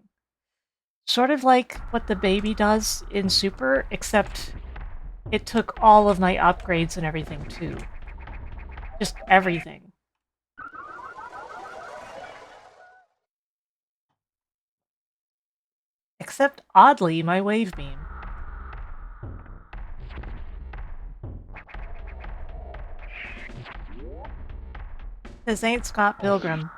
Speaker 3: Sort of like what the baby does in Super, except it took all of my upgrades and everything too. Just everything. Except, oddly, my wave beam. This ain't Scott Pilgrim.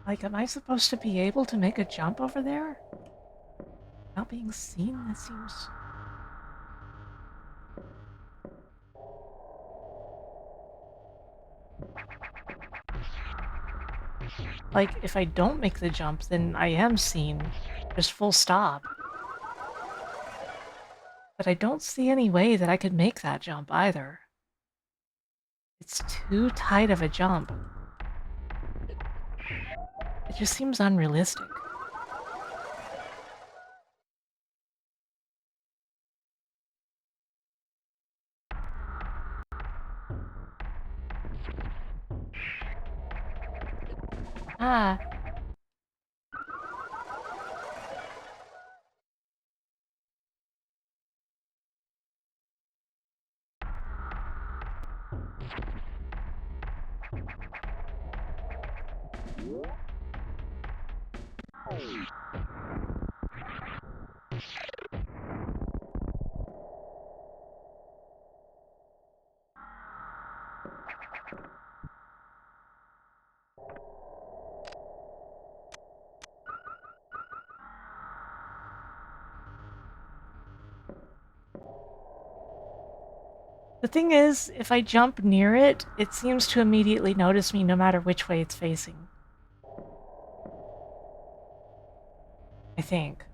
Speaker 3: Like, am I supposed to be able to make a jump over there? Without being seen? That seems... Like, if I don't make the jump, then I am seen. Just full stop. But I don't see any way that I could make that jump either. It's too tight of a jump. It just seems unrealistic. Ah. The thing is, if I jump near it, it seems to immediately notice me no matter which way it's facing. I think.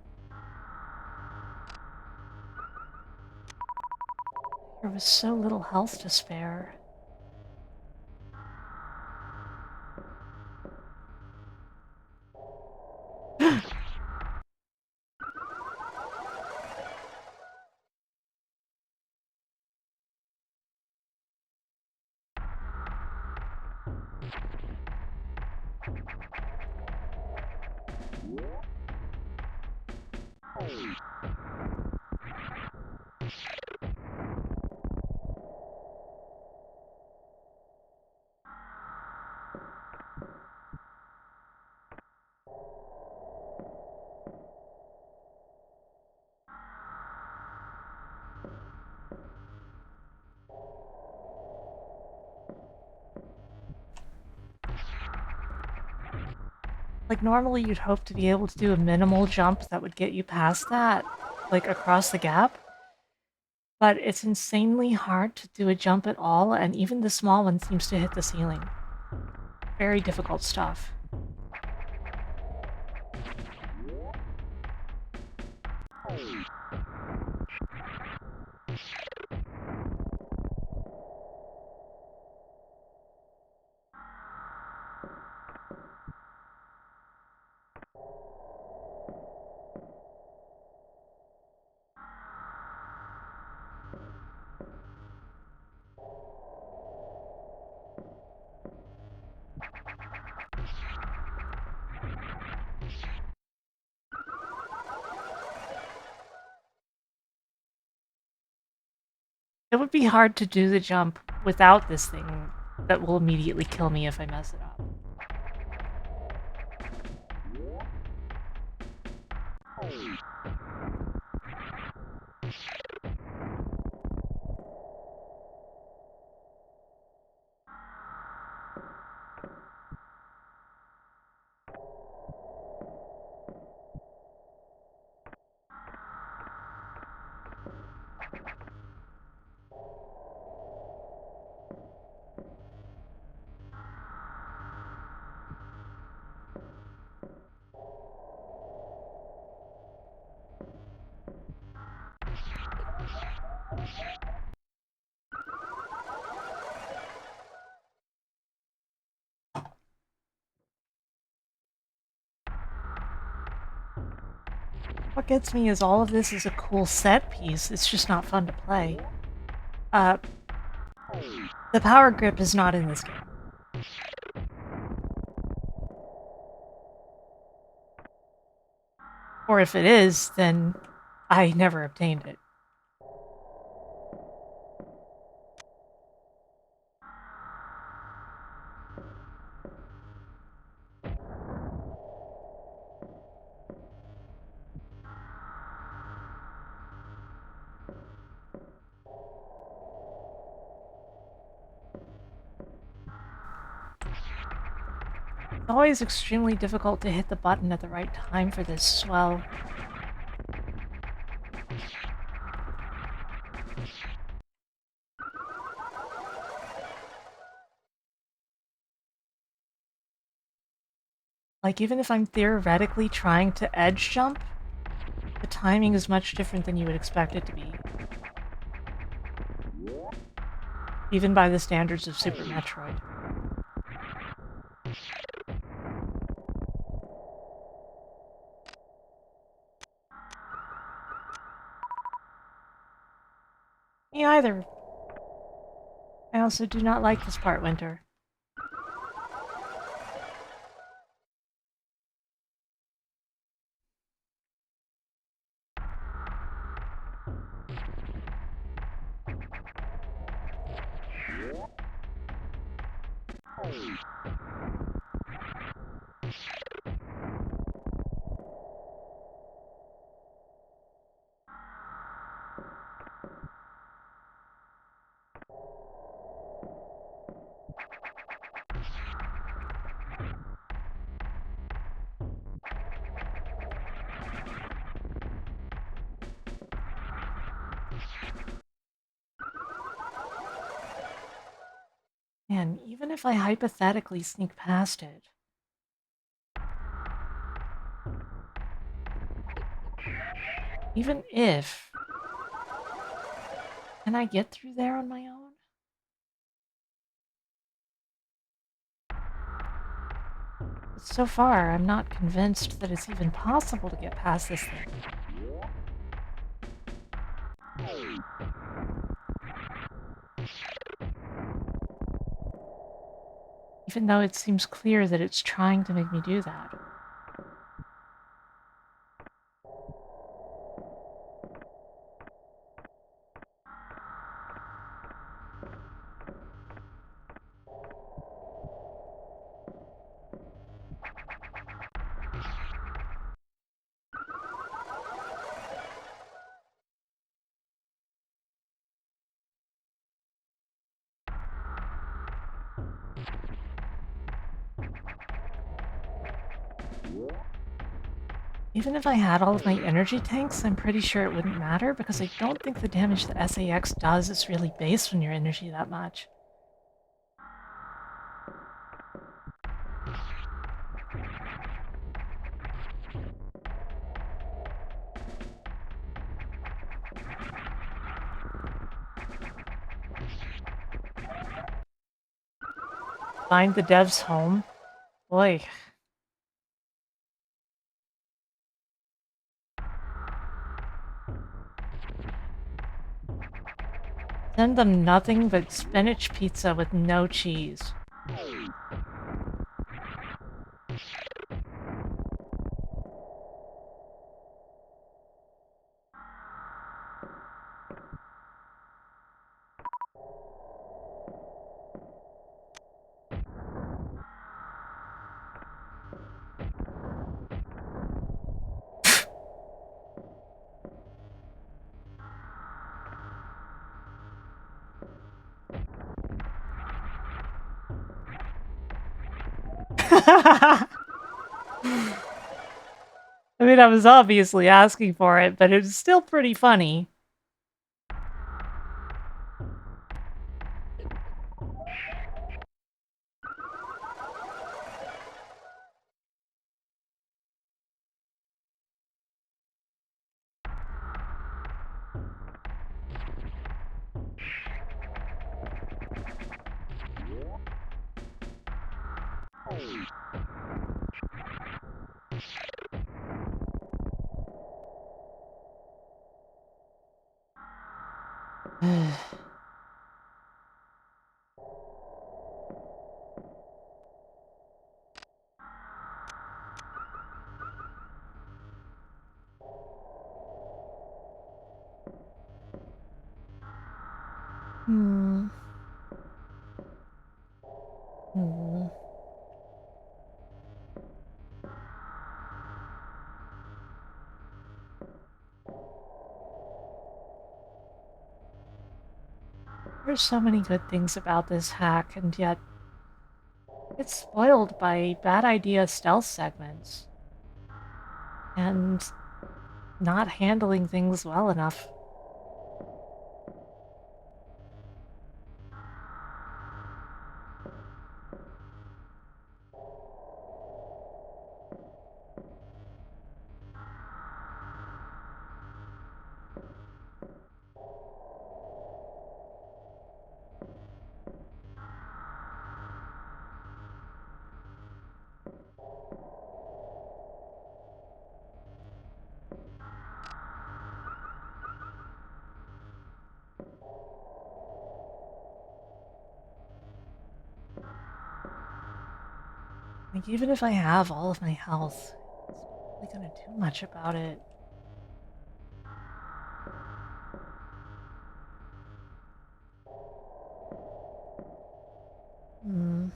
Speaker 3: There was so little health to spare. Like, normally you'd hope to be able to do a minimal jump that would get you past that, like across the gap. But it's insanely hard to do a jump at all, and even the small one seems to hit the ceiling. Very difficult stuff. It would be hard to do the jump without this thing that will immediately kill me if I mess it up. What gets me is all of this is a cool set piece, it's just not fun to play. The power grip is not in this game. Or if it is, then I never obtained it. It's always extremely difficult to hit the button at the right time for this as well. Like, even if I'm theoretically trying to edge jump, The timing is much different than you would expect it to be. Even by the standards of Super Metroid. Me either. I also do not like this part, Winter. And even if I hypothetically sneak past it, even if, can I get through there on my own? But so far, I'm not convinced that it's even possible to get past this thing. Even though it seems clear that it's trying to make me do that. Even if I had all of my energy tanks, I'm pretty sure it wouldn't matter because I don't think the damage that SAX does is really based on your energy that much. Find the dev's home? Boy. Send them nothing but spinach pizza with no cheese. I mean, I was obviously asking for it, but it's still pretty funny. Hmm. Hmm. There's so many good things about this hack, and yet it's spoiled by bad idea stealth segments and not handling things well enough. Like, even if I have all of my health, it's not really gonna do much about it. Hmm.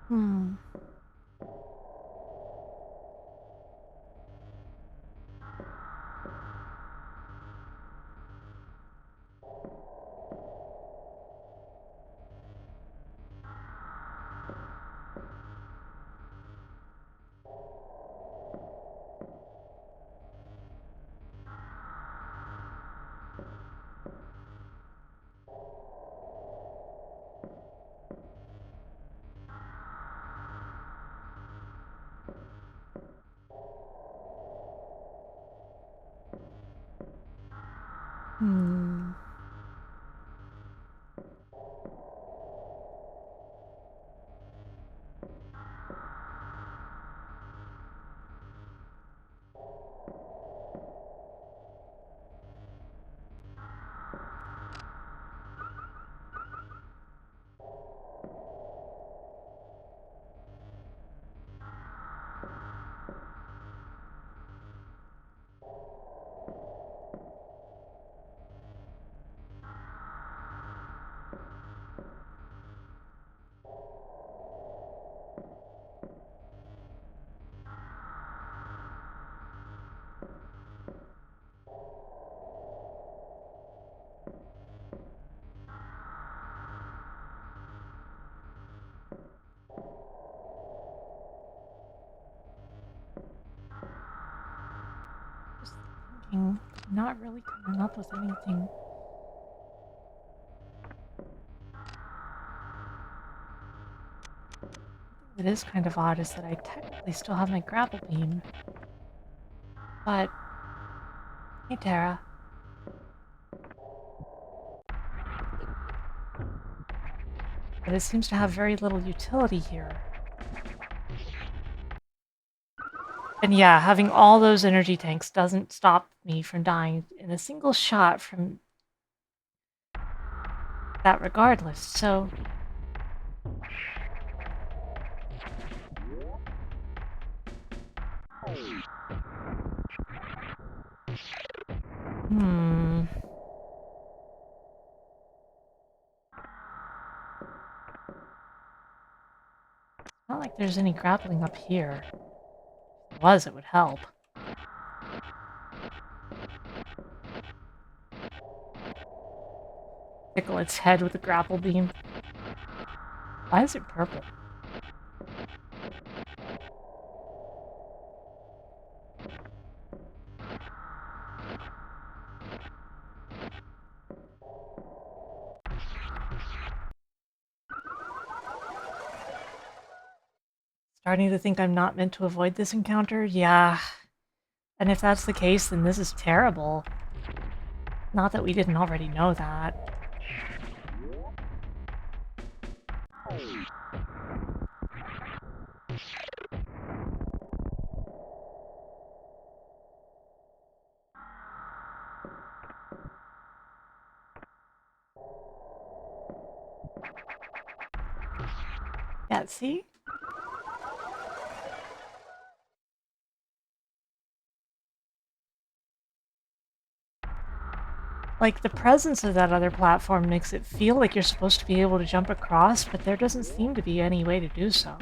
Speaker 3: Hmm. Hmm. Just thinking, not really coming up with anything. What is kind of odd is that I technically still have my grapple beam. But, hey Tara. But it seems to have very little utility here. And yeah, having all those energy tanks doesn't stop me from dying in a single shot from that regardless, so... Hmm... Not like there's any grappling up here. If there was, it would help. Tickle its head with a grapple beam. Why is it purple? Starting to think I'm not meant to avoid this encounter? Yeah. And if that's the case, then this is terrible. Not that we didn't already know that. Yeah, see? Like, the presence of that other platform makes it feel like you're supposed to be able to jump across, but there doesn't seem to be any way to do so.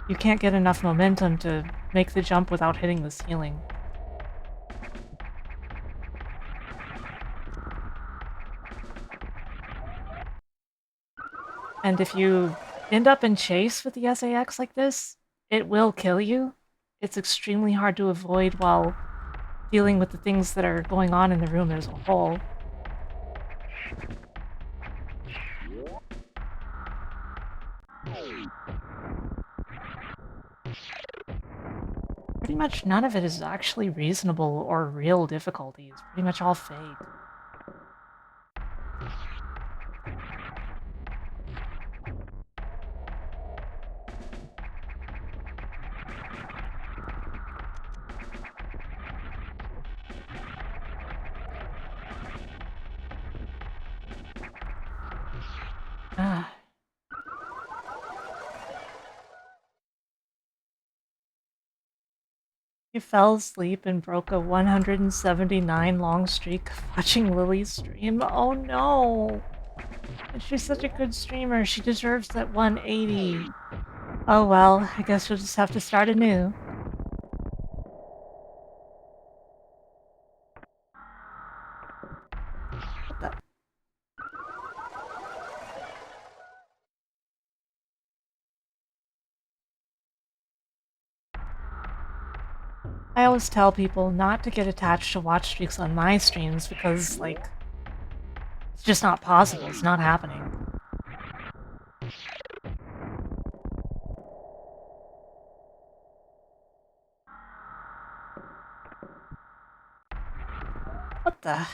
Speaker 3: You can't get enough momentum to make the jump without hitting the ceiling. And if you end up in chase with the SAX like this, it will kill you. It's extremely hard to avoid while dealing with the things that are going on in the room as a whole. Pretty much none of it is actually reasonable or real difficulty. It's pretty much all fake. Ah. You fell asleep and broke a 179 long streak watching Lily's stream. Oh no! She's such a good streamer. She deserves that 180. Oh well, I guess you'll just have to start anew. What the? I always tell people not to get attached to watch streaks on my streams because, like, it's just not possible. It's not happening. What the?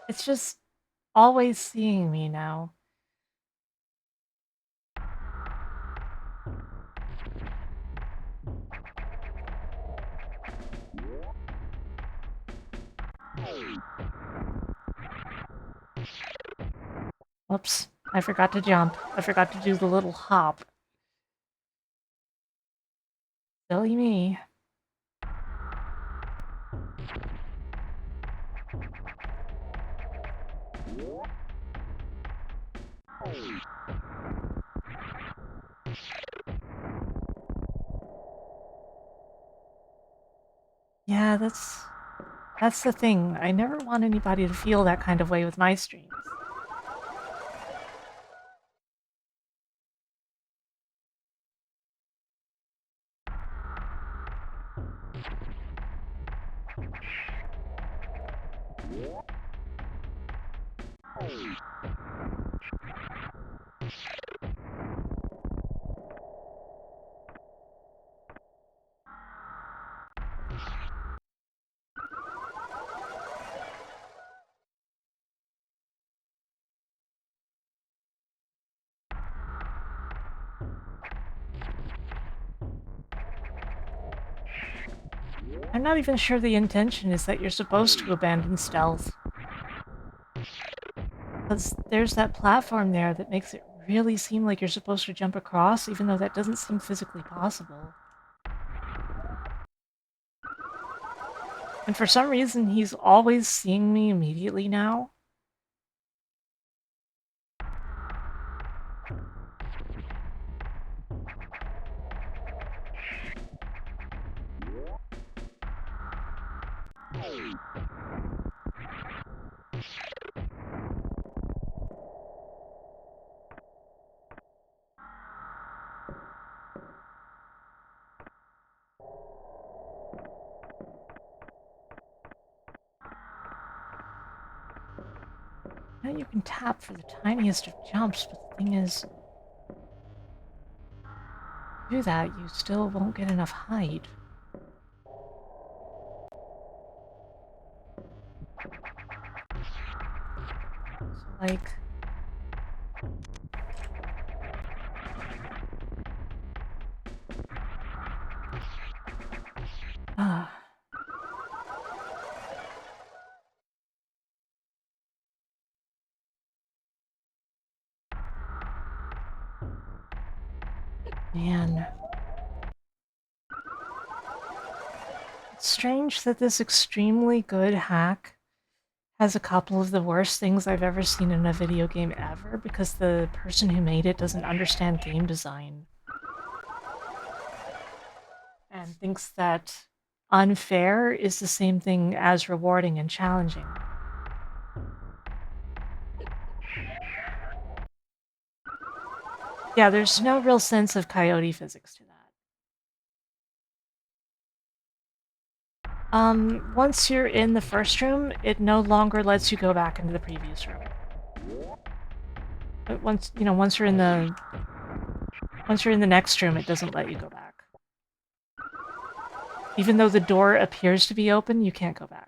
Speaker 3: It's just always seeing me now. Whoops. I forgot to jump. I forgot to do the little hop. Silly me. Yeah, that's the thing. I never want anybody to feel that kind of way with my streams. I'm not even sure the intention is that you're supposed to abandon stealth. Because there's that platform there that makes it really seem like you're supposed to jump across, even though that doesn't seem physically possible. And for some reason, he's always seeing me immediately now. Now you can tap for the tiniest of jumps, but the thing is, to do that, you still won't get enough height. So, like... Ah. Man. strange that this extremely good hack has a couple of the worst things I've ever seen in a video game ever, because the person who made it doesn't understand game design. And thinks that unfair is the same thing as rewarding and challenging. Yeah, there's no real sense of coyote physics to that. Once you're in the first room, it no longer lets you go back into the previous room. But once you're in the next room, it doesn't let you go back. Even though the door appears to be open, you can't go back.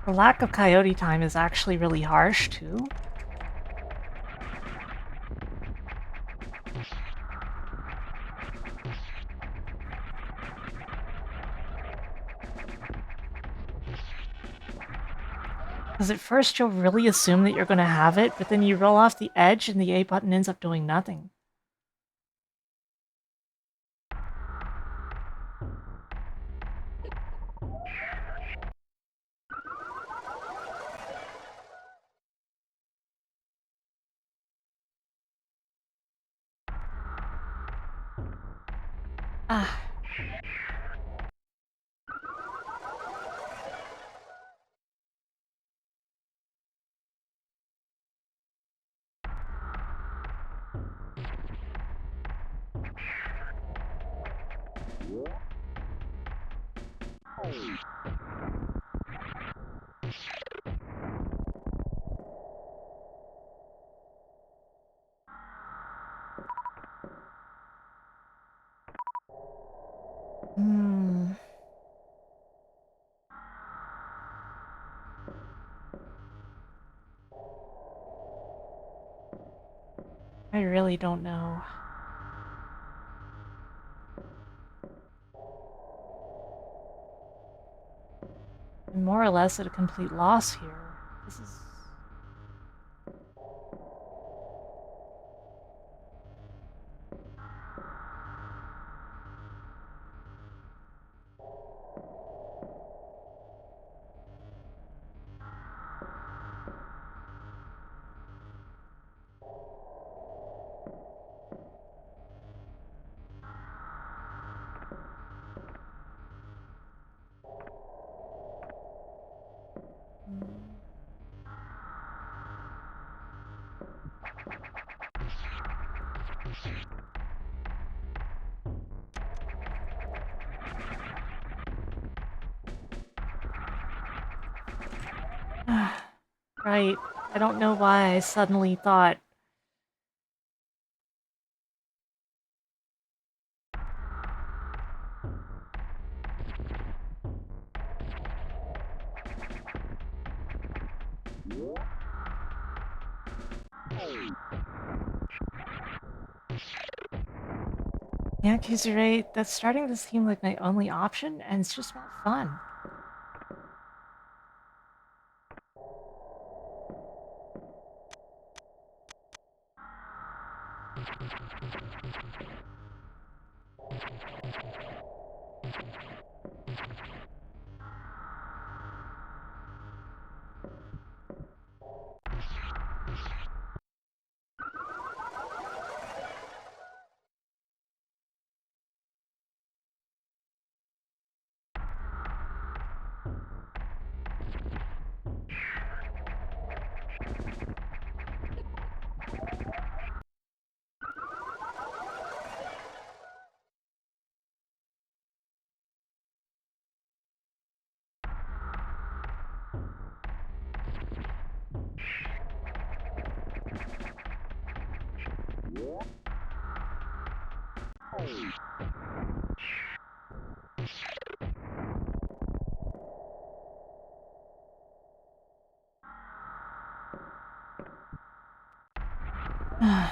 Speaker 3: The lack of coyote time is actually really harsh, too. Because at first you'll really assume that you're going to have it, but then you roll off the edge and the A button ends up doing nothing. Ah. I really don't know. I'm more or less at a complete loss here. This is... Right. I don't know why I suddenly thought... Yeah, because you're right. That's starting to seem like my only option, and it's just not fun. Hmm.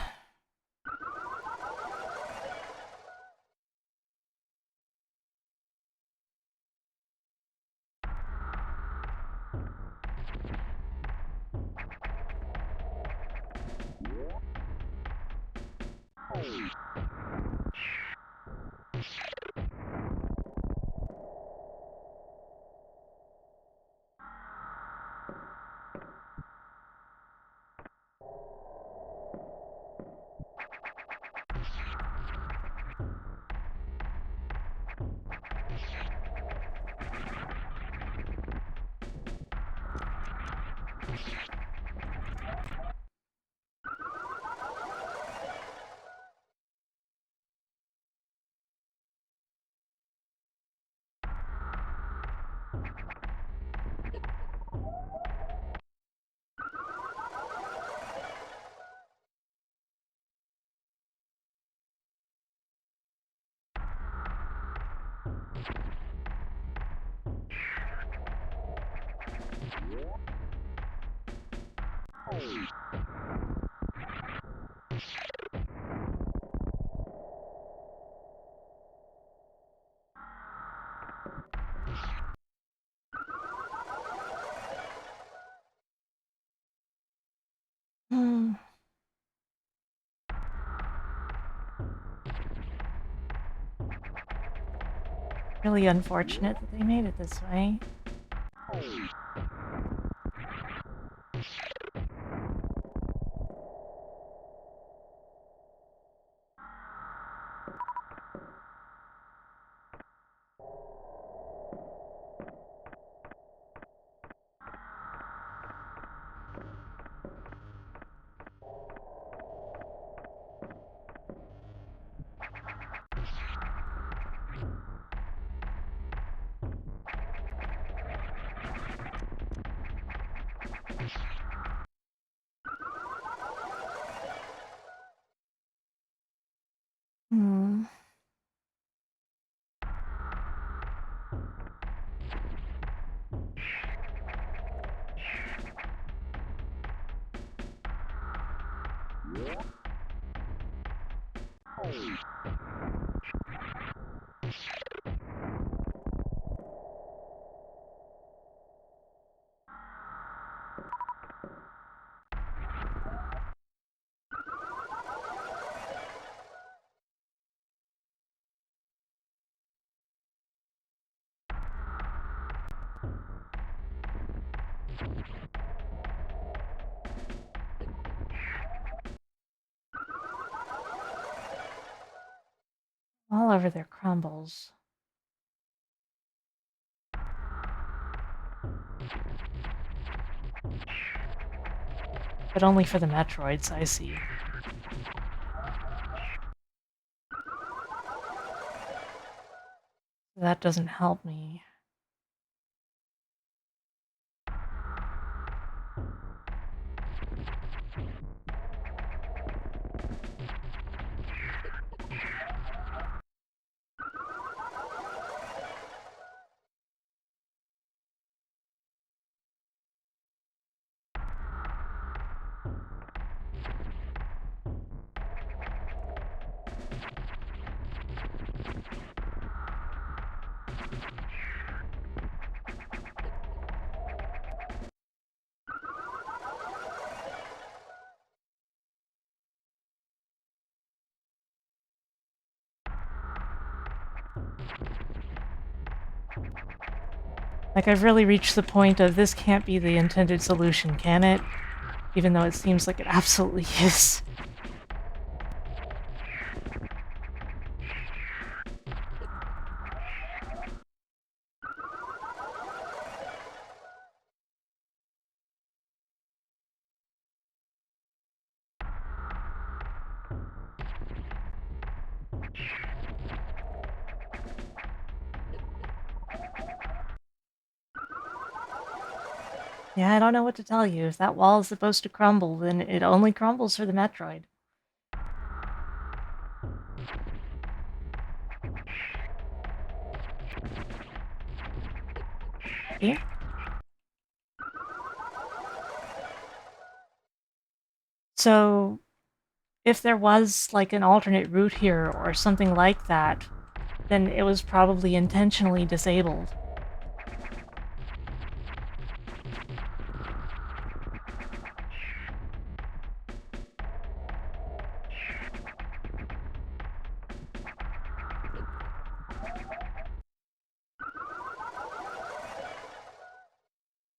Speaker 3: Really unfortunate that they made it this way. Hmm. All over their crumbles. But only for the Metroids, I see. That doesn't help me. Like, I've really reached the point of this can't be the intended solution, can it? Even though it seems like it absolutely is. Yeah, I don't know what to tell you. If that wall is supposed to crumble, then it only crumbles for the Metroid. See? So, if there was like an alternate route here or something like that, then it was probably intentionally disabled.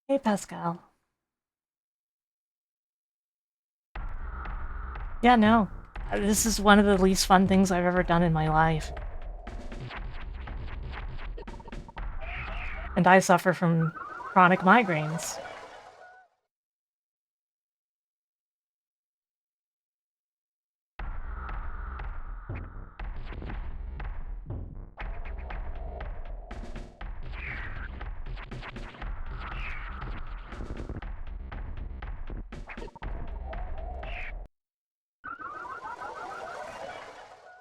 Speaker 3: Hey, Pascal. Yeah, no. This is one of the least fun things I've ever done in my life. And I suffer from chronic migraines.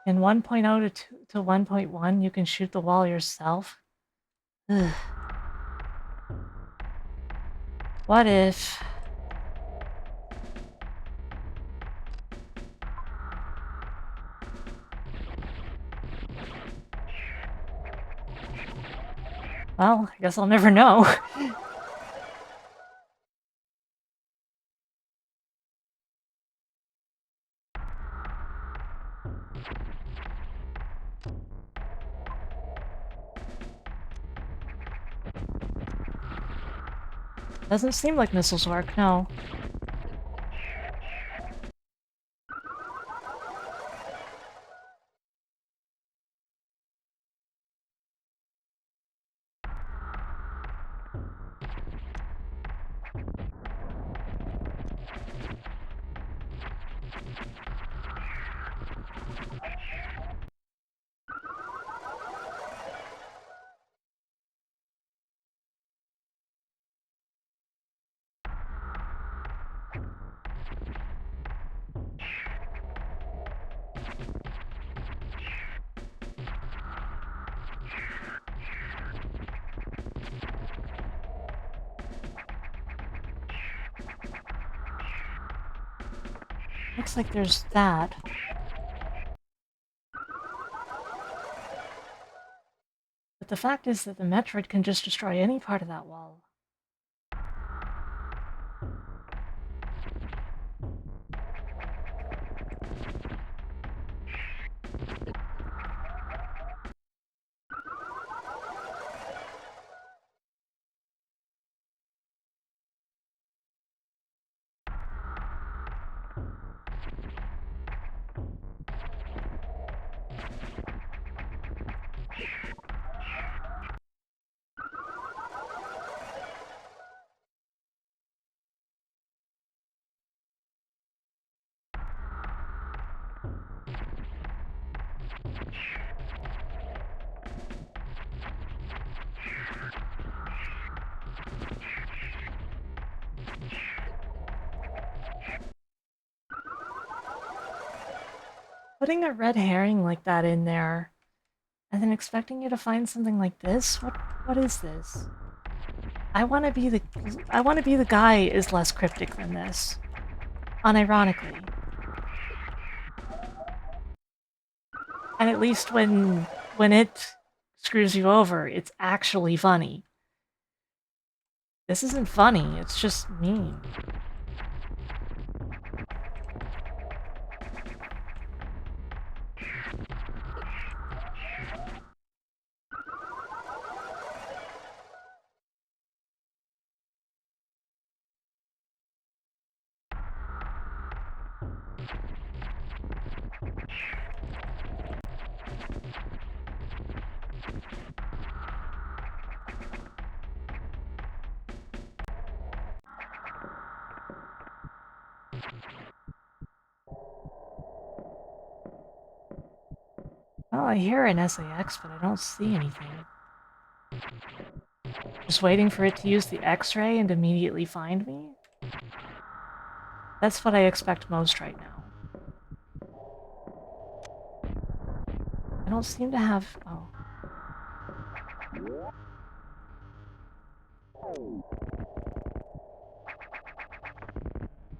Speaker 3: In 1.0 to 1.1, you can shoot the wall yourself. Ugh. What if... Well, I guess I'll never know. Doesn't seem like missiles work, no. Looks like there's that. But the fact is that the Metroid can just destroy any part of that wall. Putting a red herring like that in there, and then expecting you to find something like this? What is this? I wanna be the guy is less cryptic than this. Unironically. And at least when it screws you over, it's actually funny. This isn't funny, it's just mean. Well, I hear an SAX, but I don't see anything. Just waiting for it to use the X-ray and immediately find me? That's what I expect most right now. I don't seem to have... oh.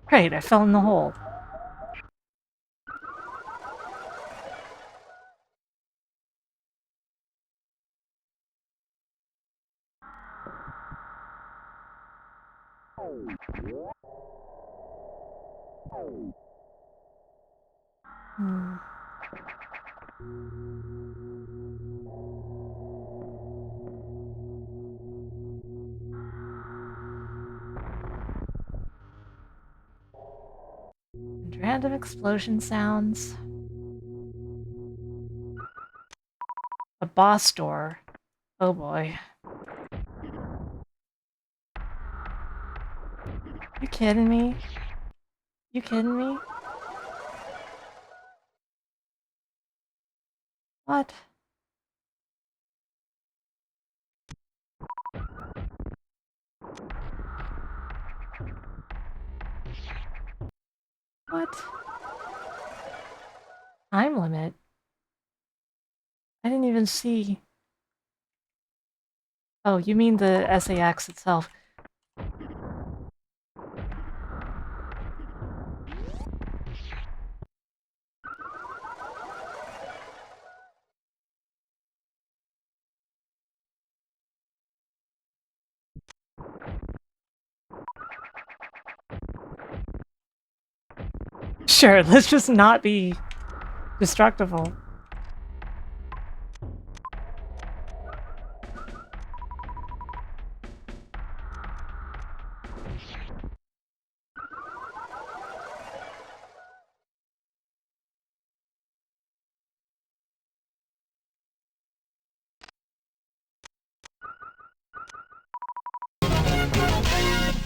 Speaker 3: Great, I fell in the hole. Hmm. And random explosion sounds. A boss door. Oh boy. You kidding me? You kidding me? What? What? Time limit? I didn't even see. Oh, you mean the SAX itself. Sure, let's just not be destructible.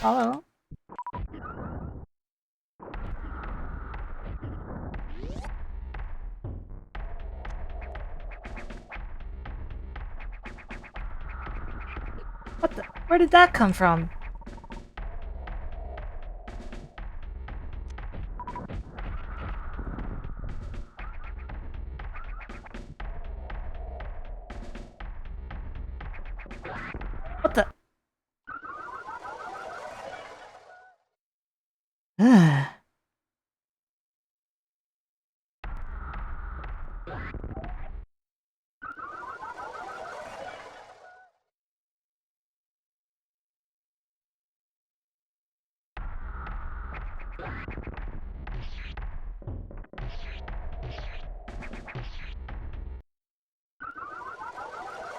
Speaker 3: Hello? What the? Where did that come from? What the?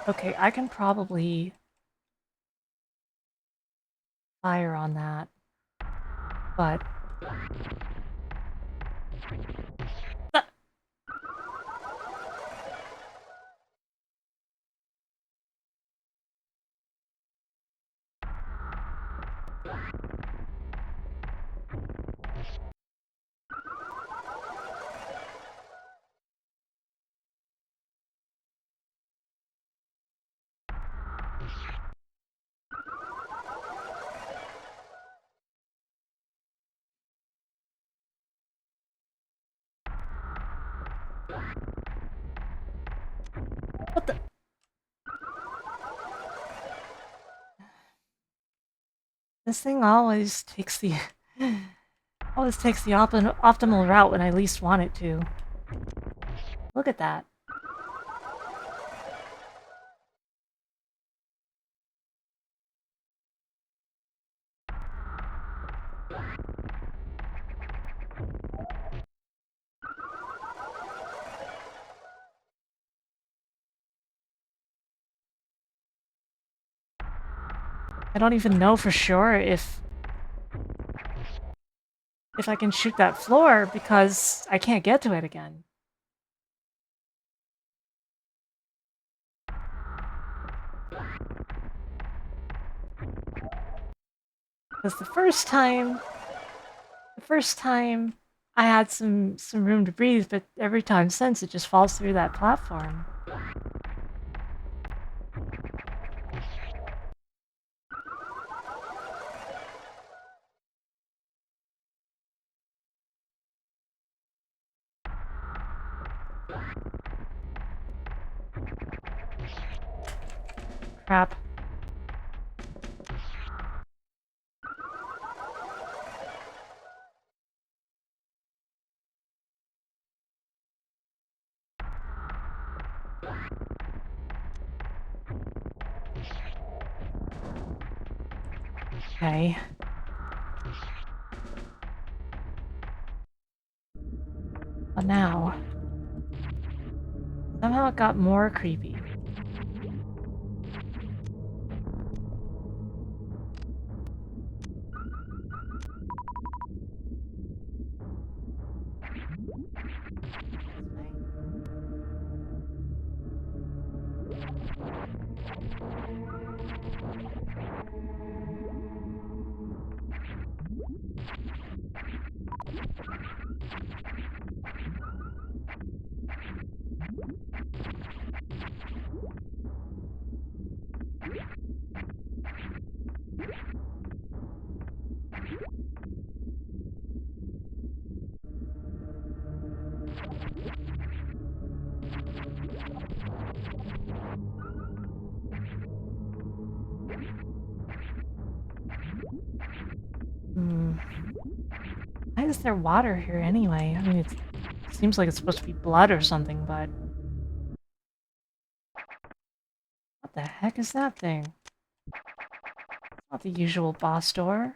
Speaker 3: Okay, I can probably fire on that, but... Ah! What the? This thing always takes the... always takes the optimal route when I least want it to. Look at that. I don't even know for sure if I can shoot that floor because I can't get to it again. Because the first time I had some room to breathe, but every time since it just falls through that platform. Crap. Okay. But now, somehow it got more creepy. Why is there water here anyway? I mean, it seems like it's supposed to be blood or something, but... What the heck is that thing? Not the usual boss door.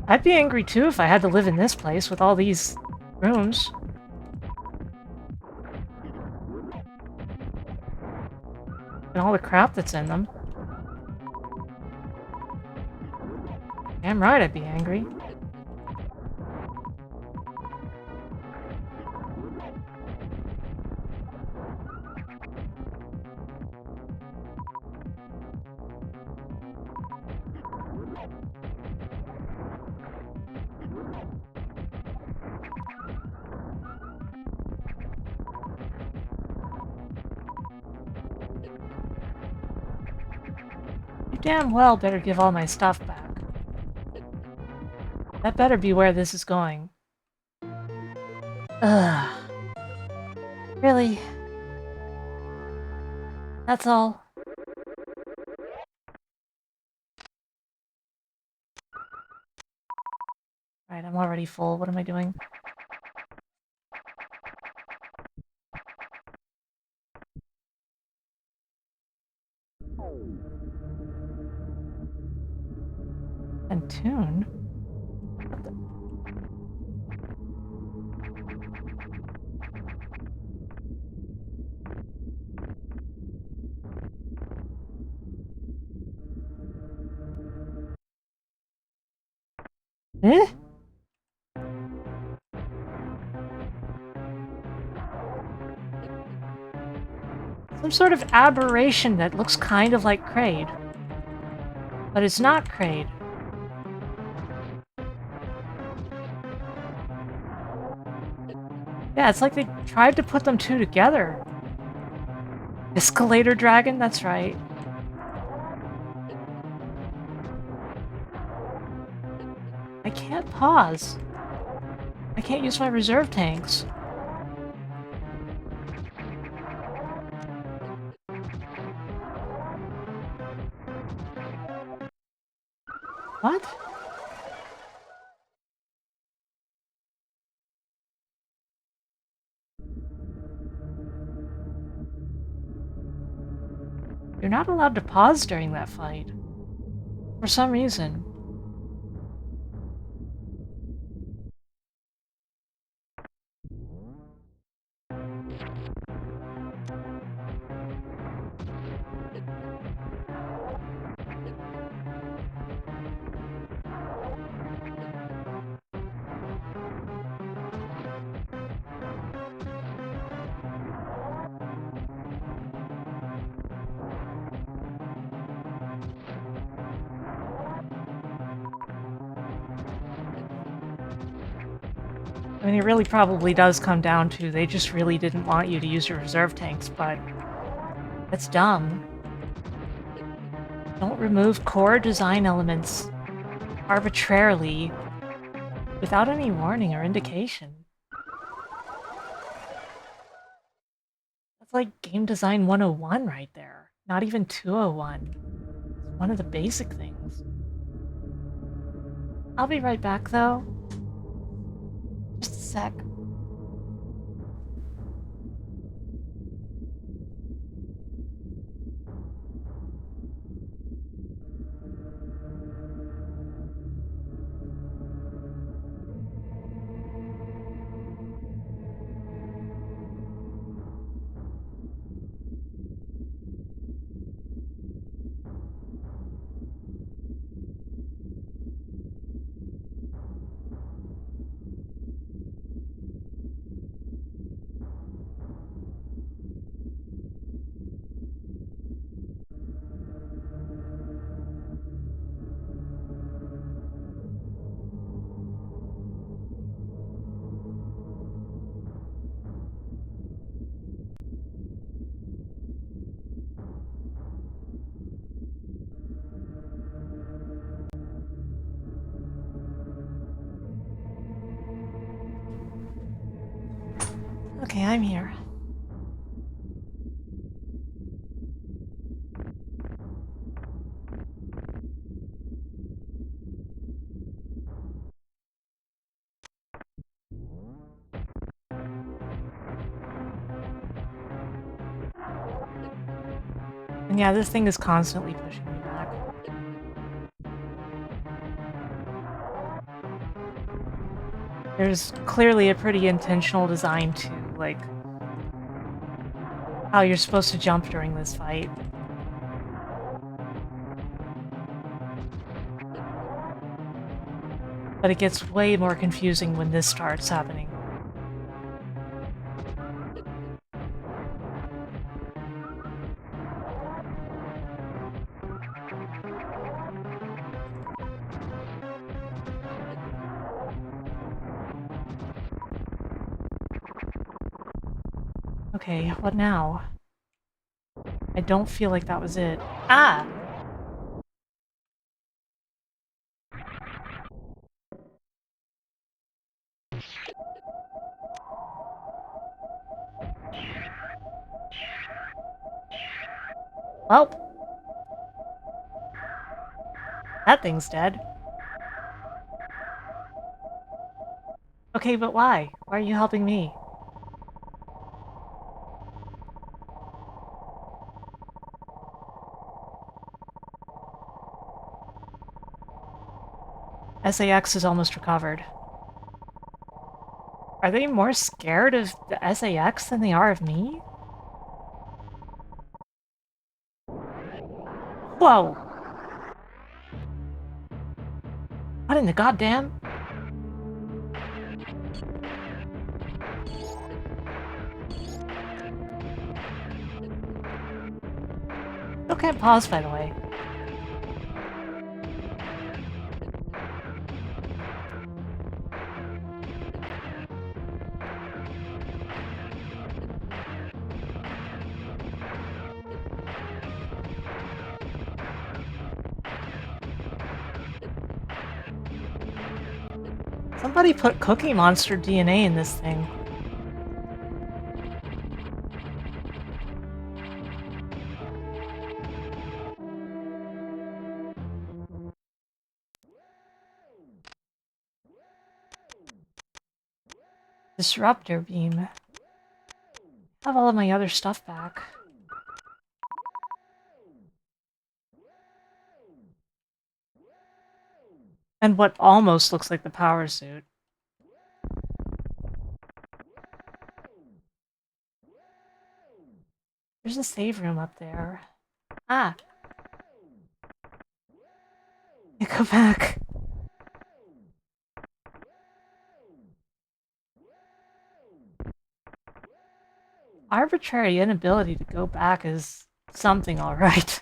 Speaker 3: I'd be angry too if I had to live in this place with all these rooms. And all the crap that's in them. Damn right I'd be angry. You damn well better give all my stuff back. That better be where this is going. Ugh. Really? That's all? Right, I'm already full. What am I doing? And tune? What the... Eh? Some sort of aberration that looks kind of like Kraid. But it's not Kraid. Yeah, it's like they tried to put them two together. Escalator dragon? That's right. I can't pause. I can't use my reserve tanks. What? You're not allowed to pause during that fight. For some reason. I mean, it really probably does come down to they just really didn't want you to use your reserve tanks, but that's dumb. Don't remove core design elements arbitrarily without any warning or indication. That's like game design 101 right there. Not even 201. It's one of the basic things. I'll be right back, though. Just a sec. Okay, I'm here. And yeah, this thing is constantly pushing me back. There's clearly a pretty intentional design to, like, how you're supposed to jump during this fight. But it gets way more confusing when this starts happening. Okay, what now? I don't feel like that was it. Ah! Well, that thing's dead. Okay, but why? Why are you helping me? SAX is almost recovered. Are they more scared of the SAX than they are of me? Whoa! What in the goddamn? Still can't pause, by the way. Somebody put Cookie Monster DNA in this thing. Disruptor beam. Have all of my other stuff back. And what almost looks like the power suit. There's a save room up there. Ah! Go back. Arbitrary inability to go back is something, alright.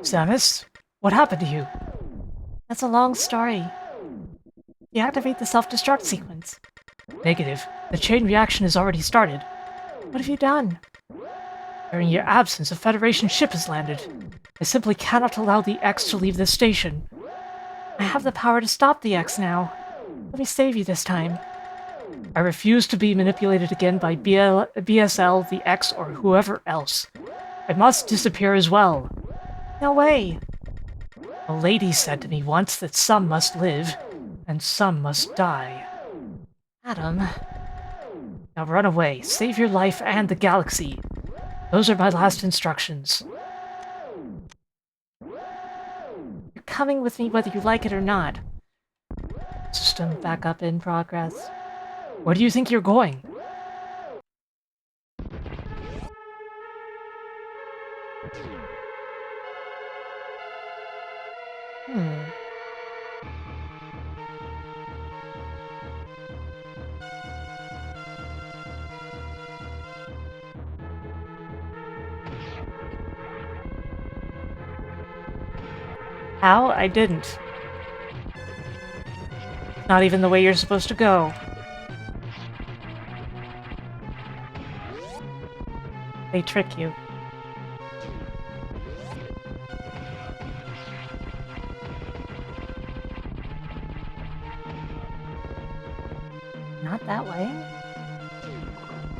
Speaker 3: Samus, what happened to you? That's a long story. Deactivate the self-destruct sequence. Negative. The chain reaction has already started. What have you done? During your absence, a Federation ship has landed. I simply cannot allow the X to leave this station. I have the power to stop the X now. Let me save you this time. I refuse to be manipulated again by BSL, the X, or whoever else. I must disappear as well. No way. A lady said to me once that some must live, and some must die. Adam. Now run away. Save your life and the galaxy. Those are my last instructions. You're coming with me whether you like it or not. System backup in progress. Where do you think you're going? How? I didn't. Not even the way you're supposed to go. They trick you. Not that way.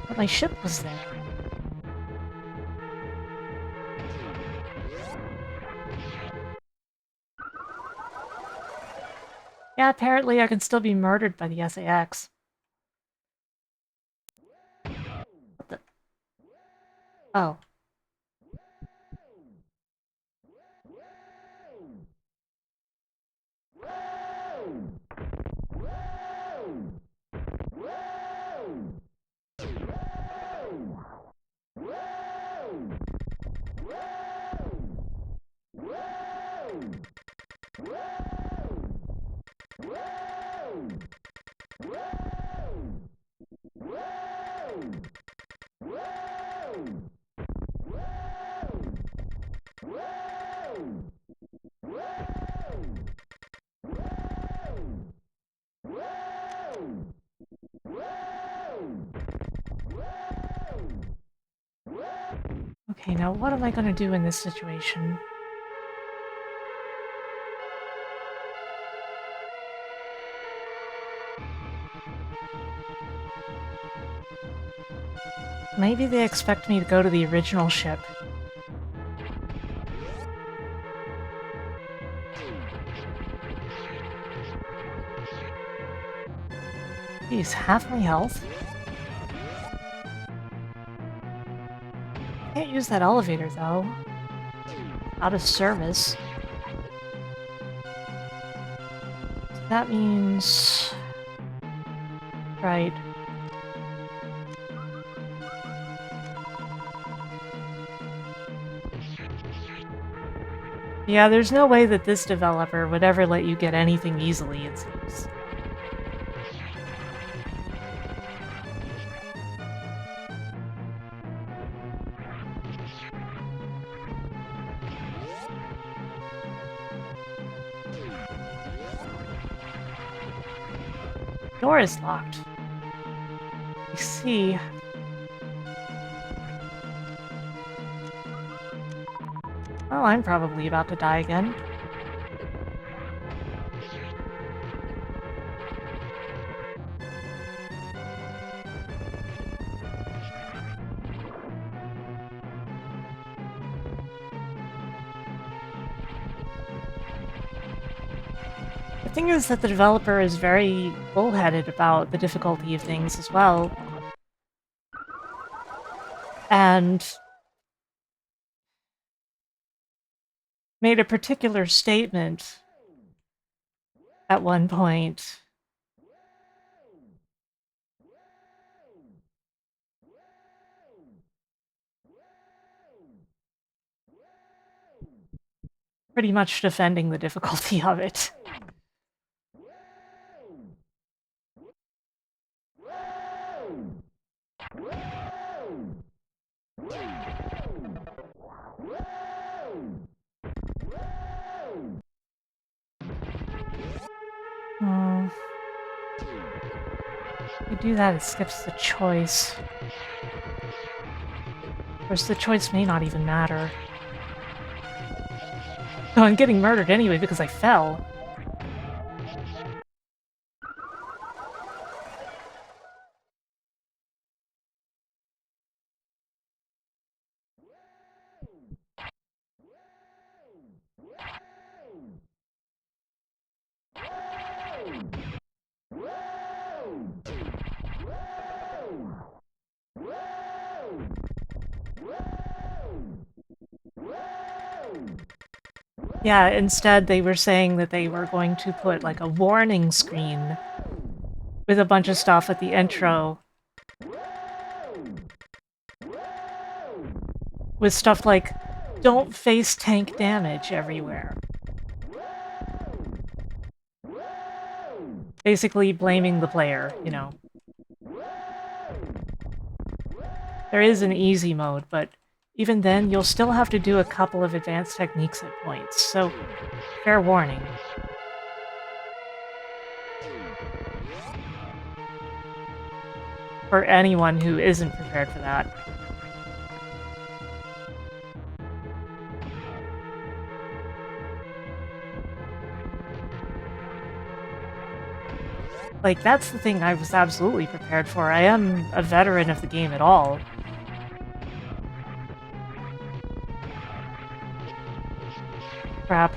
Speaker 3: But my ship was there. Yeah, apparently I can still be murdered by the SAX. What the? Oh. Okay, now what am I gonna do in this situation? Maybe they expect me to go to the original ship. Geez, half my health? Can't use that elevator, though. Out of service. That means... Right. Yeah, there's no way that this developer would ever let you get anything easily, it seems. Door is locked. I see. Well, I'm probably about to die again. The thing is that the developer is very bullheaded about the difficulty of things as well. And made a particular statement at one point. Pretty much defending the difficulty of it. If you do that, it skips the choice. Of course, the choice may not even matter. So I'm getting murdered anyway because I fell. Yeah, instead they were saying that they were going to put like a warning screen with a bunch of stuff at the intro. With stuff like, don't face tank damage everywhere. Basically blaming the player, you know. There is an easy mode, but even then, you'll still have to do a couple of advanced techniques at points, so fair warning. For anyone who isn't prepared for that. Like, that's the thing I was absolutely prepared for. I am a veteran of the game at all. Crap.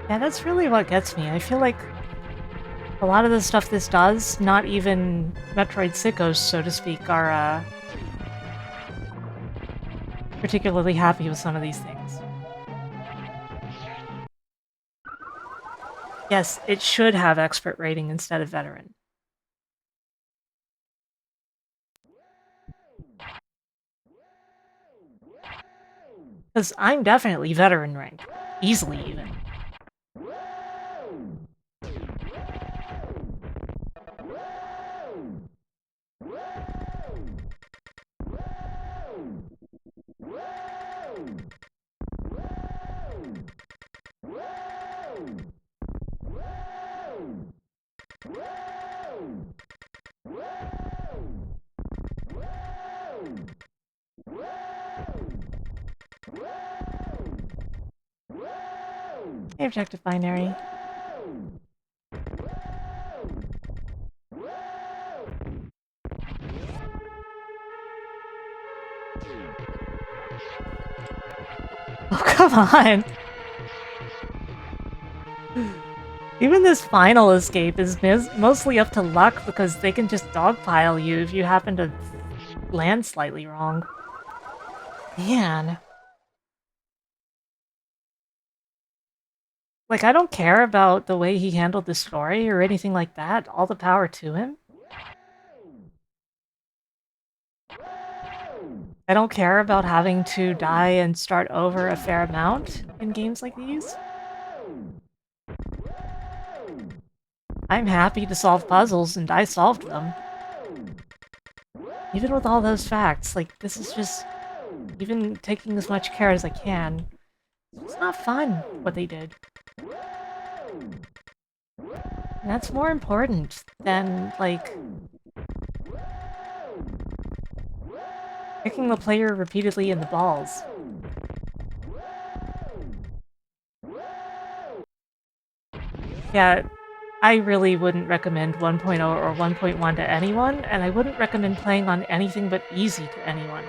Speaker 3: Yeah, that's really what gets me. I feel like a lot of the stuff this does, not even Metroid sickos, so to speak, are particularly happy with some of these things. Yes, it should have expert rating instead of veteran. Because I'm definitely veteran rank. Easily, even. Hey, objective binary. Oh, come on! Even this final escape is mostly up to luck because they can just dogpile you if you happen to land slightly wrong. Man. Like, I don't care about the way he handled the story or anything like that. All the power to him. I don't care about having to die and start over a fair amount in games like these. I'm happy to solve puzzles, and I solved them. Even with all those facts, like, this is just... Even taking as much care as I can, it's not fun, what they did. And that's more important than, like... kicking the player repeatedly in the balls. Yeah, I really wouldn't recommend 1.0 or 1.1 to anyone, and I wouldn't recommend playing on anything but easy to anyone.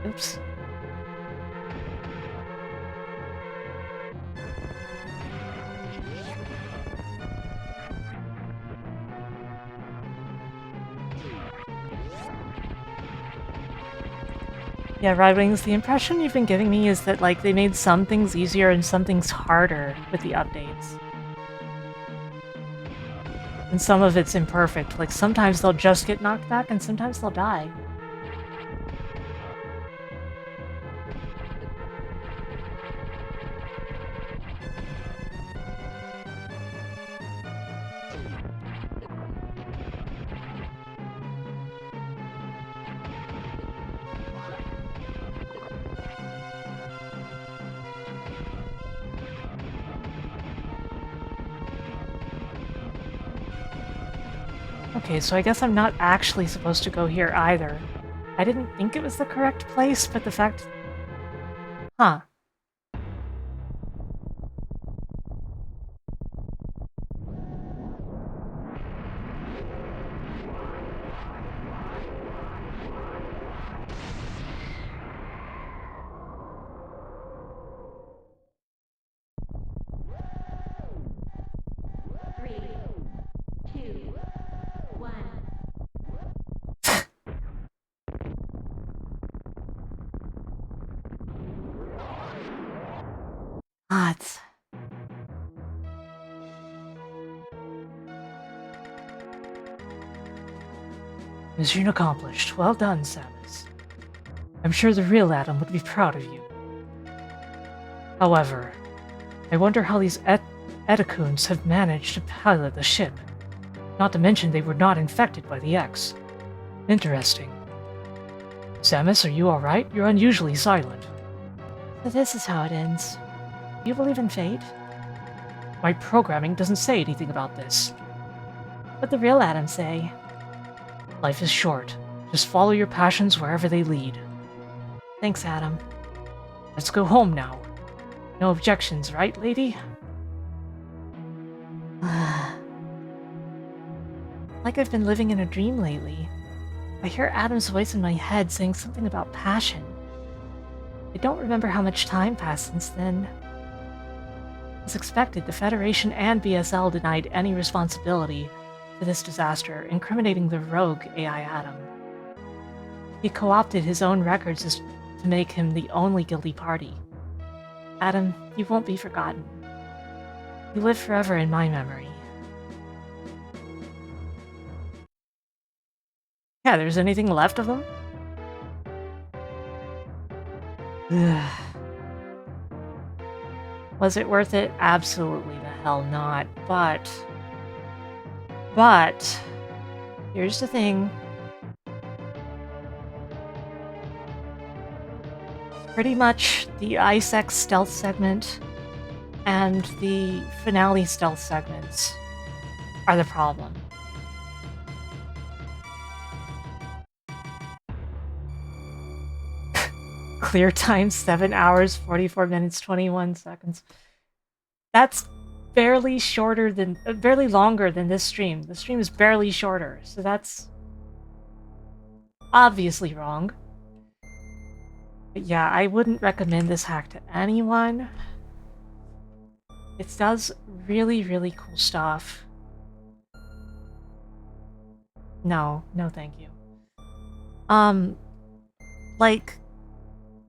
Speaker 3: Oops. Yeah, Red Wings, the impression you've been giving me is that, like, they made some things easier and some things harder with the updates. And some of it's imperfect. Like, sometimes they'll just get knocked back and sometimes they'll die. Okay, so I guess I'm not actually supposed to go here either. I didn't think it was the correct place, but the fact... Huh. Odds. Mission accomplished. Well done, Samus. I'm sure the real Adam would be proud of you. However, I wonder how these Etacoons have managed to pilot the ship. Not to mention they were not infected by the X. Interesting. Samus, are you alright? You're unusually silent. So this is how it ends. Do you believe in fate? My programming doesn't say anything about this. What the real Adam say? Life is short. Just follow your passions wherever they lead. Thanks, Adam. Let's go home now. No objections, right, lady? Like I've been living in a dream lately. I hear Adam's voice in my head saying something about passion. I don't remember how much time passed since then. As expected, the Federation and BSL denied any responsibility for this disaster, incriminating the rogue AI Adam. He co-opted his own records to make him the only guilty party. Adam, you won't be forgotten. You live forever in my memory. Yeah, there's anything left of them? Ugh. Was it worth it? Absolutely the hell not. But, here's the thing. Pretty much the Ice-X stealth segment and the finale stealth segments are the problem. Clear time 7 hours, 44 minutes, 21 seconds. That's barely longer than this stream. The stream is barely shorter, so that's obviously wrong. But yeah, I wouldn't recommend this hack to anyone. It does really, really cool stuff. No, thank you. Like,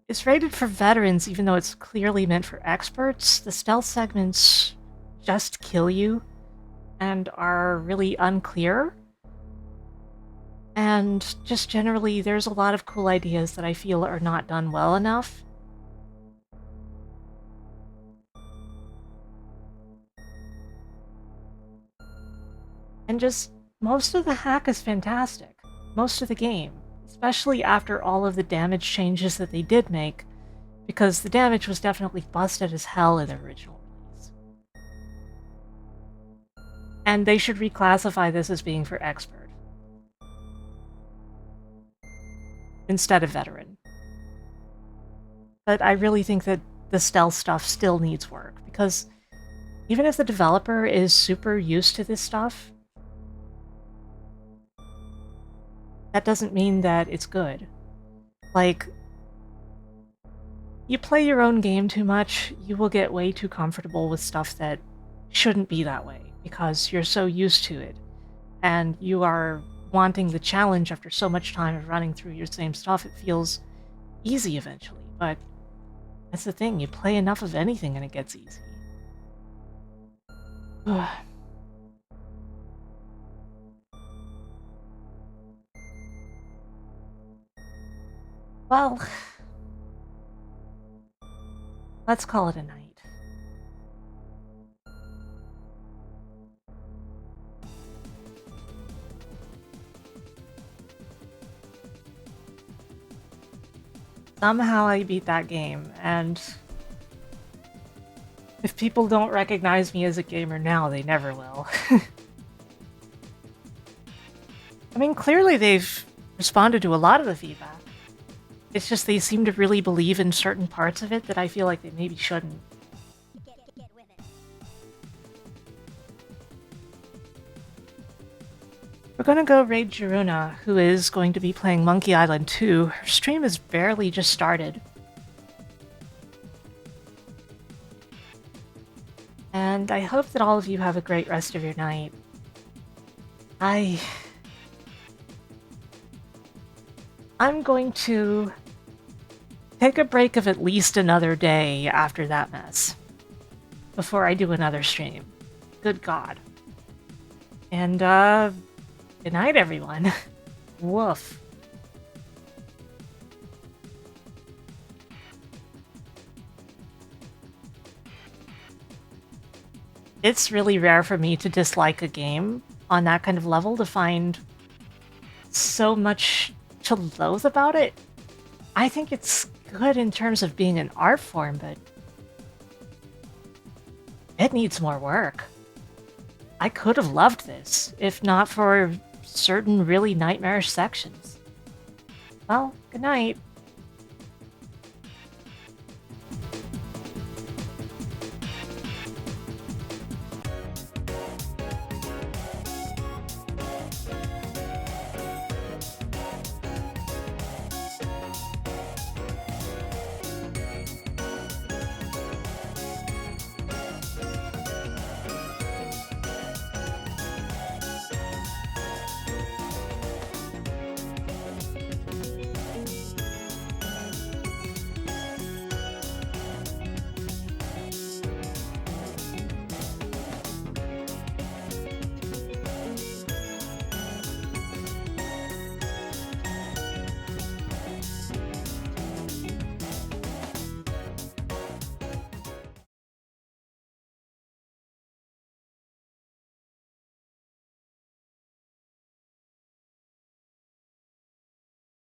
Speaker 3: it's rated for veterans even though it's clearly meant for experts. The stealth segments just kill you and are really unclear. And just generally, there's a lot of cool ideas that I feel are not done well enough. And just, most of the hack is fantastic. Most of the game. Especially after all of the damage changes that they did make, because the damage was definitely busted as hell in the original release. And they should reclassify this as being for expert instead of veteran. But I really think that the stealth stuff still needs work, because even if the developer is super used to this stuff, that doesn't mean that it's good. Like, you play your own game too much, you will get way too comfortable with stuff that shouldn't be that way, because you're so used to it, and you are wanting the challenge after so much time of running through your same stuff. It feels easy eventually, but that's the thing, you play enough of anything and it gets easy. Well, let's call it a night. Somehow I beat that game, and if people don't recognize me as a gamer now, they never will. I mean, clearly they've responded to a lot of the feedback. It's just they seem to really believe in certain parts of it that I feel like they maybe shouldn't. We're gonna go raid Jiruna, who is going to be playing Monkey Island 2. Her stream has barely just started. And I hope that all of you have a great rest of your night. I'm going to take a break of at least another day after that mess before I do another stream. Good God. And, good night, everyone. Woof. It's really rare for me to dislike a game on that kind of level, to find so much to loathe about it. I think it's good in terms of being an art form, but it needs more work. I could have loved this, if not for certain really nightmarish sections. Well, good night.